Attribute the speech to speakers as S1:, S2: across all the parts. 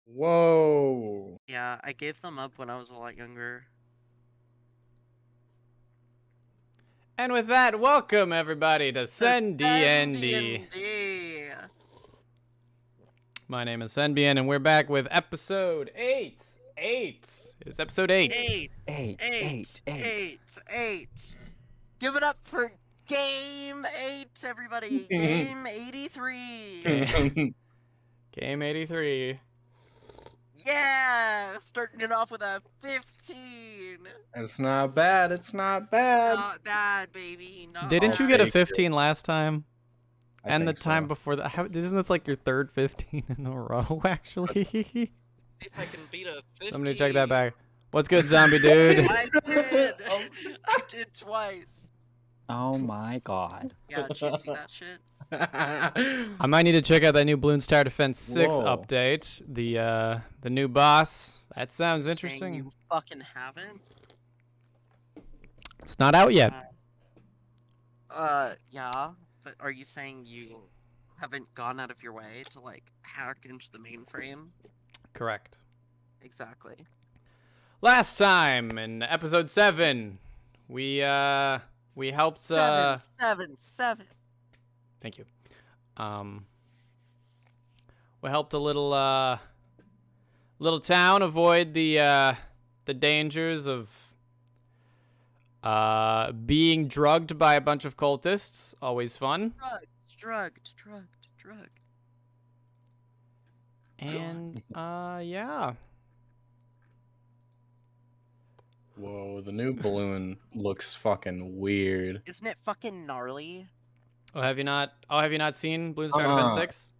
S1: Whoa.
S2: Yeah, I gave them up when I was a lot younger.
S3: And with that, welcome everybody to CenD&D.
S2: CenD&D.
S3: My name is CenD, and we're back with episode 8. It's episode 8.
S2: Eight. Give it up for Game 8, everybody. Game 83.
S3: Game 83.
S2: Yeah! Starting it off with a 15.
S1: It's not bad. It's not bad.
S2: Not bad, baby. Not
S3: Didn't
S2: bad.
S3: you get a
S1: take
S3: 15 last time?
S1: I
S3: And the
S1: think
S3: time
S1: so.
S3: before that? Isn't this like your third 15 in a row, actually?
S2: See if I can beat a 15.
S3: Somebody check that back. What's good, zombie dude?
S2: I did! I did twice.
S4: Oh my god.
S2: Yeah, did you see that shit?
S3: I might need to check out that new Bloons Tower Defense 6
S1: Whoa.
S3: update. The new boss. That sounds
S2: Saying
S3: interesting.
S2: you fucking haven't?
S3: It's not out yet.
S2: Yeah. But are you saying you haven't gone out of your way to, like, hack into the mainframe?
S3: Correct.
S2: Exactly.
S3: Last time in episode 7, we helped
S2: Seven.
S3: Thank you. We helped a little town avoid the dangers of being drugged by a bunch of cultists. Always fun.
S2: Drugged.
S3: And yeah.
S1: Whoa, the new balloon looks fucking weird.
S2: Isn't it fucking gnarly?
S3: Have you not seen Bloons Tower Defense 6?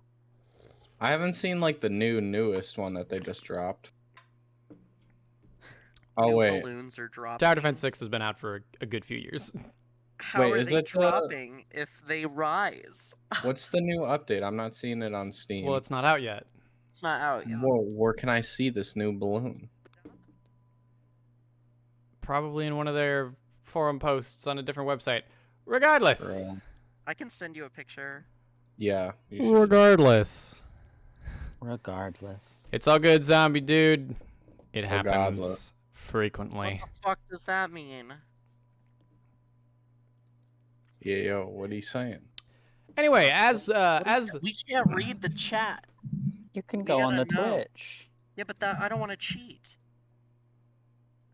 S1: I haven't seen like the newest one that they just dropped. Oh
S2: New
S1: wait,
S2: balloons are dropping.
S3: Tower Defense 6 has been out for a good few years.
S2: How
S1: Wait,
S2: are
S1: is
S2: they
S1: it,
S2: dropping if they rise?
S1: what's the new update? I'm not seeing it on Steam.
S3: Well, it's not out yet.
S2: It's not out yet.
S1: Whoa, where can I see this new balloon?
S3: Probably in one of their forum posts on a different website. Regardless.
S1: Bro.
S2: I can send you a picture.
S1: Yeah. You should.
S3: Regardless. It's all good, zombie dude. It happens
S1: Regardless.
S3: frequently.
S2: What the fuck does that mean?
S1: Yeah, yo, what are you saying?
S3: Anyway, as
S2: We can't read the chat.
S4: You can go on the
S2: gotta know.
S4: Twitch.
S2: Yeah, but I don't want to cheat.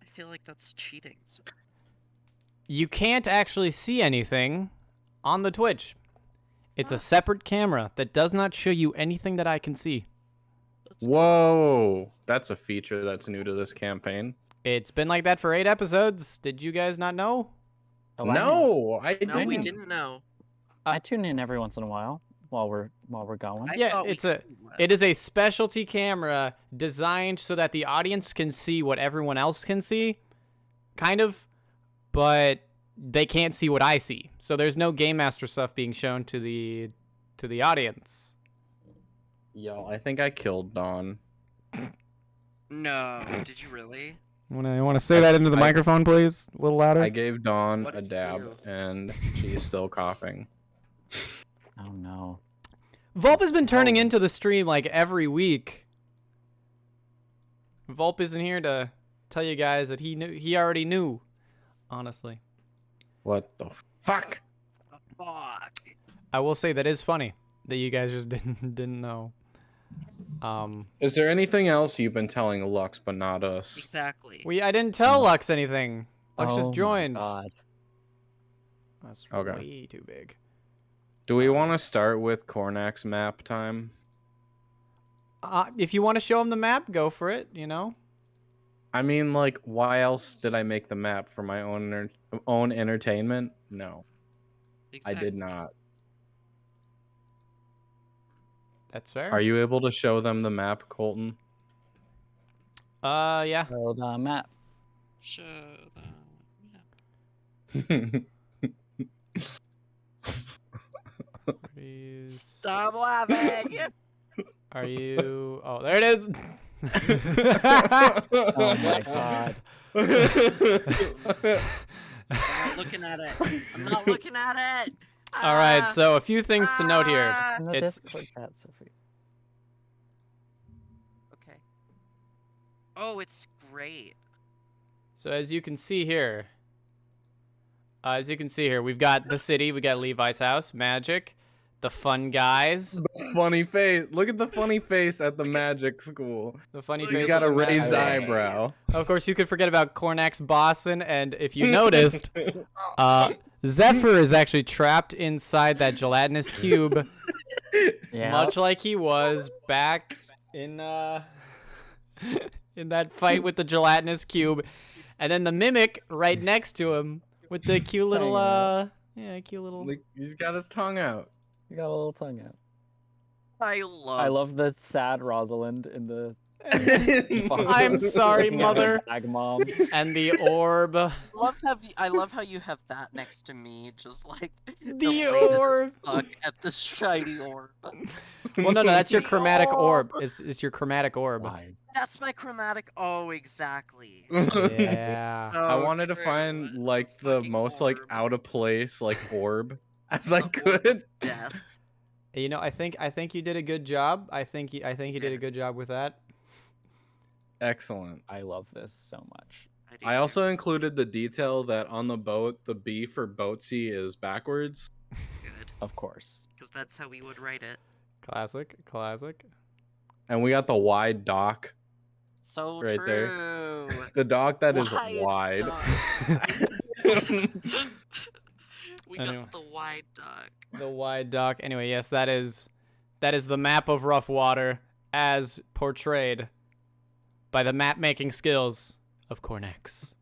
S2: I feel like that's cheating. So.
S3: you can't actually see anything on the Twitch. It's a separate camera that does not show you anything that I can see.
S1: Whoa, that's a feature that's new to this campaign.
S3: It's been like that for 8 episodes. Did you guys not know?
S4: Oh,
S1: No, I
S2: No, we
S1: didn't.
S2: didn't know.
S4: I tune in every once in a while while we're going.
S2: I
S3: Yeah,
S2: thought we
S3: it's a-
S2: didn't know.
S3: It is a specialty camera designed so that the audience can see what everyone else can see, kind of, but they can't see what I see. So there's no Game Master stuff being shown to the audience.
S1: Yo, I think I killed Dawn.
S2: No, did you really?
S3: Want to say that into the
S1: I-
S3: microphone, please? A little louder.
S1: I gave Dawn
S2: What
S1: a
S2: did you
S1: dab,
S2: do?
S1: and she's still coughing.
S4: Oh no.
S3: Volp has been turning into the stream like every week. Volp isn't here to tell you guys that he already knew, honestly.
S1: What the fuck?
S2: Fuck.
S3: I will say that is funny that you guys just didn't know.
S1: Is there anything else you've been telling Lux but not us?
S2: Exactly.
S3: I didn't tell Lux anything. Lux
S4: Oh
S3: just
S4: my
S3: joined.
S4: God.
S3: That's
S1: Okay.
S3: way too big.
S1: Do we want to start with Cornak's map time?
S3: If you want to show him the map, go for it. You know.
S1: I mean, like, why else did I make the map for my own entertainment? No, I did not.
S3: That's fair.
S1: Are you able to show them the map, Colton?
S3: Yeah.
S4: So the map.
S2: Show them. Stop laughing!
S3: Are you? Oh, there it is.
S4: Oh my god.
S2: I'm not looking at it. I'm not looking at it.
S3: All right. So a few things to note here.
S2: Ah.
S4: In the
S3: It's-
S4: Discord chat, Sophie.
S2: Okay. Oh, it's great.
S3: So as you can see here, we've got the city, we got Levi's house, magic, the fun guys,
S1: The funny face. Look at the funny face at the magic school.
S3: the funny
S2: Look
S3: face.
S1: He's
S2: at
S1: got
S3: of
S1: a
S3: the
S1: raised
S3: magic.
S1: eyebrow.
S3: Of course, you could forget about Cornax Boston, and if you noticed, Zephyr is actually trapped inside that gelatinous cube,
S4: Yeah.
S3: much like he was back in in that fight with the gelatinous cube, and then the mimic right next to him with the cute little cute little.
S1: Like, he's got his tongue out.
S4: You got a little tongue out.
S2: I
S4: love the sad Rosalind in the.
S3: I'm sorry,
S4: looking at her
S3: mother.
S4: bag mom.
S3: And the orb.
S2: I love how you have that next to me, just like
S3: The
S2: elated as
S3: orb.
S2: fuck at the shiny orb.
S3: Well, no, that's your
S2: The
S3: chromatic orb.
S2: orb.
S3: It's your chromatic orb.
S4: Why?
S2: That's my chromatic. Oh, exactly.
S3: Yeah.
S1: I
S2: So
S1: wanted to
S2: true.
S1: find like the
S2: Fucking
S1: most like
S2: orb.
S1: out of place like orb as I
S2: The orb
S1: could.
S2: of death.
S3: You know, I think you did a good job. I think you did a good job with that.
S1: Excellent.
S4: I love this so much.
S2: do
S1: I
S2: too.
S1: also included the detail that on the boat, the B for boatsy is backwards.
S2: Good,
S4: Of course.
S2: because that's how we would write it.
S3: Classic.
S1: And we got the wide dock.
S2: So
S1: Right there.
S2: true.
S1: The dock that is
S2: Wide
S1: wide.
S2: dock. We
S3: Anyway.
S2: got the wide duck.
S3: The wide dock. Anyway, yes, that is the map of rough water as portrayed by the map making skills of Cornex.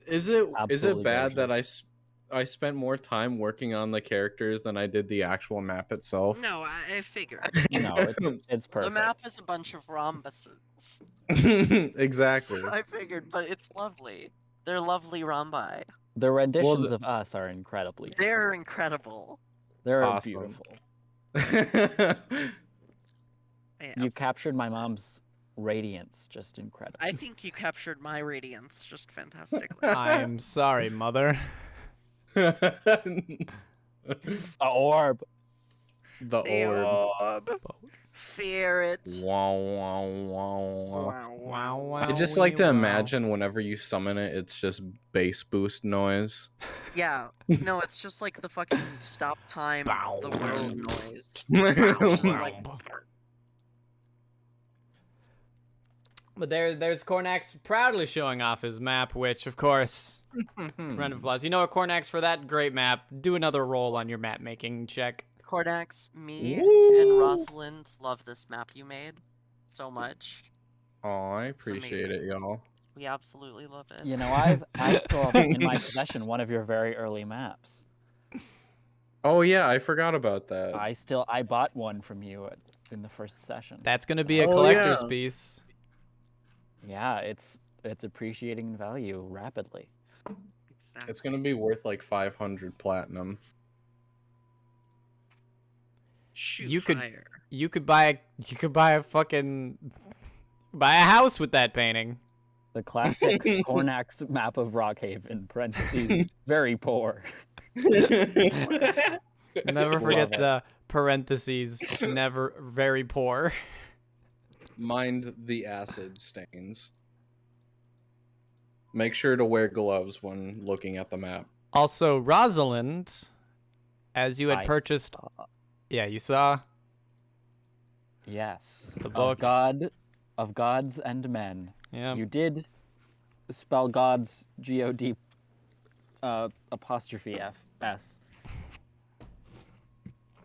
S1: Is it
S4: Absolutely
S1: bad that
S4: gorgeous.
S1: I spent more time working on the characters than I did the actual map itself?
S2: No, I figured.
S4: No, it's perfect.
S2: The map is a bunch of rhombuses.
S1: Exactly.
S2: So I figured, but it's lovely. They're lovely rhombi.
S4: The renditions
S1: the-
S4: of us are incredibly.
S2: They're incredible.
S4: They're
S1: Awesome.
S4: beautiful.
S2: Yeah,
S4: You captured my mom's radiance, just incredible.
S2: I think you captured my radiance just fantastically.
S3: I'm sorry, mother.
S1: The
S4: A orb.
S2: The
S1: orb.
S2: orb. Fear it.
S1: Wow, wow, wow, wow.
S2: Wow, wow,
S3: wow.
S1: I just like to imagine whenever you summon it, it's just bass boost noise.
S2: Yeah, no, it's just like the fucking stop time,
S3: Bow.
S2: the world noise. It's just like,
S3: But there's Cornax proudly showing off his map, which of course, round of applause. You know what, Cornax, for that great map, do another roll on your map making check.
S2: Cordax, me,
S1: Ooh.
S2: and Rosalind love this map you made so much.
S1: Oh, I appreciate
S2: amazing.
S1: it, y'all.
S2: We absolutely love it.
S4: You know, I still have in my possession one of your very early maps.
S1: Oh yeah, I forgot about that.
S4: I bought one from you in the first session.
S3: That's gonna be a
S1: Oh,
S3: collector's
S1: yeah.
S3: piece.
S4: Yeah, it's appreciating in value rapidly.
S2: Exactly.
S1: It's gonna be worth like 500 platinum.
S2: Shoot
S3: You could-
S2: fire.
S3: You could buy a fucking buy a house with that painting.
S4: The classic Cornax map of Rockhaven, parentheses, very poor.
S3: Never forget
S4: Love it.
S3: the parentheses. Never very poor.
S1: Mind the acid stains. Make sure to wear gloves when looking at the map.
S3: Also, Rosalind, as you had
S4: I
S3: purchased.
S4: saw-
S3: Yeah, you saw.
S4: Yes.
S3: The book.
S4: Of gods and men.
S3: Yeah.
S4: You did spell gods G-O-D apostrophe F-S.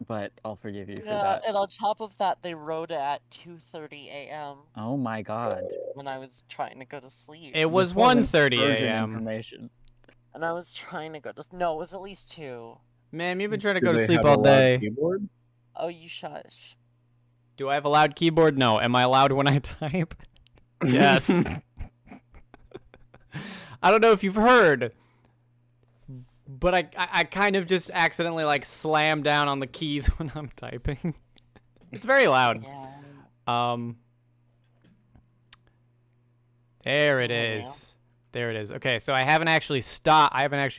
S4: But I'll forgive you for that.
S2: and on top of that, they wrote it at 2:30 a.m.
S4: Oh my god.
S2: when I was trying to go to sleep.
S3: It was
S4: This wasn't
S3: 1:30
S4: urgent
S3: a.m.
S4: information.
S2: And I was trying to go to... No, it was at least 2.
S3: Ma'am, you've been trying to
S1: Do
S3: go to
S1: they
S3: sleep
S1: have a
S3: all
S1: loud
S3: day.
S1: keyboard?
S2: Oh, you shush.
S3: Do I have a loud keyboard? No. Am I loud when I type? Yes. I don't know if you've heard, but I kind of just accidentally like slam down on the keys when I'm typing. It's very loud.
S2: Yeah.
S3: There it
S2: Oh, yeah.
S3: is. There it is. Okay, so I haven't actually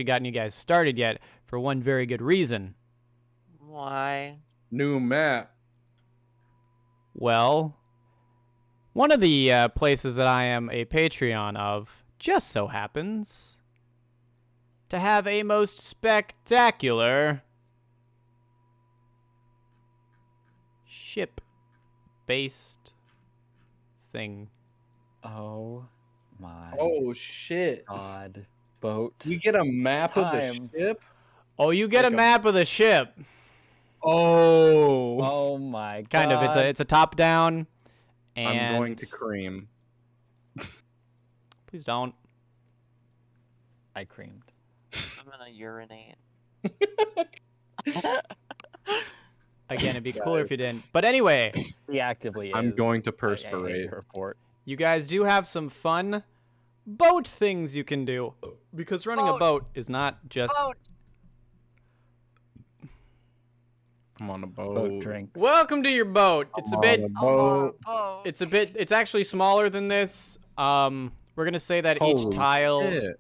S3: gotten you guys started yet for one very good reason.
S2: Why?
S1: New map.
S3: Well, One of the places that I am a Patreon of just so happens to have a most spectacular ship-based thing.
S4: Oh my
S1: Oh shit!
S4: god. Boat.
S1: We get a map of the
S4: Time.
S1: ship.
S3: Oh, you get
S1: Like
S3: a
S1: a-
S3: map of the ship.
S1: Oh,
S4: Oh my god.
S3: Kind of. It's a top down. And
S1: I'm going to cream.
S3: please don't.
S4: I creamed.
S2: I'm gonna urinate.
S3: Again, it'd be cooler if you didn't. But anyway,
S4: He actively is.
S1: I'm going to
S4: I hate
S1: perspirate.
S4: your report.
S3: you guys do have some fun boat things you can do. Because running a
S2: Boat.
S3: boat is not just...
S2: Boat.
S1: I'm on a boat.
S4: Boat drinks.
S3: Welcome to your boat. It's a
S1: I'm
S3: bit...
S1: on
S2: I'm on a
S1: boat.
S2: boat.
S3: It's a bit... It's actually smaller than this. We're gonna say that each
S1: Holy
S3: tile...
S1: shit.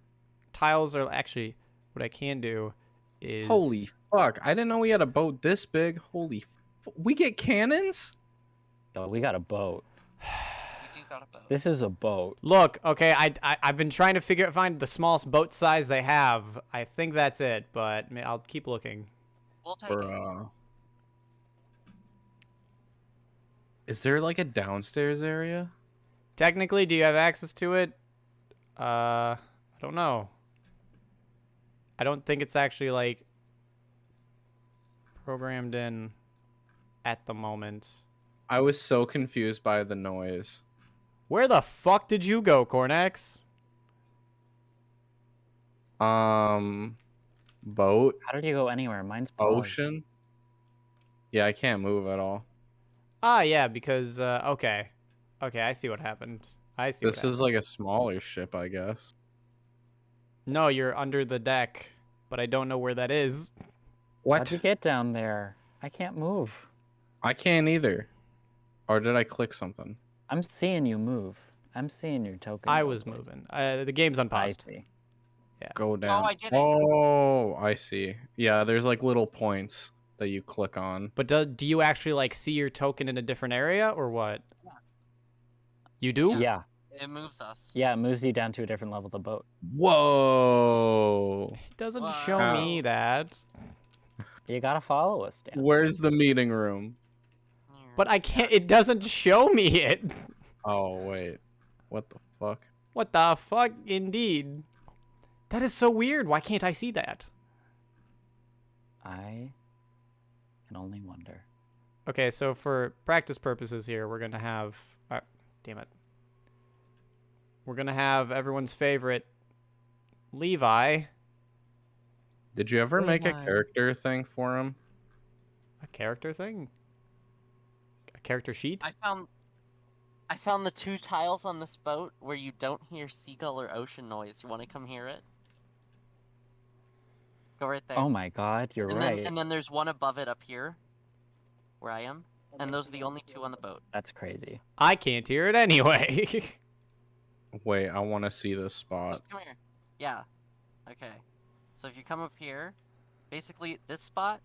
S3: Tiles are actually... What I can do is...
S1: Holy fuck! I didn't know we had a boat this big. We get cannons?
S4: Oh, we got a boat.
S2: We do got a boat.
S4: This is a boat.
S3: Look, okay, I've been trying to find the smallest boat size they have. I think that's it, but I'll keep looking.
S2: We'll take it.
S1: Bruh. Is there like a downstairs area?
S3: Technically, do you have access to it? I don't know. I don't think it's actually like programmed in at the moment.
S1: I was so confused by the noise.
S3: Where the fuck did you go, Cornex?
S1: Boat?
S4: How did you go anywhere? Mine's paused.
S1: Ocean? Yeah, I can't move at all.
S3: Ah, yeah, because okay, I see what happened. I see.
S1: This is like a smaller ship, I guess.
S3: No, you're under the deck, but I don't know where that is.
S1: What?
S4: How'd you get down there? I can't move.
S1: I can't either. Or did I click something?
S4: I'm seeing you move. I'm seeing your token.
S3: I
S4: go
S3: was
S4: places.
S3: moving. The game's
S4: I
S3: unpaused.
S4: see.
S1: Go down.
S2: I did it.
S1: Oh, I see. Yeah, there's like little points that you click on.
S3: But do you actually like see your token in a different area or what?
S2: Yes.
S3: You do?
S4: Yeah.
S2: It moves us.
S4: Yeah, it moves you down to a different level of the boat.
S1: Whoa.
S3: It doesn't
S2: Wow.
S3: show me that.
S4: You gotta follow us down.
S1: Where's the meeting room?
S3: But I can't. It doesn't show me it.
S1: Oh, wait. What the fuck?
S3: What the fuck? Indeed. That is so weird. Why can't I see that?
S4: I can only wonder.
S3: Okay, so for practice purposes here, we're gonna have. Damn it. We're gonna have everyone's favorite Levi.
S1: Did you ever make a
S4: Levi.
S1: character thing for him?
S3: A character thing? A character sheet?
S2: I found the 2 tiles on this boat where you don't hear seagull or ocean noise. You want to come hear it? Go right there.
S4: Oh my god, you're right.
S2: And then there's one above it up here, where I am. And those are the only 2 on the boat.
S4: That's crazy.
S3: I can't hear it anyway.
S1: Wait, I want to see this
S2: Oh,
S1: spot.
S2: come here. Yeah. Okay. So if you come up here, basically this spot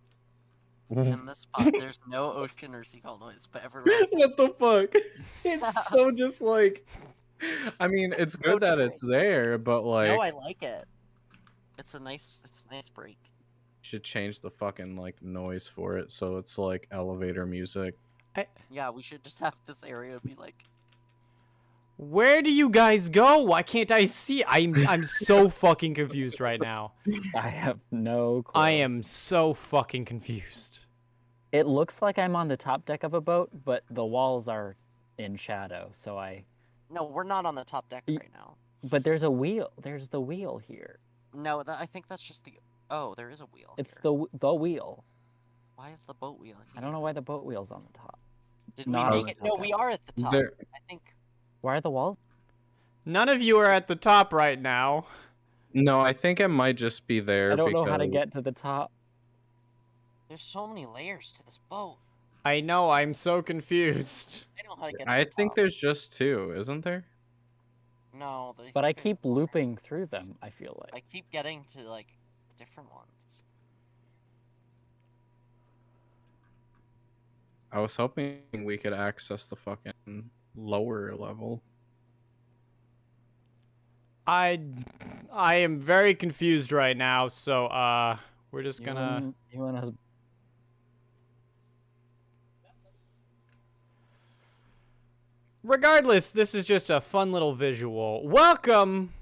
S2: and this spot, there's no ocean or seagull noise, but everywhere else.
S1: What the fuck? It's so just like... I mean, it's
S2: So
S1: good that
S2: different.
S1: it's there, but like...
S2: No, I like it. It's a nice break.
S1: should change the fucking like noise for it so it's like elevator music.
S2: Yeah, we should just have this area be like.
S3: Where do you guys go? Why can't I see? I'm so fucking confused right now.
S4: I have no clue.
S3: I am so fucking confused.
S4: It looks like I'm on the top deck of a boat, but the walls are in shadow, so I...
S2: No, we're not on the top deck right now.
S4: But there's a wheel. There's the wheel here.
S2: No, I think that's just the. Oh, there is a wheel.
S4: It's
S2: here.
S4: the wheel.
S2: Why is the boat wheel here?
S4: I don't know why the boat wheel's on the top.
S2: Did
S4: Not
S2: we
S4: on
S2: make
S4: the
S2: it? No,
S4: top
S2: we
S4: deck.
S2: are at the top.
S1: There-
S2: I think.
S4: Why are the walls?
S3: None of you are at the top right now.
S1: No, I think it might just be there.
S4: I don't know how to
S1: because-
S4: get to the top.
S2: There's so many layers to this boat.
S3: I know, I'm so confused.
S2: I don't know how to get to
S1: I
S2: the
S1: think
S2: top.
S1: there's just 2, isn't there?
S2: No,
S4: But I
S2: there's
S4: keep
S2: more.
S4: looping through them, I feel like.
S2: I keep getting to like different ones.
S1: I was hoping we could access the fucking lower level.
S3: I am very confused right now, so we're just gonna.
S4: You and us.
S3: Regardless, this is just a fun little visual. Welcome.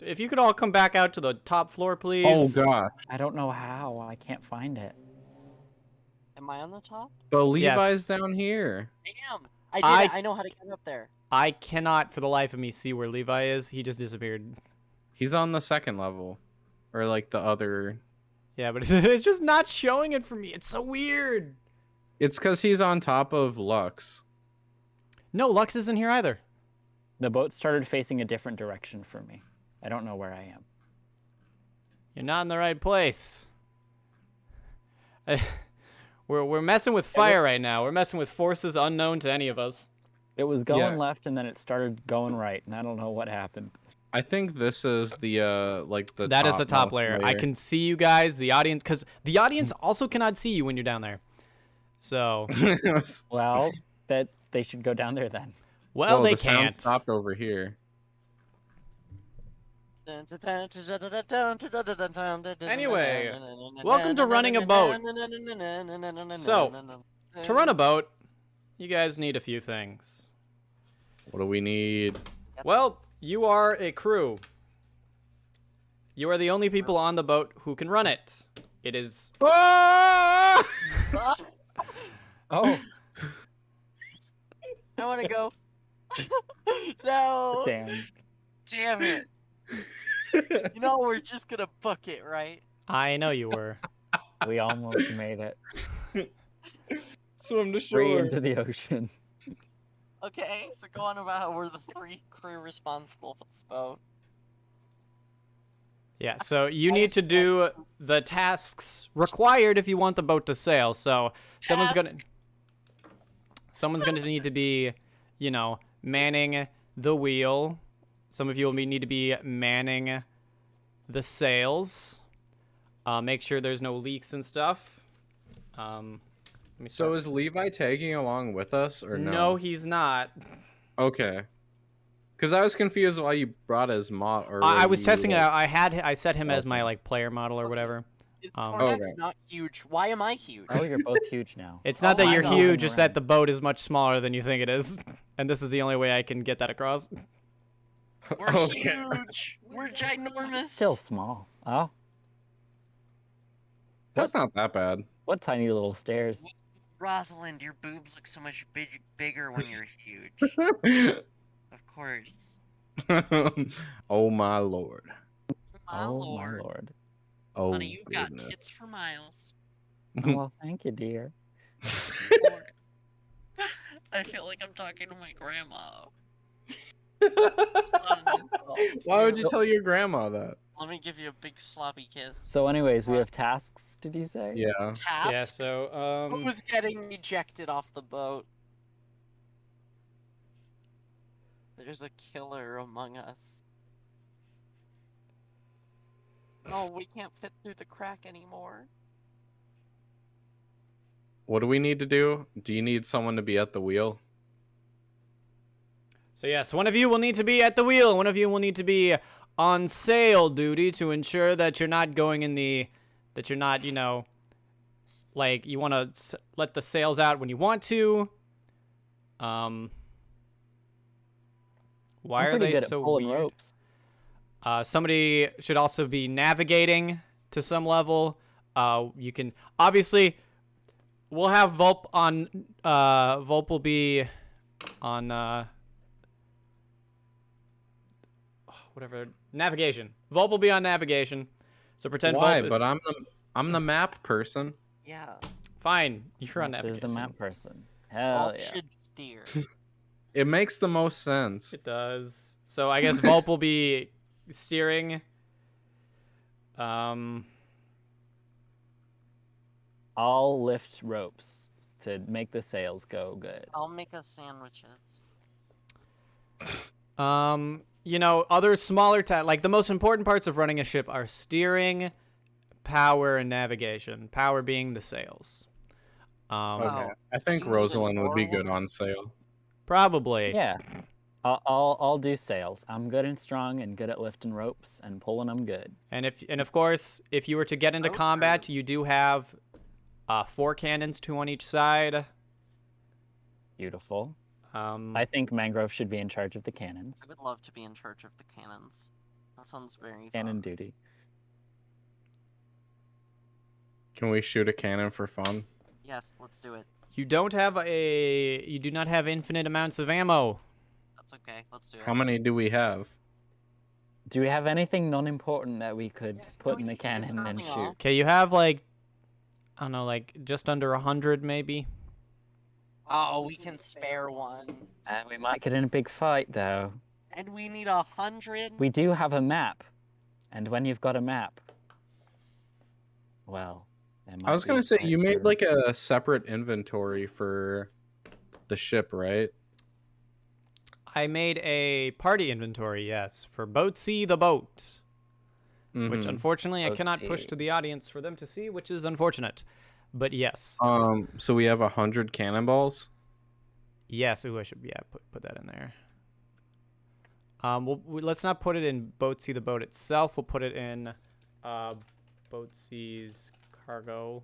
S3: If you could all come back out to the top floor, please.
S1: Oh god.
S4: I don't know how. I can't find it.
S2: Am I on the top?
S1: But Levi's
S3: Yes.
S1: down here.
S2: I am. I did it. I know how to get up there.
S3: I cannot for the life of me see where Levi is. He just disappeared.
S1: He's on the second level. Or like the other.
S3: Yeah, but it's just not showing it for me. It's so weird.
S1: It's because he's on top of Lux.
S3: No, Lux isn't here either.
S4: The boat started facing a different direction for me. I don't know where I am.
S3: You're not in the right place. We're messing with fire right now. We're messing with forces unknown to any of us.
S4: It was going left and then it started going right, and I don't know what happened.
S1: I think this is the like the
S3: That is the top
S1: topmost
S3: layer. I can see you guys, the audience, because the audience also cannot see you when you're down there. So,
S4: Well, that they should go down there then.
S3: well,
S1: Whoa,
S3: they
S1: the sound
S3: can't.
S1: stopped over here.
S3: Anyway, welcome to running a boat. So, to run a boat, you guys need a few things.
S1: What do we need?
S3: Well, you are a crew. You are the only people on the boat who can run it. It is...
S1: Ah!
S4: Oh,
S2: I want to go. No.
S4: damn.
S2: It. You know we're just gonna book it, right?
S3: I know you were.
S4: We almost made it.
S1: Swim to
S4: Free
S1: shore.
S4: into the ocean.
S2: Okay, so go on about how we're the 3 crew responsible for this boat.
S3: Yeah, so you need to do the tasks required if you want the boat to sail. So someone's gonna need to be, you know, manning the wheel. Some of you will need to be manning the sails. Make sure there's no leaks and stuff. Let me
S1: So
S3: start.
S1: is Levi tagging along with us or no?
S3: No, he's not.
S1: Okay. Because I was confused why you brought his mod. Or
S3: I
S1: were
S3: was
S1: you,
S3: testing it
S1: like-
S3: out. I set him as my
S1: Okay.
S3: like player model or whatever.
S2: Is
S3: Okay.
S2: Cornac's not huge? Why am I huge?
S4: Oh, you're both huge now.
S3: It's not
S2: Oh,
S3: that
S2: I
S3: you're
S2: know.
S3: huge, it's that the boat is much smaller than you think it is. And this is the only way I can get that across.
S2: We're
S1: Okay.
S2: huge. We're ginormous.
S4: Still small. Oh,
S1: That's not that bad.
S4: what tiny little stairs.
S2: Rosalind, your boobs look so much bigger when you're huge. Of course.
S1: Oh my lord.
S2: My
S4: Oh
S2: lord.
S4: my lord.
S1: Oh,
S2: Honey, you've got
S1: goodness.
S2: tits for miles.
S4: Oh, well, thank you, dear.
S2: Lord. I feel like I'm talking to my grandma. It's not an insult.
S1: Why would you tell your grandma that?
S2: Let me give you a big sloppy kiss.
S4: So, anyways, we have tasks. Did you say?
S1: Yeah.
S2: Task?
S3: Yeah, so
S2: Who's getting ejected off the boat? There's a killer among us. Oh, we can't fit through the crack anymore.
S1: What do we need to do? Do you need someone to be at the wheel?
S3: So yes, one of you will need to be at the wheel. One of you will need to be on sail duty to ensure that you're not going in the, that you're not, you know, like you want to let the sails out when you want to. Why
S4: I'm
S3: are
S4: pretty
S3: they
S4: good at
S3: so
S4: pulling
S3: weird?
S4: ropes.
S3: Somebody should also be navigating to some level. You can obviously, we'll have Volp on. Volp will be on. Whatever, navigation. Volp will be on navigation. So pretend
S1: Why?
S3: Volp is
S1: But I'm the map person.
S2: Yeah.
S3: fine. You're on
S4: This
S3: navigation.
S4: is the map person. Hell
S2: Volp
S4: yeah.
S2: should steer.
S1: It makes the most sense.
S3: It does. So I guess Volp will be steering.
S4: I'll lift ropes to make the sails go good.
S2: I'll make us sandwiches.
S3: You know, other smaller like the most important parts of running a ship are steering, power, and navigation. Power being the sails.
S1: Okay.
S2: Wow.
S1: I think
S2: You need an
S1: Rosalind would be good
S2: oar
S1: on sail.
S3: Probably.
S4: Yeah. I'll do sales. I'm good and strong and good at lifting ropes and pulling them good.
S3: And of course, if you were to get into
S2: Okay.
S3: combat, you do have 4 cannons, 2 on each side.
S4: Beautiful.
S3: Um,
S4: I think Mangrove should be in charge of the cannons.
S2: I would love to be in charge of the cannons. That sounds very
S4: Cannon
S2: fun.
S4: duty.
S1: Can we shoot a cannon for fun?
S2: Yes, let's do it.
S3: you do not have infinite amounts of ammo.
S2: That's okay. Let's do it.
S1: How many do we have?
S4: Do we have anything non-important that we could put in the
S2: you can
S4: cannon and
S2: something
S4: shoot?
S2: off.
S3: Okay, you have like, I don't know, like just under 100 maybe.
S2: Oh, we can spare one.
S4: We might get in a big fight, though.
S2: And we need 100?
S4: We do have a map. And when you've got a map, well, there might
S1: I was
S4: be
S1: gonna say
S4: fight
S1: you made
S4: for-
S1: like a separate inventory for the ship, right?
S3: I made a party inventory, yes, for Boatsy the boat, which
S1: Mhm.
S3: unfortunately I cannot push
S4: Boatsy.
S3: to the audience for them to see, which is unfortunate. But yes.
S1: So we have 100 cannonballs.
S3: Yes, ooh, I should put that in there. Let's not put it in Boatsy the boat itself. We'll put it in Boatsy's cargo.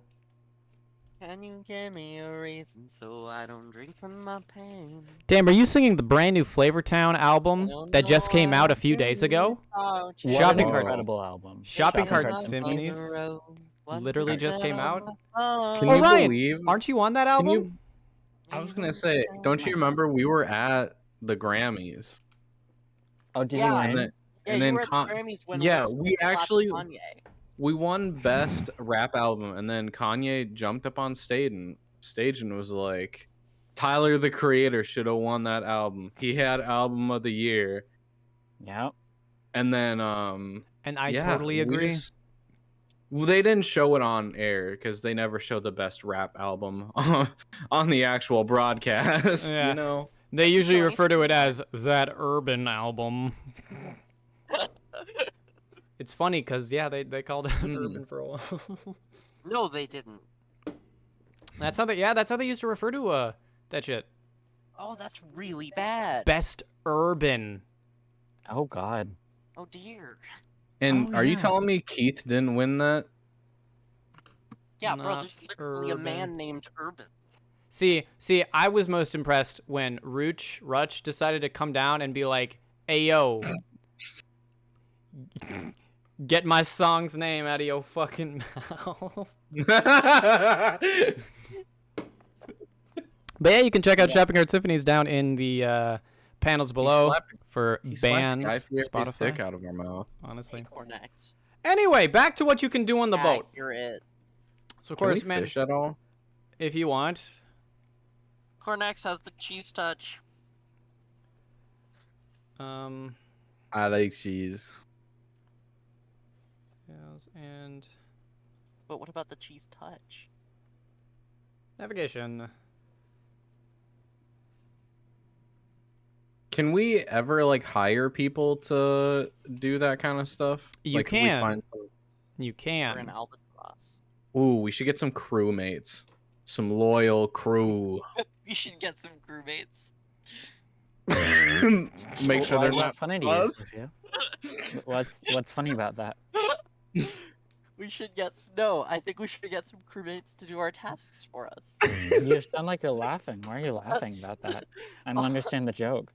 S2: Can you give me a reason so I don't drink from my pain?
S3: Damn, are you singing the brand new Flavortown album that just came out a few days ago?
S4: What
S3: Shopping
S4: an
S1: cart-
S4: incredible album.
S3: Shopping Cart
S4: Cart
S3: Symphonies literally just came out.
S1: Can
S3: Oh,
S1: you
S3: Ryan,
S1: believe?
S3: aren't you on that
S1: Can
S3: album?
S1: you? I was gonna say, don't you remember we were at the Grammys?
S4: Oh, did
S2: Yeah.
S4: you
S1: And
S4: win?
S1: then,
S2: Yeah,
S1: and
S2: you
S1: then
S2: were at the Grammys when
S1: yeah,
S2: Will
S1: we
S2: Smith slapped
S1: actually-
S2: Kanye.
S1: we won best rap album, and then Kanye jumped up on stage and was like, "Tyler the Creator should have won that album. He had album of the year."
S4: Yeah.
S1: And then
S3: And I
S1: yeah,
S3: totally agree.
S1: Well, they didn't show it on air because they never showed the best rap album on the actual broadcast.
S3: Yeah.
S1: You know.
S3: They usually
S2: Sorry.
S3: refer to it as that urban album. It's funny because, yeah, they called it urban for a while.
S2: No, they didn't.
S3: That's how they used to refer to that shit.
S2: Oh, that's really bad.
S3: Best urban.
S4: Oh, God.
S2: Oh, dear.
S1: And
S3: Oh,
S1: are you
S3: yeah.
S1: telling me Keith didn't win that?
S2: Yeah, bro,
S3: Not
S2: there's literally a
S3: urban.
S2: man named Urban.
S3: See, I was most impressed when Rutch decided to come down and be like, "Hey, yo, get my song's name out of your fucking mouth." But yeah, you can check out Shopping Cart Symphonies down in the panels below for
S1: He slapped
S3: band
S1: Guy Fieri's dick
S3: Spotify.
S1: out of our mouth.
S3: Honestly.
S2: Cornex.
S3: Anyway, back to what you can do on the boat.
S2: You're it.
S3: So of
S1: Can we
S3: course, man,
S1: fish at all?
S3: if you want,
S2: Cornex has the cheese touch.
S1: I like cheese.
S3: yes, and
S2: But what about the cheese touch?
S3: navigation.
S1: Can we ever like hire people to do that kind of stuff?
S3: You
S1: like,
S3: can.
S1: We find some...
S3: You
S2: Or
S3: can.
S2: an albatross.
S1: Ooh, we should get some crewmates, some loyal crew.
S2: We should get some crewmates.
S1: Make sure
S4: Why
S1: they're
S4: is
S1: not
S4: that funny to you,
S1: sus.
S4: Sophia? What's funny about that?
S2: We should get no. I think we should get some crewmates to do our tasks for us.
S4: You sound like you're laughing. Why are you laughing about that? I don't understand the joke.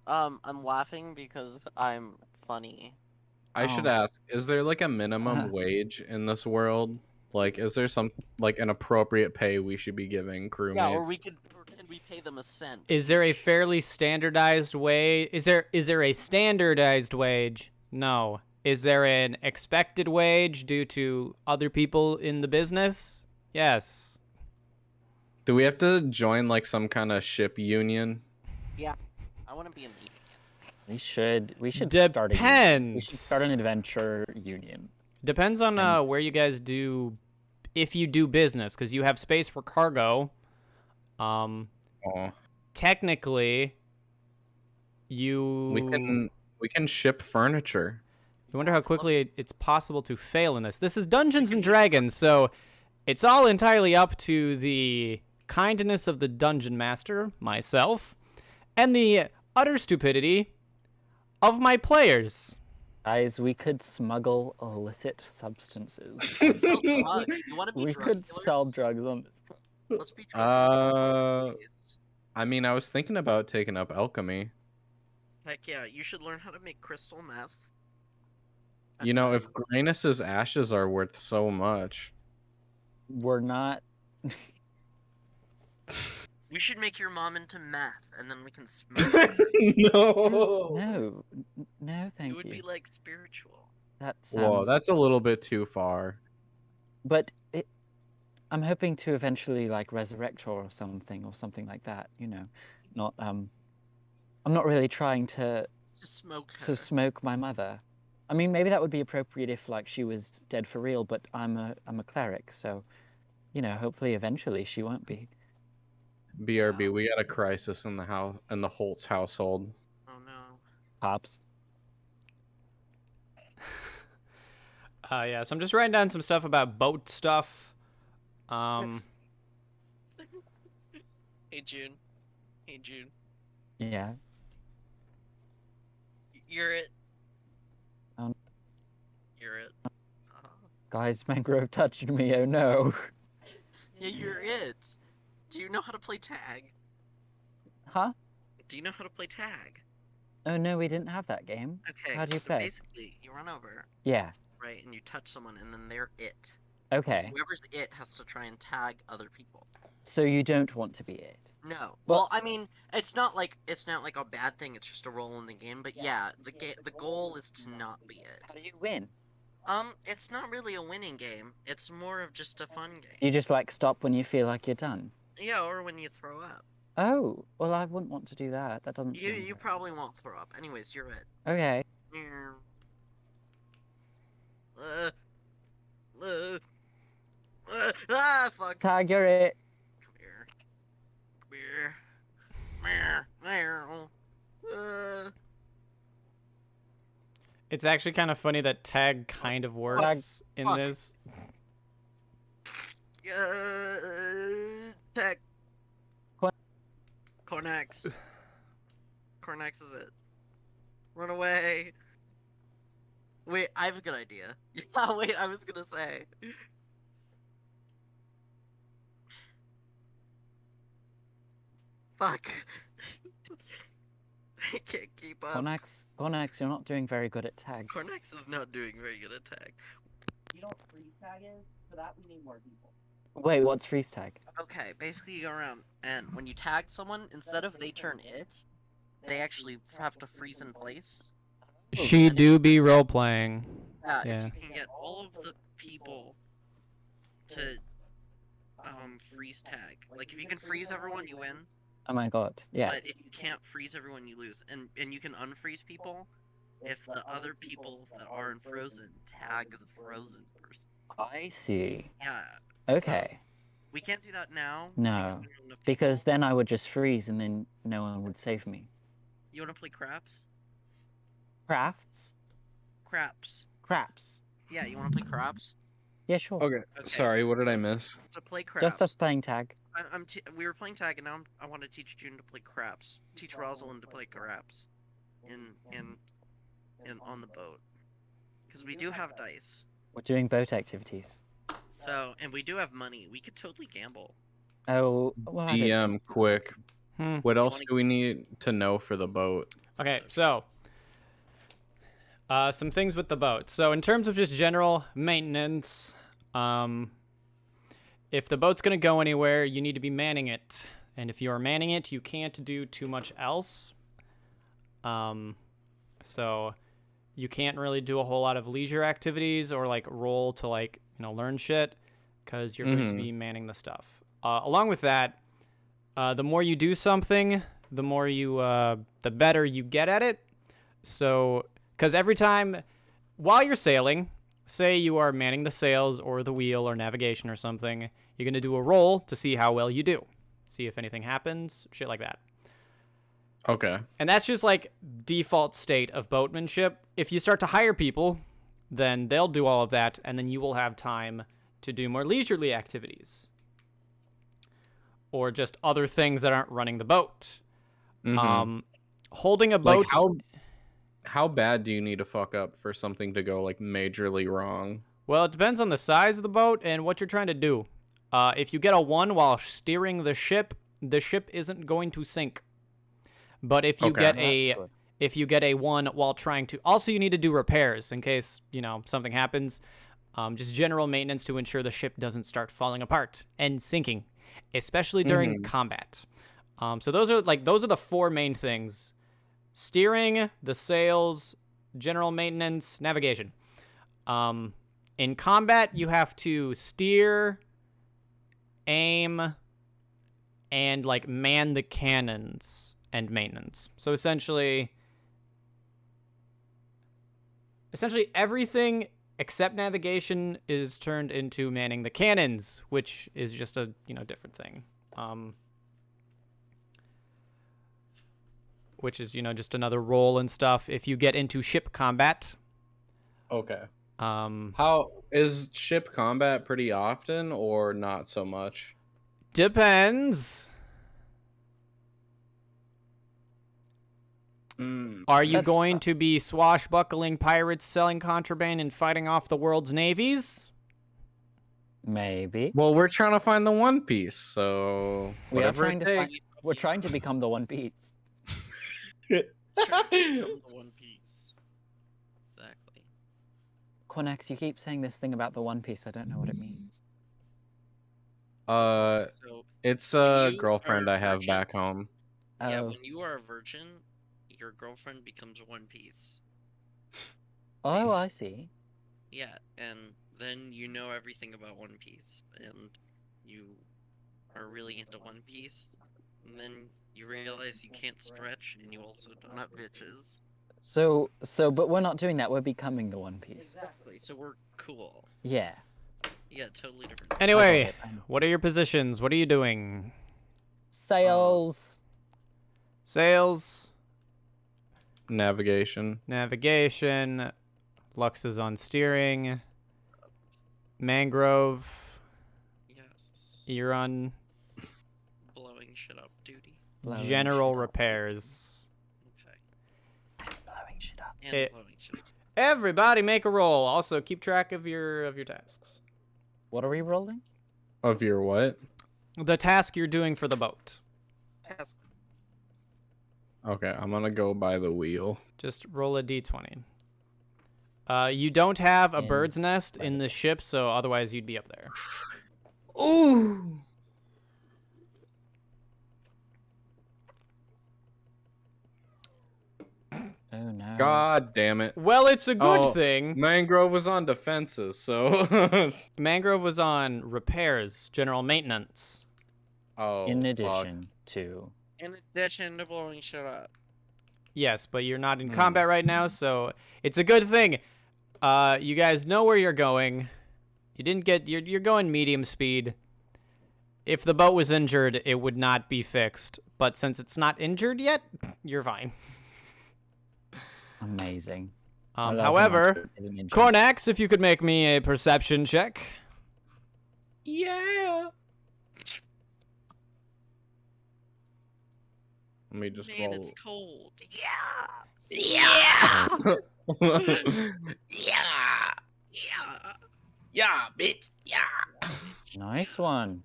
S2: I'm laughing because I'm funny.
S1: I should
S4: Oh.
S1: ask: is there like a minimum wage in this world? Like, is there some like an appropriate pay we should be giving crewmates?
S2: Yeah, or can we pay them a cent?
S3: Is there a
S2: each?
S3: fairly standardized way? Is there a standardized wage? No. Is there an expected wage due to other people in the business? Yes.
S1: Do we have to join like some kind of ship union?
S2: I want to be in the.
S4: We should start a union. We should
S3: Depends.
S4: start an adventure union.
S3: Depends on
S4: And-
S3: where you guys do, if you do business, because you have space for cargo.
S1: Oh,
S3: Technically, you
S1: we can ship furniture.
S3: You wonder how quickly it's possible to fail in this. This is Dungeons and Dragons, so it's all entirely up to the kindness of the dungeon master, myself, and the utter stupidity of my players.
S4: Guys, we could smuggle illicit substances.
S2: Sell drugs. You want to be
S4: We
S2: drug
S4: could
S2: dealers?
S4: sell drugs on.
S2: Let's be drug dealers.
S1: I mean, I was thinking about taking up alchemy.
S2: Heck yeah, you should learn how to make crystal meth.
S1: You know, if Graynus's ashes are worth so much.
S4: We're not.
S2: We should make your mom into meth, and then we can smoke it.
S1: No.
S4: No, thank
S2: It would
S4: you.
S2: be like spiritual.
S4: That
S1: Whoa,
S4: sounds.
S1: that's a little bit too far.
S4: But I'm hoping to eventually like resurrect her or something like that. You know, not I'm not really trying to
S2: smoke
S4: smoke my mother. I mean, maybe that would be appropriate if like she was dead for real. But I'm a cleric, so you know, hopefully eventually she won't be.
S1: BRB, we got a crisis in the house, in the Holtz household.
S2: Oh no.
S4: Pops.
S3: Yeah, so I'm just writing down some stuff about boat stuff.
S2: Hey June. Hey June.
S4: Yeah.
S2: You're it.
S4: Um.
S2: You're it.
S4: Guys, Mangrove touched me. Oh no.
S2: Yeah, you're it. Do you know how to play tag?
S4: Huh?
S2: Do you know how to play tag?
S4: Oh no, we didn't have that game.
S2: Okay.
S4: How do you
S2: so
S4: play?
S2: Basically, you run over,
S4: Yeah.
S2: right, and you touch someone, and then they're it.
S4: Okay.
S2: Whoever's it has to try and tag other people.
S4: So you don't want to be it.
S2: No. Well, I mean, it's not like a bad thing. It's just a role in the game. But yeah, the goal is to not be
S4: How
S2: it.
S4: do you win?
S2: It's not really a winning game. It's more of just a fun game.
S4: You just like stop when you feel like you're done.
S2: Yeah, or when you throw up.
S4: Oh, well, I wouldn't want to do that. That doesn't.
S2: You
S4: sound right.
S2: probably won't throw up. Anyways, you're it.
S4: Okay.
S2: Fuck.
S4: Tag, you're it.
S2: Come here. Come here. Meow. Meow.
S3: It's actually kind of funny that tag kind of works in
S2: Fuck.
S3: this.
S2: Tech.
S4: What?
S2: Cornax. Cornax is it. Run away. Wait, I have a good idea. Yeah, wait, I was gonna say. Fuck. I can't keep up.
S4: Gonax, you're not doing very good at tag.
S2: Cornax is not doing very good at tag.
S4: You know what freeze tag is? For that, we need more people. Wait, what's freeze tag?
S2: Okay, basically you go around, and when you tag someone, instead of they turn it, they actually have to freeze in place.
S3: She do be role playing.
S2: Yeah,
S3: Yeah.
S2: if you can get all of the people to freeze tag. Like, if you can freeze everyone, you win.
S4: Oh my god, yeah.
S2: But if you can't freeze everyone, you lose. And you can unfreeze people if the other people that are frozen tag the frozen person.
S4: I see.
S2: Yeah.
S4: Okay.
S2: So, we can't do that now.
S4: No,
S2: we don't have enough
S4: because
S2: people.
S4: then I would just freeze and then no one would save me.
S2: You want to play craps?
S4: Crafts?
S2: Craps.
S4: Craps.
S2: Yeah, you want to play craps?
S4: Yeah, sure.
S1: Okay. Sorry, what did I miss?
S2: So play craps.
S4: Just us playing tag.
S2: We were playing tag, and now I want to teach June to play craps. Teach Rosalind to play craps, in on the boat, because we do have dice.
S4: We're doing boat activities.
S2: So, and we do have money. We could totally gamble.
S4: Oh, well, I don't-
S1: DM, quick. What else
S2: wanna-
S1: do we need to know for the boat?
S3: Okay, so some things with the boat. So in terms of just general maintenance, if the boat's gonna go anywhere, you need to be manning it, and if you are manning it, you can't do too much else. So you can't really do a whole lot of leisure activities or like roll to like learn shit, because you're going to be manning the stuff. Along with that, the more you do something, the more you the better you get at it. So, because every time while you're sailing, say you are manning the sails or the wheel or navigation or something, you're going to do a roll to see how well you do. See if anything happens, shit like that.
S1: Okay.
S3: And that's just like default state of boatmanship. If you start to hire people, then they'll do all of that, and then you will have time to do more leisurely activities. or just other things that aren't running the boat.
S1: Mhm.
S3: Holding a
S1: Like
S3: boat.
S1: how bad do you need to fuck up for something to go like majorly wrong?
S3: Well, it depends on the size of the boat and what you're trying to do. If you get a 1 while steering the ship isn't going to sink. But if you
S1: Okay.
S3: get
S4: That's good.
S3: if you get a 1 while trying to, also you need to do repairs in case something happens. Just general maintenance to ensure the ship doesn't start falling apart and sinking, especially during combat. So those are the 4 main things: steering, the sails, general maintenance, navigation. In combat, you have to steer, aim, and like man the cannons and maintenance. So essentially everything except navigation is turned into manning the cannons, which is just a different thing. Which is just another role and stuff. If you get into ship combat,
S1: Okay. How is ship combat pretty often or not so much?
S3: depends. Are you
S4: That's
S3: going
S4: fu-
S3: to be swashbuckling pirates, selling contraband, and fighting off the world's navies?
S4: Maybe.
S1: Well, we're trying to find the One Piece, so
S4: We are
S1: whatever
S4: trying
S1: it
S4: to
S1: takes.
S4: We're trying to become the One Piece.
S2: Trying to become the One Piece. Exactly.
S4: Cornex, you keep saying this thing about the One Piece. I don't know what it means.
S2: So
S1: It's
S2: when
S1: a
S2: you
S1: girlfriend
S2: are a
S1: I have
S2: virgin-
S1: back home.
S2: yeah,
S4: Oh.
S2: when you are a virgin, your girlfriend becomes One Piece.
S4: Oh, I see.
S2: Yeah, and then you know everything about One Piece, and you are really into One Piece, and then you realize you can't stretch, and you also don't have bitches.
S4: So, but we're not doing that. We're becoming the One Piece.
S2: Exactly. So we're cool.
S4: Yeah.
S2: Yeah, totally different.
S3: Anyway,
S4: I got it.
S3: what are your positions? What are you doing?
S4: Sales.
S3: Sails,
S1: Navigation.
S3: navigation, Lux is on steering, Mangrove,
S2: Yes.
S3: you're on
S2: Blowing shit up duty.
S4: Blowing
S3: general
S4: shit up.
S3: repairs.
S2: Okay.
S4: Blowing shit up.
S2: And
S3: It-
S2: blowing shit up.
S3: Everybody make a roll. Also, keep track of your tasks.
S4: What are we rolling?
S1: Of your what?
S3: The task you're doing for the boat.
S2: Task.
S1: Okay, I'm gonna go by the wheel.
S3: Just roll a d20. You don't have a
S4: In-
S3: bird's nest in the ship, so otherwise you'd be up there.
S1: Ooh.
S4: Oh no.
S1: God damn it.
S3: Well, it's a good
S1: Oh,
S3: thing.
S1: Mangrove was on defenses, so
S3: Mangrove was on repairs, general maintenance.
S1: oh.
S4: In
S1: fuck.
S4: addition to.
S2: In addition to blowing shit up.
S3: Yes, but you're not in combat right now, so it's a good thing. You guys know where you're going. You didn't get you're going medium speed. If the boat was injured, it would not be fixed. But since it's not injured yet, you're fine.
S4: Amazing. I love when my
S3: However,
S4: boat isn't injured.
S3: Cornax, if you could make me a perception check.
S1: Yeah. Let me just
S2: Man,
S1: roll.
S2: it's cold.
S3: Yeah.
S2: Yeah.
S1: Yeah, bitch. Yeah.
S4: Nice one.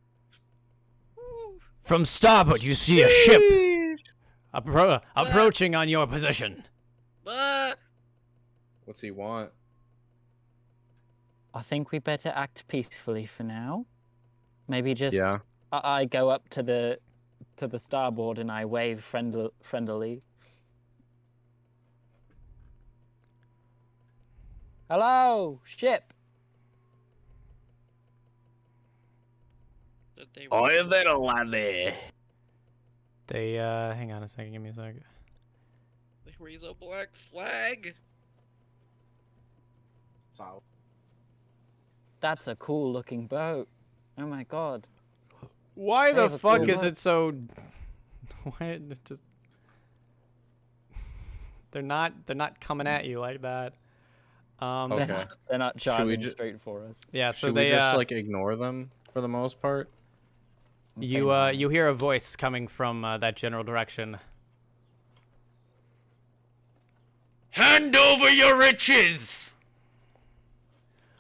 S2: Woo.
S3: From starboard, you see a ship approaching on your position.
S1: What's he want?
S4: I think we better act peacefully for now. Maybe just
S1: Yeah.
S4: I go up to the starboard and I wave friendlily. Hello, ship.
S2: Did they
S1: Oh,
S2: raise a-
S1: there, laddie.
S3: They hang on a second, give me a second.
S2: They raise a black flag.
S4: That's a cool looking boat. Oh my god.
S3: Why
S4: They
S3: the
S4: have a
S3: fuck
S4: cool
S3: is
S4: look.
S3: it so? Why it just? They're not coming at you like that.
S1: Okay.
S4: They're not charging
S1: ju-
S4: straight for us.
S3: Yeah, so
S1: Should
S3: they
S1: we just like ignore them for the most part?
S4: I'm saying hi.
S3: You hear a voice coming from that general direction. Hand over your riches!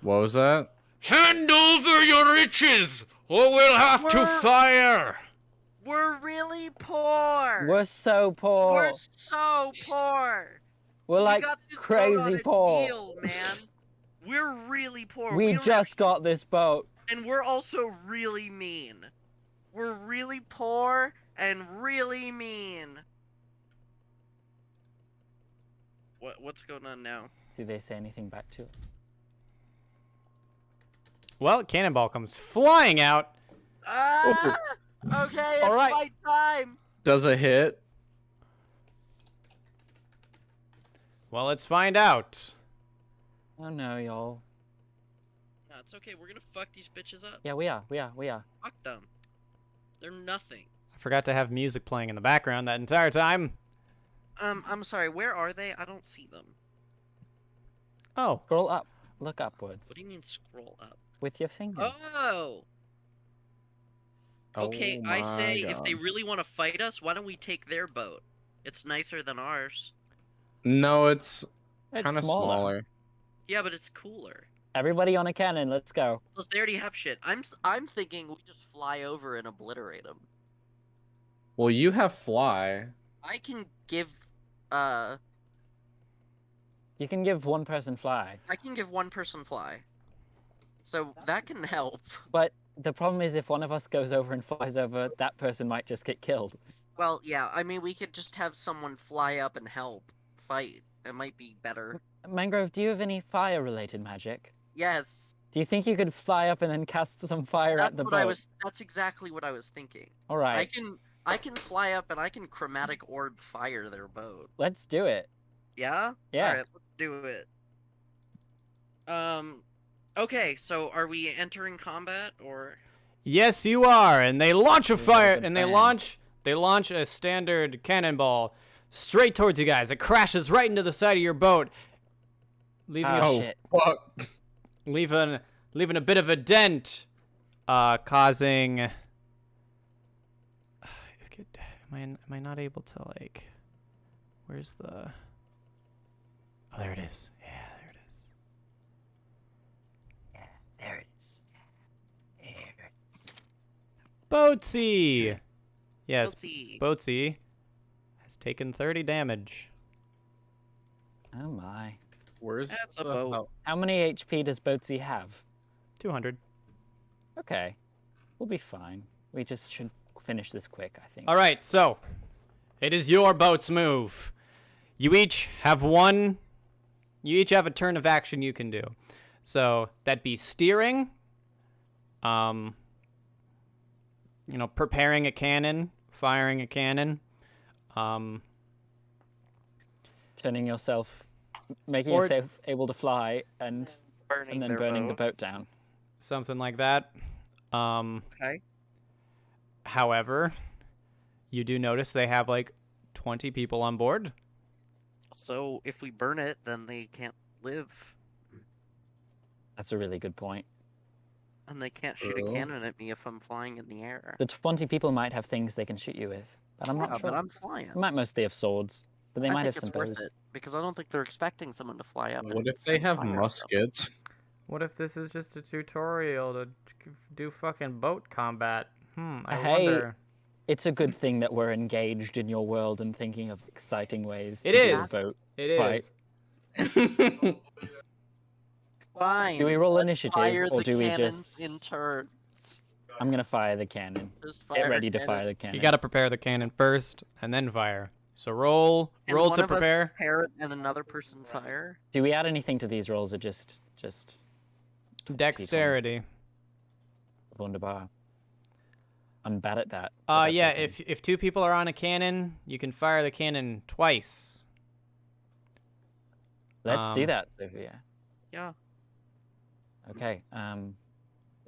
S1: What was that?
S3: Hand over your riches, or we'll have to
S2: We're-
S3: fire!
S2: We're really poor.
S4: We're so poor.
S2: We're so poor.
S4: We're
S2: We
S4: like
S2: got this boat
S4: crazy
S2: on a
S4: poor.
S2: deal, man. We're really poor.
S4: We
S2: don't have
S4: just
S2: shit,
S4: got this boat.
S2: and we're also really mean. We're really poor and really mean. What's going on now?
S4: Do they say anything back to us?
S3: Well, Cannonball comes flying out.
S2: Ah! Okay, it's
S4: Alright.
S2: fight time.
S1: Does it hit?
S3: Well, let's find out.
S4: Oh no, y'all.
S2: No, it's okay. We're gonna fuck these bitches up.
S4: Yeah, we are.
S2: Fuck them. They're nothing.
S3: I forgot to have music playing in the background that entire time.
S2: I'm sorry. Where are they? I don't see them.
S3: Oh,
S4: Scroll up. Look upwards.
S2: What do you mean scroll up?
S4: With your fingers.
S2: Oh. Okay,
S1: Oh
S2: I
S1: my
S2: say if
S1: God.
S2: they really want to fight us, why don't we take their boat? It's nicer than ours.
S1: No, it's
S4: It's
S1: kind of
S4: smaller.
S1: smaller.
S2: Yeah, but it's cooler.
S4: Everybody on a cannon. Let's go.
S2: Plus, they already have shit. I'm thinking we just fly over and obliterate them.
S1: Well, you have fly.
S2: I can give
S4: You can give one person fly,
S2: one person fly. So that can help.
S4: but the problem is if one of us goes over and flies over, that person might just get killed.
S2: Well, yeah, I mean we could just have someone fly up and help fight. It might be better.
S4: Mangrove, do you have any fire-related magic?
S2: Yes.
S4: Do you think you could fly up and then cast some fire
S2: That's
S4: at the
S2: what
S4: boat?
S2: that's exactly what I was thinking.
S4: All right,
S2: I can fly up and I can chromatic orb fire their boat.
S4: let's do it.
S2: Yeah?
S4: Yeah.
S2: Alright, let's do it. Okay, so are we entering combat or
S3: yes, you are. And they launch a
S4: We have a
S3: fire,
S4: good
S3: and
S4: plan.
S3: they launch a standard cannonball straight towards you guys. It crashes right into the side of your boat, leaving
S4: Oh,
S3: a
S1: Oh,
S4: shit.
S1: fuck.
S3: leaving a bit of a dent, causing. Am I not able to like? Where's the? Oh, there it is. Yeah, there it is.
S4: There it is. There it is.
S3: Boatsy. Yes,
S2: guilty?
S3: Boatsy has taken 30 damage.
S4: Oh my.
S1: Where's
S2: That's a
S1: the
S2: boat.
S1: hell-
S4: How many HP does Boatsy have?
S3: 200.
S4: Okay. We'll be fine. We just should finish this quick, I think.
S3: All right, so it is your boat's move. You each have one. You each have a turn of action you can do. So that'd be steering, preparing a cannon, firing a cannon,
S4: Turning yourself, making
S3: Or-
S4: yourself able to fly, and
S2: Burning
S4: then
S2: their
S4: burning the
S2: boat.
S4: boat down.
S3: something like that.
S2: Okay.
S3: However, you do notice they have like 20 people on board.
S2: So if we burn it, then they can't live.
S4: That's a really good point.
S2: And they can't shoot a
S1: True.
S2: cannon at me if I'm flying in the air.
S4: The 20 people might have things they can shoot you with, but I'm not
S2: Yeah,
S4: sure.
S2: but I'm flying.
S4: They might mostly have swords, but they
S2: I
S4: might
S2: think
S4: have some
S2: it's worth
S4: bows.
S2: it because I don't think they're expecting someone to fly up.
S1: What
S2: and
S1: if they
S2: send
S1: have
S2: fire at them.
S1: muskets?
S3: What if this is just a tutorial to do fucking boat combat? I
S4: Hey,
S3: wonder.
S4: It's a good thing that we're engaged in your world and thinking of exciting ways
S3: It
S4: to do a
S3: is.
S4: boat
S3: It is.
S4: fight.
S2: Fine.
S4: Do we roll
S2: let's
S4: initiative,
S2: fire
S4: or
S2: the
S4: do we
S2: cannons
S4: just-
S2: in turns?
S4: I'm gonna fire the cannon.
S2: Just fire
S4: Get
S2: a
S4: ready to
S2: cannon.
S4: fire the cannon.
S3: You got to prepare the cannon first and then fire. So roll
S2: And
S3: roll
S2: one
S3: to
S2: of us
S3: prepare.
S2: prepare it and another person fire.
S4: Do we add anything to these rolls, or just
S3: Dexterity.
S4: wunderbar? I'm bad at that. but that's
S3: Yeah,
S4: okay.
S3: if two people are on a cannon, you can fire the cannon twice.
S4: Let's do
S3: um,
S4: that, Sophia.
S2: Yeah.
S4: Okay.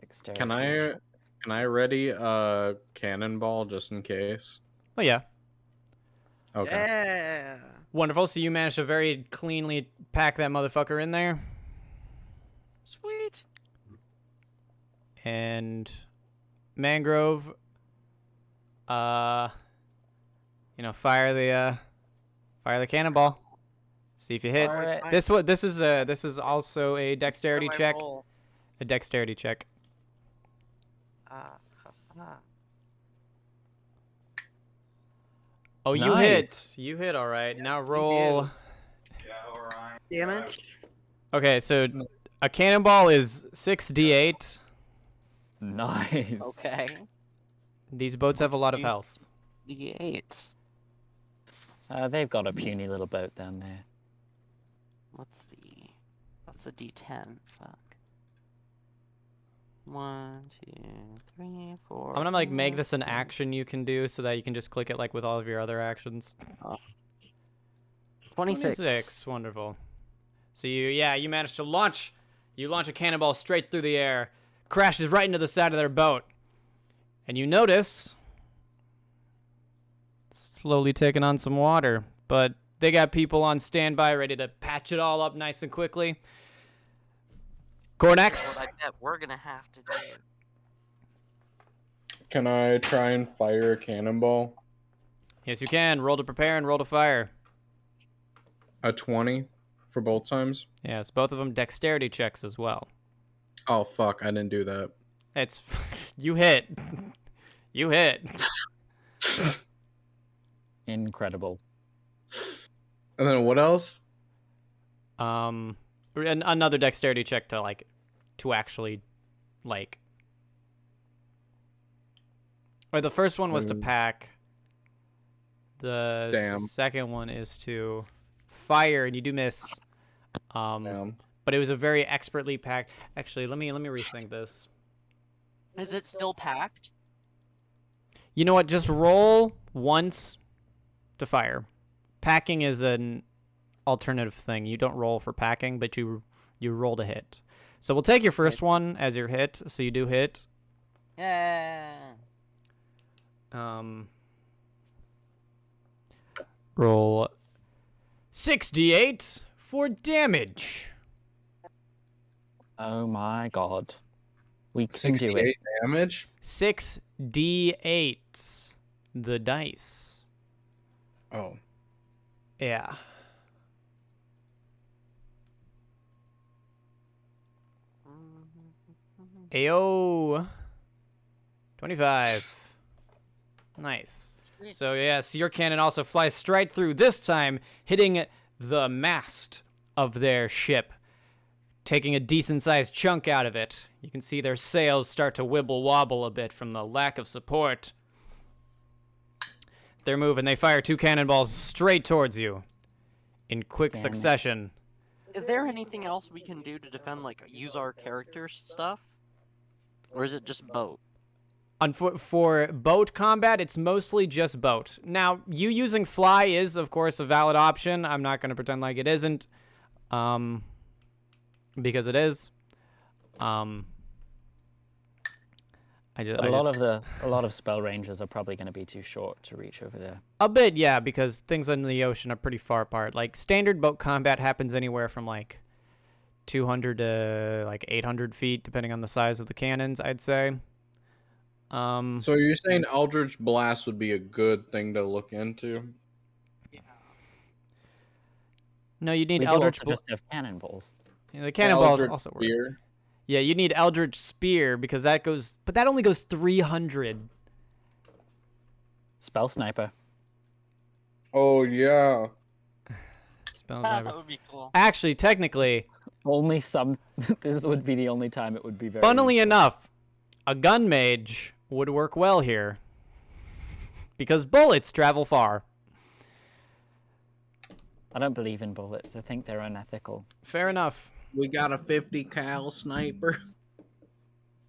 S4: Dexterity.
S1: Can I ready a cannonball just in case?
S3: Oh yeah.
S1: Okay.
S2: Yeah.
S3: Wonderful. So you managed to very cleanly pack that motherfucker in there.
S2: Sweet.
S3: And Mangrove, fire the cannonball. See if you hit.
S4: Fire it.
S3: This is also a dexterity check. A dexterity check. Oh, you
S4: Nice.
S3: hit. You hit all right. Now roll.
S2: Damage.
S3: Okay, so a cannonball is 6d8.
S4: Nice.
S5: Okay.
S3: These boats have a lot of
S5: Let's
S3: health.
S5: use D8.
S4: They've got a puny little boat down there.
S5: Let's see. That's a D10. Fuck. 1, 2, 3, 4.
S3: I'm gonna like make
S5: 5,
S3: this an
S5: 6.
S3: action you can do so that you can just click it like with all of your other actions.
S5: 26.
S3: Wonderful. So you managed to launch. You launch a cannonball straight through the air, crashes right into the side of their boat, and you notice it's slowly taking on some water. But they got people on standby, ready to patch it all up nice and quickly. Cornex.
S5: What I bet we're gonna have to do.
S1: Can I try and fire a cannonball?
S3: Yes, you can. Roll to prepare and roll to fire.
S1: A 20 for both times?
S3: Yes, both of them dexterity checks as well.
S1: Oh, fuck. I didn't do that.
S3: It's you hit. You hit.
S4: Incredible.
S1: And then what else?
S3: Another dexterity check to actually or the first one was to pack. The
S1: Damn.
S3: second one is to fire, and you do miss.
S1: Damn.
S3: But it was a very expertly packed. Actually, let me rethink this.
S5: Is it still packed?
S3: You know what? Just roll once to fire. Packing is an alternative thing. You don't roll for packing, but you roll to hit. So we'll take your first one as your hit. So you do hit.
S5: Yeah.
S3: Roll 6d8 for damage.
S4: Oh my god. We can do
S1: 68
S4: it.
S1: damage?
S3: 6d8. The dice.
S1: Oh.
S3: Yeah. Ayo. 25. Nice. So yes, your cannon also flies straight through, this time hitting the mast of their ship, taking a decent-sized chunk out of it. You can see their sails start to wibble-wobble a bit from the lack of support. They're moving. They fire 2 cannonballs straight towards you in quick
S4: Damn it.
S3: succession.
S5: Is there anything else we can do to defend, like use our character stuff? Or is it just boat?
S3: For boat combat, it's mostly just boat. Now, you using fly is, of course, a valid option. I'm not going to pretend like it isn't, because it is. A
S4: lot of spell ranges are probably going to be too short to reach over there.
S3: A bit, yeah, because things in the ocean are pretty far apart. Like, standard boat combat happens anywhere from, 200 to, 800 feet, depending on the size of the cannons, I'd say.
S1: So you're saying Eldritch Blast would be a good thing to look into?
S5: Yeah.
S3: No, you need
S4: We do
S3: Eldritch
S4: also just have cannonballs.
S3: Yeah, the cannonballs
S1: Eldritch
S3: also work.
S1: Spear?
S3: Yeah, you need Eldritch Spear because that only goes 300.
S4: Spell sniper.
S1: Oh, yeah.
S3: Spell
S5: Ah,
S3: sniper.
S5: that would be cool.
S3: Actually, technically,
S4: Only some. This would be the only time it would be very.
S3: funnily
S4: useful.
S3: enough, a gun mage would work well here because bullets travel far.
S4: I don't believe in bullets. I think they're unethical.
S3: Fair enough.
S1: We got a 50 cal sniper.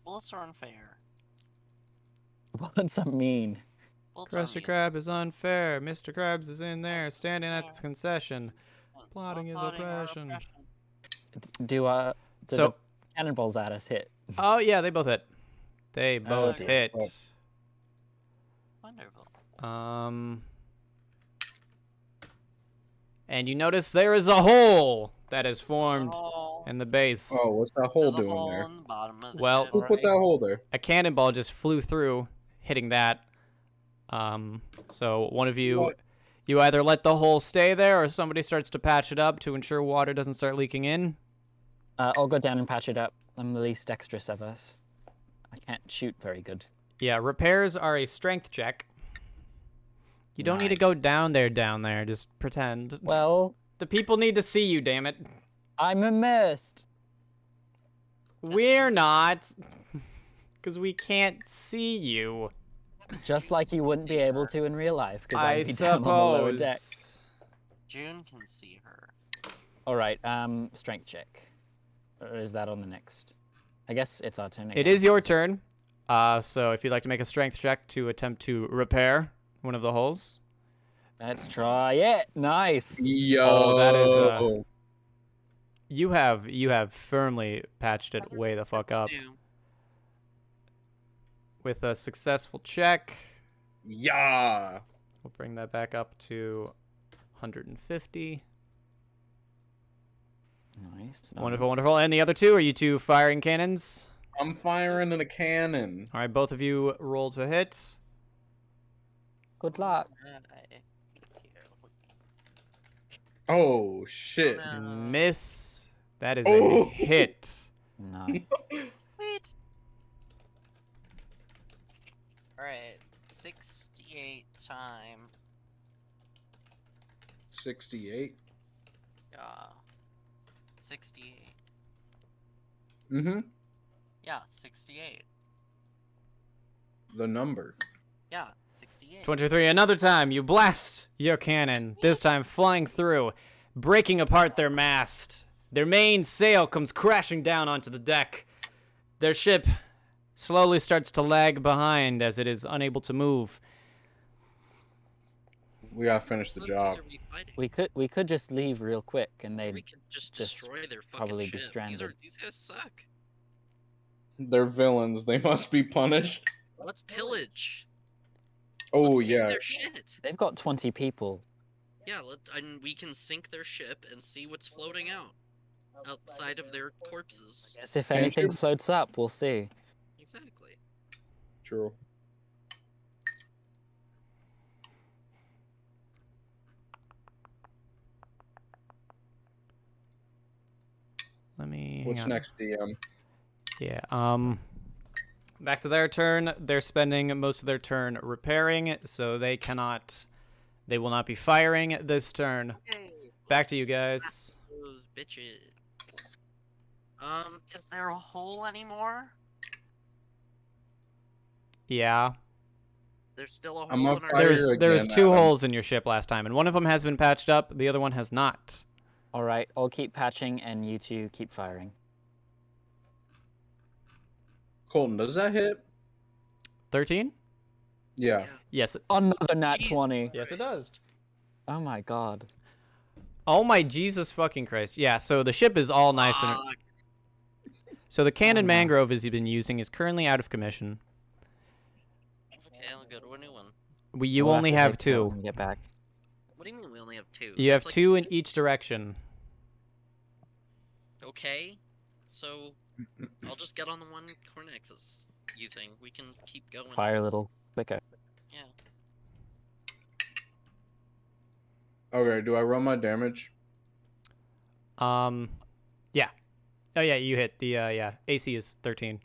S5: Bullets are unfair.
S4: Bullets are mean.
S5: Bullets are
S3: Krusty
S5: mean.
S3: Krab is unfair. Mr. Krabs is in there, standing at the concession. Plotting his
S5: Plotting our
S3: oppression.
S4: Do
S3: So-
S4: the cannonballs at us hit?
S3: Oh, yeah, they both hit. They both
S5: Okay.
S3: hit.
S5: Wonderful.
S3: And you notice there is a hole that is formed
S5: Oh,
S3: in the base.
S1: Oh, what's that hole
S5: there's a
S1: doing
S5: hole
S1: there?
S5: in the bottom of the
S3: Well-
S5: ship,
S1: Who put that
S5: right?
S1: hole there?
S3: A cannonball just flew through, hitting that. So one of you, you either let the hole stay there or somebody starts to patch it up to ensure water doesn't start leaking in.
S4: I'll go down and patch it up. I'm the least dexterous of us. I can't shoot very good.
S3: Yeah, repairs are a strength check. You don't need to go down there, just pretend.
S4: Well,
S3: The people need to see you, damn it.
S4: I'm immersed.
S3: We're not. Because we can't see you.
S4: Just like you wouldn't be able to in real life, because
S3: I
S4: I'd be down on the lower deck.
S3: suppose.
S5: June can see her.
S4: All right, strength check. Or is that on the next? I guess it's our turn again.
S3: It is your turn. So if you'd like to make a strength check to attempt to repair one of the holes.
S4: Let's try it. Nice.
S1: Yo.
S3: Oh, that is you have firmly patched it way the fuck up. With a successful check.
S1: Yeah.
S3: We'll bring that back up to 150.
S4: Nice.
S3: Wonderful, wonderful. And the other two, are you two firing cannons?
S1: I'm firing in a cannon.
S3: All right, both of you roll to hit.
S4: Good luck.
S1: Oh shit.
S3: Miss. That is
S1: Oh.
S3: a hit.
S4: No.
S5: Wait. Alright. 68 time.
S1: 68.
S5: 68.
S1: Mm-hmm.
S5: Yeah, 68.
S1: The number.
S5: Yeah, 68.
S3: 23. Another time, you blast your cannon, this time flying through, breaking apart their mast. Their main sail comes crashing down onto the deck. Their ship slowly starts to lag behind as it is unable to move.
S1: We gotta finish the job.
S4: We could just leave real quick and they'd
S2: We could just
S4: just
S2: destroy their fucking
S4: probably be
S2: ship.
S4: stranded.
S2: These guys suck.
S1: They're villains. They must be punished.
S2: Let's pillage.
S1: Oh
S2: Let's take
S1: yeah.
S2: their shit.
S4: They've got 20 people.
S2: Yeah, and we can sink their ship and see what's floating outside of their corpses.
S4: Guess if
S1: Can't
S4: anything
S1: you?
S4: floats up, we'll see.
S2: Exactly.
S1: True.
S3: Let me.
S1: What's
S3: hang on.
S1: next, DM?
S3: Yeah. Back to their turn. They're spending most of their turn repairing, so they will not be firing this turn.
S2: Okay,
S3: Back to you
S2: let's
S3: guys.
S2: those bitches. Is there a hole anymore?
S3: Yeah.
S2: There's still a hole
S1: I'm
S2: in
S1: on
S2: our
S1: fire.
S3: There was
S1: again,
S3: two
S1: Adam.
S3: holes in your ship last time, and one of them has been patched up. The other one has not.
S4: All right, I'll keep patching and you two keep firing.
S1: Colton, does that hit?
S3: 13?
S1: Yeah.
S3: Yes.
S4: Another nat
S2: Jesus
S4: 20.
S3: Yes, it does.
S4: Oh my god.
S3: Oh my Jesus fucking Christ. Yeah, so the ship is all nice and...
S2: Fuck.
S3: So the cannon
S4: Oh, no.
S3: mangrove as you've been using is currently out of commission.
S2: Okay, I'll go to a new one.
S3: You
S4: We'll
S3: only
S4: to
S3: have
S4: take that
S3: two.
S4: when we get back.
S2: What do you mean we only have two?
S3: You
S2: That's
S3: have
S2: like
S3: two in each direction.
S2: Okay, so I'll just get on the one Cornex is using. We can keep going.
S4: Fire a little quicker.
S2: Yeah.
S1: Okay, do I roll my damage?
S3: Yeah. Oh yeah, you hit the yeah. AC is 13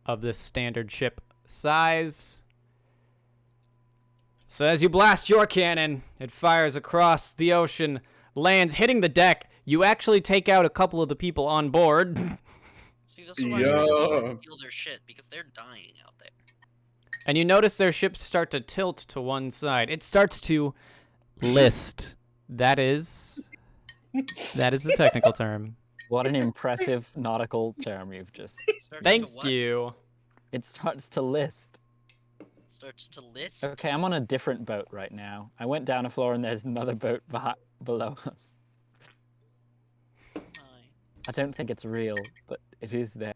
S3: of this standard ship size. So as you blast your cannon, it fires across the ocean, lands hitting the deck. You actually take out a couple of the people on board.
S2: See, this is why I'm trying to
S1: Yeah.
S2: steal their shit, because they're dying out there.
S3: And you notice their ships start to tilt to one side. It starts to list. That is the technical term.
S4: What an impressive nautical term you've just...
S2: It starts to
S3: Thanks
S2: what?
S3: you.
S4: It starts to list.
S2: It starts to list.
S4: Okay, I'm on a different boat right now. I went down a floor and there's another boat below us.
S2: My.
S4: I don't think it's real, but it is there.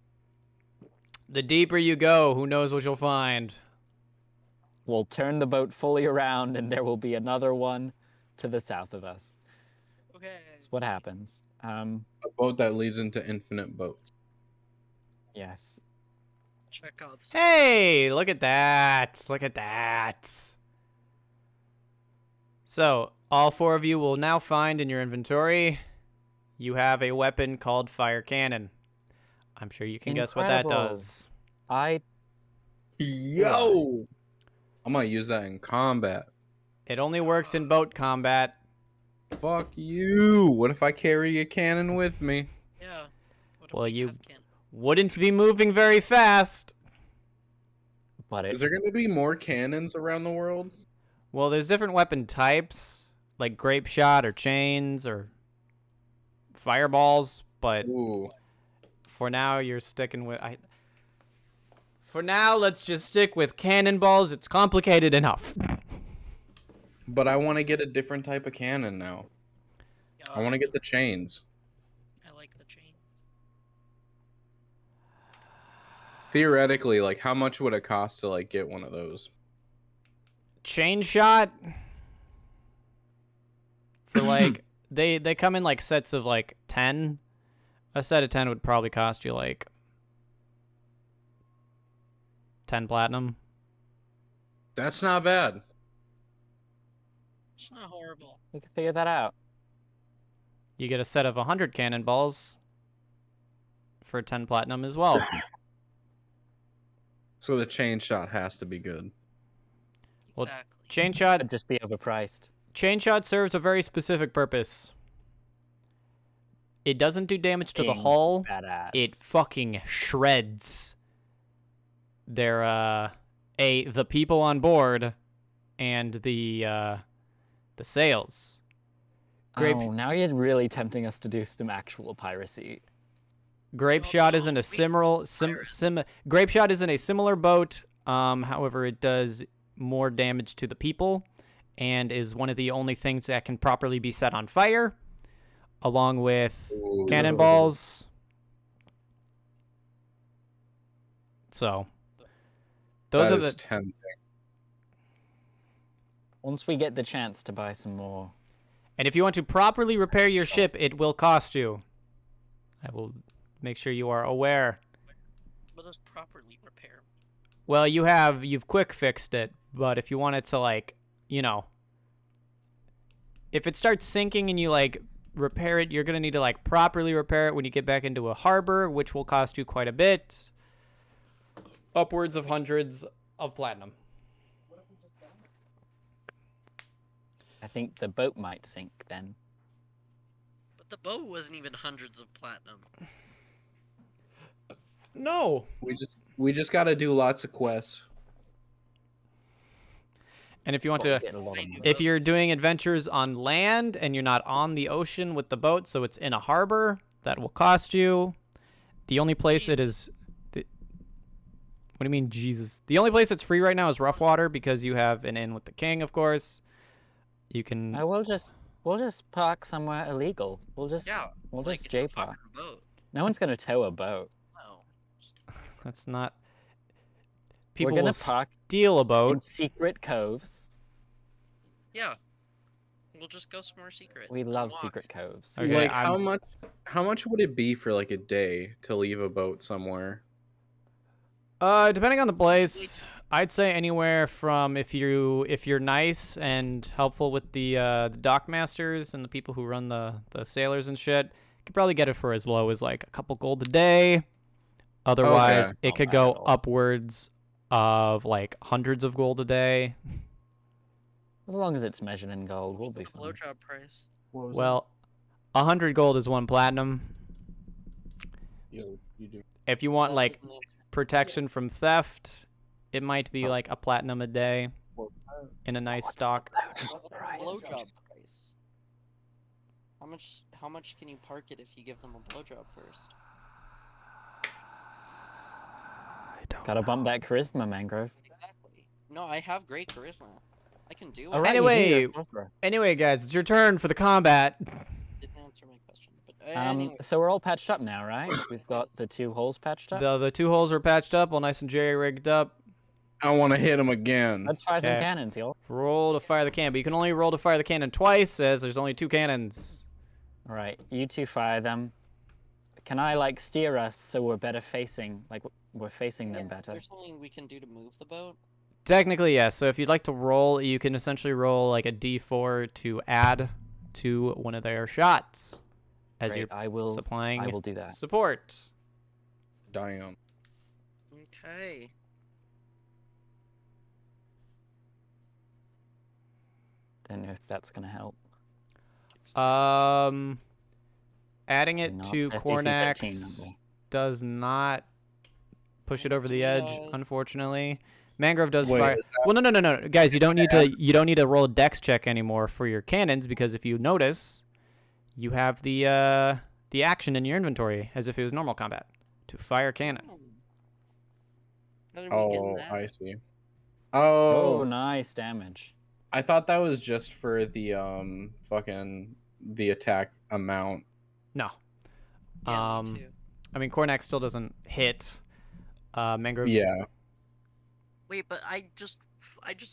S3: The deeper you go, who knows what you'll find.
S4: We'll turn the boat fully around and there will be another one to the south of us.
S2: Okay.
S4: That's what happens.
S1: A boat that leads into infinite boats.
S4: Yes.
S2: Chekhov's.
S3: Hey, look at that. Look at that. So, all 4 of you will now find in your inventory, you have a weapon called Fire Cannon. I'm sure you can guess what that
S4: Incredible.
S3: does.
S1: Yo! I'm gonna use that in combat.
S3: It only works in boat combat.
S1: Fuck you! What if I carry a cannon with me?
S2: Yeah. What if
S3: Well,
S2: we
S3: you
S2: have cannon?
S3: wouldn't be moving very fast.
S4: But
S1: Is there gonna be more cannons around the world?
S3: Well, there's different weapon types, like grape shot or chains or fireballs, but
S1: Ooh.
S3: for now you're sticking with For now, let's just stick with cannonballs. It's complicated enough.
S1: But I want to get a different type of cannon now. I want to get the chains.
S2: I like the chains.
S1: Theoretically, like, how much would it cost to, like, get one of those?
S3: Chain shot for like they come in like sets of like 10. A set of 10 would probably cost you like 10 platinum.
S1: That's not bad.
S2: It's not horrible.
S4: we can figure that out.
S3: You get a set of 100 cannonballs for 10 platinum as well.
S1: So the chain shot has to be good.
S3: Well,
S2: Exactly.
S3: Chain shot
S4: It'd just be overpriced.
S3: Chain shot serves a very specific purpose. It doesn't do damage to the
S4: Being
S3: hull.
S4: Badass.
S3: It fucking shreds their the people on board and the sails. Grape
S4: Oh, now you're really tempting us to do some actual piracy.
S3: Grape
S2: Well,
S3: shot
S2: no,
S3: isn't a
S2: we
S3: similar Grape shot isn't a similar boat. However, it does more damage to the people and is one of the only things that can properly be set on fire, along with
S1: Ooh.
S3: cannonballs. So those
S1: That
S3: are
S1: is
S3: the
S1: tempting.
S4: Once we get the chance to buy some more.
S3: And if you want to properly repair your ship, it will cost you. I will make sure you are aware.
S2: What does properly repair?
S3: Well, you've quick fixed it, but if you want it to like, you know, if it starts sinking and you like repair it, you're going to need to like properly repair it when you get back into a harbor, which will cost you quite a bit. Upwards of hundreds of platinum.
S4: I think the boat might sink then.
S2: But the boat wasn't even hundreds of platinum.
S3: No.
S1: We just got to do lots of quests.
S3: And if you want
S4: But we
S3: to
S4: get a lot of money.
S3: if you're doing adventures on land and you're not on the ocean with the boat, so it's in a harbor, that will cost you. The only place it is... What do you mean, Jesus? The only place that's free right now is Rough Water because you have an inn with the king, of course. You can...
S4: We'll just park somewhere illegal. We'll just
S2: Like
S4: just
S2: it's a
S4: J-park.
S2: fucking boat.
S4: No one's gonna tow a boat.
S2: No.
S3: That's not...
S4: We're
S3: People
S4: gonna
S3: will
S4: park
S3: steal a
S4: in
S3: boat.
S4: secret coves.
S2: Yeah. We'll just go somewhere secret.
S4: We
S2: and
S4: love
S2: walk.
S4: secret coves.
S3: Okay,
S1: like,
S3: I'm-
S1: how much would it be for like a day to leave a boat somewhere?
S3: Depending on the place, I'd say anywhere from if you're nice and helpful with the dock masters and the people who run the sailors and shit, you could probably get it for as low as like a couple gold a day. Otherwise,
S1: Okay.
S3: it
S4: Not
S3: could
S4: bad
S3: go
S4: at all.
S3: upwards of like hundreds of gold a day.
S4: As long as it's measured in gold, we'll
S2: What's
S4: be
S2: the
S4: fine.
S2: blowjob price?
S3: Well, 100 gold is 1 platinum.
S1: You do.
S3: If you want
S2: That
S3: like
S2: doesn't answer-
S3: protection from theft, it might be like a platinum a day in a nice stock.
S2: What's the blowjob price? How much can you park it if you give them a blowjob first?
S4: Gotta bump that charisma, Mangrove.
S2: Exactly. No, I have great charisma. I can do it.
S4: All right, you do,
S3: Anyway,
S4: you're a sorcerer.
S3: Anyway, guys, it's your turn for the combat.
S2: Didn't answer my question. But anyway,
S4: So we're all patched up now, right? We've got the 2 holes patched up.
S3: The 2 holes are patched up, all nice and jerry-rigged up.
S1: I want to hit him again.
S4: Let's fire some
S3: Okay.
S4: cannons, y'all.
S3: Roll to fire the cannon, but you can only roll to fire the cannon twice, as there's only 2 cannons.
S4: All right, you 2 fire them. Can I like steer us so we're better facing, like we're facing them
S2: if
S4: better?
S2: there's something we can do to move the boat.
S3: Technically, yes. So if you'd like to roll, you can essentially roll like a d4 to add to one of their shots as
S4: Great,
S3: you're
S4: I will
S3: supplying
S4: do that.
S3: support.
S1: Damn.
S2: Okay.
S4: Don't know if that's gonna help.
S3: Adding it
S4: Not
S3: to
S4: a DC 13
S3: Cornax
S4: number.
S3: does not push it over
S2: Do
S3: the
S2: we,
S3: edge, unfortunately. Mangrove does
S1: Wait,
S3: fire.
S1: is
S3: Well, no, guys, you don't need to roll a dex check anymore for your cannons because if you notice, you have the action in your inventory as if it was normal combat to fire cannon.
S2: How did we get
S1: Oh,
S2: that?
S1: I see.
S4: Oh,
S1: Oh,
S4: nice damage.
S1: I thought that was just for the fucking the attack amount.
S3: No.
S2: Yeah, me too.
S3: I mean, Cornax still doesn't hit. Mangrove.
S1: Yeah.
S2: Wait, but I just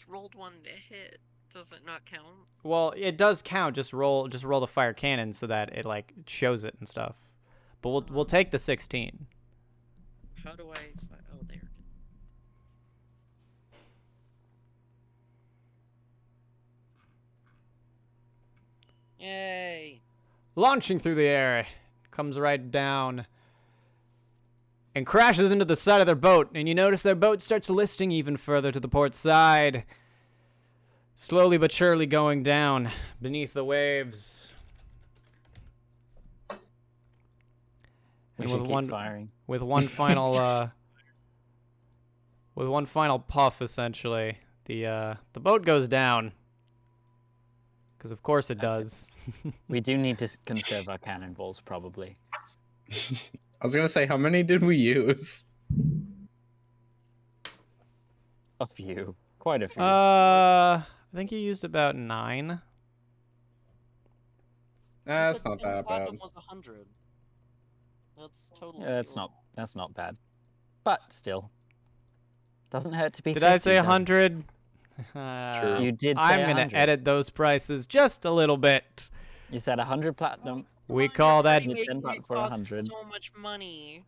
S2: rolled one to hit. Does it not count?
S3: Well, it does count. Just roll the fire cannon so that it like shows it and stuff. But we'll take the 16.
S2: How do I? Oh, there. Yay!
S3: Launching through the air, comes right down and crashes into the side of their boat. And you notice their boat starts listing even further to the port side, slowly but surely going down beneath the waves.
S4: We
S3: And
S4: should
S3: with
S4: keep
S3: one
S4: firing.
S3: with one final with one final puff, essentially, the boat goes down. Because of course it does.
S4: We do need to conserve our cannonballs, probably.
S1: I was gonna say, how many did we use?
S4: A few. Quite a few.
S3: I think you used about 9.
S1: That's not that bad.
S2: Platinum was 100. That's totally.
S4: Yeah, that's not bad. But still. Doesn't hurt to be
S3: Did I
S4: 50,
S3: say
S4: does it?
S3: 100?
S1: True.
S4: You did say
S3: I'm
S4: 100.
S3: gonna edit those prices just a little bit.
S4: You said 100 platinum.
S3: We call that
S4: You said that for
S2: costs
S4: 100.
S2: so much money.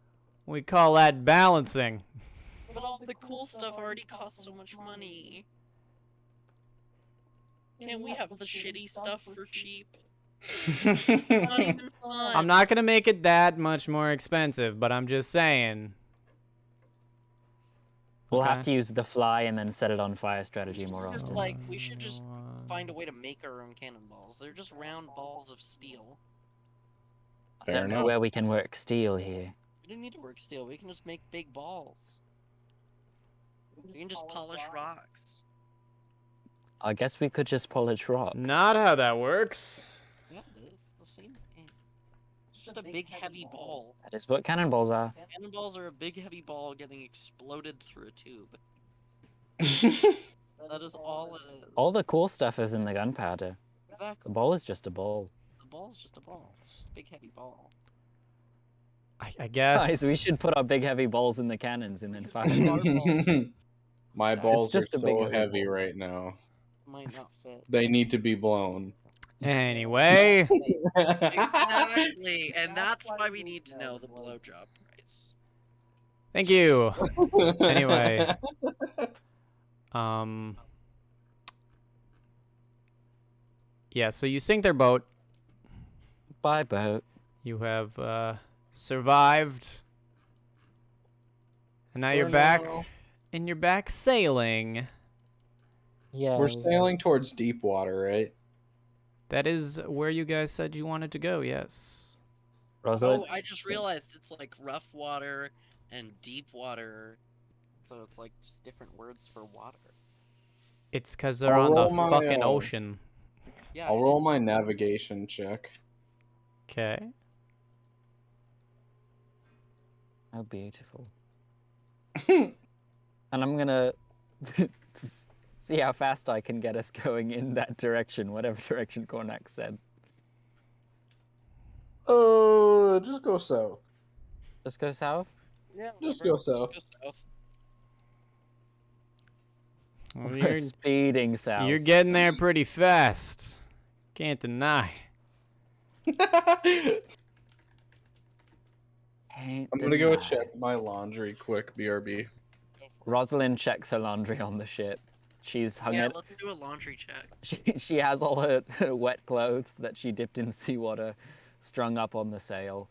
S3: balancing.
S2: But all the cool stuff already costs so much money. Can't we have the shitty stuff for cheap? Not even fun.
S3: I'm not gonna make it that much more expensive, but I'm just saying.
S4: We'll
S3: Okay.
S4: have to use the fly and then set it on fire strategy more
S2: Just
S4: often.
S2: like we should just find a way to make our own cannonballs. They're just round balls of steel.
S4: I
S1: Fair
S4: don't know
S1: enough.
S4: where we can work steel here.
S2: We don't need to work steel. We can just make big balls. We can just polish rocks.
S4: I guess we could just polish rock.
S3: Not how that works.
S2: Yeah, it's the same thing. It's just a big heavy ball.
S4: That is what cannonballs are.
S2: Cannonballs are a big heavy ball getting exploded through a tube. That is all it is.
S4: All the cool stuff is in the gunpowder. The
S2: Exactly.
S4: ball is just a ball.
S2: The ball's just a ball. It's just a big heavy ball.
S3: I guess.
S4: Guys, we should put our big heavy balls in the cannons and then fire them.
S1: My
S4: It's
S1: balls are
S4: just a big
S1: so
S4: heavy
S1: heavy
S4: ball.
S1: right now.
S2: Might not fit.
S1: They need to be blown.
S3: Anyway,
S2: Exactly, and that's why we need to know the blowjob price.
S3: thank you. Anyway. Yeah, so you sink their boat.
S4: Bye, boat.
S3: You have survived. And now you're
S1: Oh,
S3: back.
S1: no.
S3: And you're back sailing.
S4: Yeah.
S1: We're sailing towards deep water, right?
S3: That is where you guys said you wanted to go, yes.
S4: Rosalind?
S2: Oh, I just realized it's like rough water and deep water. So it's like just different words for water.
S3: It's because they're
S1: I'll
S3: on the
S1: roll my,
S3: fucking ocean.
S2: Yeah.
S1: I'll roll my navigation check.
S3: Okay.
S4: How beautiful. And I'm gonna see how fast I can get us going in that direction, whatever direction Cornax said.
S1: Just go south.
S4: Just go south?
S2: Yeah,
S1: Just
S2: whatever.
S1: go south.
S2: Just go south.
S3: Well,
S4: We're speeding south.
S3: you're getting there pretty fast. Can't deny.
S4: Ain't
S1: I'm gonna go
S4: denied.
S1: check my laundry quick, BRB.
S2: Go for
S4: Rosalind checks her laundry on the ship. She's hung
S2: Yeah,
S4: it.
S2: let's do a laundry check.
S4: She has all her wet clothes that she dipped in seawater strung up on the sail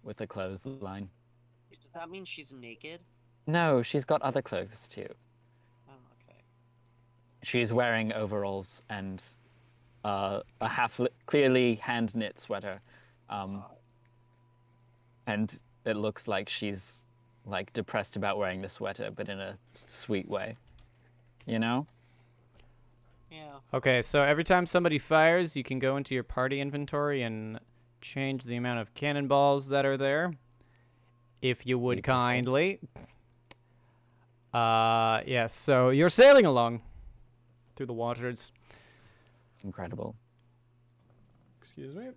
S4: with a clothesline.
S2: Does that mean she's naked?
S4: No, she's got other clothes too.
S2: Oh, okay.
S4: She's wearing overalls and a clearly hand-knit sweater.
S2: That's hot.
S4: And it looks like she's like depressed about wearing the sweater, but in a sweet way. You know?
S2: Yeah.
S3: Okay, so every time somebody fires, you can go into your party inventory and change the amount of cannonballs that are there. If you would
S4: Beautiful.
S3: kindly. Yes, so you're sailing along through the waters.
S4: Incredible.
S3: Excuse me.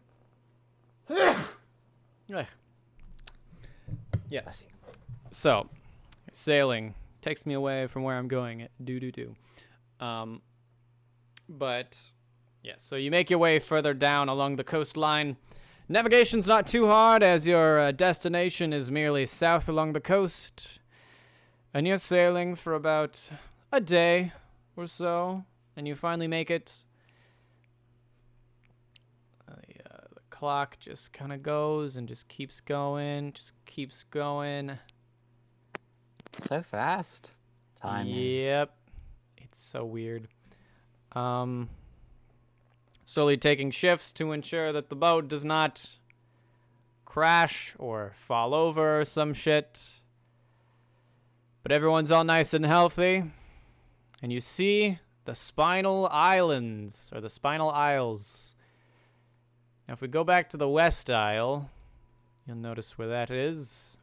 S3: Yes. So, sailing takes me away from where I'm going. But yes, so you make your way further down along the coastline. Navigation's not too hard, as your destination is merely south along the coast, and you're sailing for about a day or so, and you finally make it. The clock just kind of goes and just keeps going,
S4: So fast. Time is.
S3: Yep. It's so weird. Slowly taking shifts to ensure that the boat does not crash or fall over or some shit. But everyone's all nice and healthy. And you see the Spinal Islands, or the Spinal Isles. Now, if we go back to the West Isle, you'll notice where that is.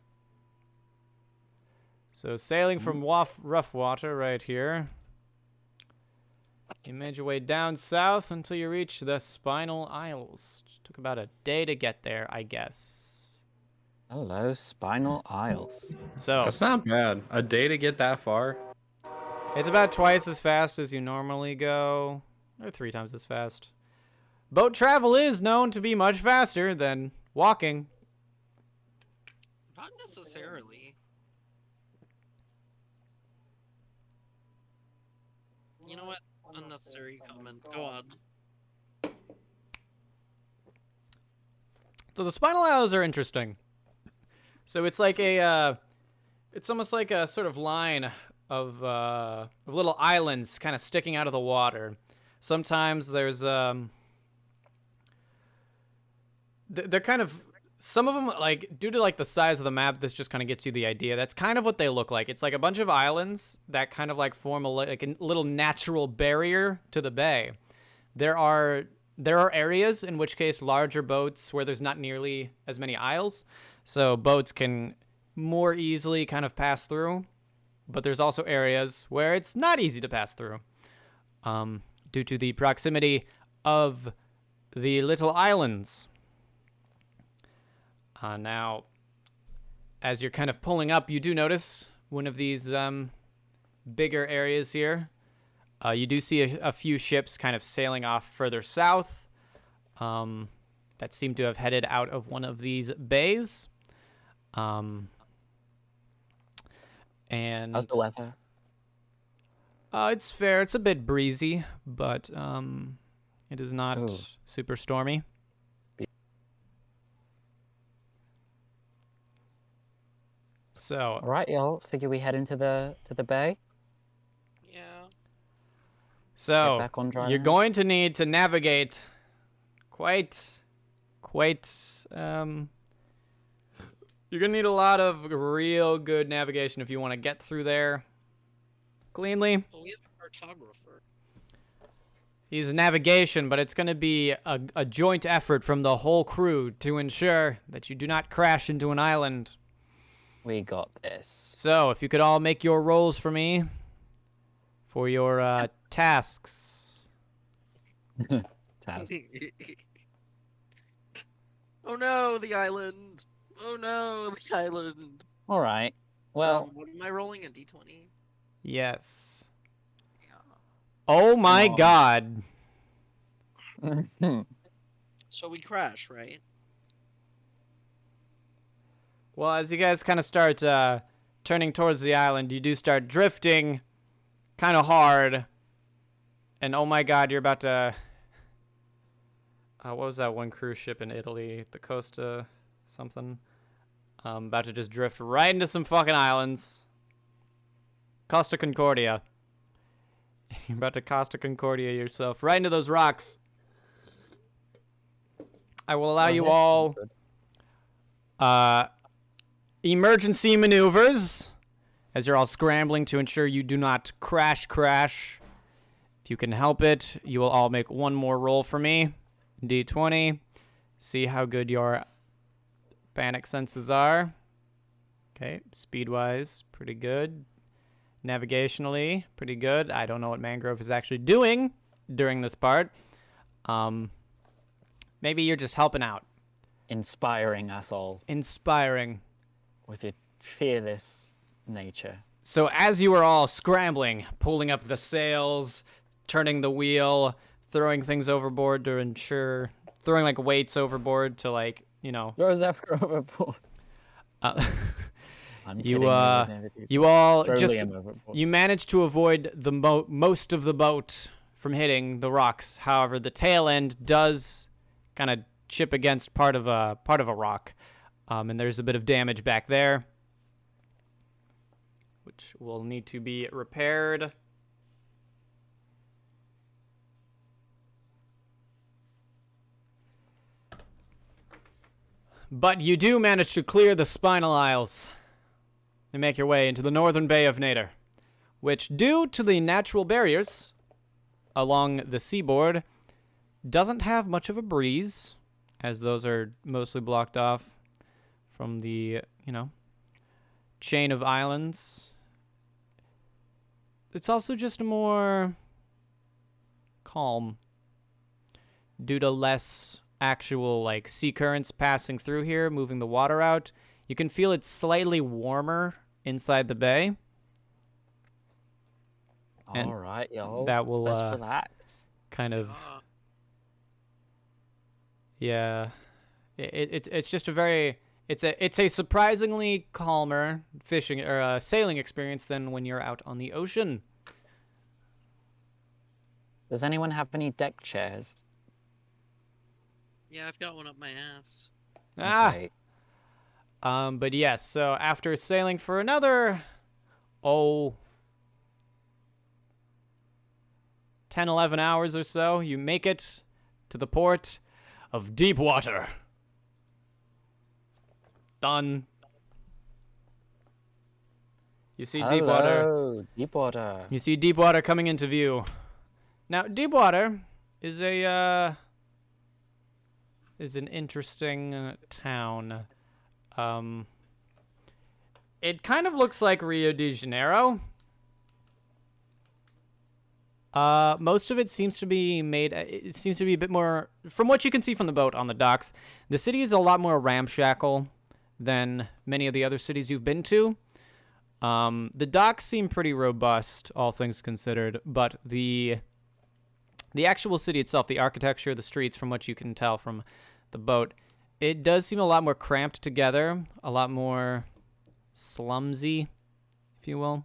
S3: So, sailing from rough water right here. You made your way down south until you reach the Spinal Isles. Took about a day to get there, I guess.
S4: Hello, Spinal Isles.
S3: So,
S1: That's not bad. A day to get that far.
S3: it's about twice as fast as you normally go, or 3 times as fast. Boat travel is known to be much faster than walking.
S2: Not necessarily. You know what? Unnecessary comment. Go on.
S3: So the Spinal Isles are interesting. So it's like it's almost like a sort of line of little islands kind of sticking out of the water. Sometimes there's they're kind of, some of them, like, due to like the size of the map, this just kind of gets you the idea. That's kind of what they look like. It's like a bunch of islands that kind of like form like a little natural barrier to the bay. There are areas, in which case larger boats, where there's not nearly as many isles, so boats can more easily kind of pass through. But there's also areas where it's not easy to pass through, due to the proximity of the little islands. Now, as you're kind of pulling up, you do notice one of these bigger areas here. You do see a few ships kind of sailing off further south that seem to have headed out of one of these bays. And
S4: How's the weather?
S3: It's fair. It's a bit breezy, but it is not
S4: Ooh.
S3: super stormy. So,
S4: All right, y'all. Figure we head into the bay.
S2: Yeah.
S3: so
S4: back on dry
S3: you're
S4: land.
S3: going to need to navigate quite you're gonna need a lot of real good navigation if you want to get through there cleanly.
S2: Well, we have a cartographer.
S3: He's navigation, but it's going to be a joint effort from the whole crew to ensure that you do not crash into an island.
S4: We got this.
S3: So, if you could all make your rolls for me for your tasks.
S4: Taz.
S2: Oh no, the island! Oh no, the island!
S4: All right. Well,
S2: What am I rolling? A d20?
S3: Yes.
S2: Yeah.
S3: Oh my
S4: on.
S3: god.
S2: So we crash, right?
S3: Well, as you guys kind of start turning towards the island, you do start drifting kind of hard. And oh my god, you're about to... what was that one cruise ship in Italy? The Costa something? About to just drift right into some fucking islands. Costa Concordia. You're about to Costa Concordia yourself right into those rocks. I will allow you all emergency maneuvers as you're all scrambling to ensure you do not crash. If you can help it, you will all make one more roll for me. D20. See how good your panic senses are. Okay, speed-wise, pretty good. Navigationally, pretty good. I don't know what Mangrove is actually doing during this part. Maybe you're just helping out.
S4: Inspiring us all
S3: Inspiring.
S4: with your fearless nature.
S3: So as you are all scrambling, pulling up the sails, turning the wheel, throwing things overboard to ensure, throwing like weights overboard to like, you know.
S4: Throw Zephyr overboard. I'm
S3: You
S4: kidding, we would never do
S3: you
S4: that.
S3: all
S4: Throw
S3: just
S4: Liam overboard.
S3: you managed to avoid the most of the boat from hitting the rocks. However, the tail end does kind of chip against part of a rock, and there's a bit of damage back there, which will need to be repaired. But you do manage to clear the Spinal Isles and make your way into the northern Bay of Nader, which, due to the natural barriers along the seaboard, doesn't have much of a breeze, as those are mostly blocked off from the, you know, chain of islands. It's also just more calm due to less actual like sea currents passing through here, moving the water out. You can feel it's slightly warmer inside the bay. And
S4: All right, y'all.
S3: that will
S4: Let's relax.
S3: kind of yeah. It's just a very it's a surprisingly calmer fishing or sailing experience than when you're out on the ocean.
S4: Does anyone have any deck chairs?
S2: Yeah, I've got one up my ass.
S4: Okay.
S3: But yes, so after sailing for another 10, 11 hours or so, you make it to the port of Deepwater. Done. You see Deepwater.
S4: Hello, Deepwater.
S3: You see Deepwater coming into view. Now, Deepwater is an interesting town. It kind of looks like Rio de Janeiro. Most of it seems to be made. It seems to be a bit more, from what you can see from the boat on the docks. The city is a lot more ramshackle than many of the other cities you've been to. The docks seem pretty robust, all things considered, but the actual city itself, the architecture, the streets, from what you can tell from the boat, it does seem a lot more cramped together, a lot more slumsy, if you will.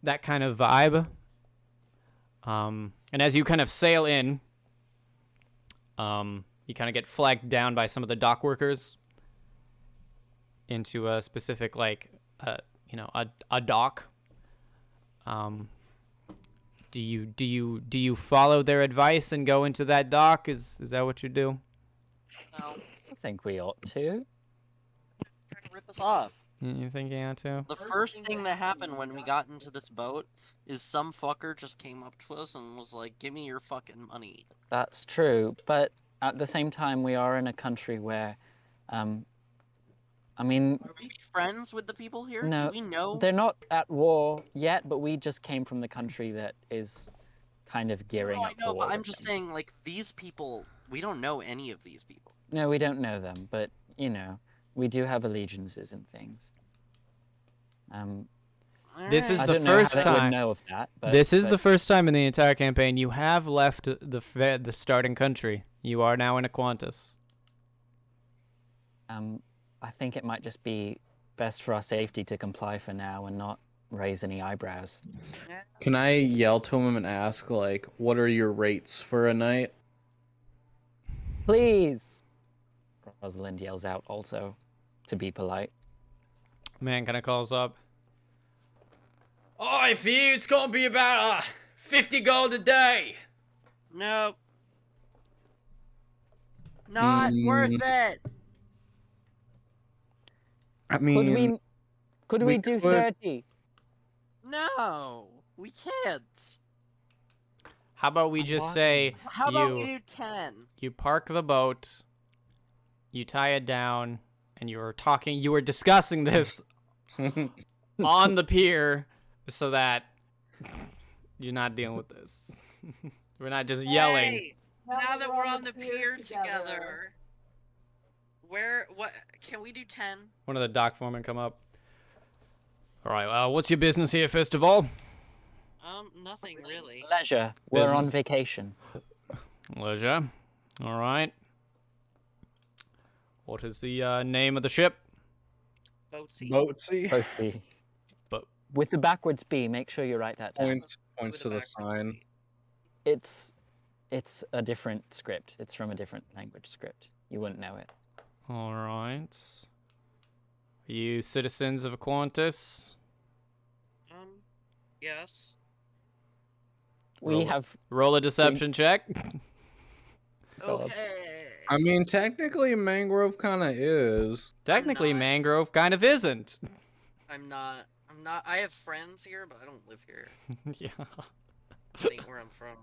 S3: That kind of vibe. And as you kind of sail in, you kind of get flagged down by some of the dock workers into a specific, like, a dock. Do you follow their advice and go into that dock? Is that what you do?
S2: No,
S4: I think we ought to.
S2: trying to rip us off.
S3: You think you ought to?
S2: The first thing that happened when we got into this boat is some fucker just came up to us and was like, "Give me your fucking money."
S4: That's true, but at the same time, we are in a country where, I mean,
S2: Are we friends with the people here?
S4: No,
S2: Do we know?
S4: they're not at war yet, but we just came from the country that is kind of gearing
S2: No, I
S4: up for
S2: know,
S4: war.
S2: but I'm
S4: with
S2: just
S4: them.
S2: saying, like, these people, we don't know any of these people.
S4: No, we don't know them, but, you know, we do have allegiances and things.
S3: This is
S4: I
S3: the
S4: don't
S3: first
S4: know how they would
S3: time.
S4: know of that, but,
S3: This is
S4: but
S3: the first time in the entire campaign you have left the starting country. You are now in a Qantas.
S4: I think it might just be best for our safety to comply for now and not raise any eyebrows.
S1: Can I yell to him and ask, like, what are your rates for a night?
S4: Please! Rosalind yells out also, to be polite.
S3: Man kind of calls up. Oh, for you, it's gonna be about 50 gold a day.
S5: Nope. Not worth it.
S1: I mean,
S4: Could
S1: we
S4: we do
S1: could-
S4: 30?
S5: No, we can't.
S3: How about we just say
S5: How about we do 10?
S3: you park the boat, you tie it down, and you were discussing this on the pier so that you're not dealing with this. We're not just yelling.
S5: Hey, now that we're on the pier together, what, can we do 10?
S3: One of the dock foremen come up. All right, what's your business here, first of all?
S5: Nothing really.
S4: Leisure. We're on
S3: Business.
S4: vacation.
S3: Leisure. All right. What is the name of the ship?
S5: Boatsy.
S1: Boatsy.
S4: Both B.
S3: But
S4: With the backwards B, make sure you write that down.
S1: Points
S5: With
S1: to the
S5: backwards
S1: sign.
S5: B.
S4: It's a different script. It's from a different language script. You wouldn't know it.
S3: all right. Are you citizens of Aquantis?
S5: Yes.
S4: We have
S3: Roll a deception check.
S4: God.
S5: Okay.
S1: I mean, technically, Mangrove kind of is.
S3: Technically,
S5: not.
S3: Mangrove kind of isn't.
S5: I'm not. I have friends here, but I don't live here.
S3: Yeah.
S5: That ain't where I'm from.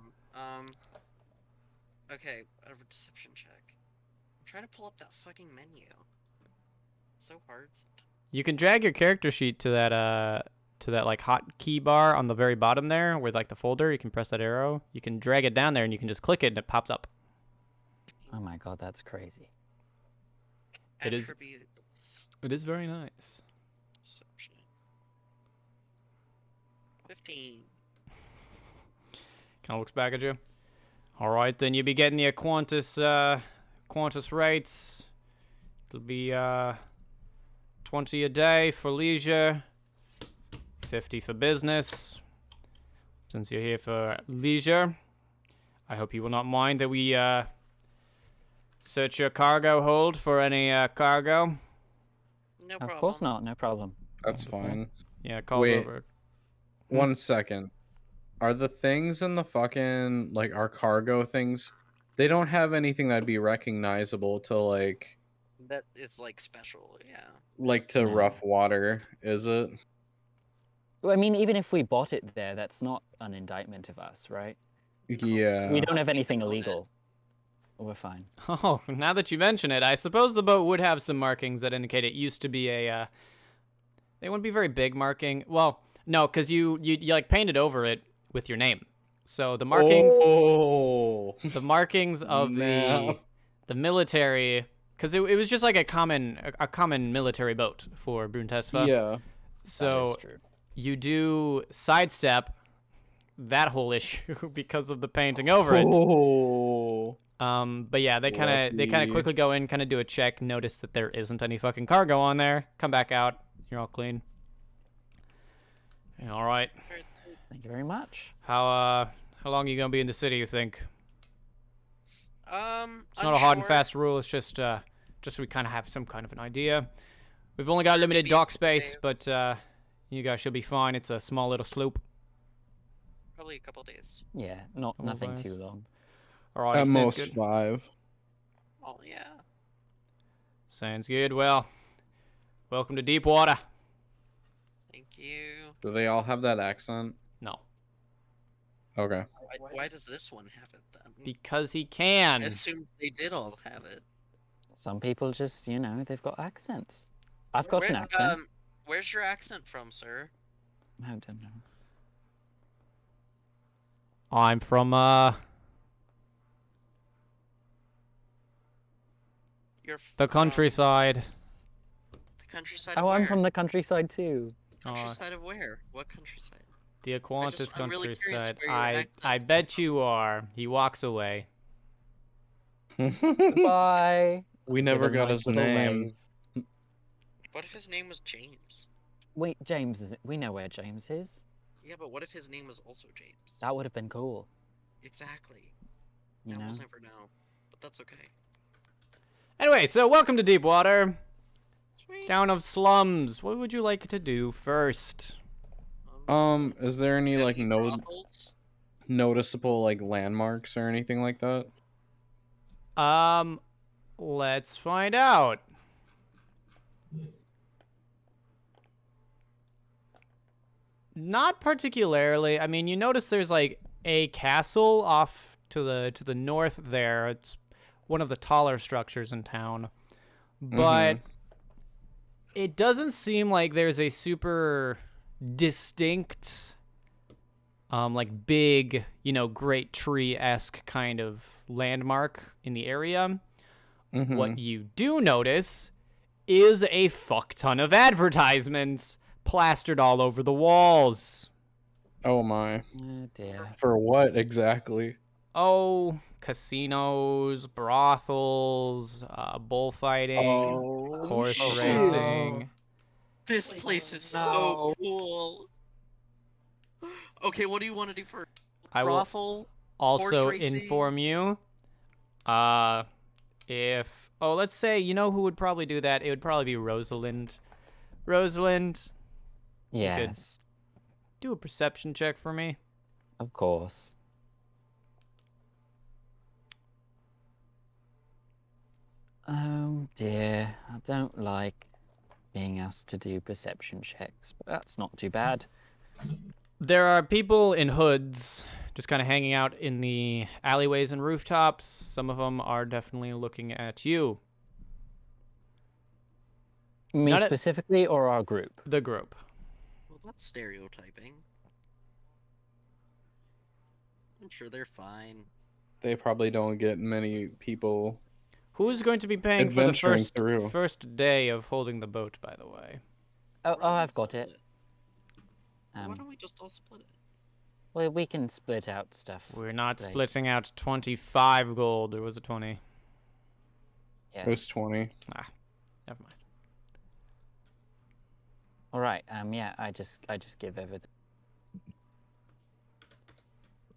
S5: Okay, a deception check. I'm trying to pull up that fucking menu. It's so hard.
S3: You can drag your character sheet to that like hotkey bar on the very bottom there with like the folder. You can press that arrow. You can drag it down there and you can just click it and it pops up.
S4: Oh my god, that's crazy.
S3: It is-
S5: Attributes.
S3: It is very nice.
S5: Deception. 15.
S3: Kind of looks back at you. All right, then you'll be getting the Qantas rates. It'll be 20 a day for leisure, 50 for business. Since you're here for leisure, I hope you will not mind that we search your cargo hold for any cargo.
S5: No problem.
S4: Of course not, no problem.
S1: That's fine.
S3: Yeah, calls
S1: Wait.
S3: over.
S1: 1 second. Are the things in the fucking, like, our cargo things, they don't have anything that'd be recognizable to, like
S5: That is like special, yeah.
S1: to
S4: No.
S1: rough water, is it?
S4: Well, I mean, even if we bought it there, that's not an indictment of us, right?
S1: Yeah.
S4: We don't have
S5: we
S4: anything
S5: own it.
S4: illegal. We're fine.
S3: Oh, now that you mention it, I suppose the boat would have some markings that indicate it used to be a. They wouldn't be very big marking. Well, no, because you like painted over it with your name. So the markings,
S1: Oh.
S3: the markings of
S1: No.
S3: the military, because it was just like a common military boat for Bruntesva.
S1: Yeah.
S4: That
S3: So
S4: is true.
S3: you do sidestep that whole issue because of the painting over it.
S1: Oh.
S3: But yeah, they kind of
S1: Lucky.
S3: quickly go in, kind of do a check, notice that there isn't any fucking cargo on there, come back out, you're all clean. Yeah, all right.
S4: Thank you very much.
S3: How long are you gonna be in the city? You think? It's not a hard and
S5: unsure.
S3: fast rule. It's just so we kind of have some kind of an idea. We've only got limited
S5: maybe
S3: dock
S5: a
S3: space,
S5: day.
S3: but you guys should be fine. It's a small little sloop.
S5: Probably a couple days.
S4: Yeah,
S3: Couple
S4: nothing
S3: days.
S4: too long.
S3: All right,
S1: At
S3: sounds
S1: most
S3: good.
S1: 5.
S5: Oh yeah.
S3: Sounds good. Well, welcome to Deepwater.
S5: Thank you.
S1: Do they all have that accent?
S3: No,
S1: Okay.
S5: Why does this one have it then?
S3: because he can.
S5: I assumed they did all have it.
S4: Some people just, they've got accents. I've got an
S5: Where-
S4: accent.
S5: Where's your accent from, sir?
S4: I don't know.
S3: I'm from
S5: You're
S3: the
S5: from
S3: countryside.
S5: The countryside.
S4: Oh,
S5: of
S4: I'm
S5: where?
S4: from the countryside too.
S5: Countryside of where? What countryside?
S3: The Aquantis
S5: I'm really curious
S3: countryside.
S5: where your accent
S3: I bet you are. He walks away.
S4: Bye.
S1: We never
S4: Give a
S1: got
S4: nice
S1: his
S4: little
S1: name.
S4: wave.
S2: What if his name was James?
S4: Wait, James is. We know where James is.
S2: Yeah, but what if his name was also James?
S4: That would have been cool.
S2: Exactly.
S4: You
S2: Now
S4: know.
S2: we'll never know. But that's okay.
S3: Anyway, so welcome to Deepwater.
S2: Sweet.
S3: Town of Slums. What would you like to do first?
S1: Is there any like
S2: Any brothels?
S1: noticeable like landmarks or anything like that?
S3: Let's find out. Not particularly. I mean, you notice there's like a castle off to the north there. It's one of the taller structures in town. But it doesn't seem like there's a super distinct like big, great tree-esque kind of landmark in the area. What you do notice is a fuck ton of advertisements plastered all over the walls.
S1: Oh my.
S4: Oh dear.
S1: For what exactly?
S3: Oh, casinos, brothels, bullfighting,
S1: Oh,
S3: horse
S1: shit.
S3: racing.
S2: This place is so cool. Okay, what do you want to do first?
S3: I will
S2: Brothel?
S3: also
S2: horse racing?
S3: inform you, let's say, who would probably do that? It would probably be Rosalind. Rosalind,
S4: Yes,
S3: do a perception check for me.
S4: of course. Oh dear, I don't like being asked to do perception checks, but that's not too bad.
S3: There are people in hoods just kind of hanging out in the alleyways and rooftops. Some of them are definitely looking at you,
S4: Me
S3: Not a-
S4: specifically, or our group?
S3: the group.
S2: Well, that's stereotyping. I'm sure they're fine.
S1: They probably don't get many people.
S3: Who's going to be paying for the
S1: Adventuring through.
S3: first day of holding the boat, by the way?
S4: Oh,
S2: Why don't
S4: I've
S2: we
S4: got
S2: split
S4: it.
S2: Why don't we just all split it?
S4: Well, we can split out stuff.
S3: We're not
S4: Right.
S3: splitting out 25 gold. Or was it 20?
S1: It was 20.
S3: Never mind.
S4: All right. Yeah. I just give everything.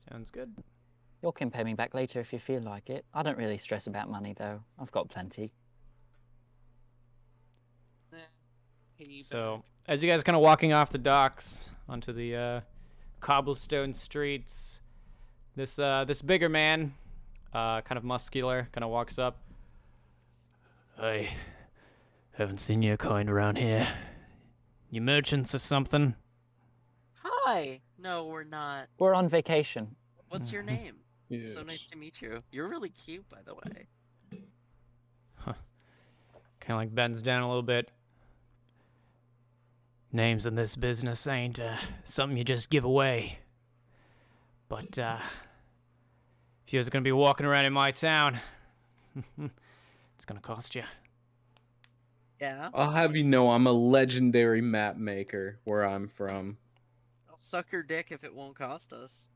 S3: Sounds good.
S4: You can pay me back later if you feel like it. I don't really stress about money though. I've got plenty.
S3: So, as you guys are kind of walking off the docks onto the cobblestone streets, this bigger man, kind of muscular, kind of walks up. I haven't seen your kind around here. You merchants or something?
S2: Hi! No, we're not.
S4: We're on vacation.
S2: What's your name?
S1: Yes.
S2: So nice to meet you. You're really cute, by the way.
S3: Kind of like bends down a little bit. Names in this business ain't something you just give away. But if you was gonna be walking around in my town, it's gonna cost you.
S2: Yeah?
S1: I'll have you know I'm a legendary map maker where I'm from.
S2: I'll suck your dick if it won't cost us.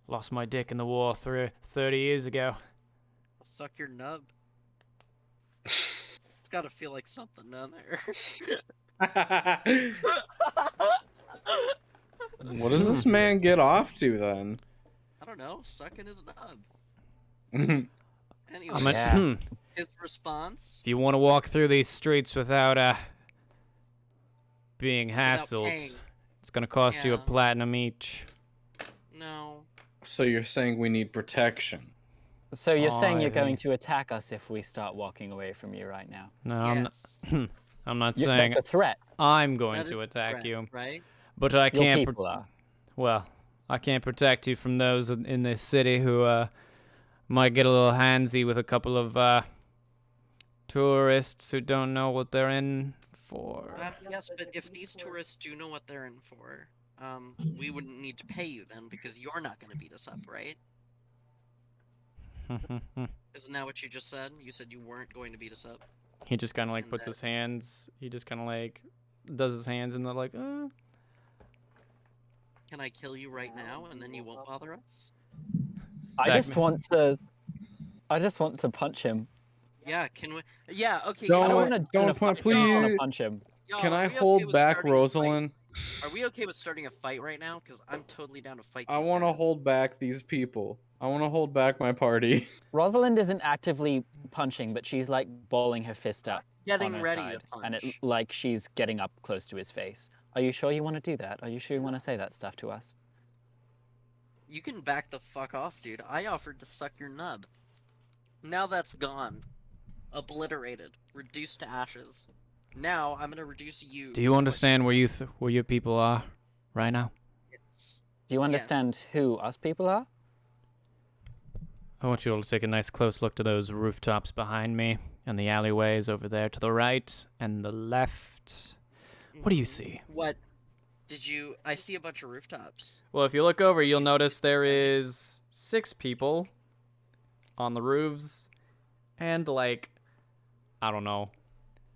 S3: Lost my dick in the war 30 years ago.
S2: I'll suck your nub. It's gotta feel like something down there.
S1: What does this man get off to then?
S2: I don't know, sucking his nub.
S1: Oh,
S2: Anyway,
S4: Yeah.
S2: his response?
S3: If you want to walk through these streets without being
S2: Without
S3: hassled,
S2: paying.
S3: it's gonna cost you a
S2: Yeah.
S3: platinum each.
S2: No.
S1: So you're saying we need protection?
S4: So you're saying you're
S3: Alrighty.
S4: going to attack us if we start walking away from you right now?
S3: No,
S2: Yes.
S3: I'm not
S4: Yeah,
S3: saying
S4: that's a threat.
S3: I'm going
S2: That is
S3: to
S2: a
S3: attack
S2: threat,
S3: you,
S2: right?
S3: but I
S4: Your
S3: can't.
S4: people are.
S3: Well, I can't protect you from those in this city who might get a little handsy with a couple of tourists who don't know what they're in for.
S2: Yes, but if these tourists do know what they're in for, we wouldn't need to pay you then because you're not going to beat us up, right? Isn't that what you just said? You said you weren't going to beat us up.
S3: He just kind of like
S2: And
S3: puts
S2: that-
S3: his hands. He just kind of like does his hands and they're like,
S2: Can I kill you right now and then you won't bother us?
S4: I
S3: Attack
S4: just
S3: me.
S4: want to. I just want to punch him.
S2: Yeah, can we? Yeah, okay.
S1: Don't-
S2: you
S4: I
S2: know
S4: don't
S2: what?
S4: want to
S1: don't
S4: fight.
S1: point-
S4: I just want to
S1: please.
S4: punch him.
S2: Y'all,
S1: Can
S2: are
S1: I
S2: we okay
S1: hold
S2: with
S1: back
S2: starting a fight?
S1: Rosalind?
S2: Are we okay with starting a fight right now? Because I'm totally down to fight
S1: I
S2: these
S1: want to
S2: guys.
S1: hold back these people. I want to hold back my party.
S4: Rosalind isn't actively punching, but she's like balling her fist up
S2: Getting
S4: on her
S2: ready
S4: side,
S2: to
S4: and it
S2: punch.
S4: like she's getting up close to his face. Are you sure you want to do that? Are you sure you want to say that stuff to us?
S2: You can back the fuck off, dude. I offered to suck your nub. Now that's gone. Obliterated. Reduced to ashes. Now I'm gonna reduce you.
S3: Do you
S2: to
S3: understand where where your people are right now?
S2: It's...
S4: Do you understand who us people are?
S3: I want you all to take a nice close look to those rooftops behind me and the alleyways over there to the right and the left. What do you see?
S2: What? Did you... I see a bunch of rooftops.
S3: Well, if you look over, you'll
S2: You see
S3: notice there
S2: many?
S3: is 6 people on the roofs and like, I don't know.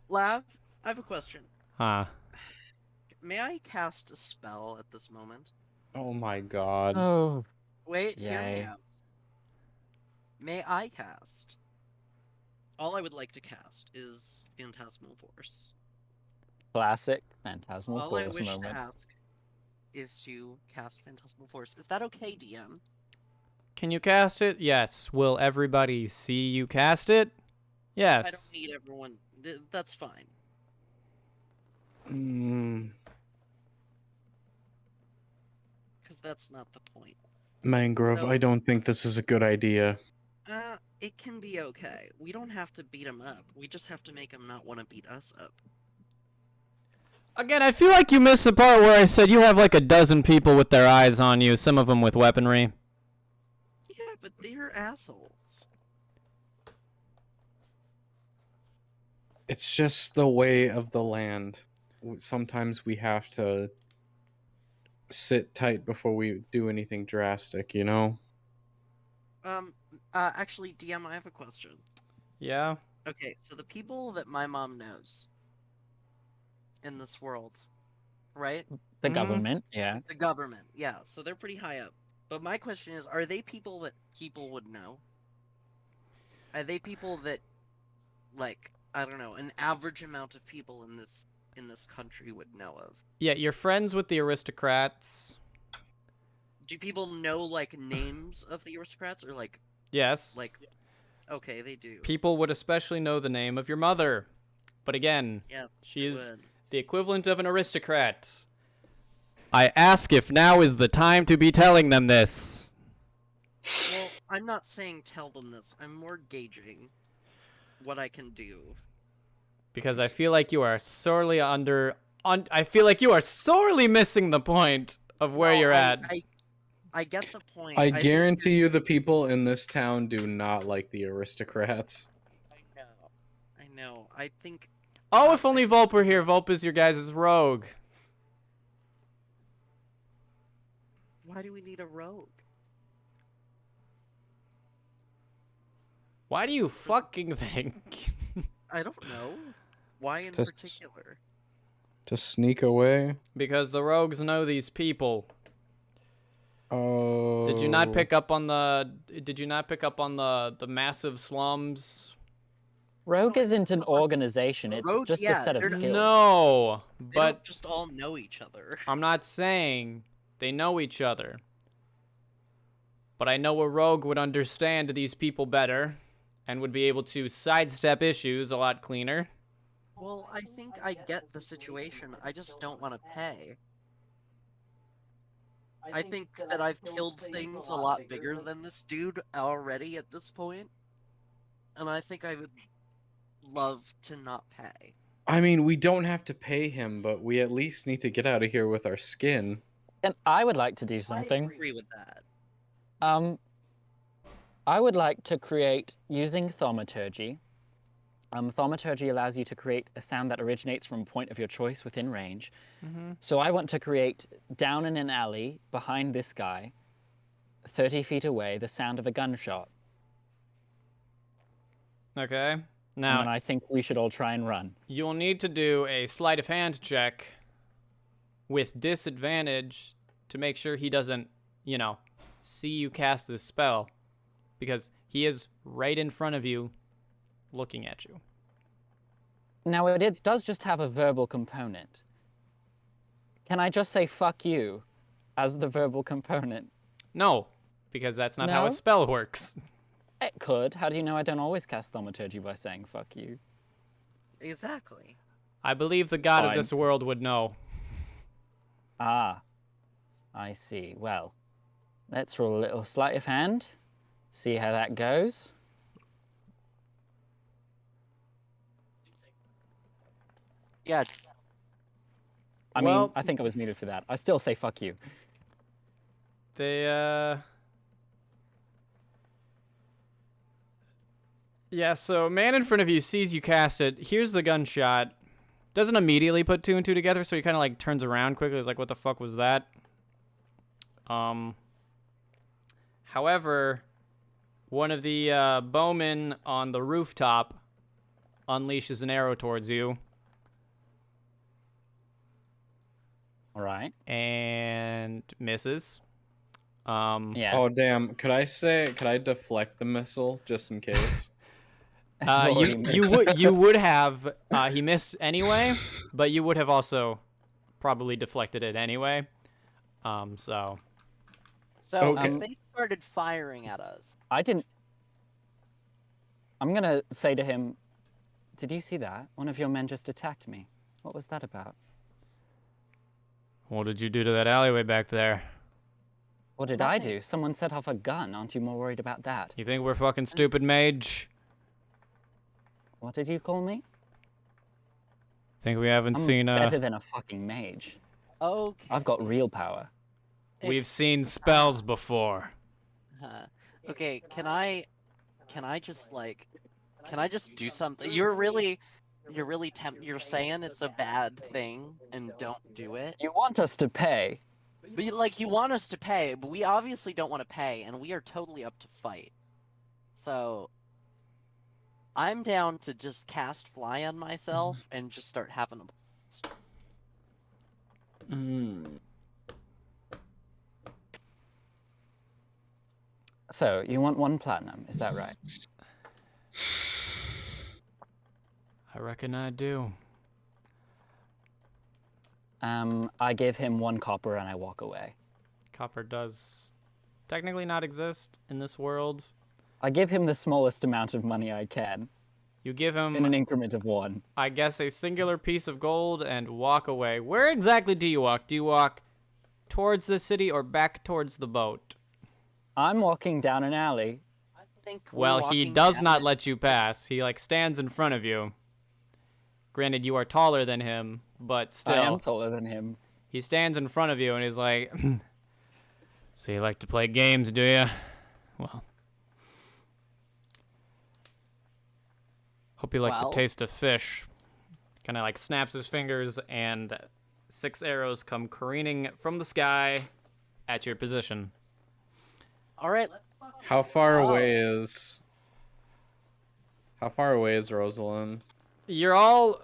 S2: Lav, I have a question.
S3: Huh.
S2: May I cast a spell at this moment?
S1: Oh my god.
S4: Oh,
S2: Wait, hear me
S4: Yay.
S2: out. May I cast? All I would like to cast is Phantasmal Force.
S4: classic Phantasmal
S2: All I
S4: Force
S2: wish
S4: moment.
S2: to ask is to cast Phantasmal Force. Is that okay, DM?
S3: Can you cast it? Yes. Will everybody see you cast it? Yes.
S2: I don't need everyone. That's fine. Because that's not the point.
S1: Mangrove,
S2: So-
S1: I don't think this is a good idea.
S2: It can be okay. We don't have to beat him up. We just have to make him not want to beat us up.
S3: Again, I feel like you missed the part where I said you have like a dozen people with their eyes on you, some of them with weaponry.
S2: Yeah, but they're assholes.
S1: It's just the way of the land. Sometimes we have to sit tight before we do anything drastic, you know?
S2: Actually, DM, I have a question.
S3: Yeah.
S2: Okay, so the people that my mom knows in this world, right?
S4: The
S3: Mhm.
S4: government, yeah.
S2: The government, yeah, so they're pretty high up. But my question is, are they people that people would know? Are they people that, like, I don't know, an average amount of people in this country would know of?
S3: Yeah, you're friends with the aristocrats.
S2: Do people know, like, names of the aristocrats, or like,
S3: Yes.
S2: okay, they do.
S3: People would especially know the name of your mother. But again,
S2: Yeah,
S3: she
S2: they
S3: is
S2: would.
S3: the equivalent of an aristocrat. I ask if now is the time to be telling them this.
S2: Well, I'm not saying tell them this. I'm more gauging what I can do.
S3: Because I feel like you are sorely I feel like you are sorely missing the point of where
S2: No,
S3: you're at.
S2: I get the point.
S1: I
S2: think
S1: guarantee
S2: there's-
S1: you the people in this town do not like the aristocrats.
S2: I know. I think.
S3: Oh, if only Volp were here. Volp is your guys' rogue.
S2: Why do we need a rogue?
S3: Why do you fucking think?
S2: I don't know. Why in
S1: Just-
S2: particular?
S1: Just sneak away.
S3: Because the rogues know these people.
S1: Oh.
S3: Did you not pick up on the massive slums?
S4: Rogue isn't an organization, it's
S2: Rogue,
S4: just a
S2: yeah,
S4: set of
S2: they're-
S4: skills.
S3: No,
S2: They
S3: but
S2: don't just all know each other.
S3: I'm not saying they know each other. But I know a rogue would understand these people better and would be able to sidestep issues a lot cleaner.
S2: Well, I think I get the situation. I just don't want to pay. I think that I've killed things a lot bigger than this dude already at this point, and I think I would love to not pay.
S1: I mean, we don't have to pay him, but we at least need to get out of here with our skin.
S4: And I would like to do
S2: I
S4: something.
S2: agree with that.
S4: I would like to create, using thaumaturgy. Thaumaturgy allows you to create a sound that originates from a point of your choice within range. So I want to create, down in an alley, behind this guy, 30 feet away, the sound of a gunshot.
S3: Okay.
S4: And
S3: Now,
S4: then I think we should all try and run.
S3: you'll need to do a sleight of hand check with disadvantage to make sure he doesn't, see you cast this spell. Because he is right in front of you looking at you.
S4: Now, it does just have a verbal component. Can I just say fuck you as the verbal component?
S3: No, because that's not how a
S4: No?
S3: spell works.
S4: It could. How do you know I don't always cast thaumaturgy by saying fuck you?
S2: Exactly.
S3: I believe the god of
S4: Fine.
S3: this world would know.
S4: Ah, I see. Well, let's roll a little sleight of hand. See how that goes.
S5: Yeah.
S4: I
S3: Well-
S4: mean, I think I was muted for that. I still say fuck you.
S3: They, Yeah, so man in front of you sees you cast it, hears the gunshot, doesn't immediately put two and two together, so he kind of like turns around quickly. He's like, what the fuck was that? However, one of the bowmen on the rooftop unleashes an arrow towards you
S4: All right.
S3: and misses.
S4: Yeah.
S1: Oh damn! Could I deflect the missile just in case?
S4: It's already missed.
S3: you would have he missed anyway, but you would have also probably deflected it anyway. So
S5: So
S1: Okay.
S5: if they started firing at us,
S4: I didn't. I'm gonna say to him, "Did you see that? One of your men just attacked me. What was that about?
S3: what did you do to that alleyway back there?
S4: What did I
S5: Nothing.
S4: do? Someone set off a gun. Aren't you more worried about that?
S3: You think we're fucking stupid, mage?
S4: What did you call me?
S3: Think we haven't
S4: I'm
S3: seen
S4: better than a fucking mage.
S5: okay.
S4: I've got real power.
S3: we've seen spells before.
S5: Okay, can I just can I just do something? You're really you're saying it's a bad thing and don't do it.
S4: You want us to pay?
S5: But you want us to pay, but we obviously don't want to pay, and we are totally up to fight. So I'm down to just cast fly on myself and just start having a blast.
S4: So, you want 1 platinum, is that right?
S3: I reckon I do.
S4: I give him 1 copper and I walk away.
S3: Copper does technically not exist in this world.
S4: I give him the smallest amount of money I can,
S3: You give him,
S4: in an increment of 1.
S3: I guess, a singular piece of gold and walk away. Where exactly do you walk? Do you walk towards the city or back towards the boat?
S4: I'm walking down an alley.
S5: I think we're
S3: Well, he
S5: walking
S3: does
S5: down
S3: not
S5: it.
S3: let you pass. He, like, stands in front of you. Granted, you are taller than him, but
S4: I
S3: still.
S4: am taller than him.
S3: He stands in front of you and he's like, so you like to play games, do you? Well, hope you like
S5: Well.
S3: the taste of fish. Kind of like snaps his fingers and 6 arrows come careening from the sky at your position.
S5: All right.
S1: How far away is Rosalind?
S3: You're all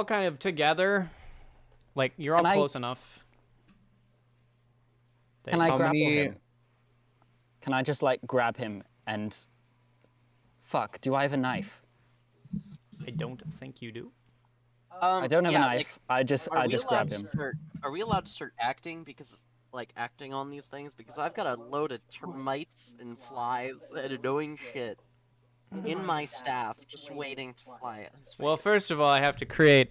S3: kind of together. Like, you're all
S4: Can I-
S3: close enough. that
S4: Can I
S3: you-
S1: How
S4: grapple
S1: many-
S4: him? Can I just, like, grab him and... Fuck, do I have a knife?
S3: I don't think you do.
S4: I don't have
S5: yeah,
S4: a knife. I just
S5: are we
S4: grab
S5: allowed to
S4: him.
S5: are we allowed to start acting acting on these things? Because I've got a load of termites and flies and annoying shit in my staff, just waiting to fly at his face.
S3: Well, first of all, I have to create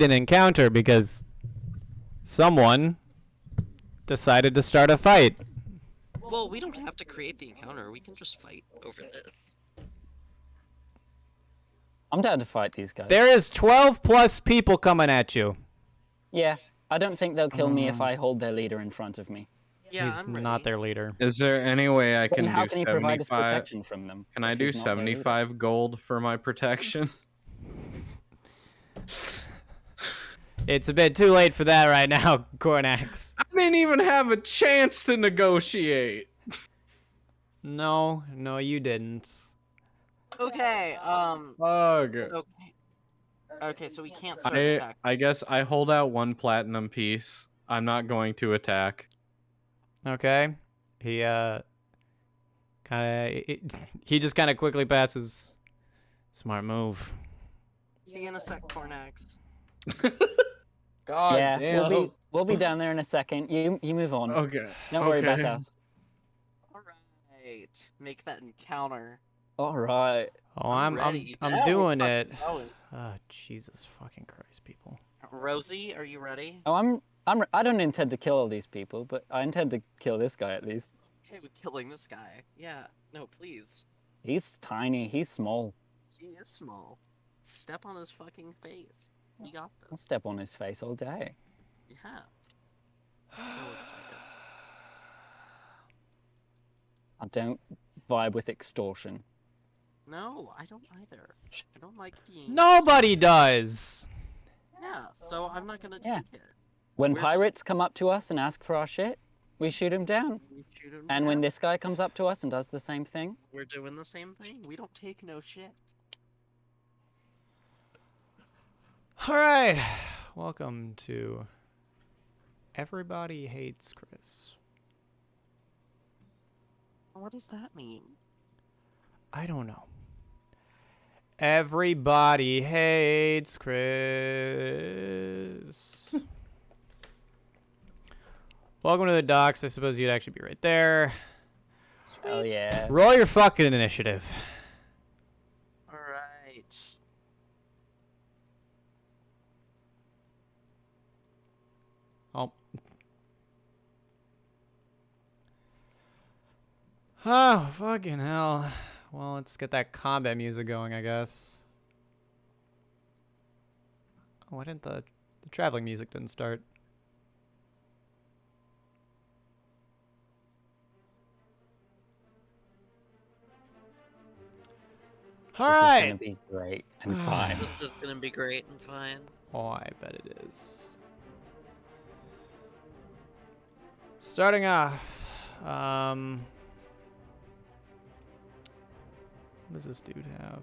S3: an encounter because someone decided to start a fight.
S2: Well, we don't have to create the encounter. We can just fight over this.
S4: I'm down to fight these guys.
S3: There is 12 plus people coming at you.
S4: Yeah, I don't think they'll kill me if I hold their leader in front of me.
S2: Yeah,
S3: He's
S2: I'm ready.
S3: not their leader.
S1: Is there any way I
S4: Then
S1: can
S4: how
S1: do
S4: can he provide us
S1: 75?
S4: protection from them?
S1: Can I
S4: if
S1: do
S4: he's not their leader?
S1: 75 gold for my protection?
S3: It's a bit too late for that right now, Cornax.
S1: I didn't even have a chance to negotiate.
S3: No, you didn't.
S5: Okay,
S1: Ugh.
S5: okay. Okay, so we can't start attacking.
S1: I guess I hold out 1 platinum piece. I'm not going to attack.
S3: Okay. He just kind of quickly passes Smart move.
S2: See you in a sec, Cornax.
S1: God
S4: yeah,
S1: damn.
S4: we'll be down there in a second. You move on.
S1: Okay.
S4: Don't worry about
S1: okay.
S4: us.
S2: Alright. Make that encounter.
S4: All right.
S3: Oh,
S2: I'm
S3: I'm
S2: ready.
S3: I'm
S2: Now we're
S3: doing
S2: fucking
S3: it.
S2: going.
S3: Oh, Jesus fucking Christ, people.
S2: Rosie, are you ready?
S4: Oh, I don't intend to kill all these people, but I intend to kill this guy at least.
S2: Okay with killing this guy. Yeah. No, please.
S4: He's tiny. He's small.
S2: He is small. Step on his fucking face. We got
S4: I'll
S2: this.
S4: step on his face all day.
S2: Yeah. So excited.
S4: I don't vibe with extortion.
S2: No, I don't either. I don't like being.
S3: Nobody does.
S2: Yeah, so I'm not gonna
S4: Yeah.
S2: take it.
S4: When
S2: We're just-
S4: pirates come up to us and ask for our shit, we shoot him down.
S2: We shoot him
S4: And when
S2: down.
S4: this guy comes up to us and does the same thing,
S2: We're doing the same thing. We don't take no shit.
S3: All right. Welcome to Everybody Hates Chris.
S2: What does that mean?
S3: I don't know. Everybody hates Chris. Welcome to the docks. I suppose you'd actually be right there.
S4: oh yeah.
S3: Roll your fucking initiative.
S2: All right.
S3: Oh. Oh, fucking hell. Well, let's get that combat music going, I guess. Oh, why didn't the traveling music didn't start? All
S4: This is
S3: right.
S4: gonna be great and fine.
S2: This is gonna be great and fine.
S3: Oh, I bet it is. Starting off, what does this dude have?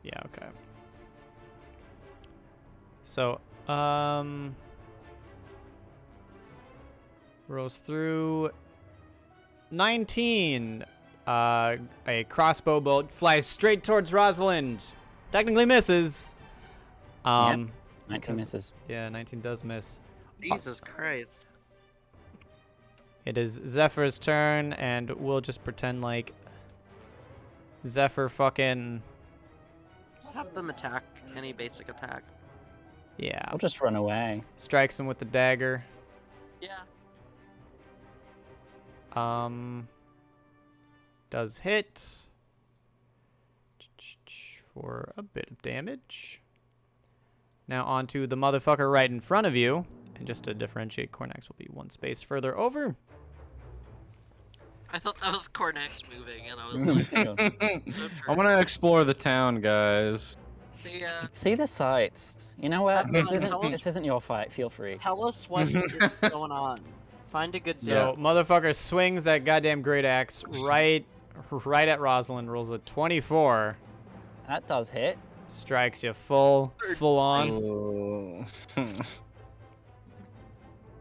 S3: Yeah, okay. So, rolls through 19. A crossbow bolt flies straight towards Rosalind. Technically misses.
S4: 19
S3: because-
S4: misses.
S3: Yeah, 19 does miss.
S2: Jesus Christ.
S3: It is Zephyr's turn, and we'll just pretend like Zephyr fucking...
S2: Just have them attack any basic attack.
S3: Yeah,
S4: I'll just run away.
S3: strikes him with the dagger.
S2: Yeah.
S3: Does hit for a bit of damage. Now onto the motherfucker right in front of you. And just to differentiate, Cornax will be one space further over.
S2: I thought that was Cornax moving, and I was like, so
S1: I want to explore the town, guys.
S2: see ya.
S4: See the sights. You know what?
S2: Tell us-
S4: This isn't your fight. Feel free.
S2: Tell us what is going on. Find a good
S3: So
S2: dip.
S3: motherfucker swings that goddamn great axe right at Rosalind. Rolls a 24.
S4: That does hit.
S3: Strikes you full on.
S1: Oh.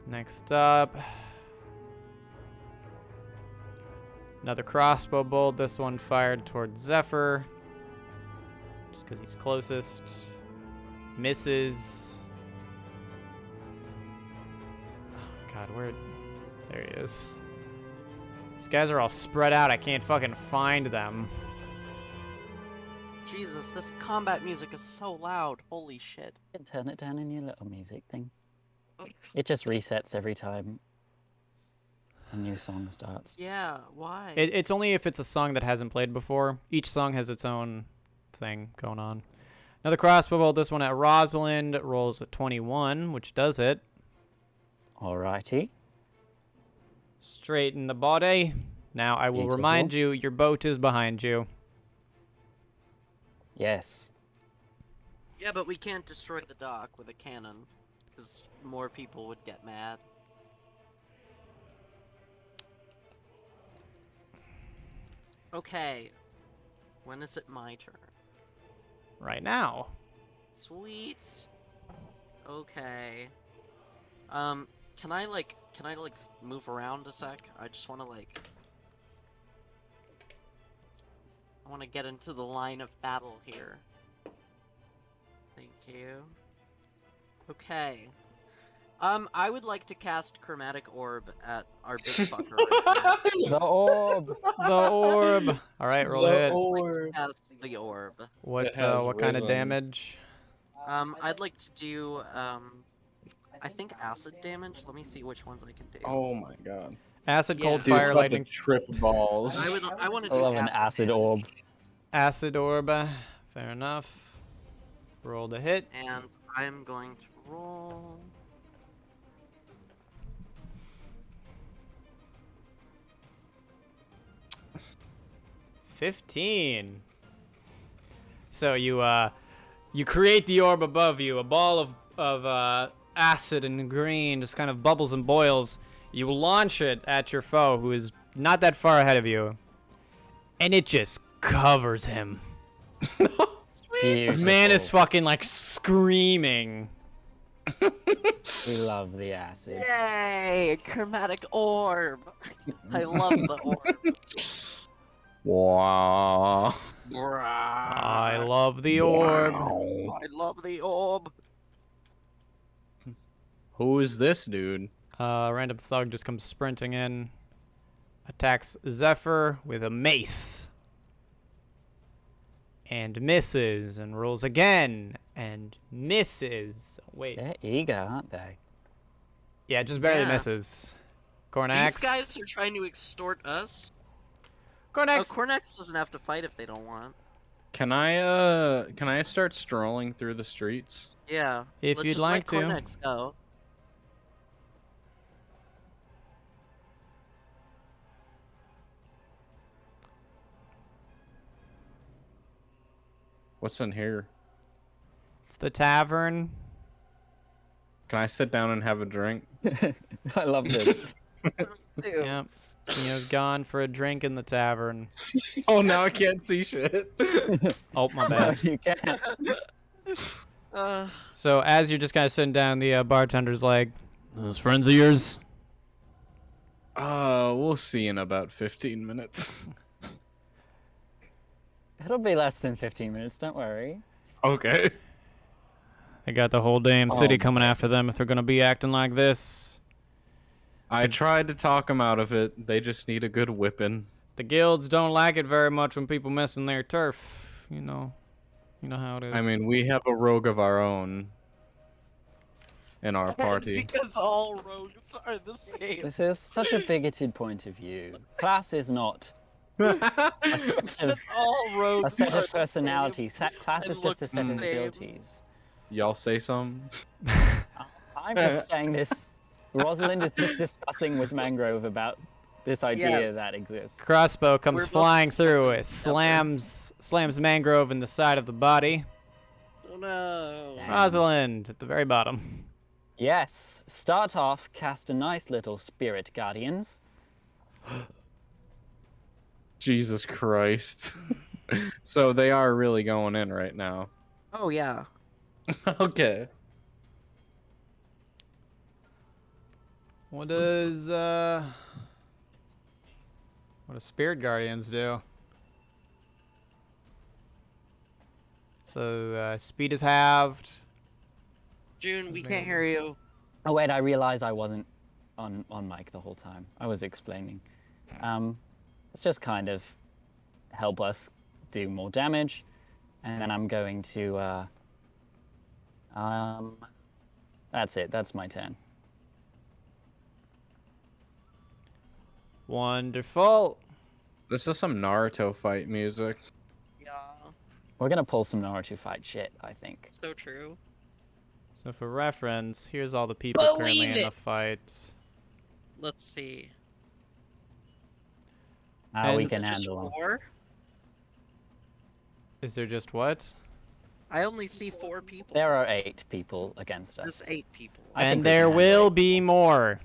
S3: Next up, another crossbow bolt. This one fired towards Zephyr, just because he's closest. Misses. Oh God, where? There he is. These guys are all spread out. I can't fucking find them.
S2: Jesus, this combat music is so loud. Holy shit.
S4: You can turn it down in your little music thing. It just resets every time a new song starts.
S2: Yeah, why?
S3: It's only if it's a song that hasn't played before. Each song has its own thing going on. Another crossbow bolt. This one at Rosalind rolls a 21, which does hit.
S4: Alrighty.
S3: Straight in the body. Now I will
S4: Beautiful.
S3: remind you, your boat is behind you.
S4: Yes.
S2: Yeah, but we can't destroy the dock with a cannon, because more people would get mad. Okay. When is it my turn?
S3: Right now.
S2: Sweet. Okay. Can I move around a sec? I just want to
S5: I want to get into the line of battle here. Thank you. Okay. I would like to cast Chromatic Orb at our big fucker right here.
S4: The orb.
S3: The orb. All right, roll a hit.
S5: I'd like to cast the orb.
S3: What
S1: has
S3: what kind of
S1: risen.
S3: damage?
S5: I'd like to do I think acid damage. Let me see which ones I can do.
S1: Oh my god.
S3: Acid,
S5: Yeah.
S3: cold,
S1: Dude's
S3: fire,
S1: about
S3: lightning,
S1: to trip balls.
S5: I want to
S4: I
S5: do
S4: love an acid
S5: damage.
S4: orb.
S3: acid orb. Fair enough. Roll the hit.
S5: And I'm going to roll.
S3: $15. So you create the orb above you, a ball of acid and green, just kind of bubbles and boils. You launch it at your foe, who is not that far ahead of you, and it just covers him. This man is fucking like screaming.
S4: We love the acid.
S5: Yay! Chromatic Orb! I love the orb.
S1: Wow.
S3: I love the orb.
S5: I love the orb.
S1: Who is this dude?
S3: Random thug just comes sprinting in, attacks Zephyr with a mace, and misses, and rolls again, and misses. Wait,
S4: They're eager, aren't they?
S3: yeah, just barely
S5: Yeah.
S3: misses. Cornax.
S5: These guys are trying to extort us.
S3: Cornax.
S5: Oh, Cornex doesn't have to fight if they don't want.
S1: Can I start strolling through the streets?
S5: Yeah.
S3: If
S5: let's
S3: you'd
S5: just
S3: like to.
S5: let Cornex go.
S1: What's in here?
S3: It's the tavern.
S1: Can I sit down and have a drink?
S4: I love this.
S5: Too.
S3: Yep. Neo's gone for a drink in the tavern.
S1: Oh, now I can't see shit.
S3: Oh, my bad.
S4: You can.
S3: So as you're just kind of sitting down, the bartender's like, "Those friends of yours?"
S1: We'll see in about 15 minutes.
S4: It'll be less than 15 minutes, don't worry.
S1: Okay.
S3: They got the whole damn city coming after them if they're gonna be acting like this.
S1: I tried to talk them out of it. They just need a good whipping.
S3: The guilds don't like it very much when people mess in their turf. You know how it is.
S1: I mean, we have a rogue of our own in our party.
S5: Because all rogues are the same.
S4: This is such a bigoted point of view. Class is not a set of,
S5: All
S4: a
S5: rogues
S4: set
S5: are
S4: of personalities. Class
S5: and
S4: is
S5: look
S4: just a set
S5: the
S4: of
S5: same.
S4: abilities.
S1: Y'all say something?
S4: I'm just saying this. Rosalind is just discussing with Mangrove about this idea
S5: Yes.
S4: that exists.
S3: Crossbow comes
S5: We're both
S3: flying through it,
S5: discussing
S3: slams Mangrove in the side of the body.
S5: Oh no.
S3: Rosalind at the very bottom.
S4: Yes, start off, cast a nice little Spirit Guardians.
S1: Jesus Christ. So they are really going in right now.
S5: Oh yeah.
S1: Okay.
S3: What does Spirit Guardians do? So speed is halved.
S5: June, we can't hear you.
S4: Oh wait, I realized I wasn't on mic the whole time. I was explaining. It's just kind of help us do more damage, and then I'm going to. That's it. That's my turn.
S3: Wonderful.
S1: This is some Naruto fight music.
S5: Yeah.
S4: We're gonna pull some Naruto fight shit, I think.
S5: So true.
S3: So for reference, here's all the people currently
S5: Believe
S3: in the
S5: it.
S3: fight.
S5: Let's see.
S4: How we
S3: And-
S4: can
S5: Is it just
S4: handle them.
S5: 4?
S3: Is there just what?
S5: I only see 4 people.
S4: There are 8 people against us.
S5: There's 8 people.
S4: I think
S3: And
S4: we
S3: there
S4: can
S3: will
S4: handle
S3: be more.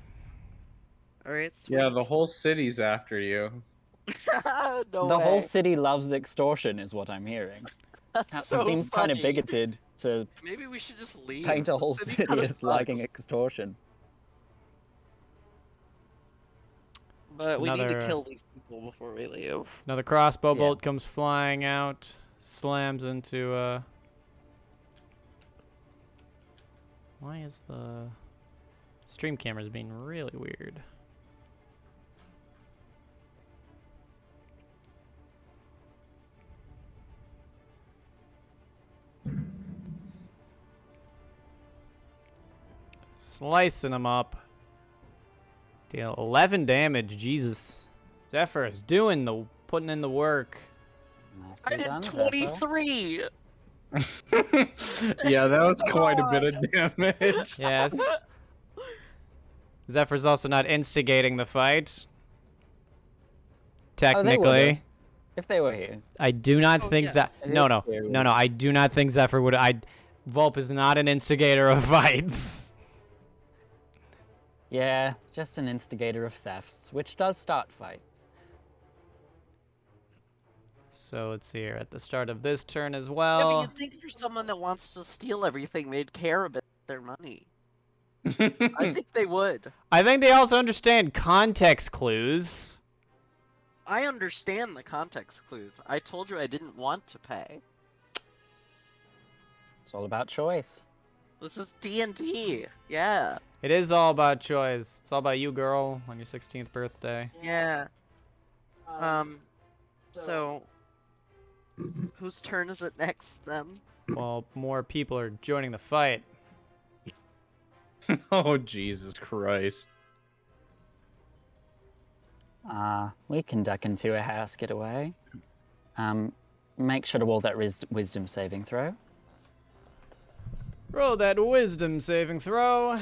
S5: Alright, sweet.
S1: Yeah, the whole city's after you.
S5: no
S4: The
S5: way.
S4: whole city loves extortion, is what I'm hearing.
S5: That's
S4: It
S5: so
S4: seems kind of
S5: funny.
S4: bigoted to
S5: Maybe we should just leave.
S4: paint a
S5: The
S4: whole
S5: city
S4: city
S5: kinda
S4: as liking
S5: sucks.
S4: extortion.
S2: But we need to
S3: Another-
S2: kill these people before we leave.
S3: Another crossbow
S4: Yeah.
S3: bolt comes flying out, slams into. Why is the stream cameras being really weird? Slicing them up. Deal 11 damage. Jesus. Zephyr is putting in the work.
S4: Nicely
S2: I did
S4: done, Zephyr.
S2: 23!
S1: Yeah, that was quite a bit of damage.
S3: Yes. Zephyr's also not instigating the fight.
S4: Oh, they would've,
S3: Technically.
S4: if they were here.
S3: I do not
S2: Oh,
S3: think
S2: yeah.
S3: that.
S4: It
S3: No,
S4: is
S3: no,
S4: very
S3: no, no. I do not think Zephyr would. Volp is not an instigator of fights.
S4: Yeah, just an instigator of thefts, which does start fights.
S3: So let's see here at the start of this turn as
S5: Yeah, but
S3: well.
S5: you'd think for someone that wants to steal everything, they'd care about their money. I think they would.
S3: I think they also understand context clues.
S5: I understand the context clues. I told you I didn't want to pay.
S4: It's all about choice.
S5: This is D&D. Yeah.
S3: It is all about choice. It's all about you, girl, on your 16th birthday.
S5: Yeah. So, whose turn is it next then?
S3: Well, more people are joining the fight.
S1: Oh, Jesus Christ.
S4: We can duck into a house getaway. Make sure to roll that wisdom saving throw.
S3: Roll that wisdom saving throw.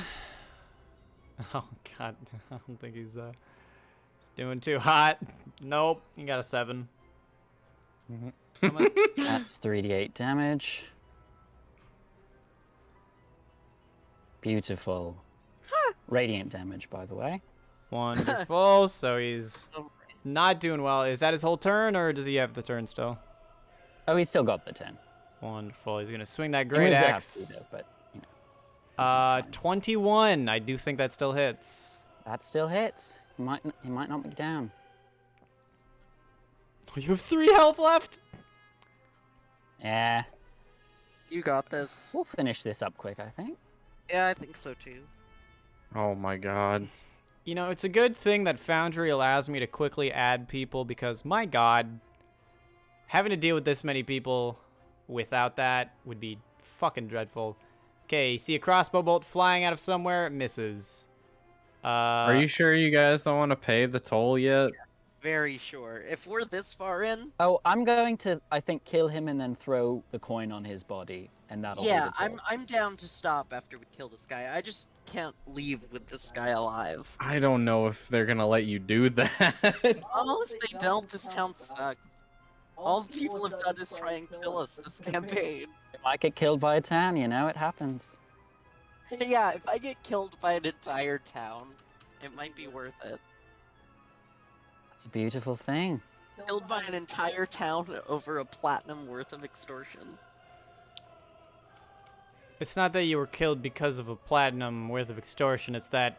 S3: Oh God, I don't think he's doing too hot. Nope, he got a 7.
S4: That's 3d8 damage. Beautiful. Radiant damage, by the way.
S3: Wonderful. So he's
S5: Oh,
S3: not doing well. Is that his whole turn, or does he have the turn still?
S4: Oh, he's still got the 10.
S3: Wonderful. He's gonna swing that
S4: He
S3: great
S4: moves out
S3: axe.
S4: speeder, but, you know. he's not trying.
S3: 21. I do think that still hits.
S4: That still hits. He might not be down.
S3: You have 3 health left.
S4: Yeah,
S5: You got this.
S4: we'll finish this up quick, I think.
S5: Yeah, I think so too.
S1: Oh my God.
S3: You know, it's a good thing that Foundry allows me to quickly add people because, my God, having to deal with this many people without that would be fucking dreadful. Okay, you see a crossbow bolt flying out of somewhere, it misses.
S1: Are you sure you guys don't want to pay the toll yet?
S5: Very sure. If we're this far in,
S4: Oh, I'm going to, I think, kill him and then throw the coin on his body, and that'll be
S5: yeah,
S4: the toll.
S5: I'm down to stop after we kill this guy. I just can't leave with this guy alive.
S1: I don't know if they're gonna let you do that.
S5: Well, if they don't, this town sucks. All the people have done is try and kill us this campaign.
S4: You might get killed by a town, you know, it happens.
S5: Yeah, if I get killed by an entire town, it might be worth it.
S4: It's a beautiful thing.
S5: Killed by an entire town over a platinum worth of extortion.
S3: It's not that you were killed because of a platinum worth of extortion, it's that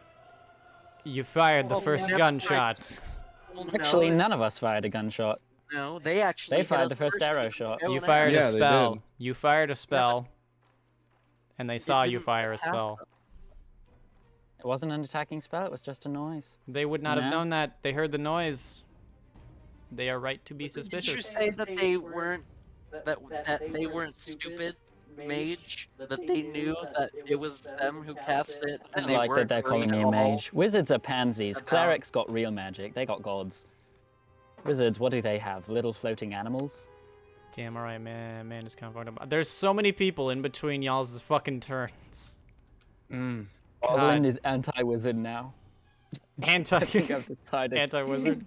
S3: you fired the
S5: Well,
S3: first
S5: never
S3: gunshot.
S5: Well,
S4: Actually,
S5: no,
S4: none of us fired a gunshot.
S5: no, they actually
S4: They
S5: hit
S4: fired
S5: us
S4: the first arrow shot.
S3: You
S5: and
S3: fired
S1: Yeah,
S3: a
S1: they
S3: spell.
S1: did.
S3: You fired a spell. And they saw you
S5: didn't
S3: fire a
S5: attack
S3: spell.
S5: them.
S4: It wasn't an attacking spell, it was just a noise.
S3: They would not have
S4: No.
S3: known that. They heard the noise. They are right to be
S5: Did you
S3: suspicious.
S5: say that they weren't that they weren't stupid, mage? That they knew that it was them who cast it,
S4: I
S5: and
S4: don't
S5: they
S4: like that
S5: weren't
S4: they're
S5: going
S4: calling me a
S5: to all-
S4: mage. Wizards are pansies.
S5: about-
S4: Clerics got real magic. They got gods. Wizards, what do they have? Little floating animals?
S3: Damn, alright, man is kind of fucked up. There's so many people in between y'all's fucking turns.
S1: Mm.
S4: Rosalind is anti-wizard now. I think I've decided.
S3: Anti-wizard.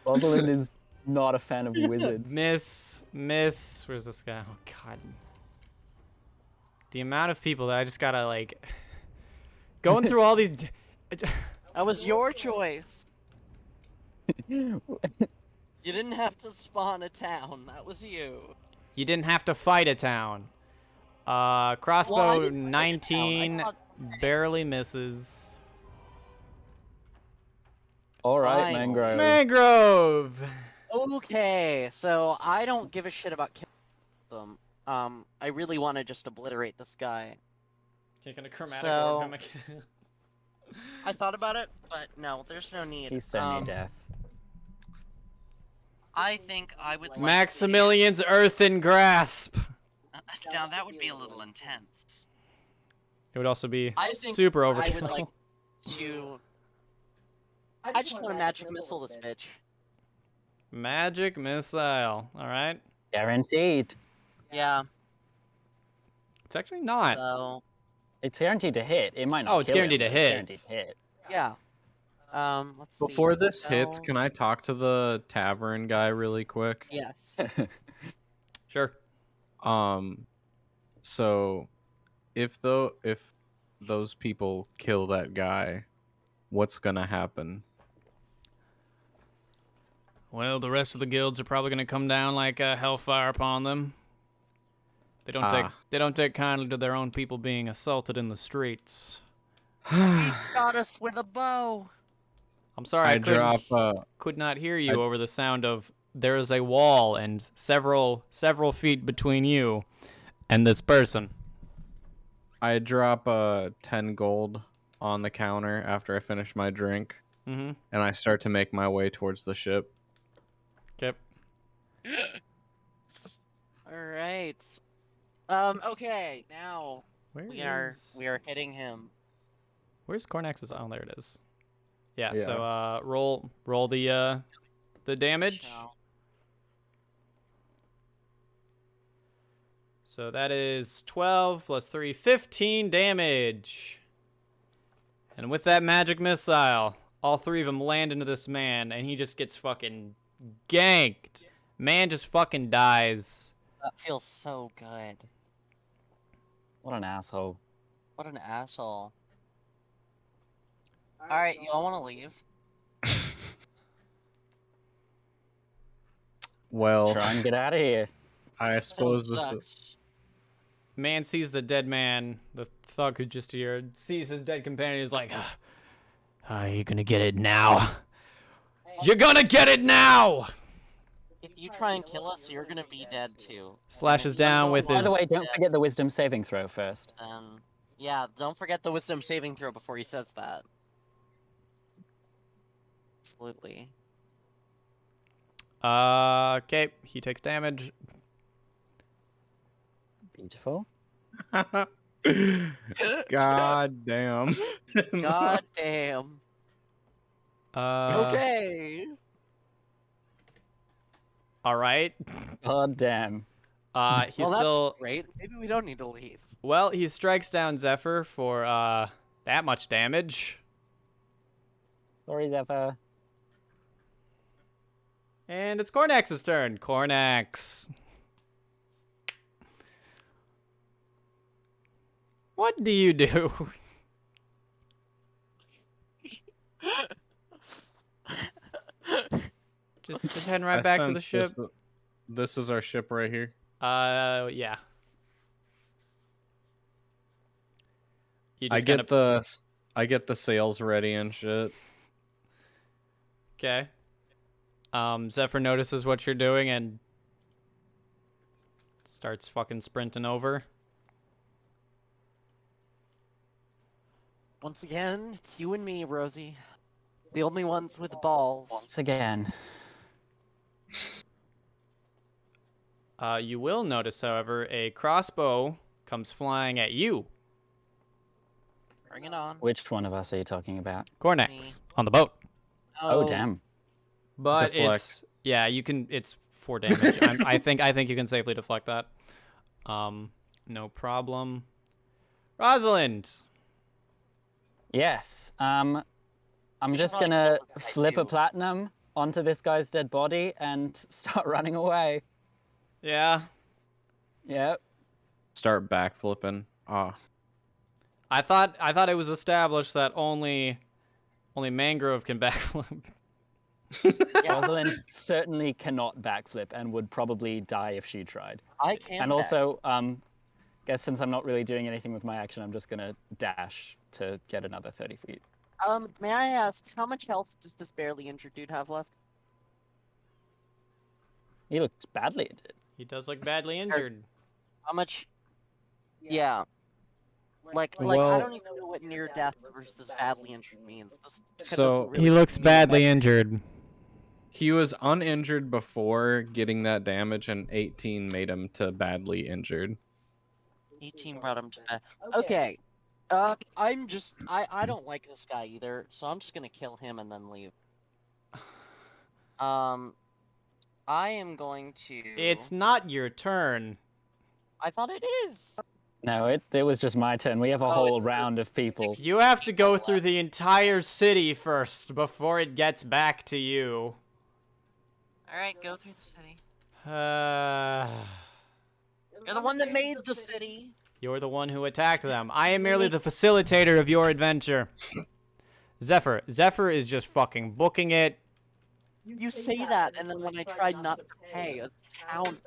S4: Rosalind is not a fan of wizards.
S3: Miss. Where's this guy? Oh, God. The amount of people that I just gotta, like... Going through all these...
S5: That was your choice. You didn't have to spawn a town. That was you.
S3: You didn't have to fight a town. Crossbow
S5: Well, I didn't fight a town. I
S3: 19
S5: fought-
S3: barely misses.
S4: All right,
S5: Finally.
S4: Mangrove.
S3: Mangrove.
S5: Okay, so I don't give a shit about killing them. I really want to just obliterate this guy.
S3: Taking a chromatic
S5: So-
S3: orb.
S5: I thought about it, but no, there's no need.
S4: He's so near death.
S5: I think I would like
S3: Maximilian's earthen grasp.
S5: to... Now that would be a little intense.
S3: It would also be
S5: I think
S3: super
S5: I
S3: overkill.
S5: would like to... I just want to magic missile this bitch.
S3: Magic missile. All right.
S4: Guaranteed.
S5: Yeah,
S3: It's actually not.
S5: so...
S4: It's guaranteed to hit. It might not.
S3: Oh, it's
S4: kill him,
S3: guaranteed to
S4: but it's
S3: hit.
S4: Guaranteed to hit.
S5: Yeah. Let's see.
S1: Before this hits,
S5: spell-
S1: can I talk to the tavern guy really quick?
S5: Yes.
S3: Sure.
S1: So if those people kill that guy, what's gonna happen?
S3: Well, the rest of the guilds are probably gonna come down like hellfire upon them. They don't take kindly to their own people being assaulted in the streets.
S5: He got us with a bow.
S3: I'm sorry, I could not hear you over the sound of there is a wall and several feet between you and this person.
S1: I drop 10 gold on the counter after I finish my drink, and I start to make my way towards the ship.
S3: Okay.
S5: All right. Okay. Now
S3: Where
S5: we are hitting him.
S3: Where's Cornax's? Oh, there it is. Yeah.
S1: Yeah.
S3: So roll the damage.
S5: Shall-
S3: So that is 12 plus 3, 15 damage. And with that magic missile, all three of them land into this man, and he just gets fucking ganked. Man just fucking dies.
S5: That feels so good.
S4: What an asshole.
S5: What an asshole. All right, y'all want to leave?
S1: Well,
S4: Let's try and get out of here.
S1: I
S5: Still
S1: suppose this is...
S5: sucks.
S3: Man sees the dead man, the thug who just here sees his dead companion. Is like, you're gonna get it now. You're gonna get it now.
S5: If you try and kill us, you're gonna be dead too.
S3: Slashes down with
S4: By
S3: his.
S4: the way, don't forget the wisdom saving throw first.
S5: Yeah, don't forget the wisdom saving throw before he says that. Absolutely.
S3: Okay, he takes damage.
S4: Beautiful.
S1: God damn.
S5: God damn. Okay.
S3: All right.
S4: God damn.
S3: He's
S5: Well,
S3: still.
S5: that's great. Maybe we don't need to leave.
S3: Well, he strikes down Zephyr for that much damage.
S4: Sorry, Zephyr.
S3: And it's Cornax's turn. Cornax. What do you do? just heading right back to the ship.
S1: This is our ship right here.
S3: Yeah. You
S1: I
S3: just
S1: get the sails ready and shit.
S3: Okay. Zephyr notices what you're doing and starts fucking sprinting over.
S5: Once again, it's you and me, Rosie. The only ones with balls.
S4: Once again.
S3: You will notice, however, a crossbow comes flying at you.
S5: Bring it on.
S4: Which one of us are you talking about?
S3: Cornax, on the boat.
S4: Oh, damn.
S3: But
S1: Deflect.
S3: it's you can. It's 4 damage. I think you can safely deflect that. No problem. Rosalind.
S4: Yes. I'm
S5: You
S4: just
S5: should probably
S4: gonna
S5: kill the guy,
S4: flip a
S5: too.
S4: platinum onto this guy's dead body and start running away.
S3: Yeah.
S4: Yep.
S1: Start backflipping.
S3: I thought it was established that only Mangrove can backflip.
S5: Yeah,
S4: Rosalind certainly cannot backflip and would probably die if she tried.
S5: I can.
S4: And also, guess since I'm not really doing anything with my action, I'm just gonna dash to get another 30 feet.
S5: May I ask, how much health does this barely injured dude have left?
S4: He looks badly injured.
S3: He does look badly injured.
S5: How much? Yeah. Like I
S4: Well-
S5: don't even know what near death versus badly injured means. This
S1: So,
S5: doesn't really
S3: He looks
S5: mean
S3: badly
S5: much.
S3: injured.
S1: He was uninjured before getting that damage, and 18 made him to badly injured.
S5: 18 brought him to bed. Okay. I don't like this guy either, so I'm just gonna kill him and then leave. I am going to.
S3: It's not your turn.
S5: I thought it is.
S4: No, it was just my turn. We have a whole round of people.
S3: You have to go through the entire city first before it gets back to you.
S5: All right, go through the city.
S3: Uh,
S5: You're the one that made the city.
S3: You're the one who attacked them. I am merely the facilitator of your adventure. Zephyr. Zephyr is just fucking booking it.
S5: You say that, and then when I tried not to pay, a town.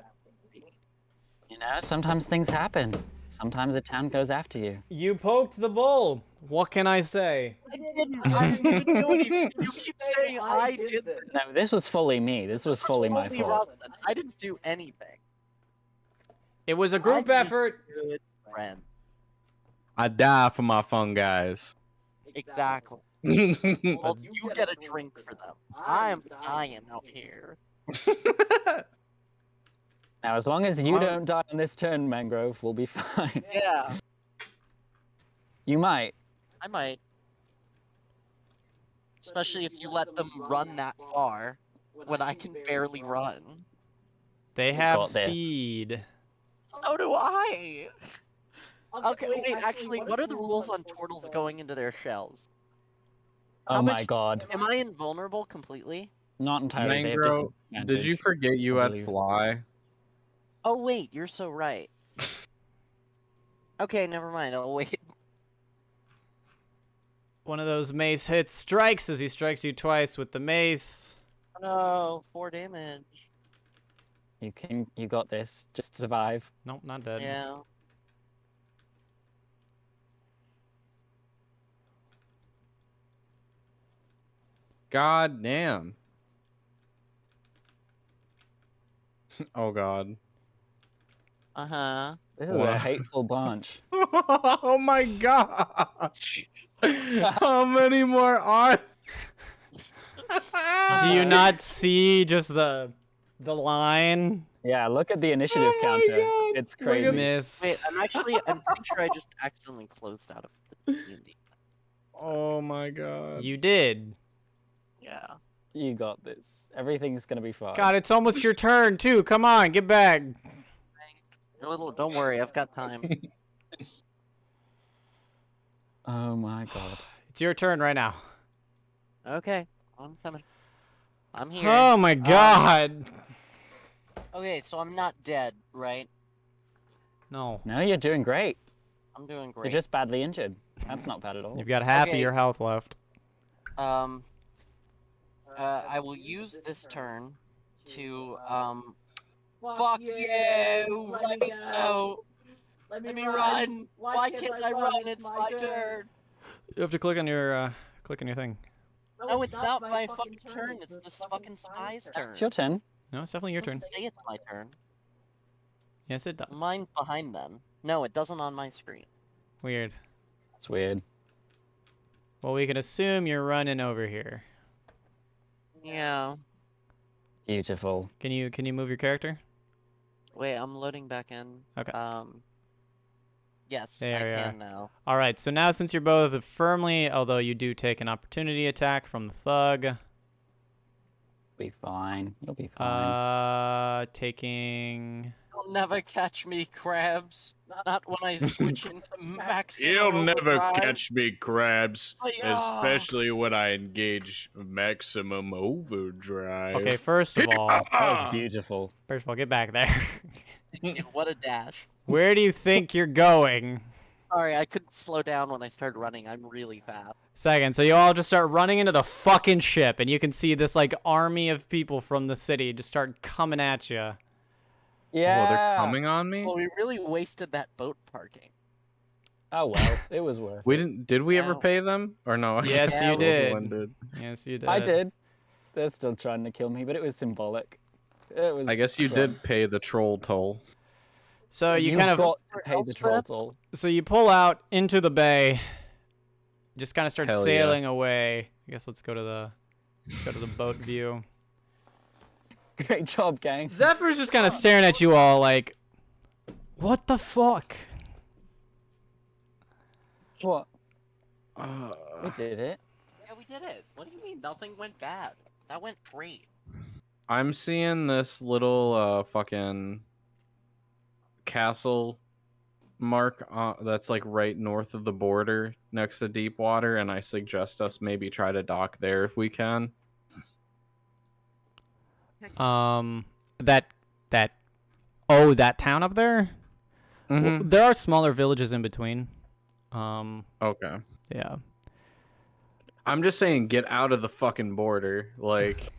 S4: You know, sometimes things happen. Sometimes a town goes after you.
S3: You poked the bull. What can I say?
S5: I didn't even do anything. You keep saying I did this.
S4: No, this was fully me. This was fully my
S5: Totally
S4: fault.
S5: Rustin. I didn't do anything.
S3: It was a group
S5: I'm just
S3: effort.
S5: a good friend.
S1: I die for my fun guys.
S5: Exactly. Well, you get a drink for them. I'm dying out here.
S4: Now, as long as you don't die on this turn, Mangrove, we'll be fine.
S5: Yeah,
S4: You might.
S5: I might. Especially if you let them run that far when I can barely run.
S3: They have
S4: got this.
S3: speed.
S5: So do I. Okay, wait, actually, what are the rules on turtles going into their shells?
S4: Oh
S5: How
S4: my
S5: much-
S4: god.
S5: Am I invulnerable completely?
S4: Not entirely. They have
S1: Mangro, did you
S4: disadvantage,
S1: forget you
S4: I
S1: had
S4: believe.
S1: fly?
S5: Oh, wait, you're so right. Okay, never mind, I'll wait.
S3: One of those mace hits strikes as he strikes you twice with the mace.
S5: No, 4 damage.
S4: You got this. Just survive.
S3: Nope, not dead.
S5: Yeah.
S1: God damn. Oh god.
S5: Uh-huh.
S4: This is
S1: Wow.
S4: a hateful bunch.
S1: Oh my god. How many more are?
S3: Do you not see just the line?
S4: Yeah, look at the initiative
S1: Oh my
S4: counter.
S1: God,
S4: It's
S1: look at
S4: crazy.
S3: Miss.
S5: Wait, I'm pretty sure I just accidentally closed out of the D&D.
S1: Oh my god.
S3: You did.
S5: Yeah.
S4: You got this. Everything's gonna be fine.
S3: God, it's almost your turn too. Come on, get back.
S5: Don't worry, I've got time.
S4: Oh my god.
S3: It's your turn right now.
S5: Okay, I'm coming. I'm here.
S3: Oh my god.
S5: Okay, so I'm not dead, right?
S3: No.
S4: No, you're doing great.
S5: I'm doing
S4: You're
S5: great.
S4: just badly injured. That's not bad at all.
S3: You've got half of
S5: Okay.
S3: your health left.
S5: I will use this turn to, fuck you! Let me go! Let me run! Why can't I run? It's my turn!
S3: You have to click on your thing.
S5: No, it's not my fucking turn. It's this fucking spy's turn.
S4: It's your turn.
S3: No, it's definitely your
S5: It
S3: turn.
S5: doesn't say it's my turn.
S3: Yes, it does.
S5: Mine's behind then. No, it doesn't on my screen.
S3: Weird.
S4: That's weird.
S3: Well, we can assume you're running over here.
S5: Yeah.
S4: Beautiful.
S3: Can you move your character?
S5: Wait, I'm loading back in.
S3: Okay.
S5: Yes,
S3: There
S5: I
S3: you are.
S5: can now.
S3: All right. So now, since you're both firmly, although you do take an opportunity attack from the thug,
S4: Be fine. You'll be fine.
S3: taking.
S5: You'll never catch me, crabs. Not when I switch into maximum
S1: You'll never
S5: overdrive.
S1: catch me, crabs.
S5: Hi-ya!
S1: Especially when I engage maximum overdrive.
S3: Okay. First of all,
S4: That was beautiful.
S3: get back there.
S5: Yeah, what a dash.
S3: Where do you think you're going?
S5: Sorry, I couldn't slow down when I started running. I'm really fast.
S3: Second, so you all just start running into the fucking ship, and you can see this like army of people from the city just start coming at you.
S4: Yeah.
S1: Oh, they're coming on me?
S5: Well, we really wasted that boat parking.
S4: Oh well, it was worth
S1: We
S4: it.
S1: didn't. Did we ever
S5: No.
S1: pay them or no? I
S3: Yes,
S1: guess
S5: you
S1: Rosalind
S3: did.
S1: did.
S3: Yes, you did.
S4: I did. They're still trying to kill me, but it was symbolic. It was.
S1: I guess you
S4: fun.
S1: did pay the troll toll.
S3: So you
S4: You
S3: kind of,
S4: got to
S5: Where
S4: pay the
S5: else
S4: troll
S5: then?
S4: toll.
S3: so you pull out into the bay, just kind of start
S1: Hell yeah.
S3: sailing away. I guess let's go to the boat view.
S4: Great job, gang.
S3: Zephyr's just kind of staring at you all like, what the fuck?
S4: What?
S1: Uh,
S4: We did it.
S5: Yeah, we did it. What do you mean nothing went bad? That went great.
S1: I'm seeing this little fucking castle mark that's like right north of the border next to deep water, and I suggest us maybe try to dock there if we can.
S3: That that town up there. Well,
S1: Mm-hmm.
S3: there are smaller villages in between.
S1: Okay.
S3: Yeah.
S1: I'm just saying, get out of the fucking border. Like,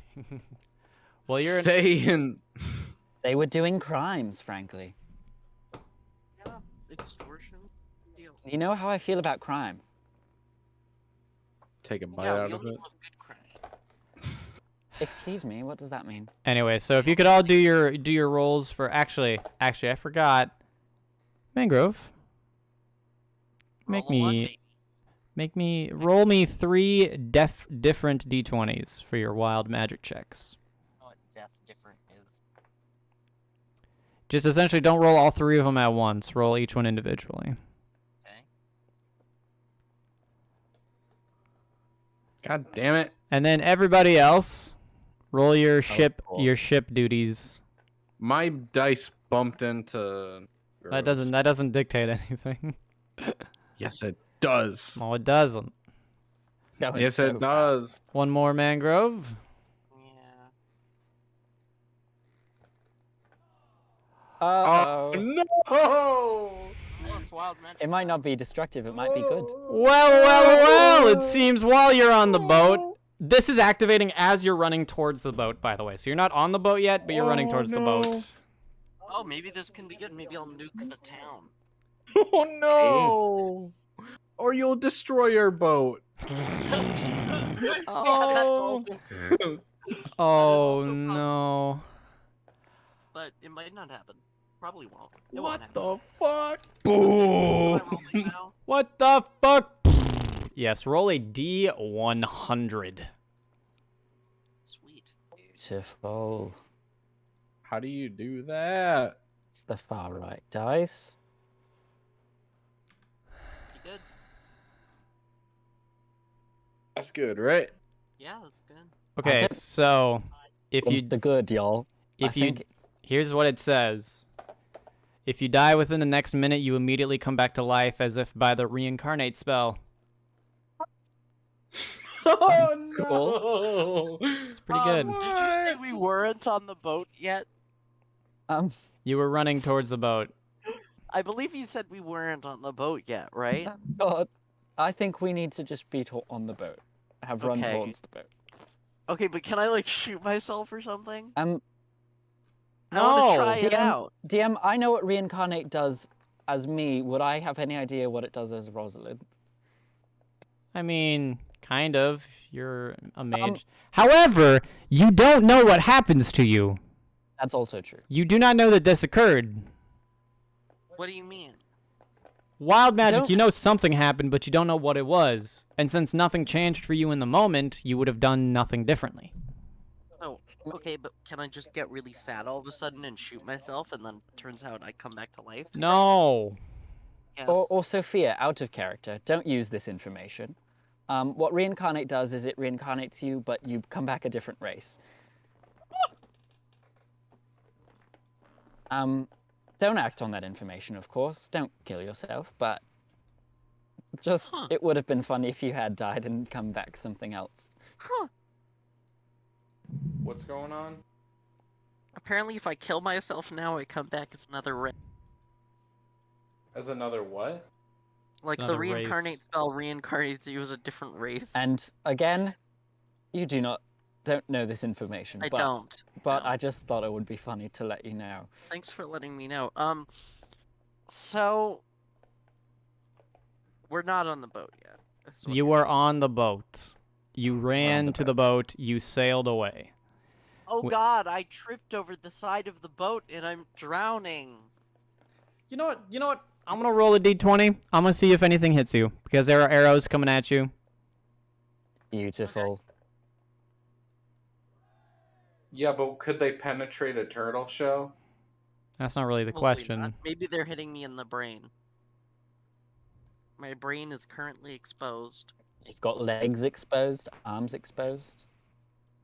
S3: Well, you're in,
S1: stay in.
S4: They were doing crimes, frankly.
S2: Yeah, extortion. Deal.
S4: You know how I feel about crime.
S1: Take a bite
S2: Yeah,
S1: out
S2: we
S1: of
S2: only
S1: it.
S2: love good crime.
S4: Excuse me, what does that mean?
S3: anyway. So if you could all do your rolls for actually I forgot. Mangrove.
S2: Roll a one, baby.
S3: Roll me 3 different d20s for your wild magic checks.
S5: What death different is.
S3: Just essentially don't roll all 3 of them at once. Roll each one individually.
S5: Okay.
S1: God damn it.
S3: And then everybody else, roll your ship
S4: course.
S3: duties.
S1: My dice bumped into.
S3: That doesn't dictate anything.
S1: Yes, it does.
S3: No, it doesn't.
S4: Going
S1: Yes,
S4: so
S1: it does.
S4: fast.
S3: One more mangrove.
S5: Yeah.
S1: Oh
S4: Uh-oh.
S1: no!
S2: Oh, it's wild magic.
S4: It might not be destructive, it might be good.
S3: Well. It seems while you're on the boat, this is activating as you're running towards the boat, by the way. So you're not on the boat yet, but you're running towards the boat.
S2: Oh, maybe this can be good. Maybe I'll nuke the town.
S1: Oh no! Or you'll destroy your boat.
S2: Yeah, that's
S3: Oh.
S2: also.
S3: Oh
S2: also
S3: no.
S2: But it might not happen. Probably won't. It won't
S1: What
S2: happen.
S1: the fuck?
S2: Am
S1: Boom!
S2: I rolling now?
S3: What the fuck? Yes, roll a D100.
S2: Sweet.
S4: Beautiful.
S1: How do you do that?
S4: It's the far right dice.
S2: You good?
S1: That's good, right?
S2: Yeah, that's good.
S3: Okay,
S4: it.
S3: so if you
S4: Comes to good, y'all.
S3: if
S4: I
S3: you
S4: think
S3: here's what it says. If you die within the next minute, you immediately come back to life as if by the reincarnate spell.
S1: Oh
S4: cool.
S1: no!
S3: It's pretty good.
S5: Did you say we weren't on the boat yet?
S3: You were running towards the boat.
S5: I believe you said we weren't on the boat yet, right?
S4: God, I think we need to just be on the boat. Have run
S5: Okay.
S4: towards the boat.
S5: Okay, but can I like shoot myself or something? I want
S3: No.
S5: to try it
S4: DM,
S5: out.
S4: DM, I know what reincarnate does as me. Would I have any idea what it does as Rosalind?
S3: I mean, kind of. You're a mage. However, you don't know what happens to you.
S4: That's also true.
S3: You do not know that this occurred.
S2: What do you mean?
S3: Wild magic,
S4: don't-
S3: you know something happened, but you don't know what it was. And since nothing changed for you in the moment, you would have done nothing differently.
S2: Oh, okay, but can I just get really sad all of a sudden and shoot myself, and then turns out I come back to life?
S3: No.
S2: Yes.
S4: Or Sophia, out of character. Don't use this information. What reincarnate does is it reincarnates you, but you come back a different race. Don't act on that information, of course. Don't kill yourself, but just it would have been funny if you had died and come back something else.
S2: Huh.
S1: What's going on?
S2: Apparently, if I kill myself now, I come back as another race.
S1: As another what?
S2: Like, the
S3: Another
S2: reincarnate
S3: race.
S2: spell reincarnates you as a different race.
S4: And again, you don't know this information.
S2: I
S4: but,
S2: don't.
S4: But
S2: no.
S4: I just thought it would be funny to let you know.
S2: Thanks for letting me know.
S5: So We're not on the boat yet. That's what
S3: You
S5: you're
S3: were
S5: telling me.
S3: on the boat. You ran
S4: the
S3: to the boat. You sailed away.
S5: Oh
S3: Wh-
S5: God! I tripped over the side of the boat and I'm drowning.
S3: You know what? You know what? I'm gonna roll a d20. I'm gonna see if anything hits you because there are arrows coming at you.
S4: Beautiful.
S1: Yeah, but could they penetrate a turtle shell?
S3: That's not really the
S5: Probably
S3: question.
S5: not. Maybe they're hitting me in the brain. My brain is currently exposed.
S4: You've got legs exposed, arms exposed,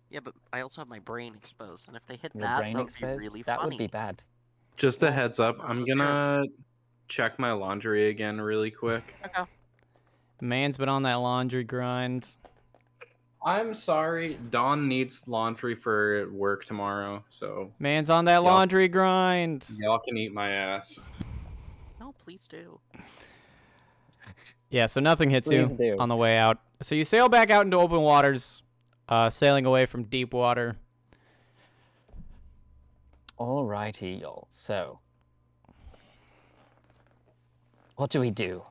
S5: Yeah, but I also have my brain exposed, and if they hit
S4: your
S5: that,
S4: brain
S5: that would be
S4: exposed.
S5: really
S4: That
S5: funny.
S4: would be bad.
S1: Just a
S5: Well,
S1: heads up, I'm
S5: unnecessarily.
S1: gonna check my laundry again really quick.
S5: Okay.
S3: Man's been on that laundry grind.
S1: I'm sorry, Dawn needs laundry for work tomorrow, so
S3: Man's on that
S1: Y'all-
S3: laundry grind.
S1: y'all can eat my ass.
S5: No, please do.
S3: Yeah, so nothing hits you
S4: Please do.
S3: on the way out. So you sail back out into open waters, sailing away from deep water.
S4: Alrighty, y'all. So, what do we do?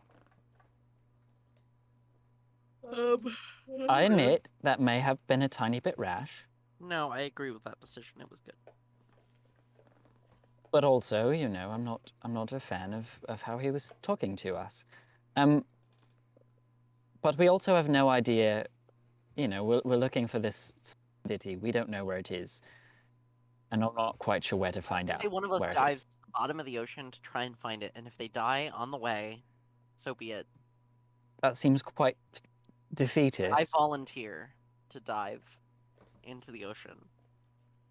S4: I admit that may have been a tiny bit rash,
S5: No, I agree with that decision. It was good.
S4: but also, you know, I'm not a fan of how he was talking to us. But we also have no idea, you know, we're looking for this city. We don't know where it is. And I'm not quite sure where to find out
S5: Say one of us
S4: where it
S5: dives
S4: is.
S5: to the bottom of the ocean to try and find it, and if they die on the way, so be it.
S4: That seems quite
S5: I
S4: defeatist.
S5: volunteer to dive into the ocean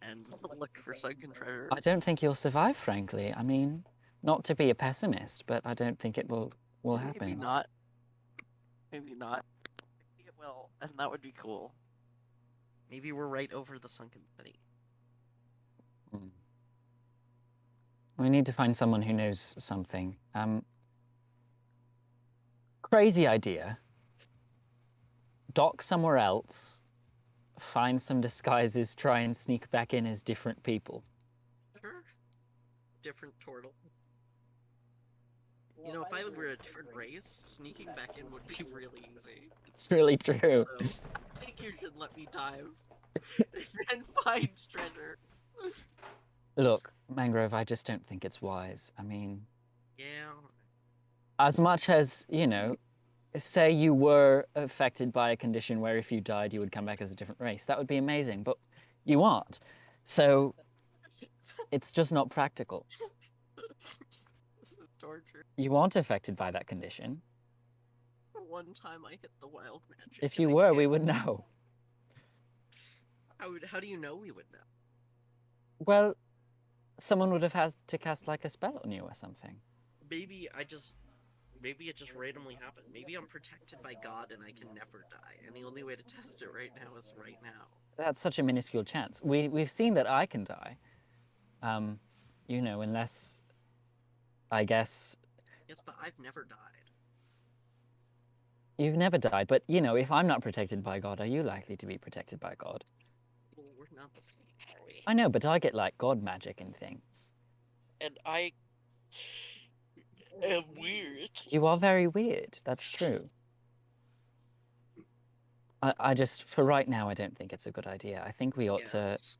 S5: and look for sunken treasure.
S4: I don't think you'll survive, frankly. I mean, not to be a pessimist, but I don't think it will
S5: Maybe
S4: happen.
S5: not. Maybe not. Maybe it will, and that would be cool. Maybe we're right over the sunken city.
S4: Hmm. We need to find someone who knows something. Crazy idea. Dock somewhere else, find some disguises, try and sneak back in as different people.
S5: Sure. Different turtle. You know, if I were a different race, sneaking back in would be really easy.
S4: It's really true.
S5: So, I think you should let me dive and find treasure.
S4: Look, Mangrove, I just don't think it's wise. I mean,
S5: Yeah.
S4: as much as, you know, say you were affected by a condition where if you died, you would come back as a different race. That would be amazing, but you aren't. So it's just not practical.
S5: This is torture.
S4: You aren't affected by that condition.
S5: One time I hit the wild magic.
S4: If
S5: and
S4: you
S5: I
S4: were, we
S5: can't-
S4: would know.
S5: How do you know we would know?
S4: Well, someone would have had to cast like a spell on you or something.
S5: Maybe it just randomly happened. Maybe I'm protected by God and I can never die. And the only way to test it right now is right now.
S4: That's such a minuscule chance. We've seen that I can die. You know, unless, I guess,
S5: Yes, but I've never died.
S4: you've never died. But, you know, if I'm not protected by God, are you likely to be protected by God?
S5: Well, we're not the same, are we?
S4: I know, but I get like God magic and things.
S5: And I am weird.
S4: You are very weird. That's true. I just, for right now, I don't think it's a good idea. I think we ought to,
S5: Yes.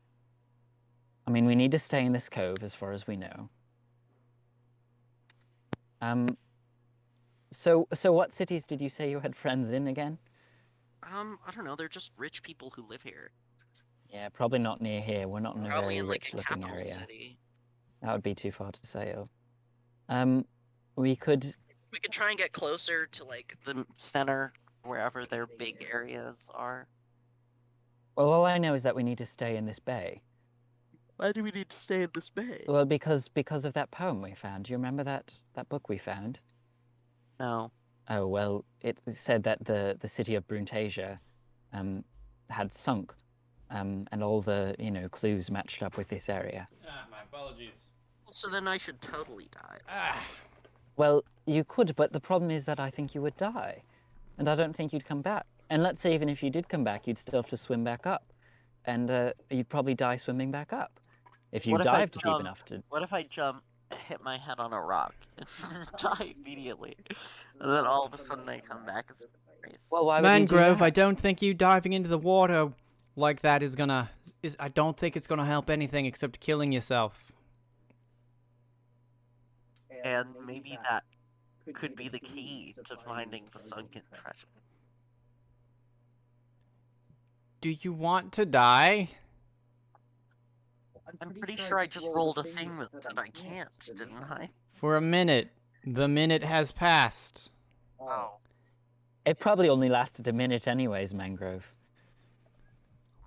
S4: I mean, we need to stay in this cove as far as we know. So what cities did you say you had friends in again?
S5: I don't know. They're just rich people who live here.
S4: Yeah, probably not near here. We're not in a
S5: Probably
S4: very
S5: in like a
S4: rich-looking
S5: capital
S4: area.
S5: city.
S4: That would be too far to sail. We could.
S5: We could try and get closer to like the center, wherever their big areas are.
S4: Well, all I know is that we need to stay in this bay.
S5: Why do we need to stay in this bay?
S4: Well, because of that poem we found. Do you remember that book we found?
S5: No.
S4: Oh well, it said that the city of Bruntasia, had sunk, and all the clues matched up with this area.
S3: Ah, my apologies.
S5: So then I should totally die.
S3: Ah.
S4: Well, you could, but the problem is that I think you would die, and I don't think you'd come back. And let's say even if you did come back, you'd still have to swim back up, and you'd probably die swimming back up if you
S5: What if I
S4: dived deep
S5: jump?
S4: enough to.
S5: What if I jump hit my head on a rock and die immediately. And then all of a sudden I come back as Grace.
S4: Well, why would you do
S3: Mangrove,
S4: that?
S3: I don't think you diving into the water like that is gonna. I don't think it's gonna help anything except killing yourself.
S5: And maybe that could be the key to finding the sunken treasure.
S3: Do you want to die?
S5: I'm pretty sure I just rolled a thing that said I can't, didn't I?
S3: For a minute. The minute has passed.
S5: Oh.
S4: It probably only lasted a minute anyways, Mangrove.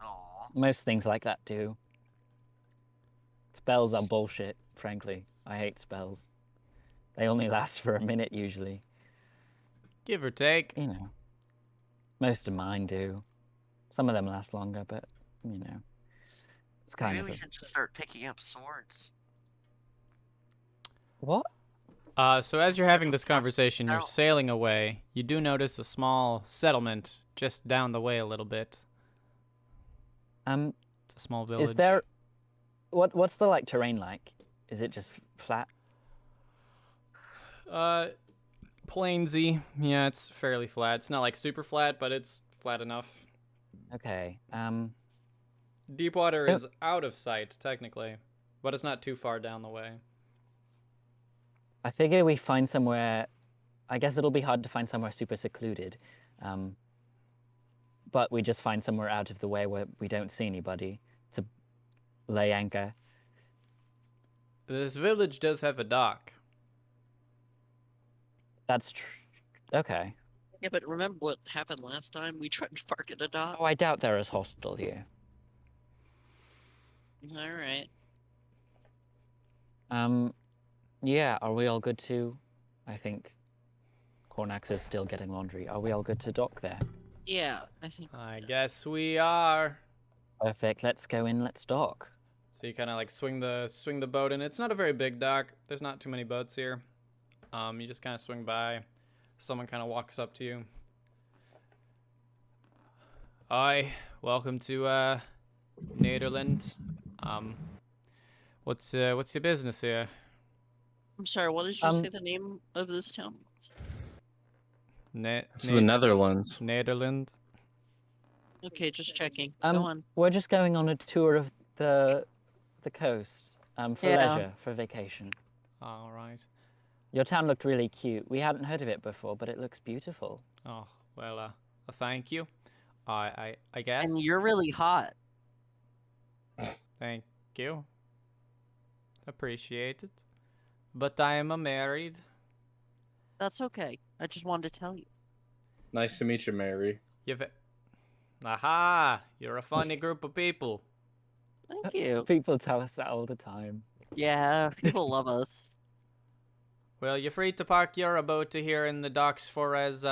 S5: Aw.
S4: Most things like that do. Spells are bullshit, frankly. I hate spells. They only last for a minute usually.
S3: Give or take.
S4: You know. Most of mine do. Some of them last longer, but, you know. It's kind
S5: Maybe
S4: of
S5: we
S4: a...
S5: should just start picking up swords.
S4: What?
S3: So as you're having this conversation, you're
S5: out.
S3: sailing away. You do notice a small settlement just down the way a little bit. It's a small village.
S4: Is there... What's the, like, terrain like? Is it just flat?
S3: Plainsy. Yeah, it's fairly flat. It's not like super flat, but it's flat enough.
S4: Okay,
S3: Deepwater is out of sight, technically, but it's not too far down the way.
S4: I figure we find somewhere... I guess it'll be hard to find somewhere super secluded. But we just find somewhere out of the way where we don't see anybody to lay anchor.
S3: This village does have a dock.
S4: That's true. Okay.
S2: Yeah, but remember what happened last time? We tried to park at a dock.
S4: Oh, I doubt there is hostel here.
S2: Alright.
S4: Yeah, are we all good to... I think Cornax is still getting laundry. Are we all good to dock there?
S2: Yeah, I think.
S3: I guess we are.
S4: Perfect, let's go in, let's dock.
S3: So you kind of like swing the boat in. It's not a very big dock. There's not too many boats here. You just kind of swing by. Someone kind of walks up to you. Hi, welcome to Nederland. What's your business here?
S2: I'm sorry, what did you say the name of this town was?
S1: This is the Netherlands.
S3: Nederland.
S2: Okay, just checking. Go on.
S4: We're just going on a tour of the coast. For
S5: Yeah.
S4: leisure, for vacation.
S3: All right.
S4: Your town looked really cute. We hadn't heard of it before, but it looks beautiful.
S3: Oh, well, thank you. I guess.
S5: And you're really hot.
S3: Thank you. Appreciate it. But I am married.
S5: That's okay. I just wanted to tell you.
S1: Nice to meet you, Mary.
S3: Aha! You're a funny group of people.
S5: Thank you.
S4: People tell us that all the time.
S5: Yeah, people love us.
S3: Well, you're free to park your boat here in the docks for as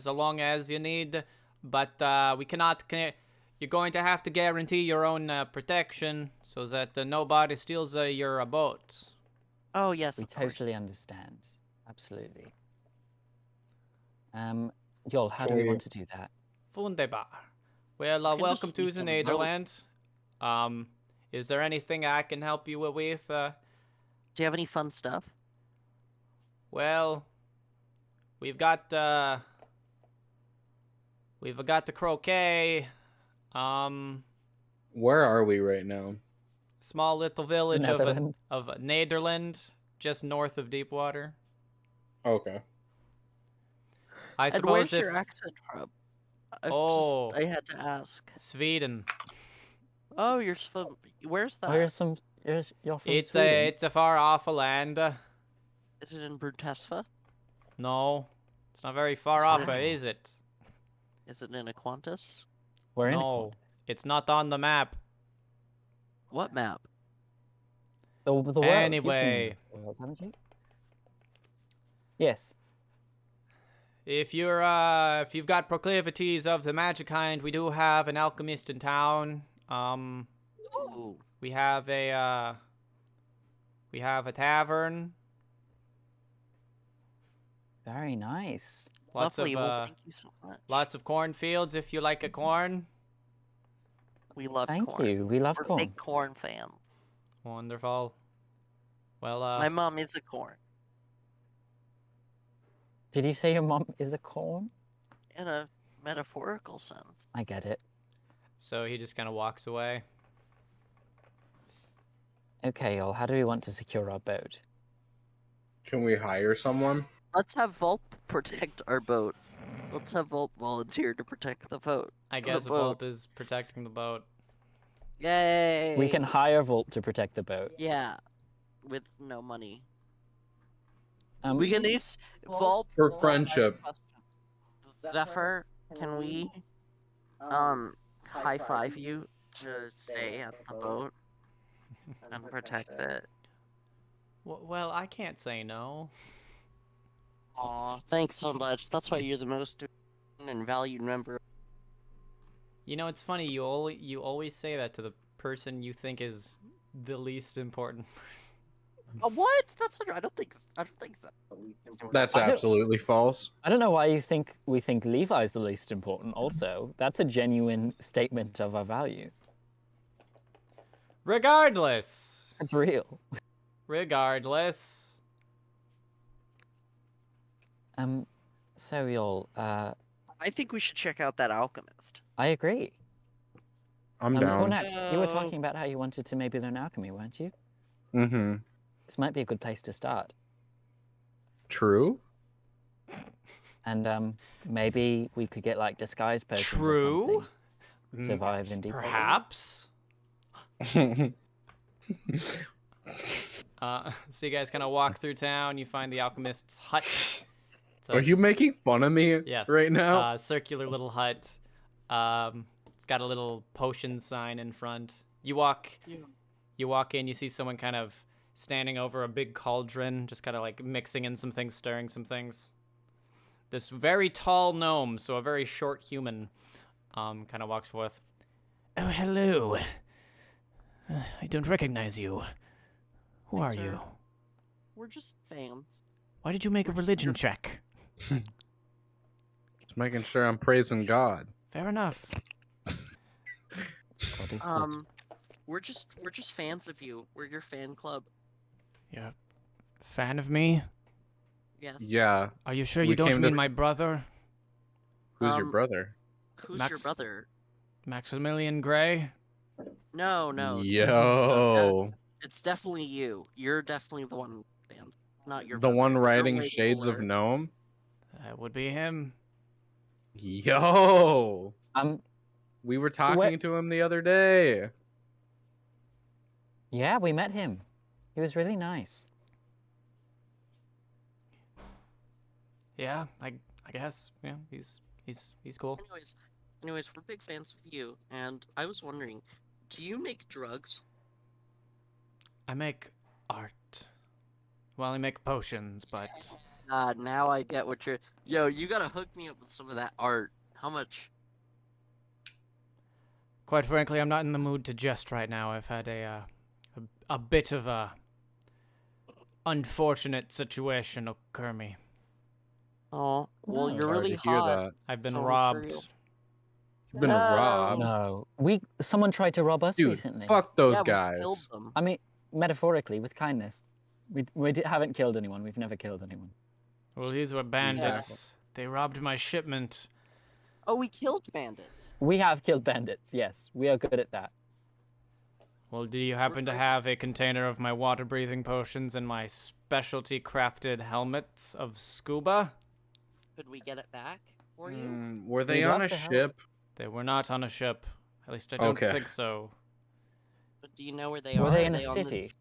S3: long as you need, but we cannot. You're going to have to guarantee your own protection so that nobody steals your boat.
S5: Oh yes,
S4: We
S5: of course.
S4: totally understand. Absolutely. Yol, how do we want to do that?
S3: Wunderbar. Well,
S2: can
S3: welcome
S2: just
S3: to the
S2: sneak on the boat.
S3: Netherlands. Is there anything I can help you with?
S5: Do you have any fun stuff?
S3: Well, we've got the croquet.
S1: Where are we right now?
S3: Small little village
S4: Netherlands.
S3: of Nederland, just north of Deepwater.
S1: Okay.
S3: I
S5: And where's
S3: suppose if
S5: your accent from? I had to ask.
S3: Sweden.
S5: Oh, you're from. Where's that?
S4: Oh, you're from
S3: It's
S4: Sweden.
S3: it's a far off land.
S5: Is it in Brutesva?
S3: No, it's not very far off, is it?
S5: Is it in Aquantis?
S4: We're in
S3: No, it's not on the map.
S5: What map?
S4: the world. You've seen
S3: Anyway.
S4: the world, haven't you? Yes.
S3: If you've got proclivities of the magic kind, we do have an alchemist in town.
S5: Ooh.
S3: We have a tavern.
S4: Very nice.
S5: Lovely. Well, thank you so much.
S3: Lots of cornfields if you like a corn.
S5: We love
S4: Thank
S5: corn.
S4: you. We love
S5: We're
S4: corn.
S5: big corn fans.
S3: Wonderful. Well,
S5: My mom is a corn.
S4: Did you say your mom is a corn?
S5: In a metaphorical sense.
S4: I get it.
S3: so he just kind of walks away.
S4: Okay, y'all, how do we want to secure our boat?
S1: Can we hire someone?
S5: Let's have Volp protect our boat. Let's have Volp volunteer to protect the boat.
S3: I
S5: The
S3: guess
S5: boat.
S3: Volp is protecting the boat.
S5: Yay!
S4: We can hire Volt to protect the boat.
S5: Yeah, with no money.
S4: Um,
S5: We can these Volp
S1: For
S5: Volp,
S1: friendship.
S5: I have a question. Zephyr, can we high five you to stay at the boat and protect it?
S3: Well, I can't say no.
S5: Aw, thanks so much. That's why you're the most and valued member.
S3: You know, it's funny. You always say that to the person you think is the least important person.
S5: What? That's not, I don't think so.
S1: That's
S4: I don't-
S1: absolutely false.
S4: I don't know why you think we think Levi's the least important. Also, that's a genuine statement of our value.
S3: Regardless.
S4: It's real.
S3: Regardless.
S4: So y'all,
S5: I think we should check out that alchemist.
S4: I agree.
S1: I'm down.
S4: Cornax, you were talking about how you wanted to maybe learn alchemy, weren't you?
S1: Mm-hmm.
S4: This might be a good place to start.
S1: True.
S4: And maybe we could get like disguise potions or
S3: True.
S4: something. Survive in deep water.
S3: Perhaps. So you guys kind of walk through town. You find the alchemist's hut. It's a
S1: Are you making fun of me
S3: yes,
S1: right now?
S3: circular little hut. It's got a little potion sign in front. You walk in. You see someone kind of standing over a big cauldron, just kind of like mixing in some things, stirring some things. This very tall gnome, so a very short human, kind of walks forth. Oh, hello. I don't recognize you. Who are
S5: Sir.
S3: you?
S5: We're just fans.
S3: Why did you make a religion check?
S1: Just making sure I'm praising God.
S3: Fair enough.
S4: God is good.
S5: We're just fans of you. We're your fan club.
S3: You're a fan of me?
S5: Yes.
S1: Yeah.
S3: Are you sure
S1: We
S3: you don't
S1: came to-
S3: mean my brother,
S1: Who's your
S5: Um,
S1: brother?
S5: Who's your
S3: Max-
S5: brother?
S3: Maximilian Gray?
S5: No.
S1: Yo.
S5: It's definitely you. You're definitely the one fan, not your
S1: The
S5: brother.
S1: one
S5: You're
S1: writing
S5: way
S1: Shades of
S5: cooler.
S1: Gnome?
S3: That would be him.
S1: Yo. We were
S4: Where-
S1: talking to him the other day.
S4: Yeah, we met him. He was really nice.
S3: Yeah, I guess. Yeah, he's cool.
S5: Anyways, we're big fans of you, and I was wondering, do you make drugs?
S3: I make art. Well, I make potions, but
S5: Now I get what you're. Yo, you gotta hook me up with some of that art. How much?
S3: quite frankly, I'm not in the mood to jest right now. I've had a bit of a unfortunate situation occur me.
S5: Oh, well,
S4: No.
S5: you're
S1: Sorry
S5: really
S1: to hear
S5: hot.
S1: that.
S3: I've been
S5: So I'm sure
S3: robbed.
S5: you'll-
S1: You've been
S5: No.
S1: robbed.
S4: No, someone tried to rob us
S1: Dude,
S4: recently.
S1: fuck those
S5: Yeah,
S1: guys.
S5: we killed them.
S4: I mean, metaphorically, with kindness. We haven't killed anyone. We've never killed anyone.
S3: Well, these were bandits. They robbed my shipment.
S5: Oh, we killed bandits.
S4: We have killed bandits. Yes, we are good at that.
S3: Well, do you happen to have a container of my water-breathing potions and my specialty crafted helmets of scuba?
S5: Could we get it back for you?
S1: Were they
S4: We'd
S1: on
S4: love
S1: a
S4: to help.
S1: ship?
S3: They were not on a ship. At least I don't
S1: Okay.
S3: think so.
S5: But do you know where they are?
S4: Were they
S5: Are
S4: in a
S5: on
S4: city?
S5: this-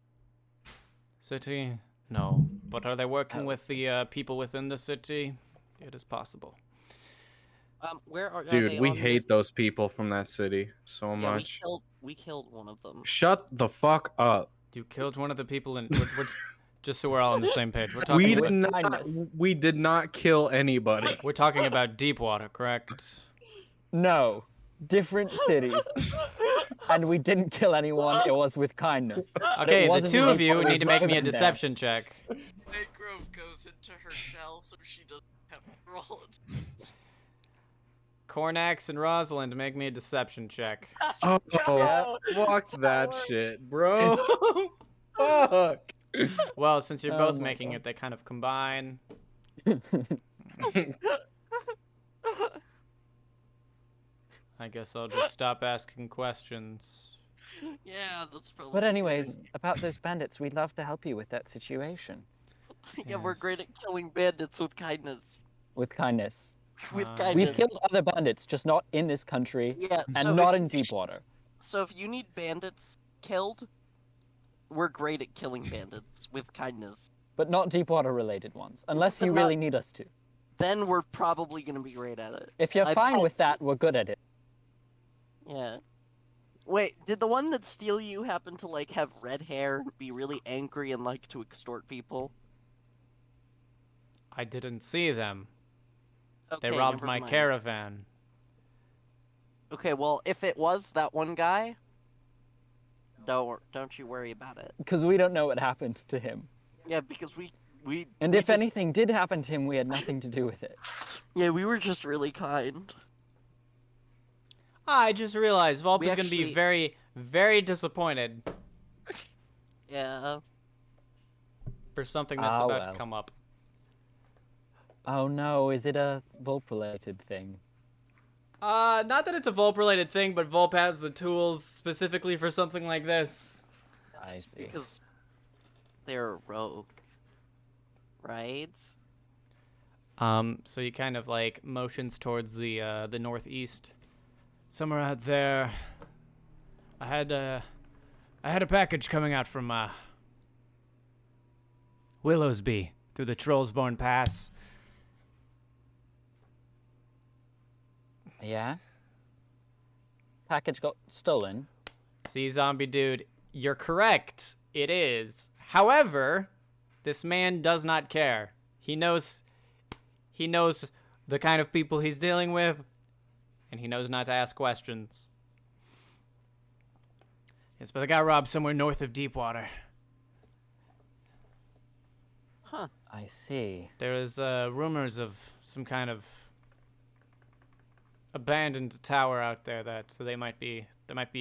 S3: City? No. But are they working
S4: Oh.
S3: with the people within the city? It is possible.
S5: Where are
S1: Dude,
S5: they
S1: we
S5: on
S1: hate
S5: this-
S1: those people from that city so
S5: Yeah,
S1: much.
S5: we killed one of them.
S1: Shut the fuck up.
S3: You killed one of the people in... just so we're all on the same page. We're
S1: We
S3: talking,
S4: with
S1: did not.
S4: kindness.
S1: We did not kill anybody.
S3: we're talking about Deepwater, correct?
S4: No, different city, and we didn't kill anyone. It was with kindness. But it
S3: Okay, the
S4: wasn't
S3: two
S4: with
S3: of you
S4: what
S3: need to make me a
S4: happened there.
S3: deception check.
S5: Grove goes into her shell so she doesn't have to roll it.
S3: Cornax and Rosalind, make me a deception check.
S1: Oh,
S5: No!
S1: fuck that
S5: Tyler.
S1: shit, bro. Fuck.
S3: Well, since you're
S4: Oh
S3: both
S4: my
S3: making
S4: God.
S3: it, they kind of combine. I guess I'll just stop asking questions.
S5: Yeah, that's probably.
S4: But
S5: a good
S4: anyways,
S5: idea.
S4: about those bandits, we'd love to help you with that situation.
S5: Yeah, we're
S3: Yes.
S5: great at killing bandits with kindness.
S4: With kindness.
S5: With
S3: We've
S4: We've
S5: kindness.
S4: killed other bandits, just not in this country
S5: Yeah.
S4: and not in Deepwater.
S5: So if you need bandits killed, we're great at killing bandits with kindness.
S4: But not Deepwater related ones, unless
S5: But
S4: you
S5: not-
S4: really need us to.
S5: Then we're probably gonna be great at it.
S4: If you're
S5: I
S4: fine
S5: bet-
S4: with that, we're good at it.
S5: Yeah. Wait, did the one that steal you happen to like have red hair, be really angry, and like to extort people?
S3: I didn't see them.
S5: Okay,
S3: They robbed
S5: never
S3: my
S5: mind.
S3: caravan.
S5: Okay, well, if it was that one guy, don't you worry about it.
S4: Because we don't know what happened to him.
S5: Yeah, because we
S4: And
S5: we
S4: if
S5: just-
S4: anything did happen to him, we had nothing to do with it.
S5: yeah, we were just really kind.
S3: I just realized Volp
S5: We
S3: is going to be
S5: actually-
S3: very, very disappointed
S5: Yeah.
S3: for something that's
S4: Ah,
S3: about
S4: well.
S3: to come up.
S4: Oh no, is it a Volp related thing?
S3: Not that it's a Volp related thing, but Volp has the tools specifically for something like this.
S4: I
S5: It's
S4: see.
S5: because they're a rogue, right?
S3: So he kind of like motions towards the northeast. Somewhere out there, I had a package coming out from Willowsby through the Trollsborn Pass.
S4: Yeah? Package got stolen.
S3: See, zombie dude, you're correct. It is. However, this man does not care. He knows the kind of people he's dealing with, and he knows not to ask questions. Yes, but I got robbed somewhere north of Deepwater.
S5: Huh.
S4: I see.
S3: There is rumors of some kind of abandoned tower out there that there might be